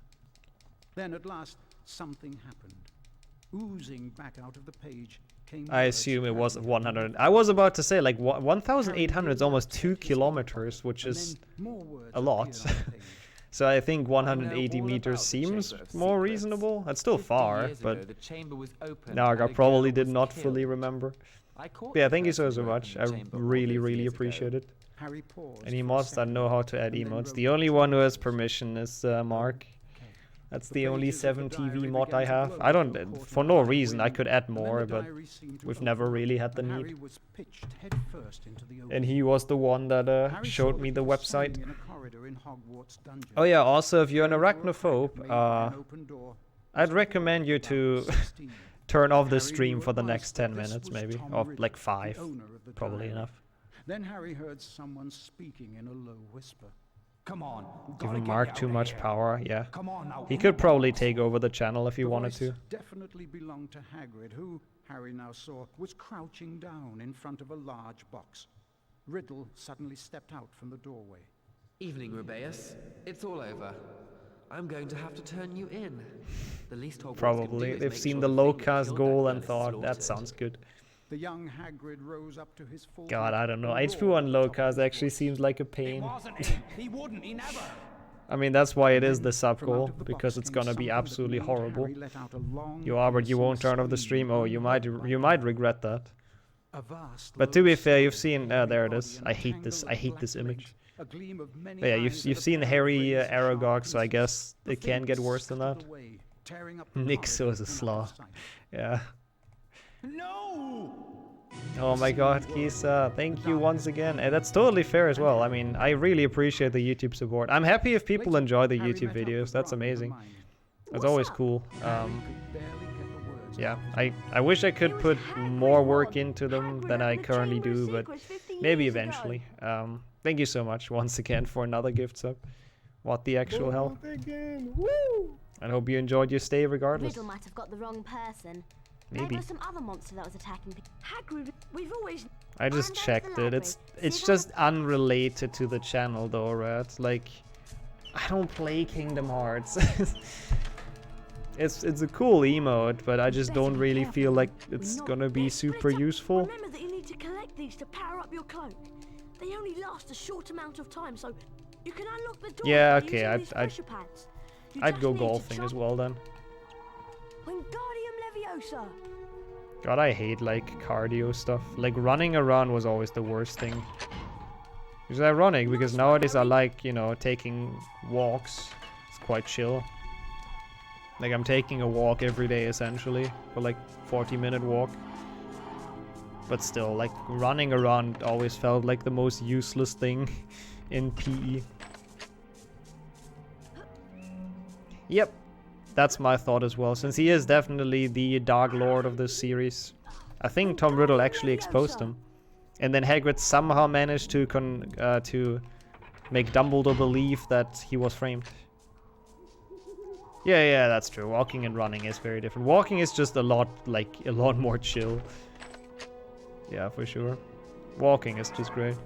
Then at last, something happened. Oozing back out of the page came. I assume it was 100. I was about to say like 1,800 is almost 2 kilometers, which is a lot. So I think 180 meters seems more reasonable. That's still far, but Naga probably did not fully remember. But yeah, thank you so much. I really appreciate it. Any mods that know how to add emotes? The only one who has permission is Mark. That's the only 7TV mod I have. I don't, for no reason, I could add more, but we've never really had the need. And he was the one that showed me the website. Oh yeah, also if you're an arachnophobe, I'd recommend you to turn off the stream for the next 10 minutes maybe, or like 5, probably enough. Then Harry heard someone speaking in a low whisper. Come on. Giving Mark too much power, yeah. He could probably take over the channel if he wanted to. Definitely belonged to Hagrid, who, Harry now saw, was crouching down in front of a large box. Riddle suddenly stepped out from the doorway. Evening, Rubeus. It's all over. I'm going to have to turn you in. The least Hogwarts probably. Can do is they've make seen sure the Locust goal and thought, slaughtered. that sounds good. The young Hagrid rose up to his full God, I don't know. HP1 Locust actually seems like a pain. He wouldn't, he never. I mean, that's why it is the sub goal, because it's gonna be absolutely horrible. Yo, Albert, you won't turn off the stream? Oh, you might regret that. But to be fair, you've seen, there it is. I hate this image. But yeah, you've seen Harry Aragog, so I guess it can get worse than that. Nixo is a slaw. Yeah. No! Oh my god, Kisa, thank you once again. And that's totally fair as well. I mean, I really appreciate the YouTube support. I'm happy if people enjoy the YouTube videos. That's amazing. That's always cool. Yeah, I wish I could put more work into them than I currently do, but maybe eventually. Thank you so much once again for another gift sub. What the actual hell? I hope you enjoyed your stay regardless. Riddle might have got the wrong person. Maybe. There was some other monster that was attacking people. Hagrid, we've always... I just checked it. It's just unrelated to the channel though, right? Like, I don't play Kingdom Hearts. It's a cool emote, but I just don't really feel like it's gonna be super useful. Remember that you need to collect these to power up your cloak. They only last a short amount of time, so you can unlock the door. Yeah, okay, I'd go golfing as well then. Wingardium Leviosa. God, I hate like cardio stuff. Like running around was always the worst thing. Which is ironic because nowadays I like, you know, taking walks. It's quite chill. Like I'm taking a walk every day essentially for like 40-minute walk. But still, like running around always felt like the most useless thing in PE. Yep. That's my thought as well, since he is definitely the Dark Lord of this series. I think Tom Riddle actually exposed him. And then Hagrid somehow managed to make Dumbledore believe that he was framed. Yeah, that's true. Walking and running is very different. Walking is just a lot more chill. Yeah, for sure. Walking is just great.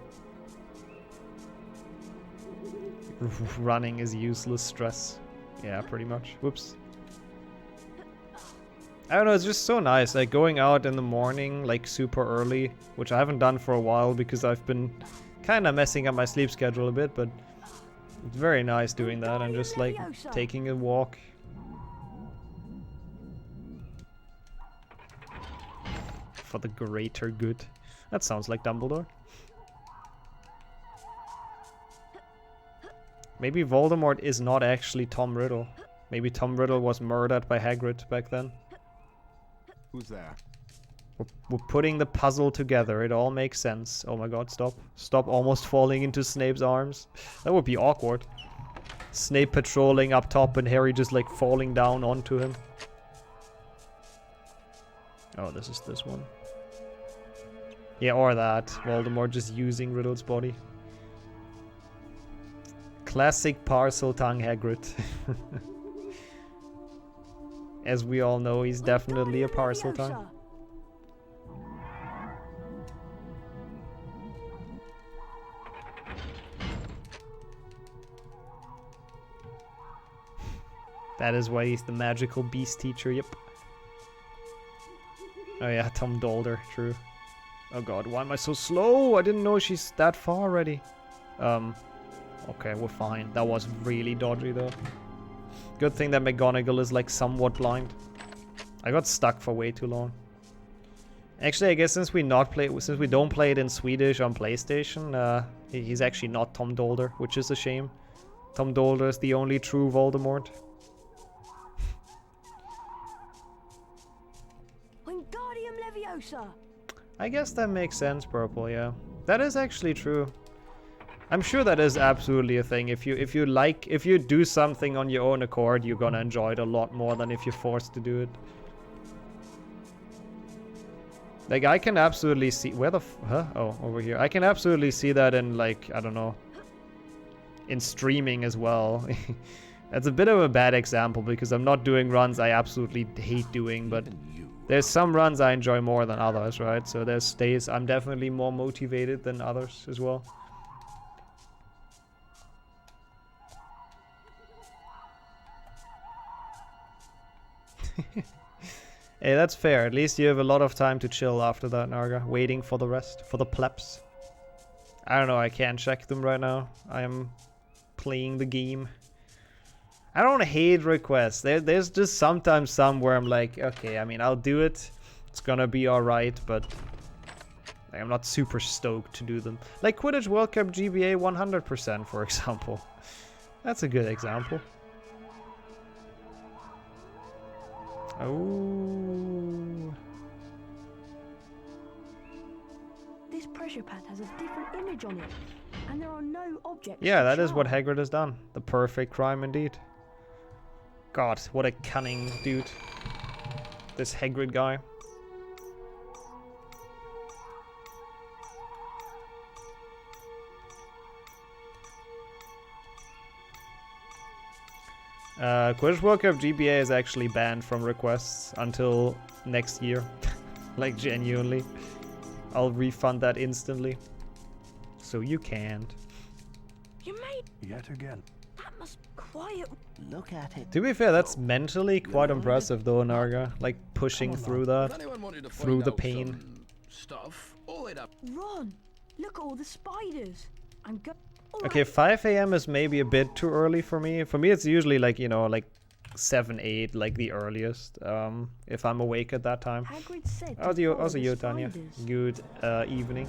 Running is useless stress. Yeah, pretty much. Whoops. I don't know, it's just so nice, like going out in the morning, like super early, which I haven't done for a while because I've been kind of messing up my sleep schedule a bit, but it's very nice doing that and just like taking a walk. For the greater good. That sounds like Dumbledore. Maybe Voldemort is not actually Tom Riddle. Maybe Tom Riddle was murdered by Hagrid back then. Who's there? We're putting the puzzle together. It all makes sense. Oh my god, stop. Stop almost falling into Snape's arms. That would be awkward. Snape patrolling up top and Harry just like falling down onto him. Oh, this is this one. Yeah, or that. Voldemort just using Riddle's body. Classic Parseltongue Hagrid. As we all know, he's definitely a Parseltongue. That is why he's the magical beast teacher, yep. Oh yeah, Tom Dolder, true. Oh god, why am I so slow? I didn't know she's that far already. Okay, we're fine. That was really dodgy though. Good thing that McGonagall is like somewhat blind. I got stuck for way too long. Actually, I guess since we don't play it in Swedish on PlayStation, he's actually not Tom Dolder, which is a shame. Tom Dolder is the only true Voldemort. Wingardium Leviosa. I guess that makes sense, Purple, yeah. That is actually true. I'm sure that is absolutely a thing. If you do something on your own accord, you're gonna enjoy it a lot more than if you're forced to do it. Like, I can absolutely see... Where the huh? Oh, over here. I can absolutely see that in, like, I don't know... in streaming as well. That's a bit of a bad example, because I'm not doing runs I absolutely hate doing, but... There's some runs I enjoy more than others, right? So there's days I'm definitely more motivated than others as well. Hey, that's fair. At least you have a lot of time to chill after that, Narga. Waiting for the rest, for the plebs. I don't know, I can't check them right now. I am playing the game. I don't hate requests. There's just sometimes some where I'm like, okay, I mean, I'll do it. It's gonna be alright, but I'm not super stoked to do them. Like Quidditch World Cup GBA 100%, for example. That's a good example. Oh. This pressure pad has a different image on it, and there are no objects. Yeah, that is what Hagrid has done. The perfect crime indeed. God, what a cunning dude. This Hagrid guy. Quidditch World Cup GBA is actually banned from requests until next year. Like, genuinely. I'll refund that instantly. So you can't. You made yet again. That must quiet. Look at it. To be fair, that's mentally quite impressive though, Narga. Like, pushing through that. Through the pain. Stuff. All it up. Ron, look at all the spiders. I'm go. Okay, 5 AM is maybe a bit too early for me. For me, it's usually like, you know, like 7, 8, like the earliest. If I'm awake at that time. Hagrid said Also you, Tanya. Good evening.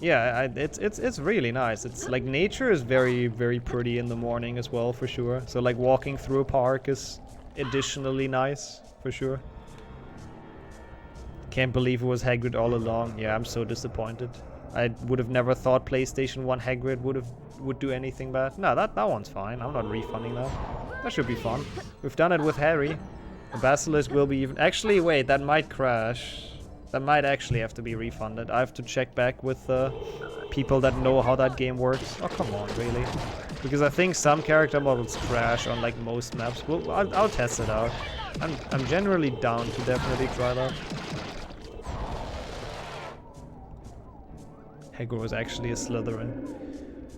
Yeah, it's really nice. It's like nature is very, very pretty in the morning as well, for sure. So like walking through a park is additionally nice, for sure. Can't believe it was Hagrid all along. Yeah, I'm so disappointed. I would have never thought PlayStation 1 Hagrid would do anything bad. No, that one's fine. I'm not refunding that. That should be fun. We've done it with Harry. The Basilisk will be even... Actually, wait, that might crash. That might actually have to be refunded. I have to check back with people that know how that game works. Oh, come on, really? Because I think some character models crash on like most maps. Well, I'll test it out. I'm generally down to definitely try that. Hagrid was actually a Slytherin.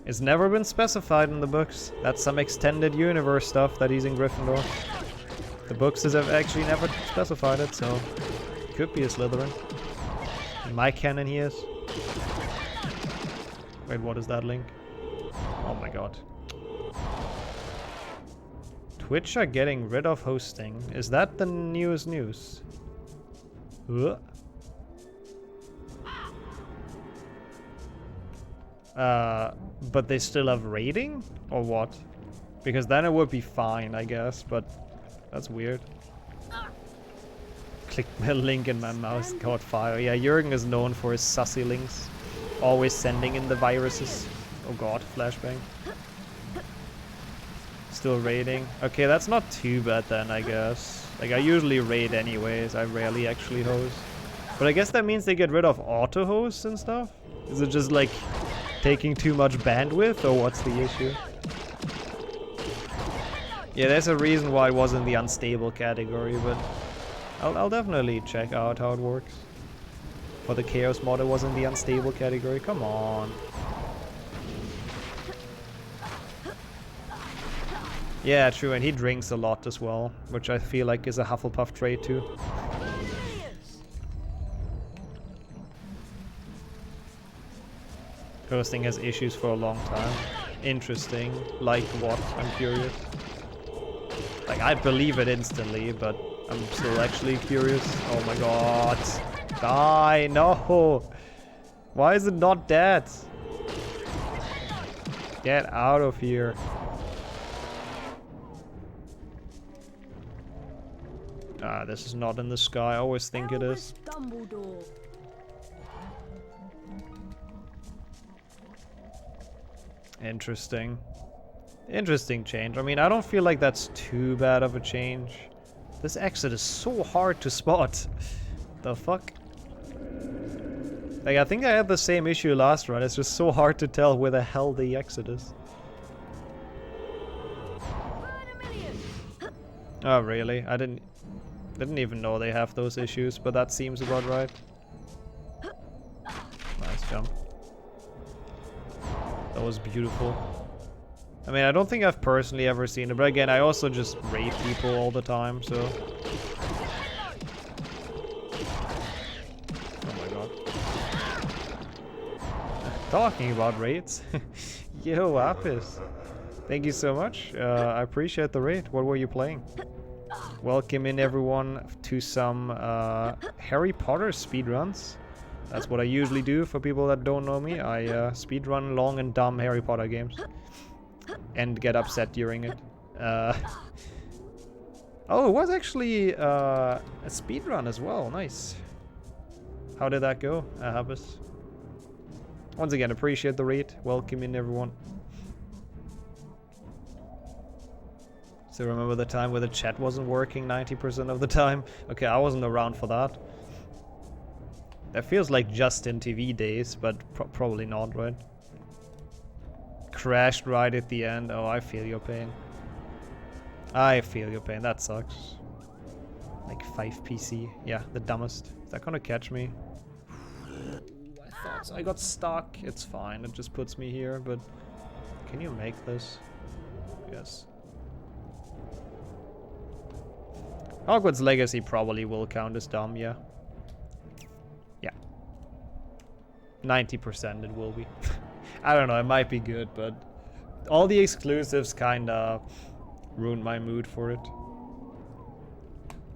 It's never been specified in the books. That's some extended universe stuff that he's in Gryffindor. The books have actually never specified it, so could be a Slytherin. In my canon, he is. Wait, what is that link? Oh my god. Twitch are getting rid of hosting. Is that the newest news? But they still have rating? Or what? Because then it would be fine, I guess, but that's weird. Clicked my link and my mouse caught fire. Yeah, Jürgen is known for his sussy links. Always sending in the viruses. Oh god, flashbang. Still raiding. Okay, that's not too bad then, I guess. Like, I usually raid anyways. I rarely actually host. But I guess that means they get rid of auto-hosts and stuff? Is it just like taking too much bandwidth, or what's the issue? Yeah, there's a reason why it was in the unstable category, but I'll definitely check out how it works. For the Chaos mod, it was in the unstable category. Come on. Yeah, true, and he drinks a lot as well, which I feel like is a Hufflepuff trait too. Hosting has issues for a long time. Interesting. Like what? I'm curious. Like, I'd believe it instantly, but I'm still actually curious. Oh my god. Die! No! Why is it not dead? Get out of here. Ah, this is not in the sky. I always think it is. Dumbledore. Interesting. Interesting change. I mean, I don't feel like that's too bad of a change. This exit is so hard to spot. The fuck? Like, I think I had the same issue last run. It's just so hard to tell where the hell the exit is. Oh, really? I didn't even know they have those issues, but that seems about right. Nice jump. That was beautiful. I mean, I don't think I've personally ever seen it, but again, I also just raid people all the time, so... Oh my god. Talking about raids. Yo, Apis. Thank you so much. I appreciate the raid. What were you playing? Welcome in everyone to some Harry Potter speedruns. That's what I usually do for people that don't know me. I speedrun long and dumb Harry Potter games. And get upset during it. Oh, it was actually a speedrun as well. Nice. How did that go, Habis? Once again, appreciate the read. Welcome in, everyone. So remember the time where the chat wasn't working 90% of the time? Okay, I wasn't around for that. That feels like Justin TV days, but probably not, right? Crashed right at the end. Oh, I feel your pain. I feel your pain. That sucks. Like 5 PC. Yeah, the dumbest. Is that gonna catch me? I thought so. I got stuck. It's fine. It just puts me here, but... Can you make this? Yes. Hogwarts Legacy probably will count as dumb, yeah. Yeah. 90% it will be. I don't know, it might be good, but... All the exclusives kinda... ruined my mood for it.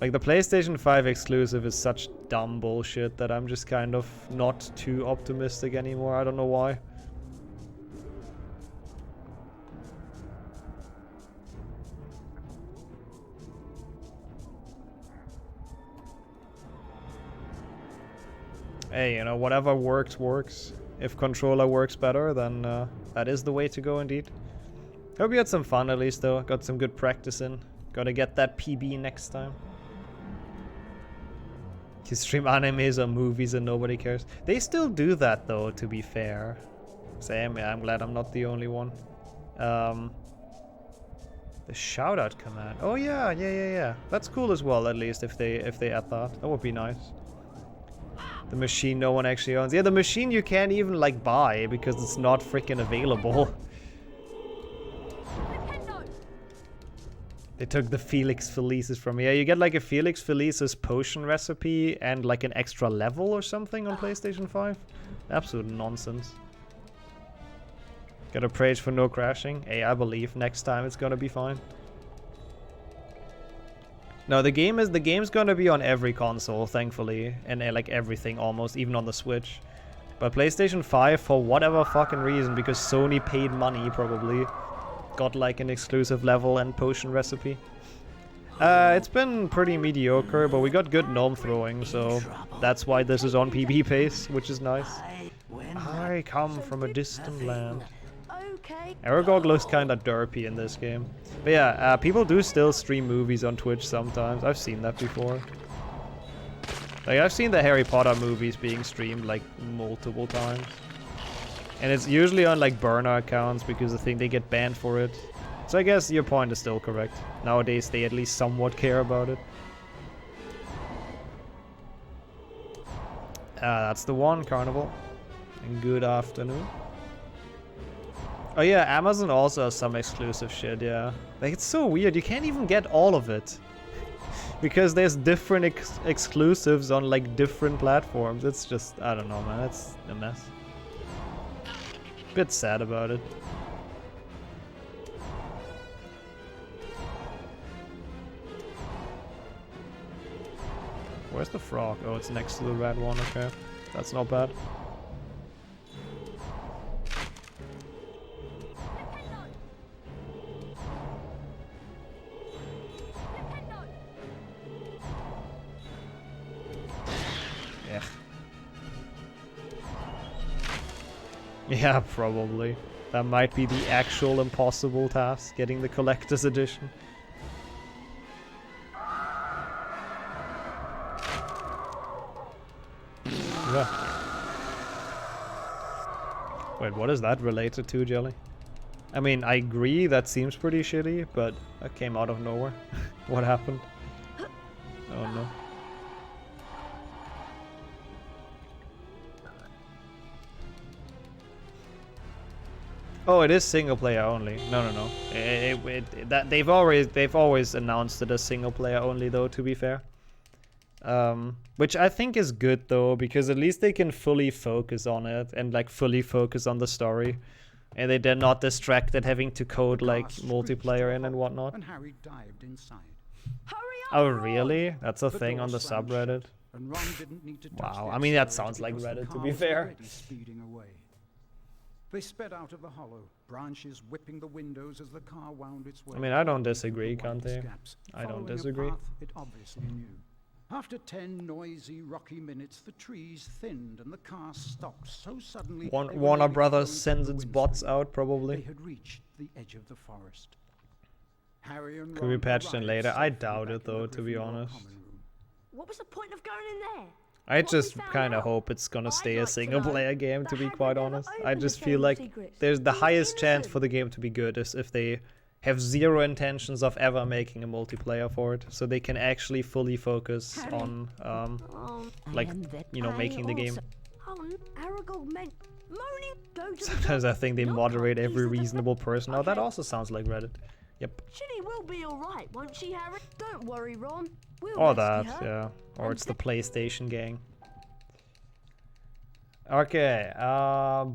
Like, the PlayStation 5 exclusive is such dumb bullshit that I'm just kind of not too optimistic anymore. I don't know why. Hey, you know, whatever works, works. If controller works better, then that is the way to go indeed. Hope you had some fun at least, though. Got some good practice in. Gotta get that PB next time. You stream animes or movies and nobody cares. They still do that, though, to be fair. Same, yeah, I'm glad I'm not the only one. The shoutout command. Oh yeah. That's cool as well, at least, if they add that. That would be nice. The machine no one actually owns. Yeah, the machine you can't even, like, buy because it's not freaking available. They took the Felix Felicis from me. Yeah, you get like a Felix Felicis potion recipe and like an extra level or something on PlayStation 5. Absolute nonsense. Gotta praise for no crashing. Hey, I believe next time it's gonna be fine. No, the game's gonna be on every console, thankfully, and like everything almost, even on the Switch. But PlayStation 5, for whatever fucking reason, because Sony paid money probably, got like an exclusive level and potion recipe. It's been pretty mediocre, but we got good gnome throwing, so that's why this is on PB pace, which is nice. I come from a distant land. Aragog looks kinda derpy in this game. But yeah, people do still stream movies on Twitch sometimes. I've seen that before. Like, I've seen the Harry Potter movies being streamed like multiple times. And it's usually on like burner accounts because I think they get banned for it. So I guess your point is still correct. Nowadays they at least somewhat care about it. That's the one, Carnival. And good afternoon. Oh yeah, Amazon also has some exclusive shit, yeah. Like, it's so weird, you can't even get all of it. Because there's different exclusives on like different platforms. It's just, I don't know, man, it's a mess. Bit sad about it. Where's the frog? Oh, it's next to the red one, okay. That's not bad. Yeah, probably. That might be the actual impossible task, getting the collector's edition. Yeah. Wait, what is that related to, Jelly? I mean, I agree that seems pretty shitty, but that came out of nowhere. What happened? Oh no. Oh, it is single player only. No. That they've always announced it as single player only, though. To be fair, which I think is good though, because at least they can fully focus on it and like fully focus on the story, and they're not distracted having to code like multiplayer in and whatnot. And Harry dived inside. Oh really? That's a thing on the subreddit. Wow, I mean that sounds like Reddit, to be fair. They sped out of the hollow, branches whipping the windows as the car wound its way. I mean, I don't disagree, Kante. I don't disagree. It obviously knew. After 10 noisy, rocky minutes, the trees thinned and the car stopped so suddenly. Warner Brothers sends its bots out, probably. They had reached the edge of the forest. Harry and Could be patched in later. I doubt it, though, to be honest. What was the point of going in there? I just kind of hope it's gonna stay a single-player game, to be quite honest. I just feel like there's the highest chance for the game to be good is if they have zero intentions of ever making a multiplayer for it, so they can actually fully focus on, like, you know, making the game. Sometimes I think they moderate every reasonable person. Oh, that also sounds like Reddit. Yep. Ginny will be alright, won't she, Harry? Don't worry, Ron. We'll Or rescue that, her. yeah. Or it's the PlayStation gang. Okay,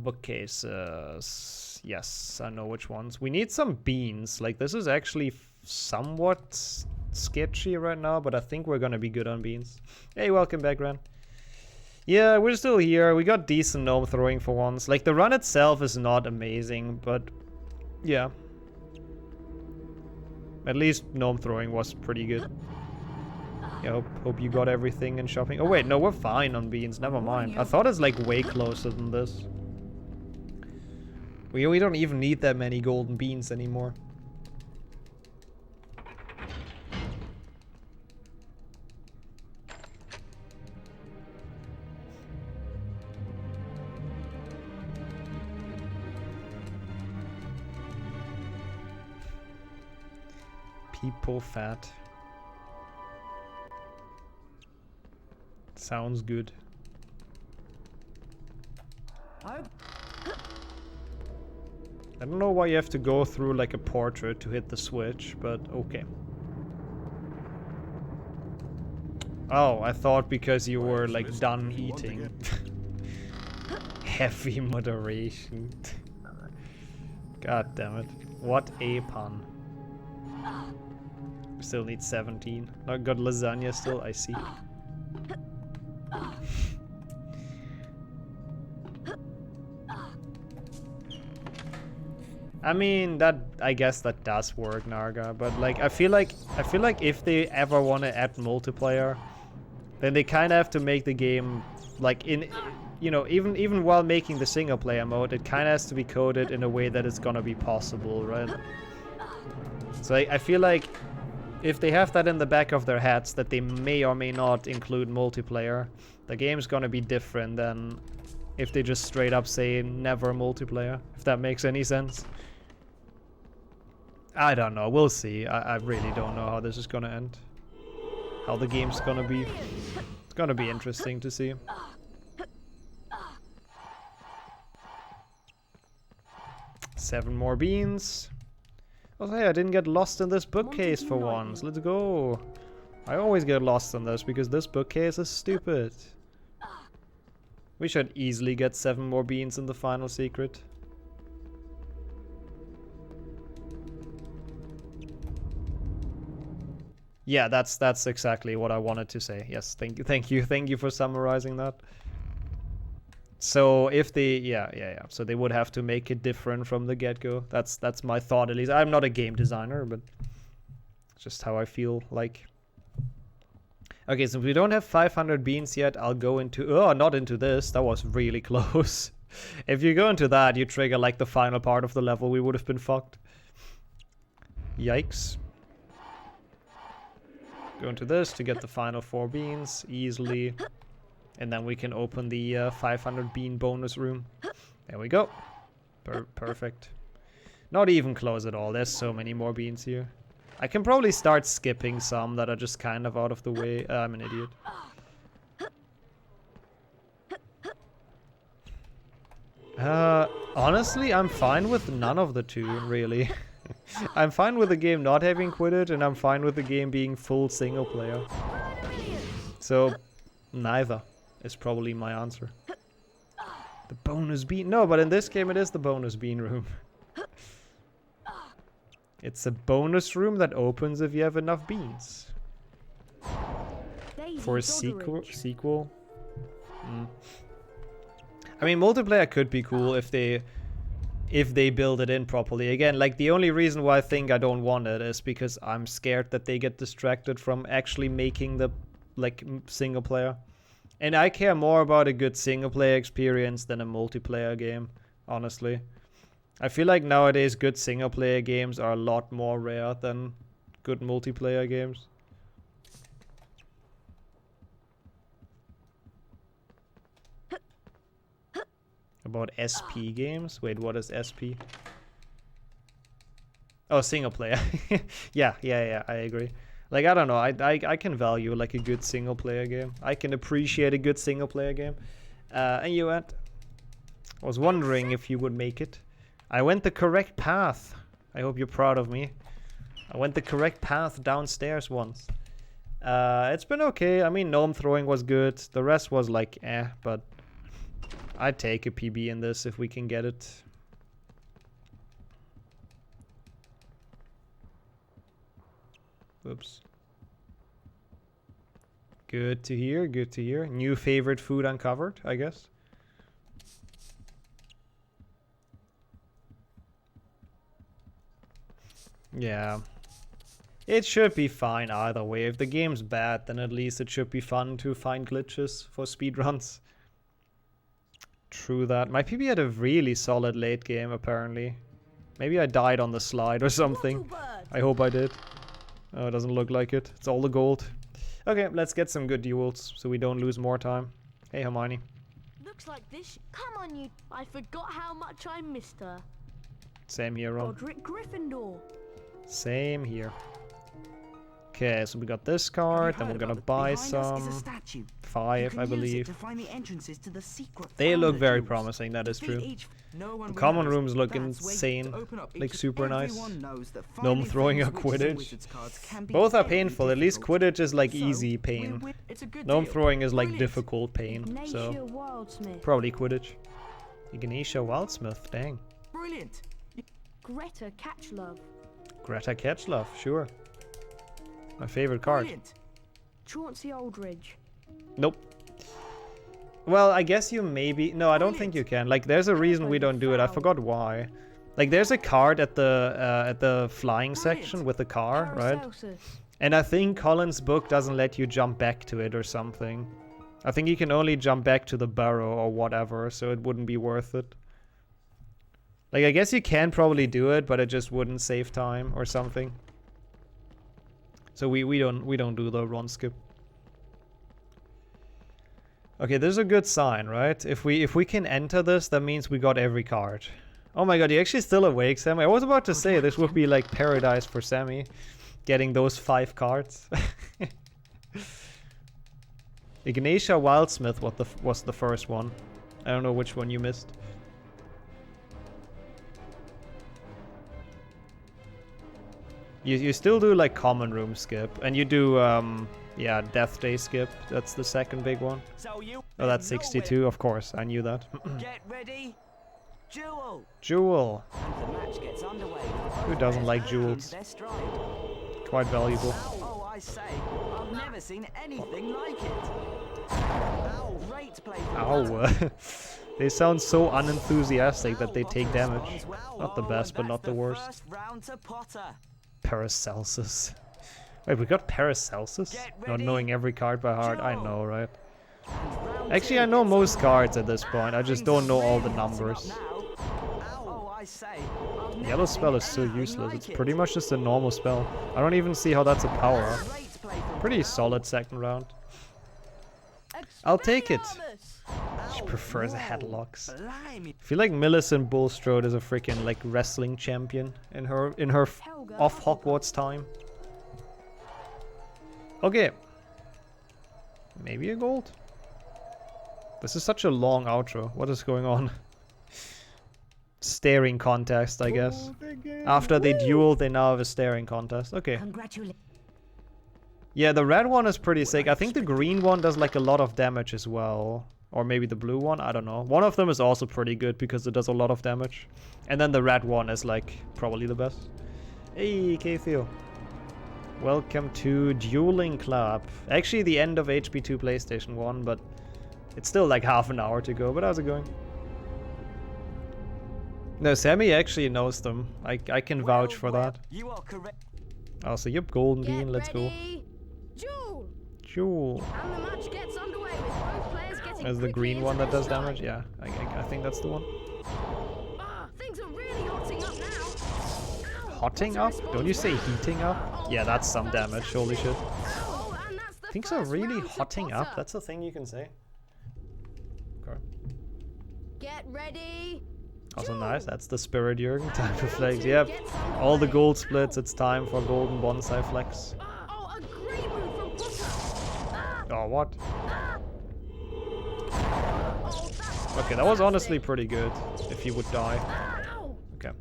bookcases. Yes, I know which ones. We need some beans. Like, this is actually somewhat sketchy right now, but I think we're gonna be good on beans. Hey, welcome back, Ren. Yeah, we're still here. We got decent gnome throwing for once. Like, the run itself is not amazing, but yeah. At least gnome throwing was pretty good. Yeah, hope you got everything in shopping. Oh wait, no, we're fine on beans. Never mind. I thought it's like way closer than this. We don't even need that many golden beans anymore. People fat. Sounds good. I don't know why you have to go through like a portrait to hit the switch, but okay. Oh, I thought because you were like done eating. Heavy moderation. God damn it. What a pun. Still need 17. Not got lasagna still, I see. I mean, I guess that does work, Narga, but like I feel like if they ever want to add multiplayer, then they kind of have to make the game like you know, even while making the single player mode, it kind of has to be coded in a way that it's gonna be possible, right? So I feel like if they have that in the back of their heads that they may or may not include multiplayer, the game's gonna be different than if they just straight up say never multiplayer, if that makes any sense. I don't know, we'll see. I really don't know how this is gonna end. How the game's gonna be. It's gonna be interesting to see. Seven more beans. Oh hey, I didn't get lost in this bookcase for once. Let's go. I always get lost in this because this bookcase is stupid. We should easily get 7 more beans in the final secret. Yeah, that's exactly what I wanted to say. Yes, thank you for summarizing that. So if they, yeah. So they would have to make it different from the get-go. That's my thought at least. I'm not a game designer, but it's just how I feel like. Okay, so we don't have 500 beans yet. I'll go into, oh, not into this. That was really close. If you go into that, you trigger like the final part of the level. We would have been fucked. Yikes. Go into this to get the final 4 beans easily. And then we can open the 500 bean bonus room. There we go. Perfect. Not even close at all. There's so many more beans here. I can probably start skipping some that are just kind of out of the way. I'm an idiot. Honestly, I'm fine with none of the two, really. I'm fine with the game not having Quidditch, and I'm fine with the game being full single player. So, neither is probably my answer. The bonus bean. No, but in this game it is the bonus bean room. It's a bonus room that opens if you have enough beans. For a sequel? I mean, multiplayer could be cool if they build it in properly. Again, like the only reason why I think I don't want it is because I'm scared that they get distracted from actually making the like single player. And I care more about a good single player experience than a multiplayer game, honestly. I feel like nowadays good single player games are a lot more rare than good multiplayer games. About SP games? Wait, what is SP? Oh, single player. yeah, I agree. Like, I don't know, I can value like a good single player game. I can appreciate a good single player game. And you went. I was wondering if you would make it. I went the correct path. I hope you're proud of me. I went the correct path downstairs once. It's been okay. I mean, gnome throwing was good. The rest was like, but I'd take a PB in this if we can get it. Whoops. Good to hear, good to hear. New favorite food uncovered, I guess. Yeah. It should be fine either way. If the game's bad, then at least it should be fun to find glitches for speedruns. True that. My PB had a really solid late game, apparently. Maybe I died on the slide or something. I hope I did. Oh, it doesn't look like it. It's all the gold. Okay, let's get some good duels so we don't lose more time. Hey, Hermione. Looks like this. Come on, you. I forgot how much I missed her. Same here, Ron. Roderick Gryffindor. Same here. Okay, so we got this card, then we're gonna buy some. 5, I believe. They look very promising, that is true. The common rooms look insane, like super nice. Gnome throwing a Quidditch. Both are painful, at least Quidditch is like easy pain. Gnome throwing is like difficult pain, so probably Quidditch. Ignatia Wildsmith, dang. Brilliant. Greta Catchlove. Greta Catchlove, sure. My favorite card. Brilliant. Chauncey Aldridge. Nope. Well, I guess you maybe... No, I don't think you can. Like, there's a reason we don't do it. I forgot why. Like, there's a card at the flying section with the car, right? And I think Colin's book doesn't let you jump back to it or something. I think you can only jump back to the barrow or whatever, so it wouldn't be worth it. Like, I guess you can probably do it, but it just wouldn't save time or something. So we don't do the run skip. Okay, this is a good sign, right? If we can enter this, that means we got every card. Oh my god, you actually still awake, Sammy? I was about to say this would be like paradise for Sammy, getting those 5 cards. Ignatia Wildsmith was the first one. I don't know which one you missed. You still do like common room skip, and you do yeah, Death Day skip. That's the second big one. Oh, that's 62, of course. I knew that. Get ready. Jewel. Jewel. The match gets underway. Who doesn't like jewels? Quite valuable. Oh, I say, I've never seen anything like it. Ow, great play. Ow. They sound so unenthusiastic that they take damage. Not the best, but not the worst. Paracelsus. Wait, we got Paracelsus? Not knowing every card by heart, I know, right? Actually, I know most cards at this point, I just don't know all the numbers. Yellow spell is so useless, it's pretty much just a normal spell. I don't even see how that's a power. Pretty solid second round. I'll take it. She prefers headlocks. I feel like Millicent Bulstrode is a freaking like wrestling champion in her off Hogwarts time. Okay. Maybe a gold. This is such a long outro. What is going on? Staring contest, I guess. After they duel, they now have a staring contest. Okay. Yeah, the red one is pretty sick. I think the green one does like a lot of damage as well. Or maybe the blue one, I don't know. One of them is also pretty good because it does a lot of damage. And then the red one is like probably the best. Hey, K-Theo. Welcome to Dueling Club. Actually the end of HP2 PlayStation 1, but it's still like half an hour to go. But how's it going? No, Sammy actually knows them. I can vouch for that. You are correct. Oh, so yep, Golden Bean, let's go. Jewel. And the match gets underway with both players getting As the green quickly one into that their does damage? stride. Yeah, I think that's the one. Things are really hotting up now. Hotting up? Don't you say heating up? Yeah, that's some damage, holy shit. Things are really hotting up? That's a thing you can say. Okay. Get ready. Also nice, that's the spirit Jürgen. Time for flex. Yep. All the gold splits, it's time for golden bonsai flex. Oh, a great move from Potter. Oh, what? Okay, that was honestly pretty good, if he would die. Okay.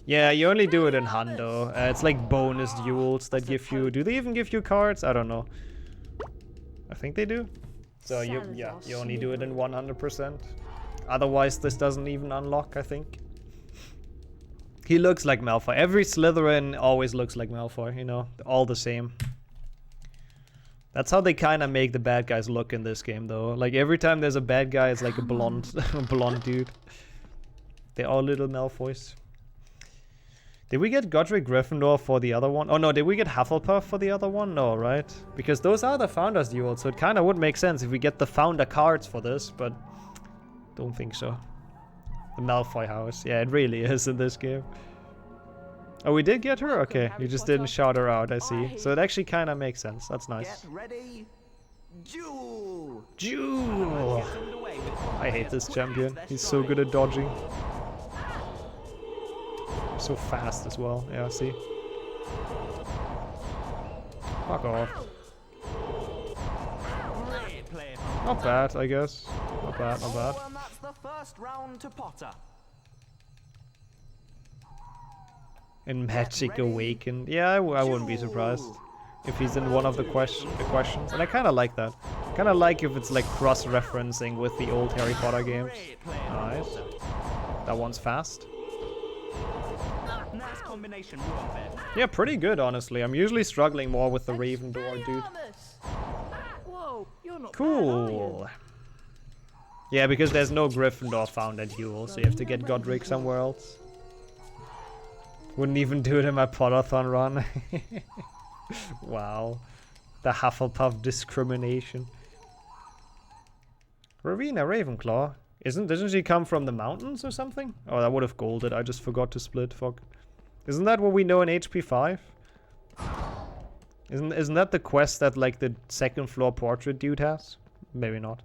Yeah, you only do it in Hundo. It's like bonus duels that give you... Do they even give you cards? I don't know. I think they do. So you only do it in 100%. Otherwise, this doesn't even unlock, I think. He looks like Malfoy. Every Slytherin always looks like Malfoy, you know? All the same. That's how they kind of make the bad guys look in this game, though. Like, every time there's a bad guy, it's like a blonde, blonde dude. They're all little Malfoys. Did we get Godric Gryffindor for the other one? Oh, no, did we get Hufflepuff for the other one? No, right? Because those are the Founders duels, so it kind of would make sense if we get the Founder cards for this, but... Don't think so. The Malfoy house. Yeah, it really is in this game. Oh, we did get her? Okay, you just didn't shout her out, I see. So it actually kind of makes sense. That's nice. Get ready. Jewel. Jewel. I hate this champion. He's so good at dodging. So fast as well. Yeah, see. Fuck off. Not bad, I guess. Not bad, not bad. And that's the first round to Potter. In Magic Awakened. Yeah, I wouldn't be surprised if he's in one of the questions. And I kind of like that. Kind of like if it's like cross-referencing with the old Harry Potter games. Nice. That one's fast. Nice combination. Yeah, pretty good, honestly. I'm usually struggling more with the Raven Door dude. Cool. Yeah, because there's no Gryffindor found at Duel, so you have to get Godric somewhere else. Wouldn't even do it in my Pottathon run. Wow. The Hufflepuff discrimination. Rowena Ravenclaw. Doesn't she come from the mountains or something? Oh, that would have golded. I just forgot to split. Fuck. Isn't that what we know in HP 5? Isn't that the quest that like the second floor portrait dude has? Maybe not.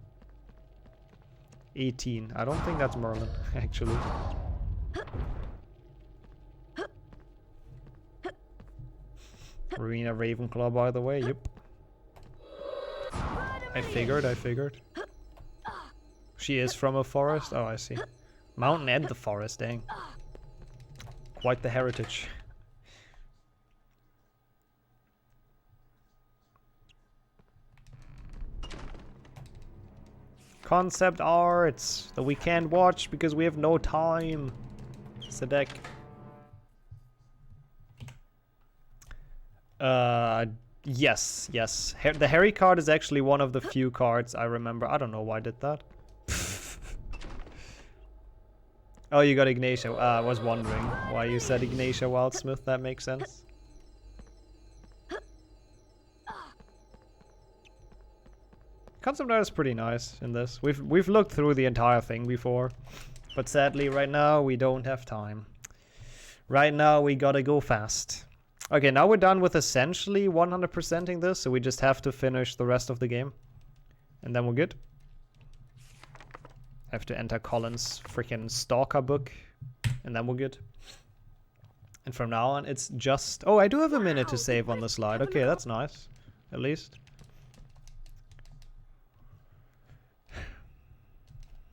18. I don't think that's Merlin, actually. Rowena Ravenclaw, by the way. Yep. I figured. She is from a forest? Oh, I see. Mountain and the forest, dang. Quite the heritage. Concept arts that we can't watch because we have no time. It's a deck. Yes. The Harry card is actually one of the few cards I remember. I don't know why I did that. Oh, you got Ignatia. I was wondering why you said Ignatia Wildsmith. That makes sense. Concept art is pretty nice in this. We've looked through the entire thing before, but sadly right now we don't have time. Right now we gotta go fast. Okay, now we're done with essentially 100%ing this, so we just have to finish the rest of the game, and then we're good. I have to enter Colin's freaking Stalker book, and then we're good. And from now on, it's just... Oh, I do have a minute to save on the slide. Okay, that's nice. At least.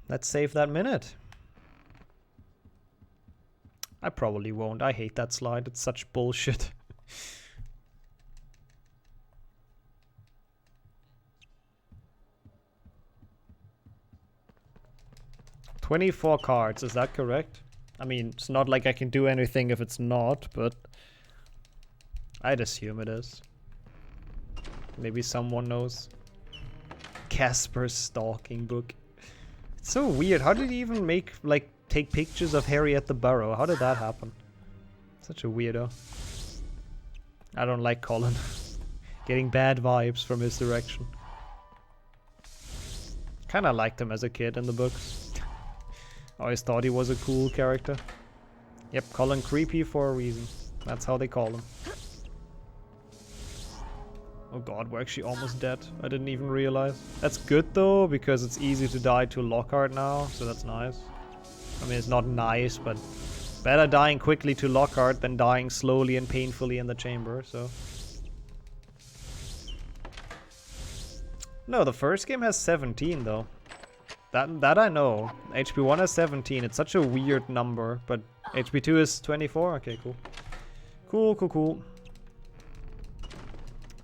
Let's save that minute. I probably won't. I hate that slide. It's such bullshit. $24 cards, is that correct? I mean, it's not like I can do anything if it's not, but I'd assume it is. Maybe someone knows. Casper's stalking book. It's so weird. How did he even make, like, take pictures of Harry at the Burrow? How did that happen? Such a weirdo. I don't like Colin. Getting bad vibes from his direction. Kinda liked him as a kid in the books. Always thought he was a cool character. Yep, call him creepy for a reason. That's how they call him. Oh god, we're actually almost dead. I didn't even realize. That's good though, because it's easy to die to Lockhart now, so that's nice. I mean, it's not nice, but better dying quickly to Lockhart than dying slowly and painfully in the chamber, so. No, the first game has 17 though. That I know. HP1 has 17. It's such a weird number, but HP2 is 24. Okay, cool. Cool.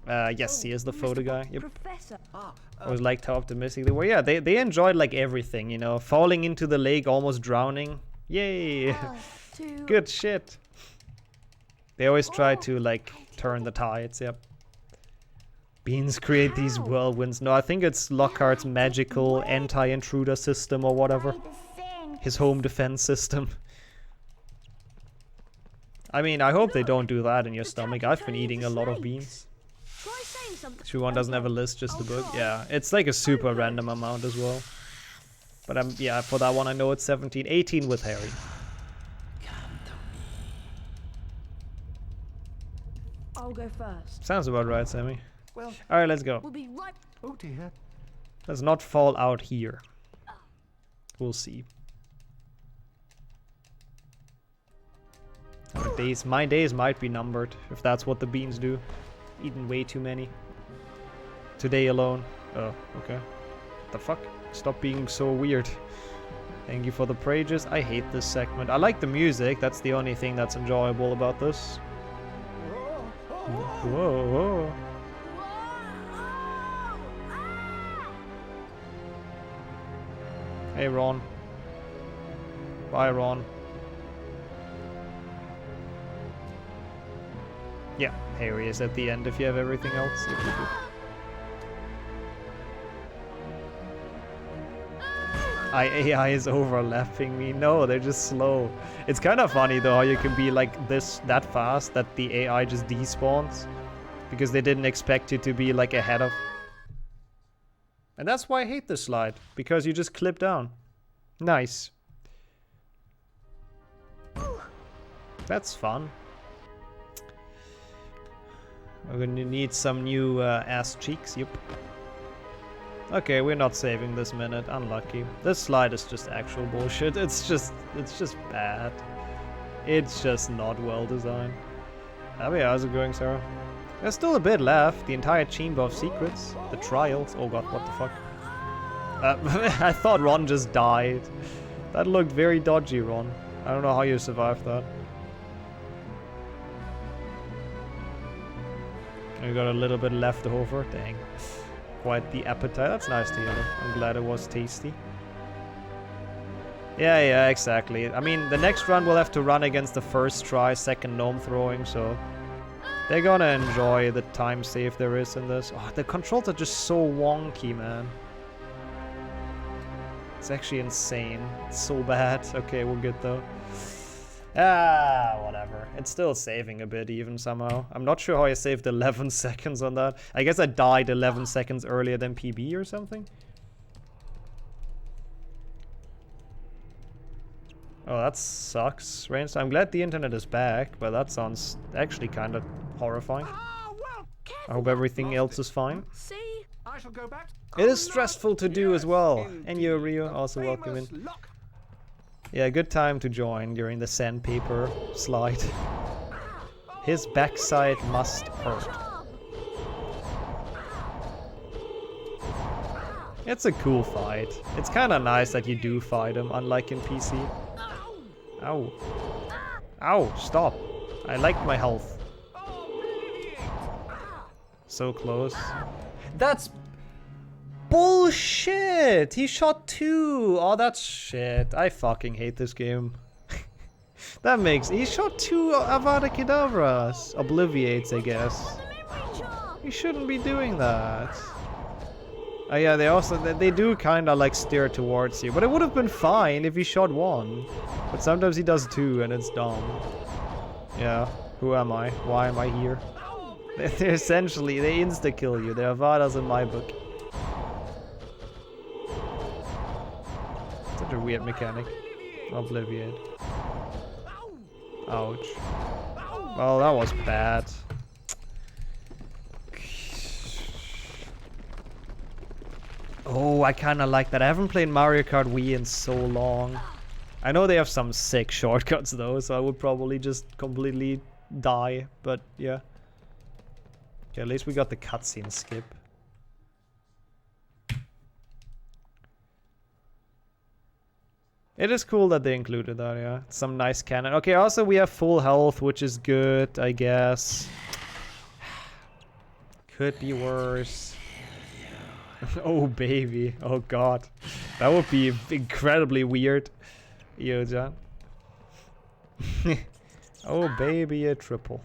Yes, he is the photo guy. Yep. I always liked how optimistic they were. Yeah, they enjoyed like everything, you know. Falling into the lake, almost drowning. Yay! Good shit. They always try to like turn the tides. Yep. Beans create these whirlwinds. No, I think it's Lockhart's magical anti-intruder system or whatever. His home defense system. I mean, I hope they don't do that in your stomach. I've been eating a lot of beans. One doesn't have a list, just the book. Yeah, it's like a super random amount as well. But yeah, for that one I know it's 17. 18 with Harry. I'll go first. Sounds about right, Sammy. Well, alright, let's go. We'll be right. Oh dear. Let's not fall out here. We'll see. My days might be numbered, if that's what the beans do. Eaten way too many. Today alone. Oh, okay. The fuck? Stop being so weird. Thank you for the prages. I hate this segment. I like the music, that's the only thing that's enjoyable about this. Whoa. Hey, Ron. Bye, Ron. Yeah, Harry is at the end if you have everything else. AI is overlapping me. No, they're just slow. It's kind of funny though how you can be like that fast that the AI just despawns. Because they didn't expect you to be like ahead of. And that's why I hate this slide. Because you just clip down. Nice. That's fun. We're gonna need some new ass cheeks, yep. Okay, we're not saving this minute, unlucky. This slide is just actual bullshit. It's just bad. It's just not well designed. How's it going, Sarah? There's still a bit left. The entire Chamber of Secrets. The trials. Oh god, what the fuck? I thought Ron just died. That looked very dodgy, Ron. I don't know how you survived that. We got a little bit left over. Dang. Quite the appetite. That's nice to hear. I'm glad it was tasty. Yeah, exactly. I mean, the next run we'll have to run against the first try, second gnome throwing, so they're gonna enjoy the time save there is in this. Oh, the controls are just so wonky, man. It's actually insane. It's so bad. Okay, we're good though. Whatever. It's still saving a bit even somehow. I'm not sure how I saved 11 seconds on that. I guess I died 11 seconds earlier than PB or something. Oh, that sucks. I'm glad the internet is back, but that sounds actually kind of horrifying. I hope everything else is fine. See? I shall go back. It is stressful to do as well. And you, Rio, also welcome in. Yeah, good time to join during the sandpaper slide. His backside must hurt. It's a cool fight. It's kind of nice that you do fight him, unlike in PC. Ow. Ow, stop. I like my health. So close. That's bullshit! He shot 2! Oh, that's shit. I fucking hate this game. That makes... He shot 2 Avada Kedavras. Obliviates, I guess. He shouldn't be doing that. Oh yeah, they do kinda like steer towards you. But it would have been fine if he shot 1. But sometimes he does 2 and it's dumb. Yeah, who am I? Why am I here? They're essentially, they insta-kill you. They're Avadas in my book. Such a weird mechanic. Obliviate. Ouch. Well, that was bad. Oh, I kinda like that. I haven't played Mario Kart Wii in so long. I know they have some sick shortcuts though, so I would probably just completely die, but yeah. Okay, at least we got the cutscene skip. It is cool that they included that, yeah. Some nice canon. Okay, also we have full health, which is good, I guess. Could be worse. Oh, baby. Oh, God. That would be incredibly weird. Yoja. Oh, baby, a triple.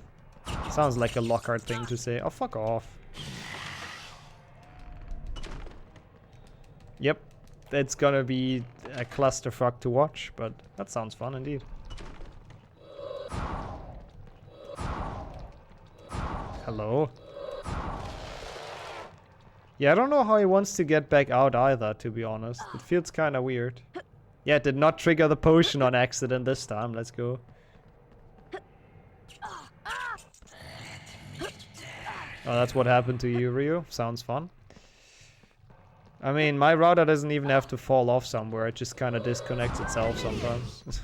Sounds like a Lockhart thing to say. Oh, fuck off. Yep. It's gonna be a clusterfuck to watch, but that sounds fun indeed. Hello? Yeah, I don't know how he wants to get back out either, to be honest. It feels kinda weird. Yeah, it did not trigger the potion on accident this time. Let's go. Oh, that's what happened to you, Ryu. Sounds fun. I mean, my router doesn't even have to fall off somewhere. It just kind of disconnects itself sometimes.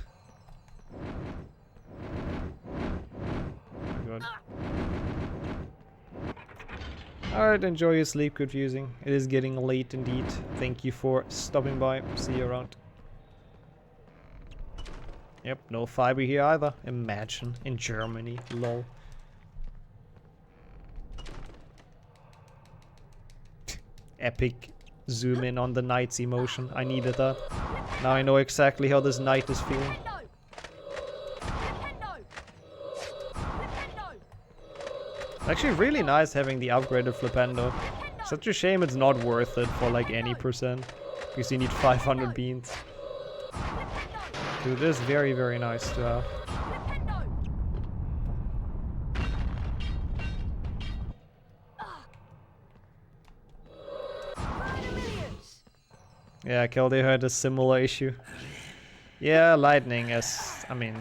Good. Alright, enjoy your sleep, Confusing. It is getting late indeed. Thank you for stopping by. See you around. Yep, no fiber here either. Imagine. In Germany. Lol. Epic zoom in on the knight's emotion. I needed that. Now I know exactly how this knight is feeling. Actually really nice having the upgraded Flipendo. Such a shame it's not worth it for like any percent. Because you need 500 beans. Dude, it is very, very nice to have. Yeah, Keldy had a similar issue. Yeah, lightning is... I mean...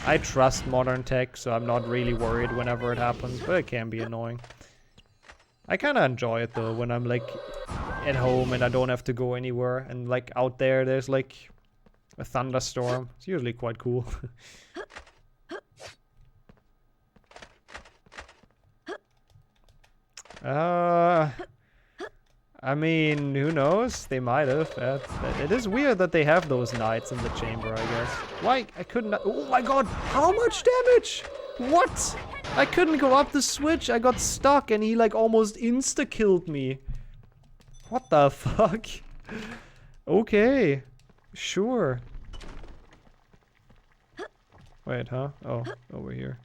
I trust modern tech, so I'm not really worried whenever it happens, but it can be annoying. I kinda enjoy it though, when I'm like at home and I don't have to go anywhere, and like out there there's like a thunderstorm. It's usually quite cool. I mean, who knows? They might have. It is weird that they have those knights in the chamber, I guess. Why? I couldn't... Oh my god! How much damage? What? I couldn't go up the switch. I got stuck and he like almost insta-killed me. What the fuck? Okay. Sure. Wait, huh? Oh, over here.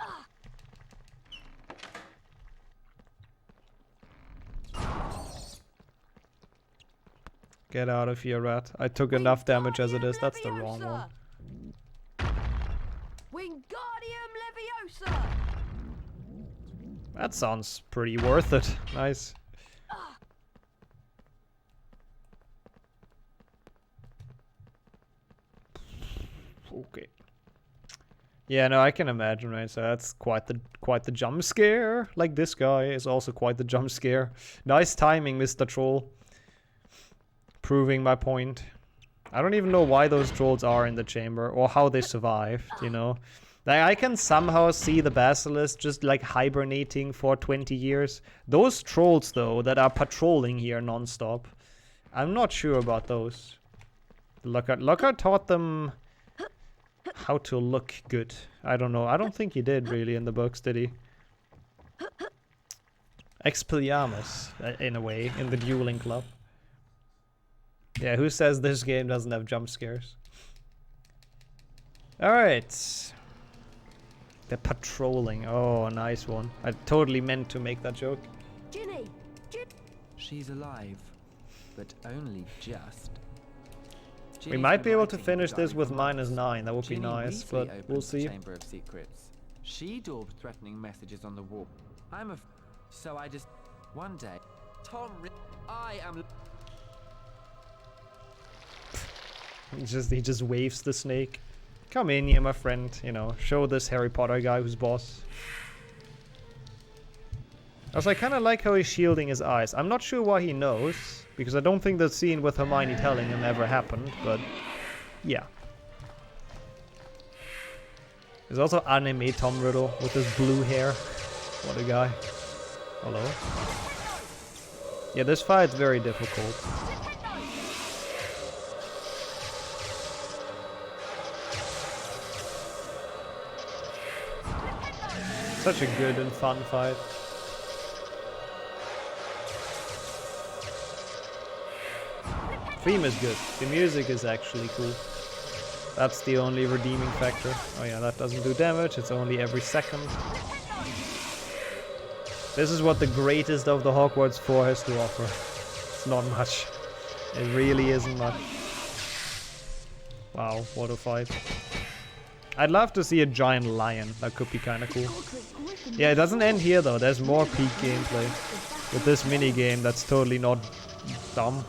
Get out of here, rat. I took enough damage as it is. That's the wrong one. Wingardium Leviosa! That sounds pretty worth it. Nice. Okay. Yeah, no, I can imagine, right? So that's quite the jump scare. Like this guy is also quite the jump scare. Nice timing, Mr. Troll. Proving my point. I don't even know why those trolls are in the chamber or how they survived, you know. Like, I can somehow see the Basilisk just like hibernating for 20 years. Those trolls though that are patrolling here non-stop, I'm not sure about those. Lockhart taught them how to look good. I don't know. I don't think he did really in the books, did he? Expelliarmus, in a way, in the dueling club. Yeah, who says this game doesn't have jump scares? Alright. The patrolling. Oh, nice one. I totally meant to make that joke. Ginny! She's alive, but only just. We might be able to finish this with -9. That would be nice, but we'll see. Chamber of Secrets. She daubed threatening messages on the wall. So I just... One day, I am... He just waves the snake. Come in here, my friend. You know, show this Harry Potter guy who's boss. Also, I kind of like how he's shielding his eyes. I'm not sure why he knows, because I don't think the scene with Hermione telling him ever happened, but yeah. There's also anime Tom Riddle with his blue hair. What a guy. Hello. Yeah, this fight's very difficult. Such a good and fun fight. Theme is good. The music is actually cool. That's the only redeeming factor. Oh yeah, that doesn't do damage. It's only every second. This is what the greatest of the Hogwarts 4 has to offer. It's not much. It really isn't much. Wow, what a fight. I'd love to see a giant lion. That could be kind of cool. Yeah, it doesn't end here though. There's more peak gameplay. With this mini game that's totally not dumb.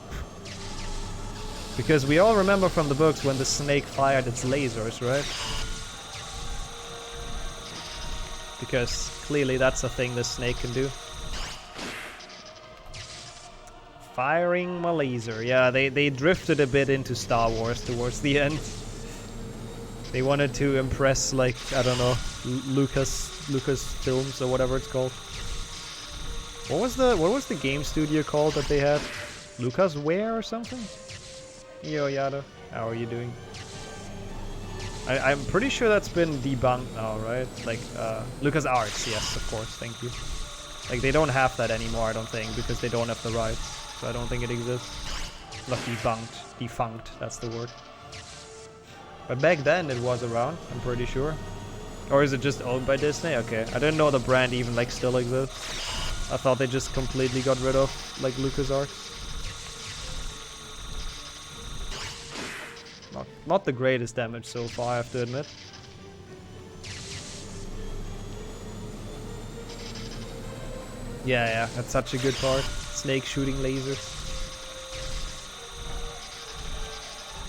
Because we all remember from the books when the snake fired its lasers, right? Because clearly that's a thing the snake can do. Firing my laser. Yeah, they drifted a bit into Star Wars towards the end. They wanted to impress, like, I don't know, Lucas Films or whatever it's called. What was the game studio called that they had? Lucasware or something? Yo Yada, how are you doing? I'm pretty sure that's been debunked now, right? Like, LucasArts, yes, of course, thank you. Like, they don't have that anymore, I don't think, because they don't have the rights. So I don't think it exists. Not debunked, defunct, that's the word. But back then it was around, I'm pretty sure. Or is it just owned by Disney? Okay, I didn't know the brand even, like, still exists. I thought they just completely got rid of, like, LucasArts. Not the greatest damage so far, I have to admit. Yeah, that's such a good part. Snake shooting lasers.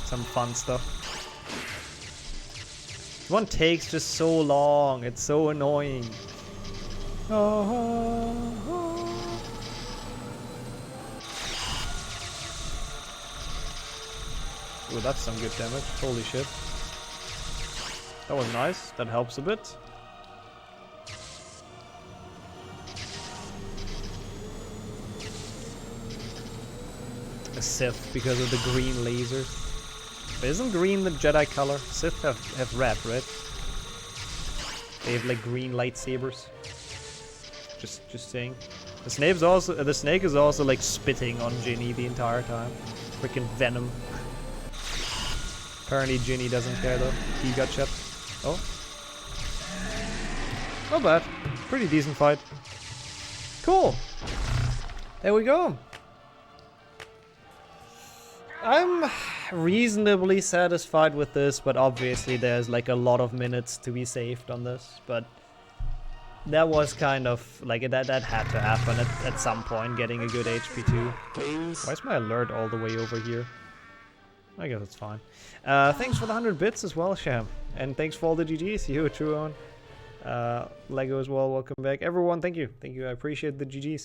Some fun stuff. This one takes just so long. It's so annoying. Ooh, that's some good damage. Holy shit. That was nice. That helps a bit. A Sith because of the green lasers. But isn't green the Jedi color? Sith have red, right? They have like green lightsabers. Just saying. The snake is also like spitting on Ginny the entire time. Freaking venom. Apparently Ginny doesn't care though. He got shot. Oh. Not bad. Pretty decent fight. Cool. There we go. I'm reasonably satisfied with this, but obviously there's like a lot of minutes to be saved on this. But that was kind of like that had to happen at some point, getting a good HP too. Why is my alert all the way over here? I guess it's fine. Thanks for the 100 bits as well, Sham. And thanks for all the GGs, you, Truon. Lego as well, welcome back. Everyone, thank you. Thank you, I appreciate the GGs.